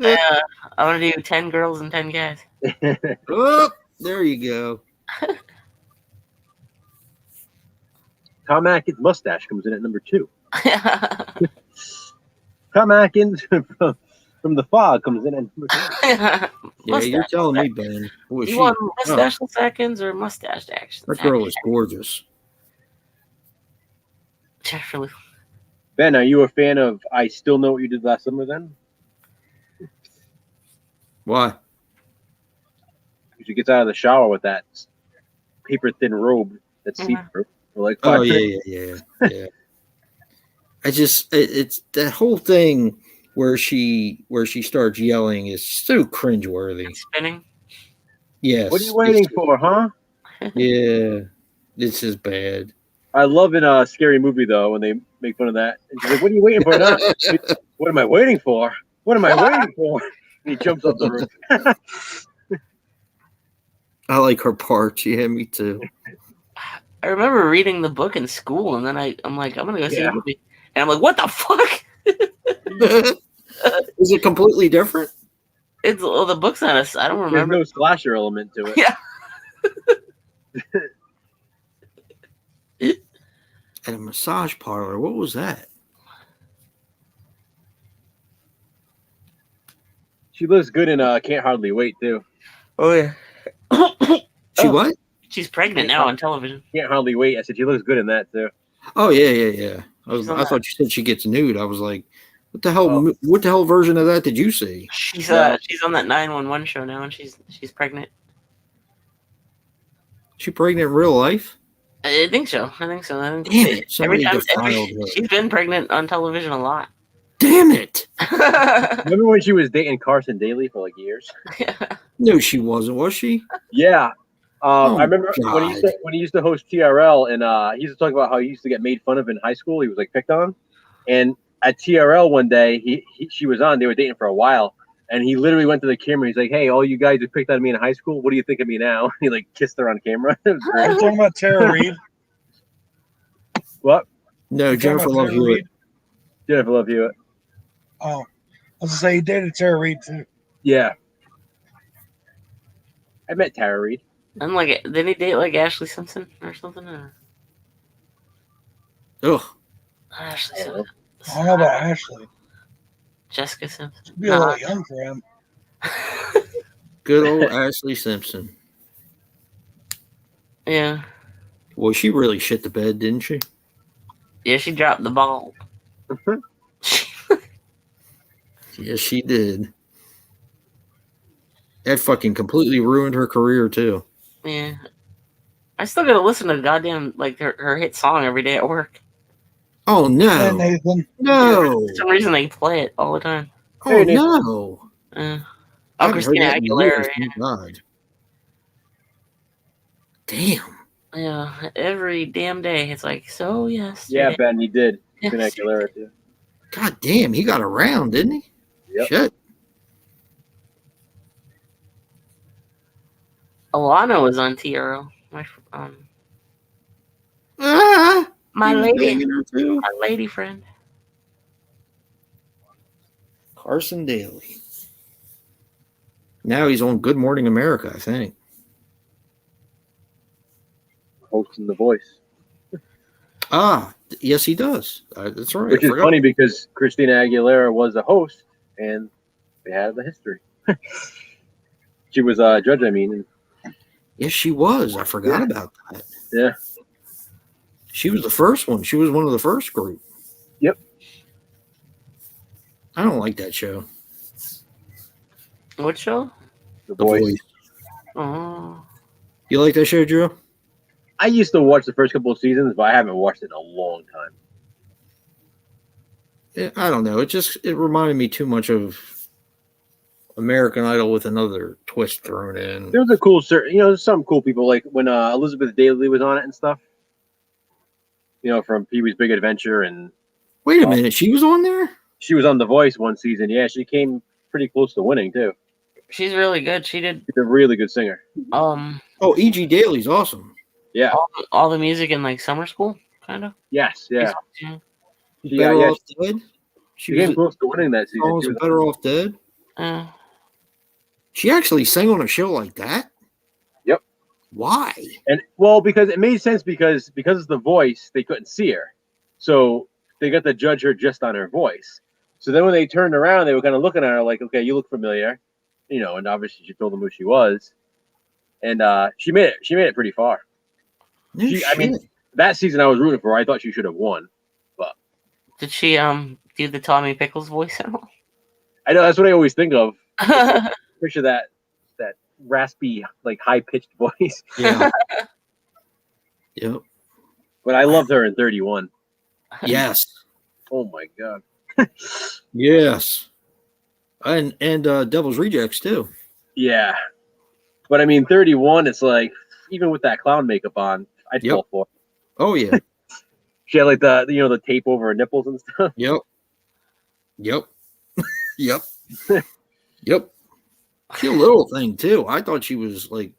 Yeah, I'm gonna do 10 girls and 10 guys. Oh, there you go. Tom Atkins' mustache comes in at number 2. Tom Atkins from The Fog comes in at number 3. Yeah, you're Mustache. telling me, Ben. Boy, You want mustache seconds or mustache action? that girl is gorgeous. Jeffrey. Ben, are you a fan of I Still Know What You Did Last Summer then? Why? Because she gets out of the shower with that paper thin robe that's Mhm. see-through for like 5 Oh minutes. yeah. I just it's that whole thing where she starts yelling is so cringeworthy. Spinning. Yes. What are you waiting for, huh? Yeah. This is bad. I love in a Scary Movie though when they make fun of that. And she's like, "What are you waiting for now? What am I waiting for? What am I waiting for?" And he jumps up the roof. I like her parts. Yeah, me too. I remember reading the book in school, and then I'm like, I'm gonna go see Yeah. the movie, and I'm like, what the fuck? Is it completely different? It's the book's not I don't There's remember. no slasher element to it. Yeah. At a massage parlor. What was that? She looks good in Can't Hardly Wait too. Oh yeah. She Oh. what? She's pregnant now on television. Can't Hardly Wait. I said she looks good in that too. Oh yeah. She's on I that. thought you said she gets nude. I was like, what the hell? Oh. What the hell version of that did you see? She's Yeah. she's on that 911 show now, and she's pregnant. She pregnant in real life? I think so. I think Damn it! every Somebody time defiled her. she's been pregnant on television a lot. Damn it! Remember when she was dating Carson Daly for like years? No, she wasn't. Was she? Yeah. Oh, I remember when God. he used to host TRL, and he used to talk about how he used to get made fun of in high school. He was like picked on, and at TRL one day, she was on. They were dating for a while, and he literally went to the camera. He's like, "Hey, all you guys who picked on me in high school, what do you think of me now?" He like kissed her on camera. It was Are great. you talking about Tara Reid? What? No, You talking Jennifer about Love Tara Hewitt. Reid? Jennifer Love Hewitt. Oh, I was gonna say he dated Tara Reid too. Yeah. I met Tara Reid. I'm like, did he date like Ashley Simpson or something? Or Ugh. Ashley I don't know. Simpson. I don't know about Ashley. Jessica Simpson. She'd be a little young for him. Good old Ashley Simpson. Yeah. Well, she really shit the bed, didn't she? Yeah, she dropped the ball. Yes, she did. That fucking completely ruined her career too. Yeah. I still gotta listen to goddamn like her hit song every day at work. Oh And no, Nathan. no, For some reason they play it all the time. oh Hey, Nathan. no! Uh, I oh, haven't Christina heard that in Aguilera. years, thank God. Damn. Yeah, every damn day it's like, so yes. Yeah, Ben, he did. Yes. Christina Aguilera too. God damn, he got around, didn't he? Yep. Shit. Alana was on TRL. Ah, My he was lady, banging her too. my lady friend. Carson Daly. Now he's on Good Morning America, I think. Hosting The Voice. Ah, yes, he does. That's right. Which I is forgot. funny because Christina Aguilera was a host and they had the history. She was a judge, I mean. Yes, she was. I forgot about that. Yeah. She was the first one. She was one of the first group. Yep. I don't like that show. What show? The The Voice. Voice. Oh, You like that show, Joe? I used to watch the first couple of seasons, but I haven't watched it in a long time. Yeah, I don't know. It reminded me too much of American Idol with another twist thrown in. There was a cool, there's some cool people like when Elizabeth Daily was on it and stuff. You know, from Pee Wee's Big Adventure, and Wait a minute, she was on there? she was on The Voice one season. Yeah, she came pretty close to winning too. she's really good. She did She's a really good singer. Oh, E.G. Daly's awesome. Yeah. all the music in like summer school, kind of. Yes. Yeah. Yeah. Better Yeah. Off Dead? She She came was close to winning that season. songs She of was- Better Off Dead? Uh, She actually sang on a show like that? Yep. Why? And well, because it made sense because it's The Voice, they couldn't see her, so they got to judge her just on her voice. So then when they turned around, they were kind of looking at her like, "Okay, you look familiar," you know. And obviously, she told them who she was, and she made it pretty far. No I mean, that season I was rooting for her. I thought she should have won. did she do the Tommy Pickles voice at all? I know that's what I always think of. Picture that raspy, like high pitched voice. Yeah. Yep. But I loved her in 31. Yes. Oh my god. Yes. And Devil's Rejects too. Yeah. But I mean, 31, it's like, even with that clown makeup on, I'd Yep. fall for it. Oh yeah. She had like the tape over her nipples and stuff. Yep. Yep. Yep. Yep. She a little thing too. I thought she was like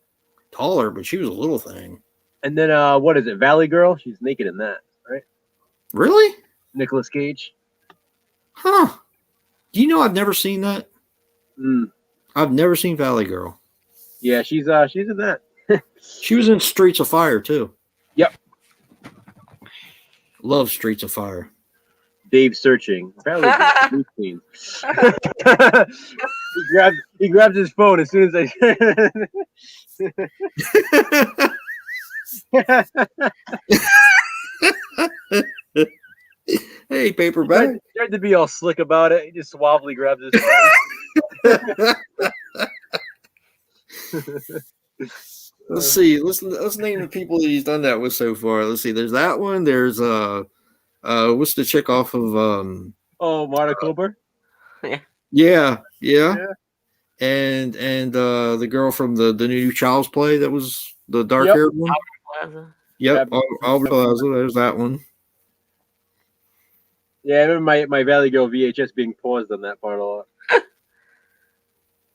taller, but she was a little thing. And then what is it? Valley Girl? She's naked in that, right? Really? Nicolas Cage. Huh. Do you know I've never seen that? Mm. I've never seen Valley Girl. Yeah, she's in that. She was in Streets of Fire too. Yep. Love Streets of Fire. Dave searching. Valley Girl. Scene. he grabs his phone as soon as Hey, paperback. tried to be all slick about it. He just suavely grabs his phone. Let's see. Let's name the people that he's done that with so far. Let's see. There's that one. There's what's the chick off of Oh, Marta Kober. yeah. Yeah. And the girl from the new Child's Play that was the dark haired one. Plaza. Yep, Yeah. Albert Plaza. There's that one. Yeah, I remember my Valley Girl VHS being paused on that part a lot.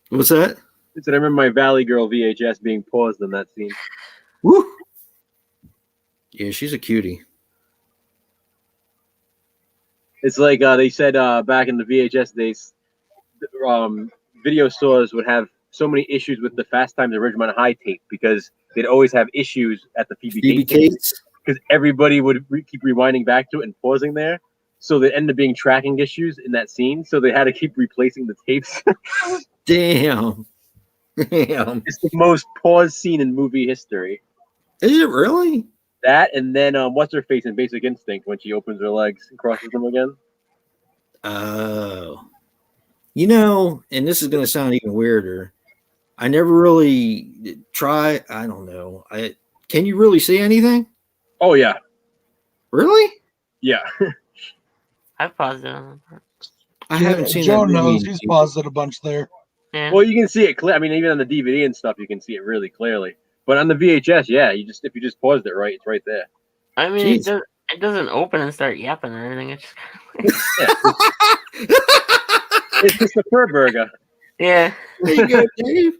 What's that? I said I remember my Valley Girl VHS being paused on that scene. Woo! Yeah, she's a cutie. It's like they said back in the VHS days, video stores would have so many issues with the Fast Times at Ridgemont High tape because they'd always have issues at the Phoebe Phoebe Cates Cates. because everybody would keep rewinding back to it and pausing there. So there ended up being tracking issues in that scene. So they had to keep replacing the tapes. Damn. Damn. It's the most paused scene in movie history. Is it really? That and then what's her face in Basic Instinct when she opens her legs and crosses them again? Oh. You know, and this is going to sound even weirder. I never really try. I don't know. Can you really see anything? Oh yeah, Really? yeah. I've paused it on that part. I haven't seen Joe that movie knows. in He's ages. paused it a bunch there. Yeah. Well, you can see it clear. I mean, even on the DVD and stuff, you can see it really clearly. But on the VHS, yeah, if you just paused it right, it's right there. I mean, Jeez. it doesn't open and start yapping or anything. It's just Yeah, it's just a fur burger. yeah. There you go, Dave.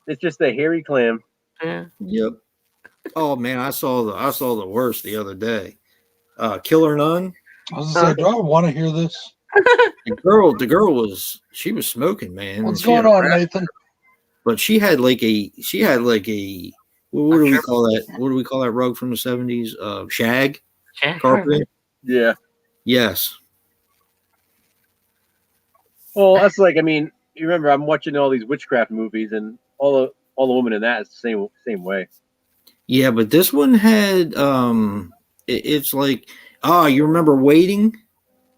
It's just a hairy clam. Yeah. Yep. Oh man, I saw the worst the other day. Killer Nun. I was gonna say, do I want to hear this? The girl was smoking, man. What's and she had going a on, rap- Nathan? But she had like a what do we call that? What do we call that rug from the 70s? Shag Jack carpet. Yeah. Yes. Well, that's like, I mean, you remember I'm watching all these witchcraft movies, and all the women in that is the same way. Yeah, but this one had it's like you remember Waiting?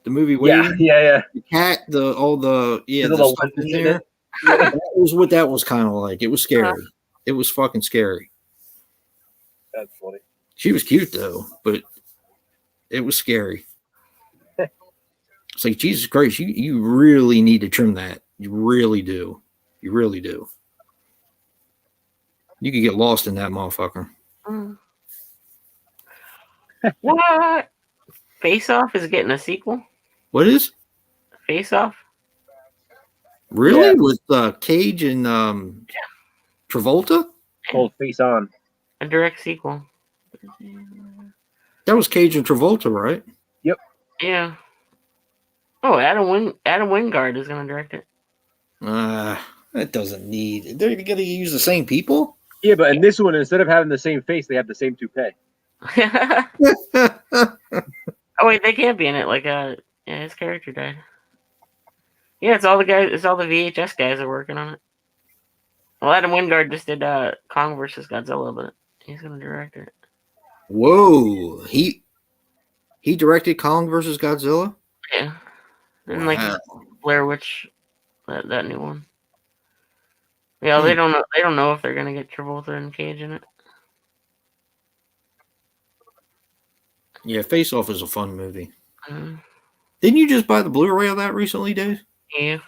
The movie Waiting? Yeah. The cat, all the There's a the little stuff in legend in there. it. That was what that was kind of like. It was scary. It was fucking scary. That's funny. She was cute though, but it was scary. It's like, Jesus Christ, you really need to trim that. You really do. You really do. You could get lost in that motherfucker. Mm. What? Face Off is getting a sequel? What is? Face Off? Really? Yeah. With Cage and Travolta? Called Face On. A direct sequel. That was Cage and Travolta, right? Yeah. Oh, Adam Wingard is going to direct it. That doesn't need. They're going to use the same people? Yeah, but in this one, instead of having the same face, they have the same toupee. Oh wait, they can't be in it. Like, yeah, his character died. Yeah, it's all the guys. It's all the VHS guys are working on it. Well, Adam Wingard just did Kong versus Godzilla, but he's gonna direct it. Whoa. He directed Kong versus Godzilla? Yeah, and Wow. like Blair Witch, that new one. Yeah, they don't know. They don't know if they're gonna get Travolta and Cage in it. Yeah, Face Off is a fun movie. Uh, Didn't you just buy the Blu-ray of that recently, Dave? yeah.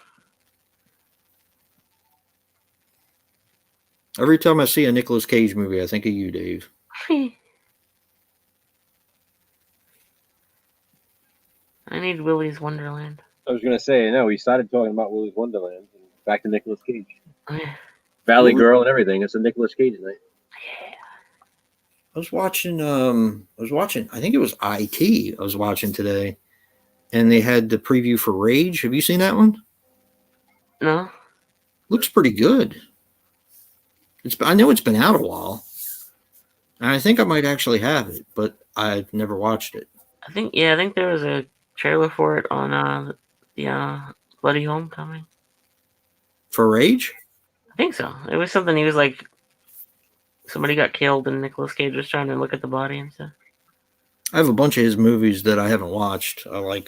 Every time I see a Nicolas Cage movie, I think of you, Dave. I need Willy's Wonderland. I was gonna say, no, we started talking about Willy's Wonderland and back to Nicolas Cage. Oh, yeah. Valley Willy- Girl and everything. It's a Nicolas Cage night. I was watching. I think it was IT. I was watching today, and they had the preview for Rage. Have you seen that one? No? Looks pretty good. I know it's been out a while, and I think I might actually have it, but I've never watched it. I think there was a trailer for it on the Bloody Homecoming. For Rage? I think so. It was something he was like, somebody got killed and Nicolas Cage was trying to look at the body and stuff. I have a bunch of his movies that I haven't watched. I like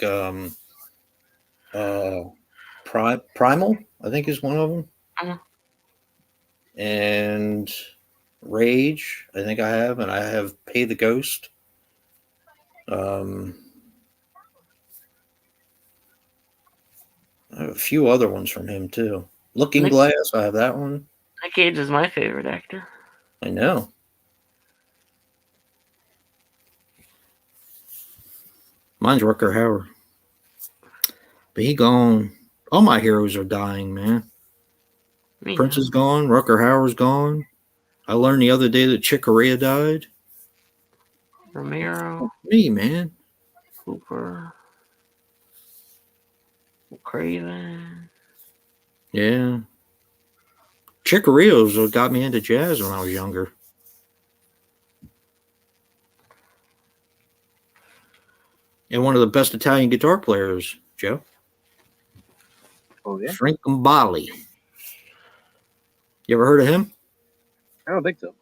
Primal, I think is one of them. Uh-huh. And Rage, I think I have, and I have Pay the Ghost. I have a few other ones from him too. Looking Nick- Glass, I have that one. Nick Cage is my favorite actor. I know. Mine's Rutger Hauer. But he gone. All my heroes are dying, man. Me Prince too. is gone. Rutger Hauer's gone. I learned the other day that Chick Corea died. Romero, Me, man. Cooper, Craven. Yeah. Chick Corea's what got me into jazz when I was younger. And one of the best Italian guitar players, Joe. Oh yeah. Frank Gambale. You ever heard of him? I don't think so.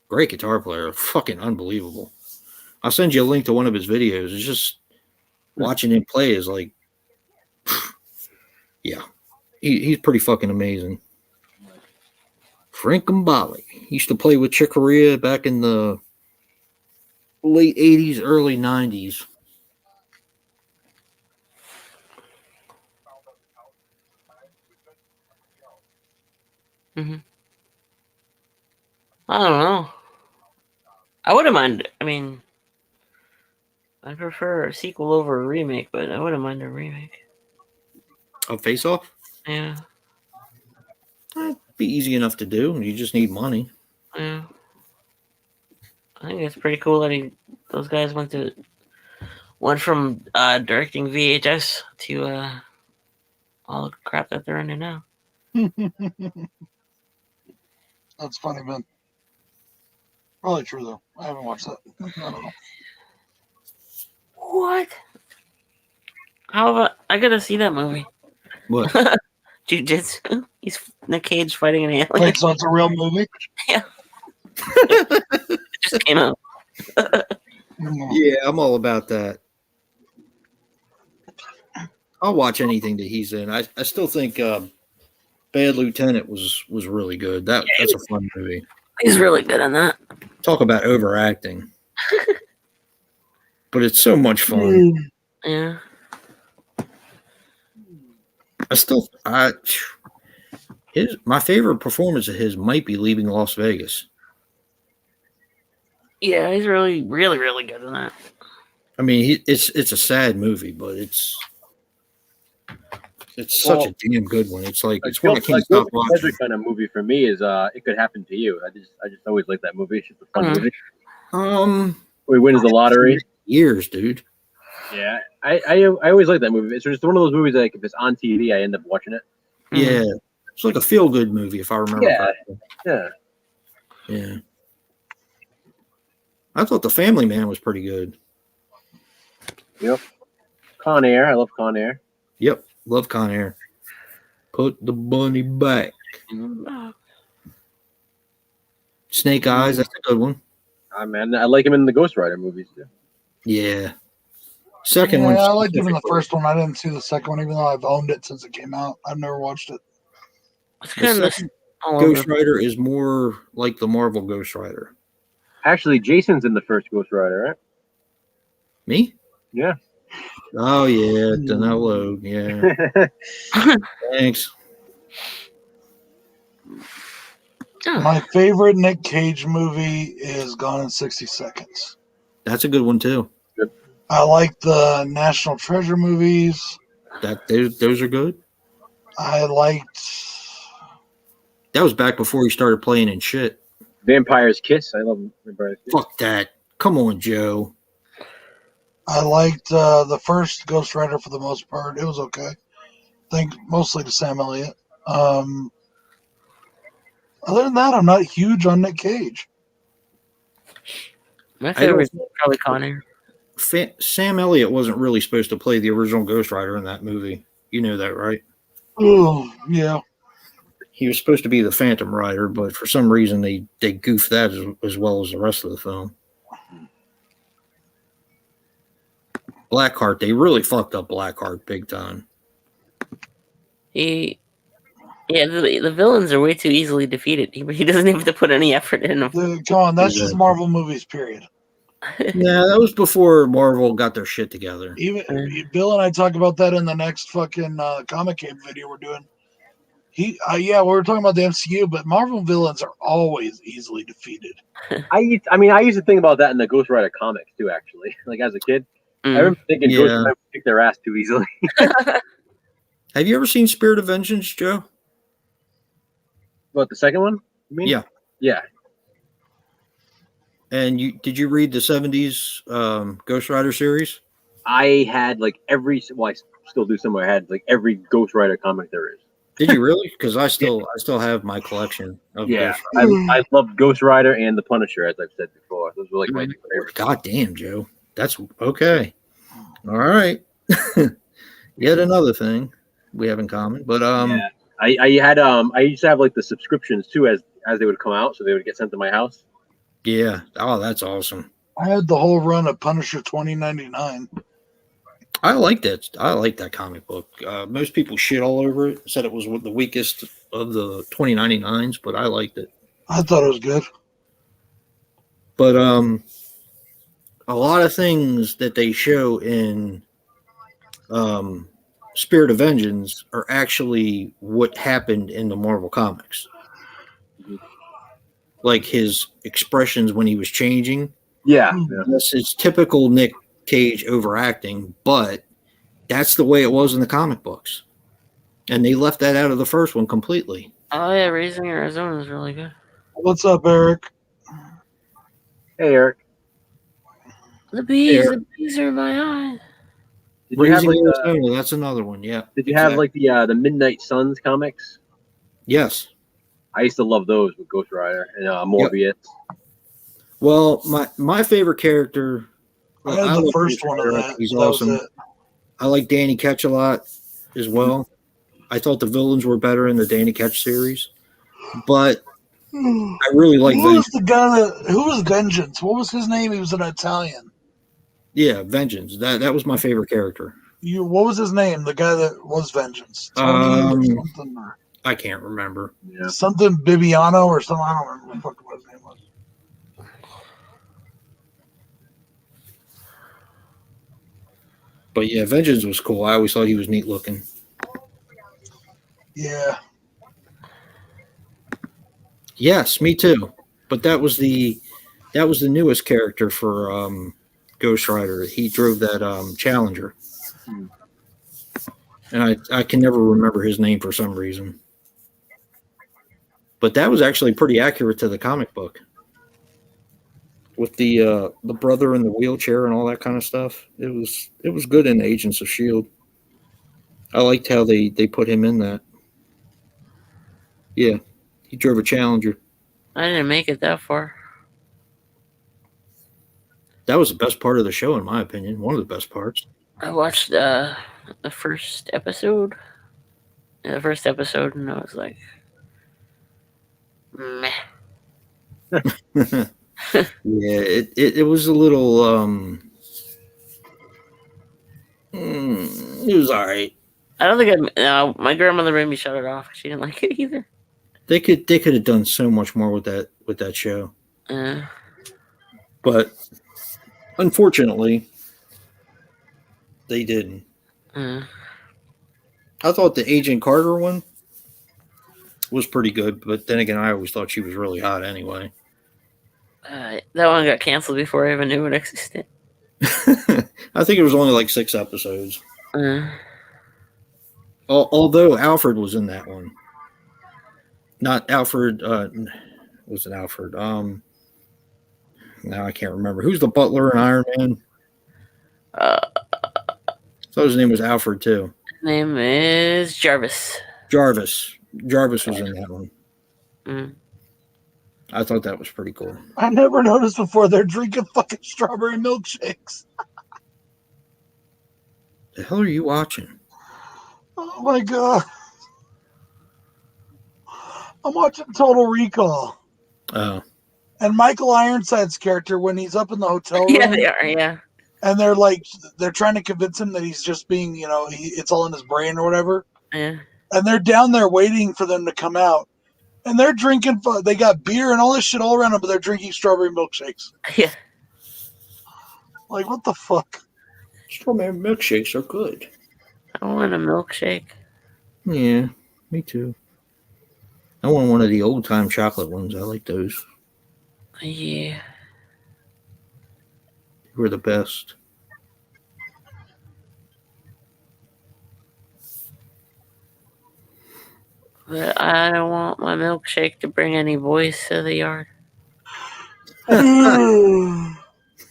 Great guitar player. Fucking unbelievable. I'll send you a link to one of his videos. It's just watching him play is like, yeah. He's pretty fucking amazing. Frank Gambale. He used to play with Chick Corea back in the late 80s, early 90s. I don't know. I wouldn't mind. I mean, I prefer a sequel over a remake, but I wouldn't mind a remake. Of Face Off? Yeah, It'd be easy enough to do. You just need money. yeah. I think it's pretty cool that those guys went from directing VHS to all the crap that they're into now. That's funny, man. Probably true though. I haven't watched that. I don't know. What? How about I gotta see that movie? What? Jiu-Jitsu. He's Nick Cage fighting an alien. Wait, so it's a real movie? It just came out. Yeah, I'm all about that. I'll watch anything that he's in. I still think Bad Lieutenant was really good. That's a fun movie. He's really good on that. Talk about overacting. But it's so much fun. Yeah. My favorite performance of his might be Leaving Las Vegas. Yeah, he's really, really, really good on that. I mean, it's a sad movie, but it's such a damn good one. It's like it's one I can't stop watching. Pleasure kind of movie for me is It Could Happen to You. I just always like that movie. It's just a fun movie. Where he wins the lottery. Years, dude. Yeah, I always like that movie. It's just one of those movies that like, if it's on TV, I end up watching it. Yeah, it's like a feel good movie if I remember. Yeah. correctly. Yeah. Yeah. I thought The Family Man was pretty good. Yep. Con Air. I love Con Air. Yep, love Con Air. Put the bunny back. Snake Eyes, that's a good one. Man, I like him in the Ghost Rider movies too. Yeah. Second Yeah, one. I liked even the first one. I didn't see the second one, even though I've owned it since it came out. I've never watched it. It's The kind of second all Ghost over. Rider is more like the Marvel Ghost Rider. Actually, Jason's in the first Ghost Rider, right? Me? Yeah. Oh yeah, Danilo. Yeah. Thanks. Oh, My favorite Nick Cage movie is Gone in 60 Seconds. That's a good one too. I like the National Treasure movies. Those are good. I liked. That was back before he started playing in shit. Vampire's Kiss. I love Vampire's Kiss. Fuck that. Come on, Joe. I liked the first Ghost Rider for the most part. It was okay. I think mostly to Sam Elliott. Other than that, I'm not huge on Nick Cage. My favorite is probably Connor. Sam Elliott wasn't really supposed to play the original Ghost Rider in that movie. You know that, right? Oh, yeah. He was supposed to be the Phantom Rider, but for some reason they goofed that as well as the rest of the film. Blackheart, they really fucked up Blackheart big time. The villains are way too easily defeated. He doesn't have to put any effort in them. Come on, that's just Marvel movies, period. Yeah, that was before Marvel got their shit together. Even Bill and I talk about that in the next fucking Comic Cape video we're doing. We were talking about the MCU, but Marvel villains are always easily defeated. I used to think about that in the Ghost Rider comics too. Actually, like as a kid, I remember thinking Ghost Rider would kick their ass too easily. Have you ever seen Spirit of Vengeance, Joe? What, the second one? You mean? Yeah. And did you read the 70s Ghost Rider series? I had like I still do somewhere. I had like every Ghost Rider comic there is. Did you really? Because I still have my collection of Ghost Rider. I loved Ghost Rider and the Punisher, as I've said before. Those were like my two favorites. God damn, Joe. That's okay. All right. Yet another thing we have in common. But I used to have like the subscriptions too as they would come out, so they would get sent to my house. Yeah. Oh, that's awesome. I had the whole run of Punisher 2099. I like that. I like that comic book. Most people shit all over it. Said it was the weakest of the 2099s, but I liked it. I thought it was good. But a lot of things that they show in Spirit of Vengeance are actually what happened in the Marvel comics. Like his expressions when he was changing. Yeah. This is typical Nick Cage overacting, but that's the way it was in the comic books. And they left that out of the first one completely. Oh, yeah, Raising Arizona is really good. What's up, Eric? Hey, Eric. The bees are in my eyes. Did you have, Raising like, Arizona, that's another one, yeah. Did you have like the Midnight Suns comics? Yes. I used to love those with Ghost Rider and Morbius. Yep. Well, my favorite character. I had the first one of that. He's that awesome. I like Danny Ketch a lot as well. I thought the villains were better in the Danny Ketch series, but I really like. Who was the guy who was Vengeance? What was his name? He was an Italian. Yeah, Vengeance. That was my favorite character. What was his name? The guy that was Vengeance. I can't remember. Yeah. Something Bibiano or something. I don't remember what his name was. But yeah, Vengeance was cool. I always thought he was neat looking. Yeah. Yes, me too. But that was the newest character for Ghost Rider. He drove that Challenger. And I can never remember his name for some reason. But that was actually pretty accurate to the comic book. With the brother in the wheelchair and all that kind of stuff. It was good in Agents of S.H.I.E.L.D. I liked how they put him in that. Yeah. He drove a Challenger. I didn't make it that far. That was the best part of the show, in my opinion. One of the best parts. I watched the first episode. The first episode, and I was like, meh. Yeah, it was a little it was all right. I don't think my grandmother made me shut it off. She didn't like it either. They could have done so much more with that show. But unfortunately they didn't. I thought the Agent Carter one was pretty good, but then again, I always thought she was really hot anyway. That one got canceled before I even knew it existed. I think it was only like 6 episodes. Uh, Although Alfred was in that one. Not Alfred. Was it Alfred? Now I can't remember. Who's the butler in Iron Man? So his name was Alfred too. his name is Jarvis. Jarvis. Jarvis was in that one. Mm. I thought that was pretty cool. I never noticed before they're drinking fucking strawberry milkshakes. The hell are you watching? Oh my god. I'm watching Total Recall. Oh, And Michael Ironside's character, when he's up in the hotel room, Yeah, they are. Yeah. and they're trying to convince him that he's just being, it's all in his brain or whatever. Yeah. And they're down there waiting for them to come out. And they're drinking, they got beer and all this shit all around them, but they're drinking strawberry milkshakes. Yeah. Like, what the fuck? strawberry milkshakes are good. I want a milkshake. Yeah, me too. I want one of the old time chocolate ones. I like those. Yeah. They were the best. But I don't want my milkshake to bring any boys to the yard. I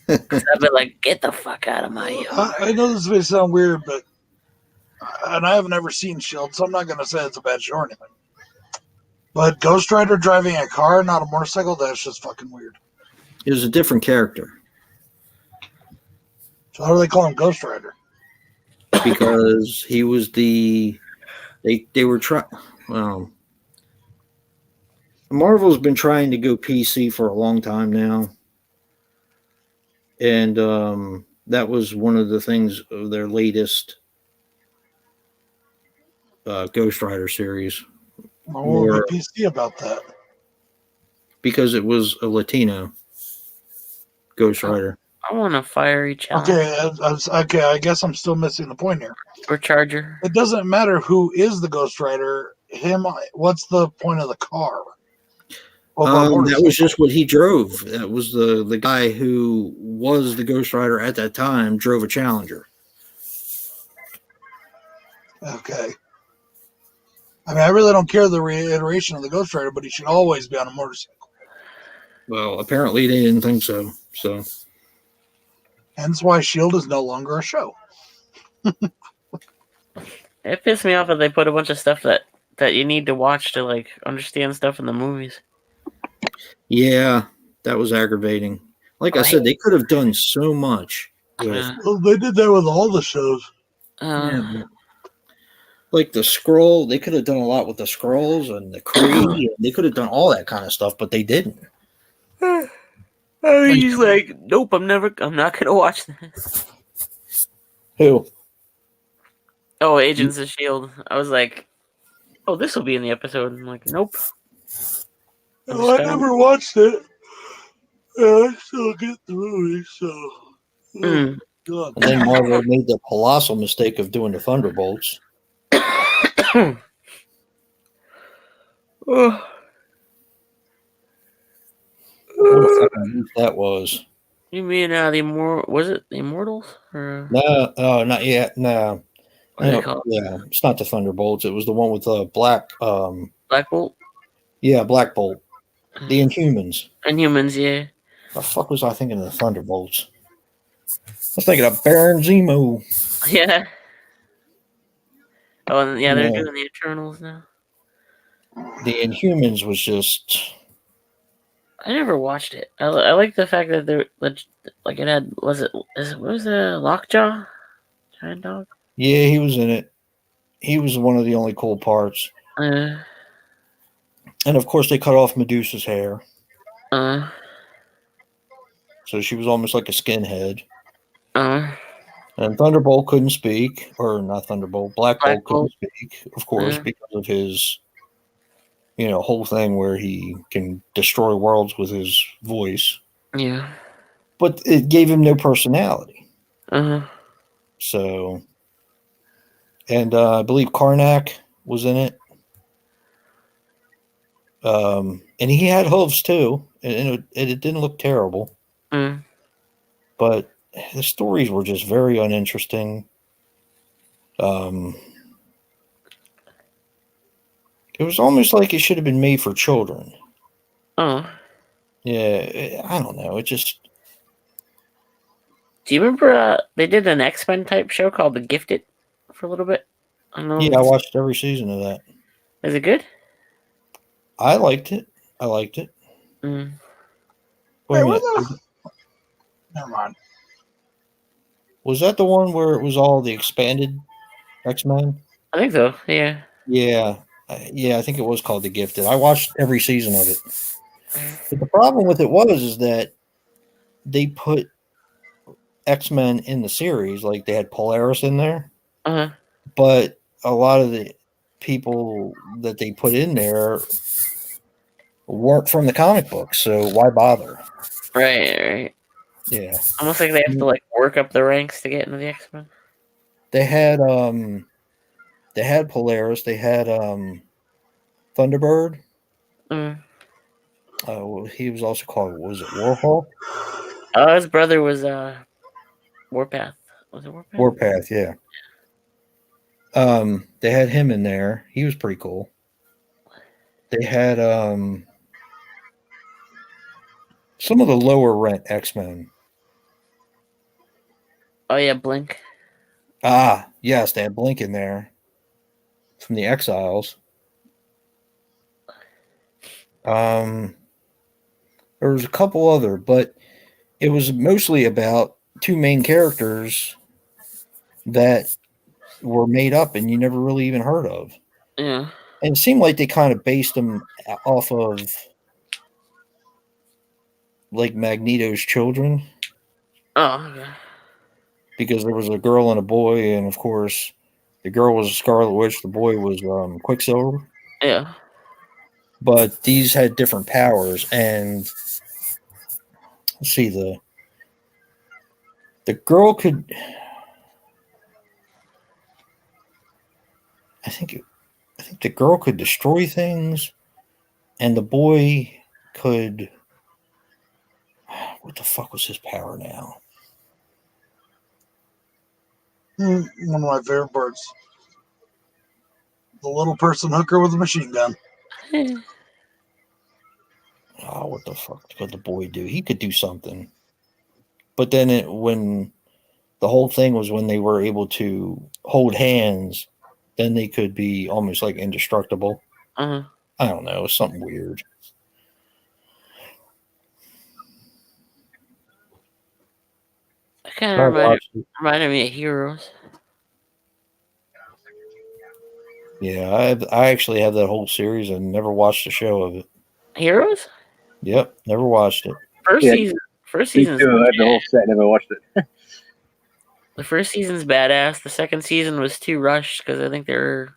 'Cause I'd be like, get the fuck out of my yard. I know this may sound weird, and I haven't ever seen Shield, so I'm not going to say it's a bad show or anything. But Ghost Rider driving a car, not a motorcycle, that's just fucking weird. It was a different character So how do they call him Ghost Rider? because he was they were trying. Well, Marvel's been trying to go PC for a long time now, and that was one of the things of their latest Ghost Rider series What would be PC about that? because it was a Latino Ghost Rider. I want a fiery challenge Okay, I guess I'm still missing the point here. or charger. It doesn't matter who is the Ghost Rider. What's the point of the car? That was just what he drove. That was the guy who was the Ghost Rider at that time drove a Challenger. Okay. I mean, I really don't care the reiteration of the Ghost Rider, but he should always be on a motorcycle. Well, apparently they didn't think so. So Hence why S.H.I.E.L.D. is no longer a show. It pissed me off that they put a bunch of stuff that you need to watch to like understand stuff in the movies. yeah, that was aggravating. Like I said, they could have done so much with Well, they did that with all the shows. like the scroll. They could have done a lot with the scrolls and the Kree. They could have done all that kind of stuff, but they didn't. He's like, nope, I'm not gonna watch this. Who? Oh, Agents of S.H.I.E.L.D. I was like, oh, this will be in the episode. I'm like, nope. I never watched it. I still get the movie, so. Mm. God. And then Marvel made the colossal mistake of doing the Thunderbolts. Oh. What a fucking goof that was. You mean was it the Immortals? Or No, not yet. No. what do they call it? Yeah, it's not the Thunderbolts. It was the one with Black. Black Bolt? Yeah, Black Bolt. The Inhumans. Inhumans, yeah. The fuck was I thinking of the Thunderbolts? I was thinking of Baron Zemo. Yeah. Oh, and they're Yeah. doing the Eternals now. The Inhumans was just. I never watched it. I like the fact that like it had what was the Lockjaw? Giant dog? Yeah, he was in it. He was one of the only cool parts. And of course, they cut off Medusa's hair. So she was almost like a skinhead. And Thunderbolt couldn't speak. Or not Thunderbolt. Black Bolt couldn't speak, of course, because of his, whole thing where he can destroy worlds with his voice. Yeah. But it gave him no personality. Uh-huh. So, and I believe Karnak was in it. And he had hooves too, and it didn't look terrible. Mm. But the stories were just very uninteresting. It was almost like it should have been made for children. Oh, Yeah, I don't know. It just do you remember they did an X-Men type show called The Gifted for a little bit? I don't know. yeah. I watched every season of that. Is it good? I liked it. Mm. Wait a Wait, what minute. the? Never mind. Was that the one where it was all the expanded X-Men? I think so. Yeah. Yeah. Yeah, I think it was called The Gifted. I watched every season of it. But the problem with it is that they put X-Men in the series, like they had Polaris in there, Uh-huh. but a lot of the people that they put in there weren't from the comic books, so why bother? Right. Yeah. Almost like they have to like work up the ranks to get into the X-Men. They had Polaris, they had Thunderbird. Mm. He was also called, what was it, Warhawk? Oh, his brother was Warpath. Was it Warpath? Warpath, yeah. They had him in there. He was pretty cool. They had some of the lower rent X-Men. Oh yeah, Blink. Ah, yes, they had Blink in there from the Exiles. There was a couple other, but it was mostly about two main characters that were made up and you never really even heard of. Yeah. And it seemed like they kind of based them off of like Magneto's children, Oh, okay. because there was a girl and a boy, and of course the girl was a Scarlet Witch, the boy was Quicksilver. Yeah. But these had different powers, and let's see, the girl could, I think the girl could destroy things, and the boy could, what the fuck was his power now? One of my favorite parts. The little person hooker with a machine gun. Oh, what the fuck could the boy do? He could do something. But then when the whole thing was when they were able to hold hands, then they could be almost like indestructible. Uh-huh. I don't know, something weird. That kind I of watched it. reminded me of Heroes. Yeah, I actually have that whole series and never watched a show of it. Heroes? Yep, never watched it. First Yeah. season. First Me season's too. I had the whole set. Never watched it. The first season's badass. The second season was too rushed because I think they were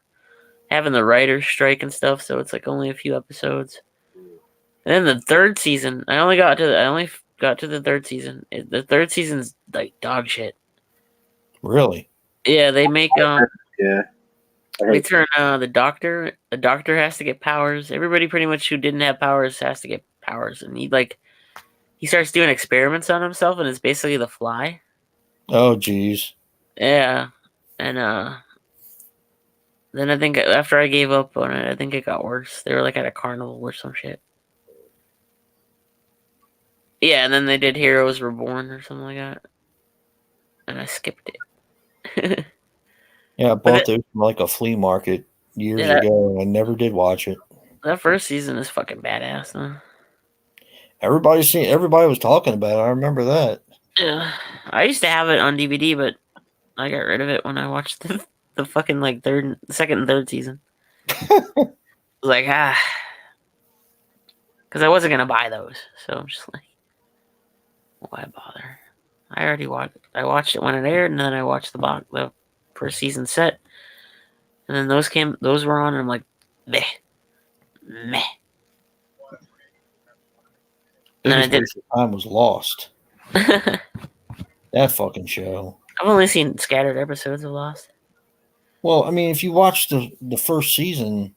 having the writer's strike and stuff, so it's like only a few episodes. And then the third season, I only got to the third season. The third season's like dog shit. Really? Yeah, they make Yeah. I they heard. turn the doctor. The doctor has to get powers. Everybody pretty much who didn't have powers has to get powers, and he starts doing experiments on himself, and it's basically the Fly. Oh, geez. Yeah, and then I think after I gave up on it, I think it got worse. They were like at a carnival or some shit. Yeah, and then they did Heroes Reborn or something like that, and I skipped it. Yeah, I But bought those from like a flea market years Yeah. ago, and I never did watch it. That first season is fucking badass, though. Everybody was talking about it. I remember that. Yeah, I used to have it on DVD, but I got rid of it when I watched the fucking like second and third season. Like because I wasn't gonna buy those, so I'm just like, why bother? I already watched. I watched it when it aired, and then I watched the first season set, and then those were on, and I'm like, meh. And then I Biggest did. waste of time was Lost. I've That fucking show. only seen scattered episodes of Lost. Well, I mean, if you watch the first season,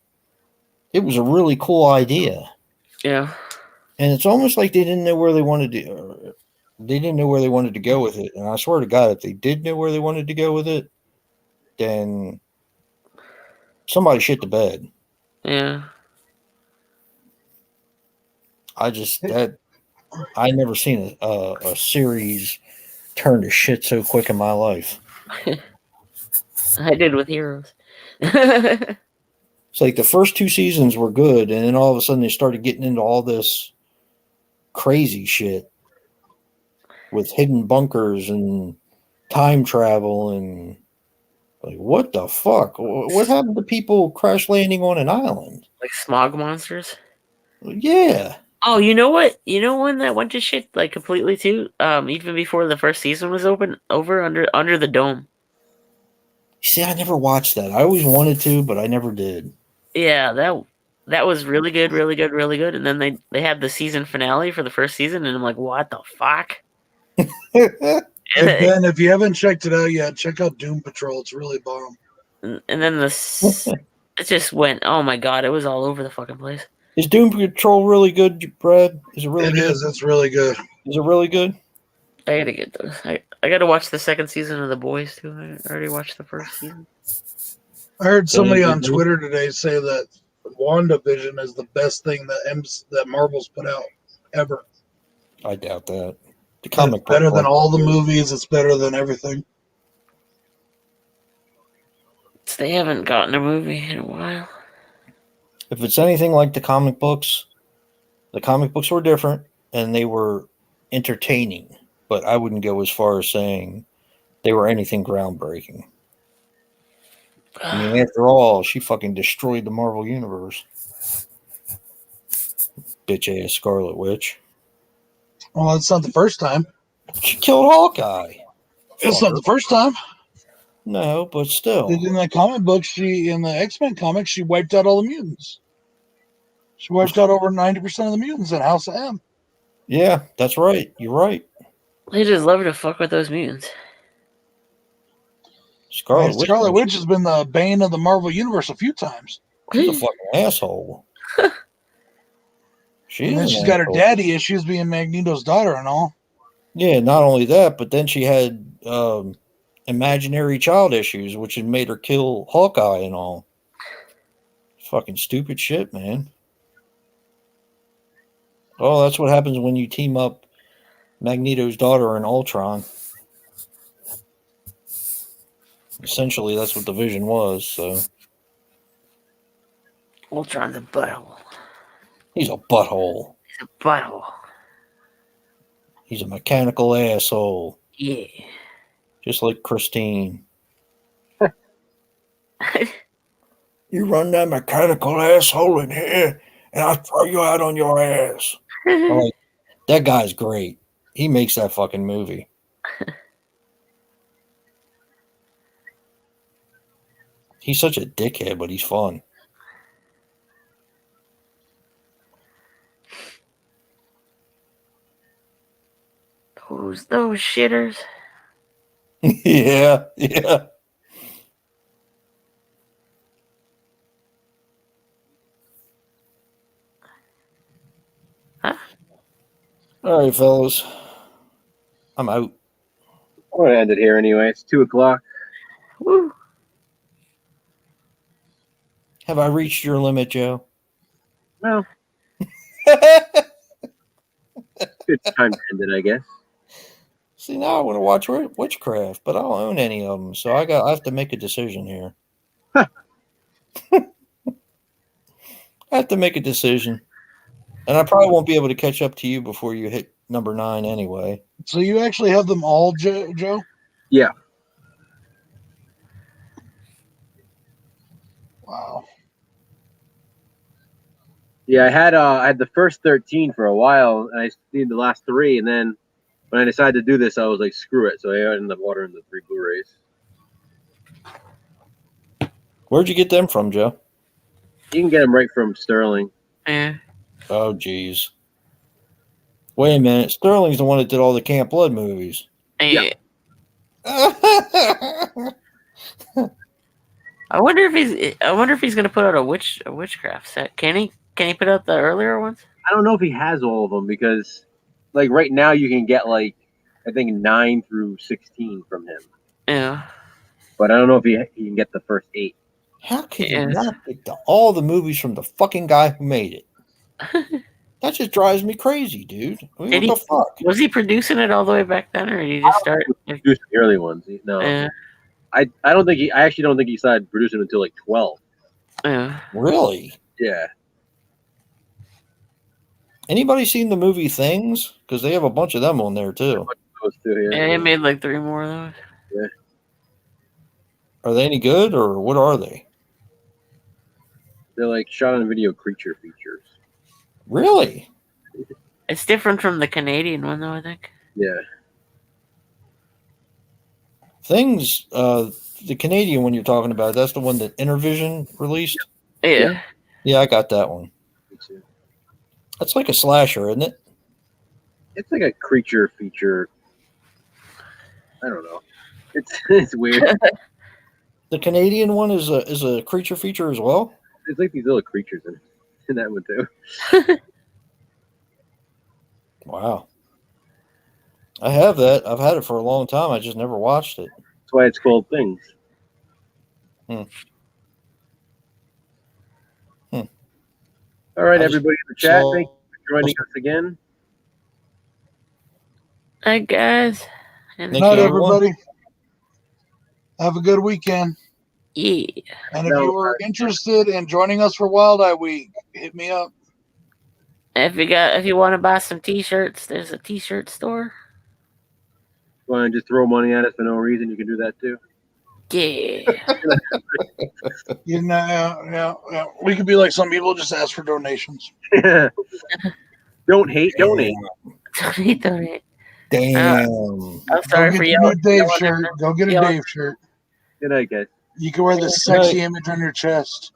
It was a really cool idea. Yeah. And it's almost like they didn't know where they wanted to. They didn't know where they wanted to go with it. And I swear to God, if they did know where they wanted to go with it, then somebody shit the bed. Yeah. I never seen a series turn to shit so quick in my life. I did with Heroes. It's like the first 2 seasons were good, and then all of a sudden they started getting into all this crazy shit with hidden bunkers and time travel and like, what the fuck? What happened to people crash landing on an island? Like smog monsters. Yeah. Oh, you know what? You know one that went to shit like completely too? Even before the first season was over under the dome. See, I never watched that. I always wanted to, but I never did. Yeah, that was really good, really good, really good. And then they had the season finale for the first season, and I'm like, what the fuck? Hey, Ben, if you haven't checked it out yet, check out Doom Patrol. It's really bomb. And then it just went. Oh my god, it was all over the fucking place. Is Doom Patrol really good, Brad? Is it really It good? is. It's really good. Is it really good? I gotta get those. I gotta watch the second season of The Boys too. I already watched the first season. I heard somebody on Twitter today say that WandaVision is the best thing that Marvel's put out ever. I doubt that. The comic It's better book than one. all the movies. It's better than everything. They haven't gotten a movie in a while. If it's anything like the comic books were different and they were entertaining, but I wouldn't go as far as saying they were anything groundbreaking. I mean, after all, she fucking destroyed the Marvel Universe. Bitch ass Scarlet Witch. Well, it's not the first time. She killed Hawkeye. It's not the first time. No, but still. In the comic books, in the X-Men comics, she wiped out all the mutants. She wiped out over 90% of the mutants in House of M. Yeah, that's right. You're right. They just love to fuck with those mutants. Scarlet Witch has been the bane of the Marvel Universe a few times. She's a fucking asshole. She's got her daddy issues being Magneto's daughter and all. Yeah, not only that, but then she had imaginary child issues, which had made her kill Hawkeye and all. Fucking stupid shit, man. Oh, that's what happens when you team up Magneto's daughter and Ultron. Essentially, that's what the Vision was, so. Ultron's a butthole. He's a butthole. He's a butthole. He's a mechanical asshole. Yeah. Just like Christine. You run that mechanical asshole in here, and I'll throw you out on your ass. Like, that guy's great. He makes that fucking movie. He's such a dickhead, but he's fun. Who's those shitters? Yeah. Huh? All right, fellas. I'm out. I'm going to end it here anyway. It's 2:00. Woo. Have I reached your limit, Joe? Well, good time to end it, I guess. See, now I want to watch Witchcraft, but I don't own any of them, so I have to make a decision here. I have to make a decision, and I probably won't be able to catch up to you before you hit number 9 anyway. So you actually have them all, Joe? Yeah. Wow. Yeah, I had the first 13 for a while, and I needed the last 3, and then when I decided to do this, I was like, screw it. So I ended up ordering the 3 Blu-rays. Where'd you get them from, Joe? You can get them right from Sterling. Yeah. Oh, geez. Wait a minute. Sterling's the one that did all the Camp Blood movies. Yeah. I wonder if he's gonna put out a witchcraft set. Can he? Can he put out the earlier ones? I don't know if he has all of them because, like, right now you can get like I think 9 through 16 from him, Yeah. but I don't know if he can get the first 8. How can you Yes. not pick all the movies from the fucking guy who made it? That just drives me crazy, dude. I mean, Did what the fuck? Was he producing it all the way back then, or did he just start? Produced the early ones. No, Yeah. I don't think I actually don't think he started producing until like 12. Yeah. Really? Yeah. Anybody seen the movie Things? Because they have a bunch of them on there too. Those two here. Yeah, he made like 3 more of those. Are they any good or what are they? They're like shot on video creature features. Really? It's different from the Canadian one, though. I think. Yeah. Things, the Canadian one you're talking about, that's the one that Intervision released? Yeah. Yeah, I got that one. Me too. That's like a slasher, isn't it? It's like a creature feature. I don't know. It's weird. The Canadian one is a creature feature as well? It's like these little creatures in that one too. Wow. I have that. I've had it for a long time. I just never watched it. That's why it's called Things. Hmm. All right, I just everybody in the chat, saw- thank you for joining us again. Hi guys. And Thank Good night, you, everyone. everybody. Have a good weekend. yeah. And if you were interested in joining us for Wild Eye Week, hit me up. If you want to buy some T-shirts, there's a T-shirt store. Want to just throw money at us for no reason? You can do that too. Yeah. You know, yeah. We could be like some people, just ask for donations. Don't hate, donate. Donate. Damn. I'm sorry Go for get yelling. a Dave yelling at shirt. them. Go get a Yelling. Dave shirt. Good night, guys. You can wear the sexy image on your chest.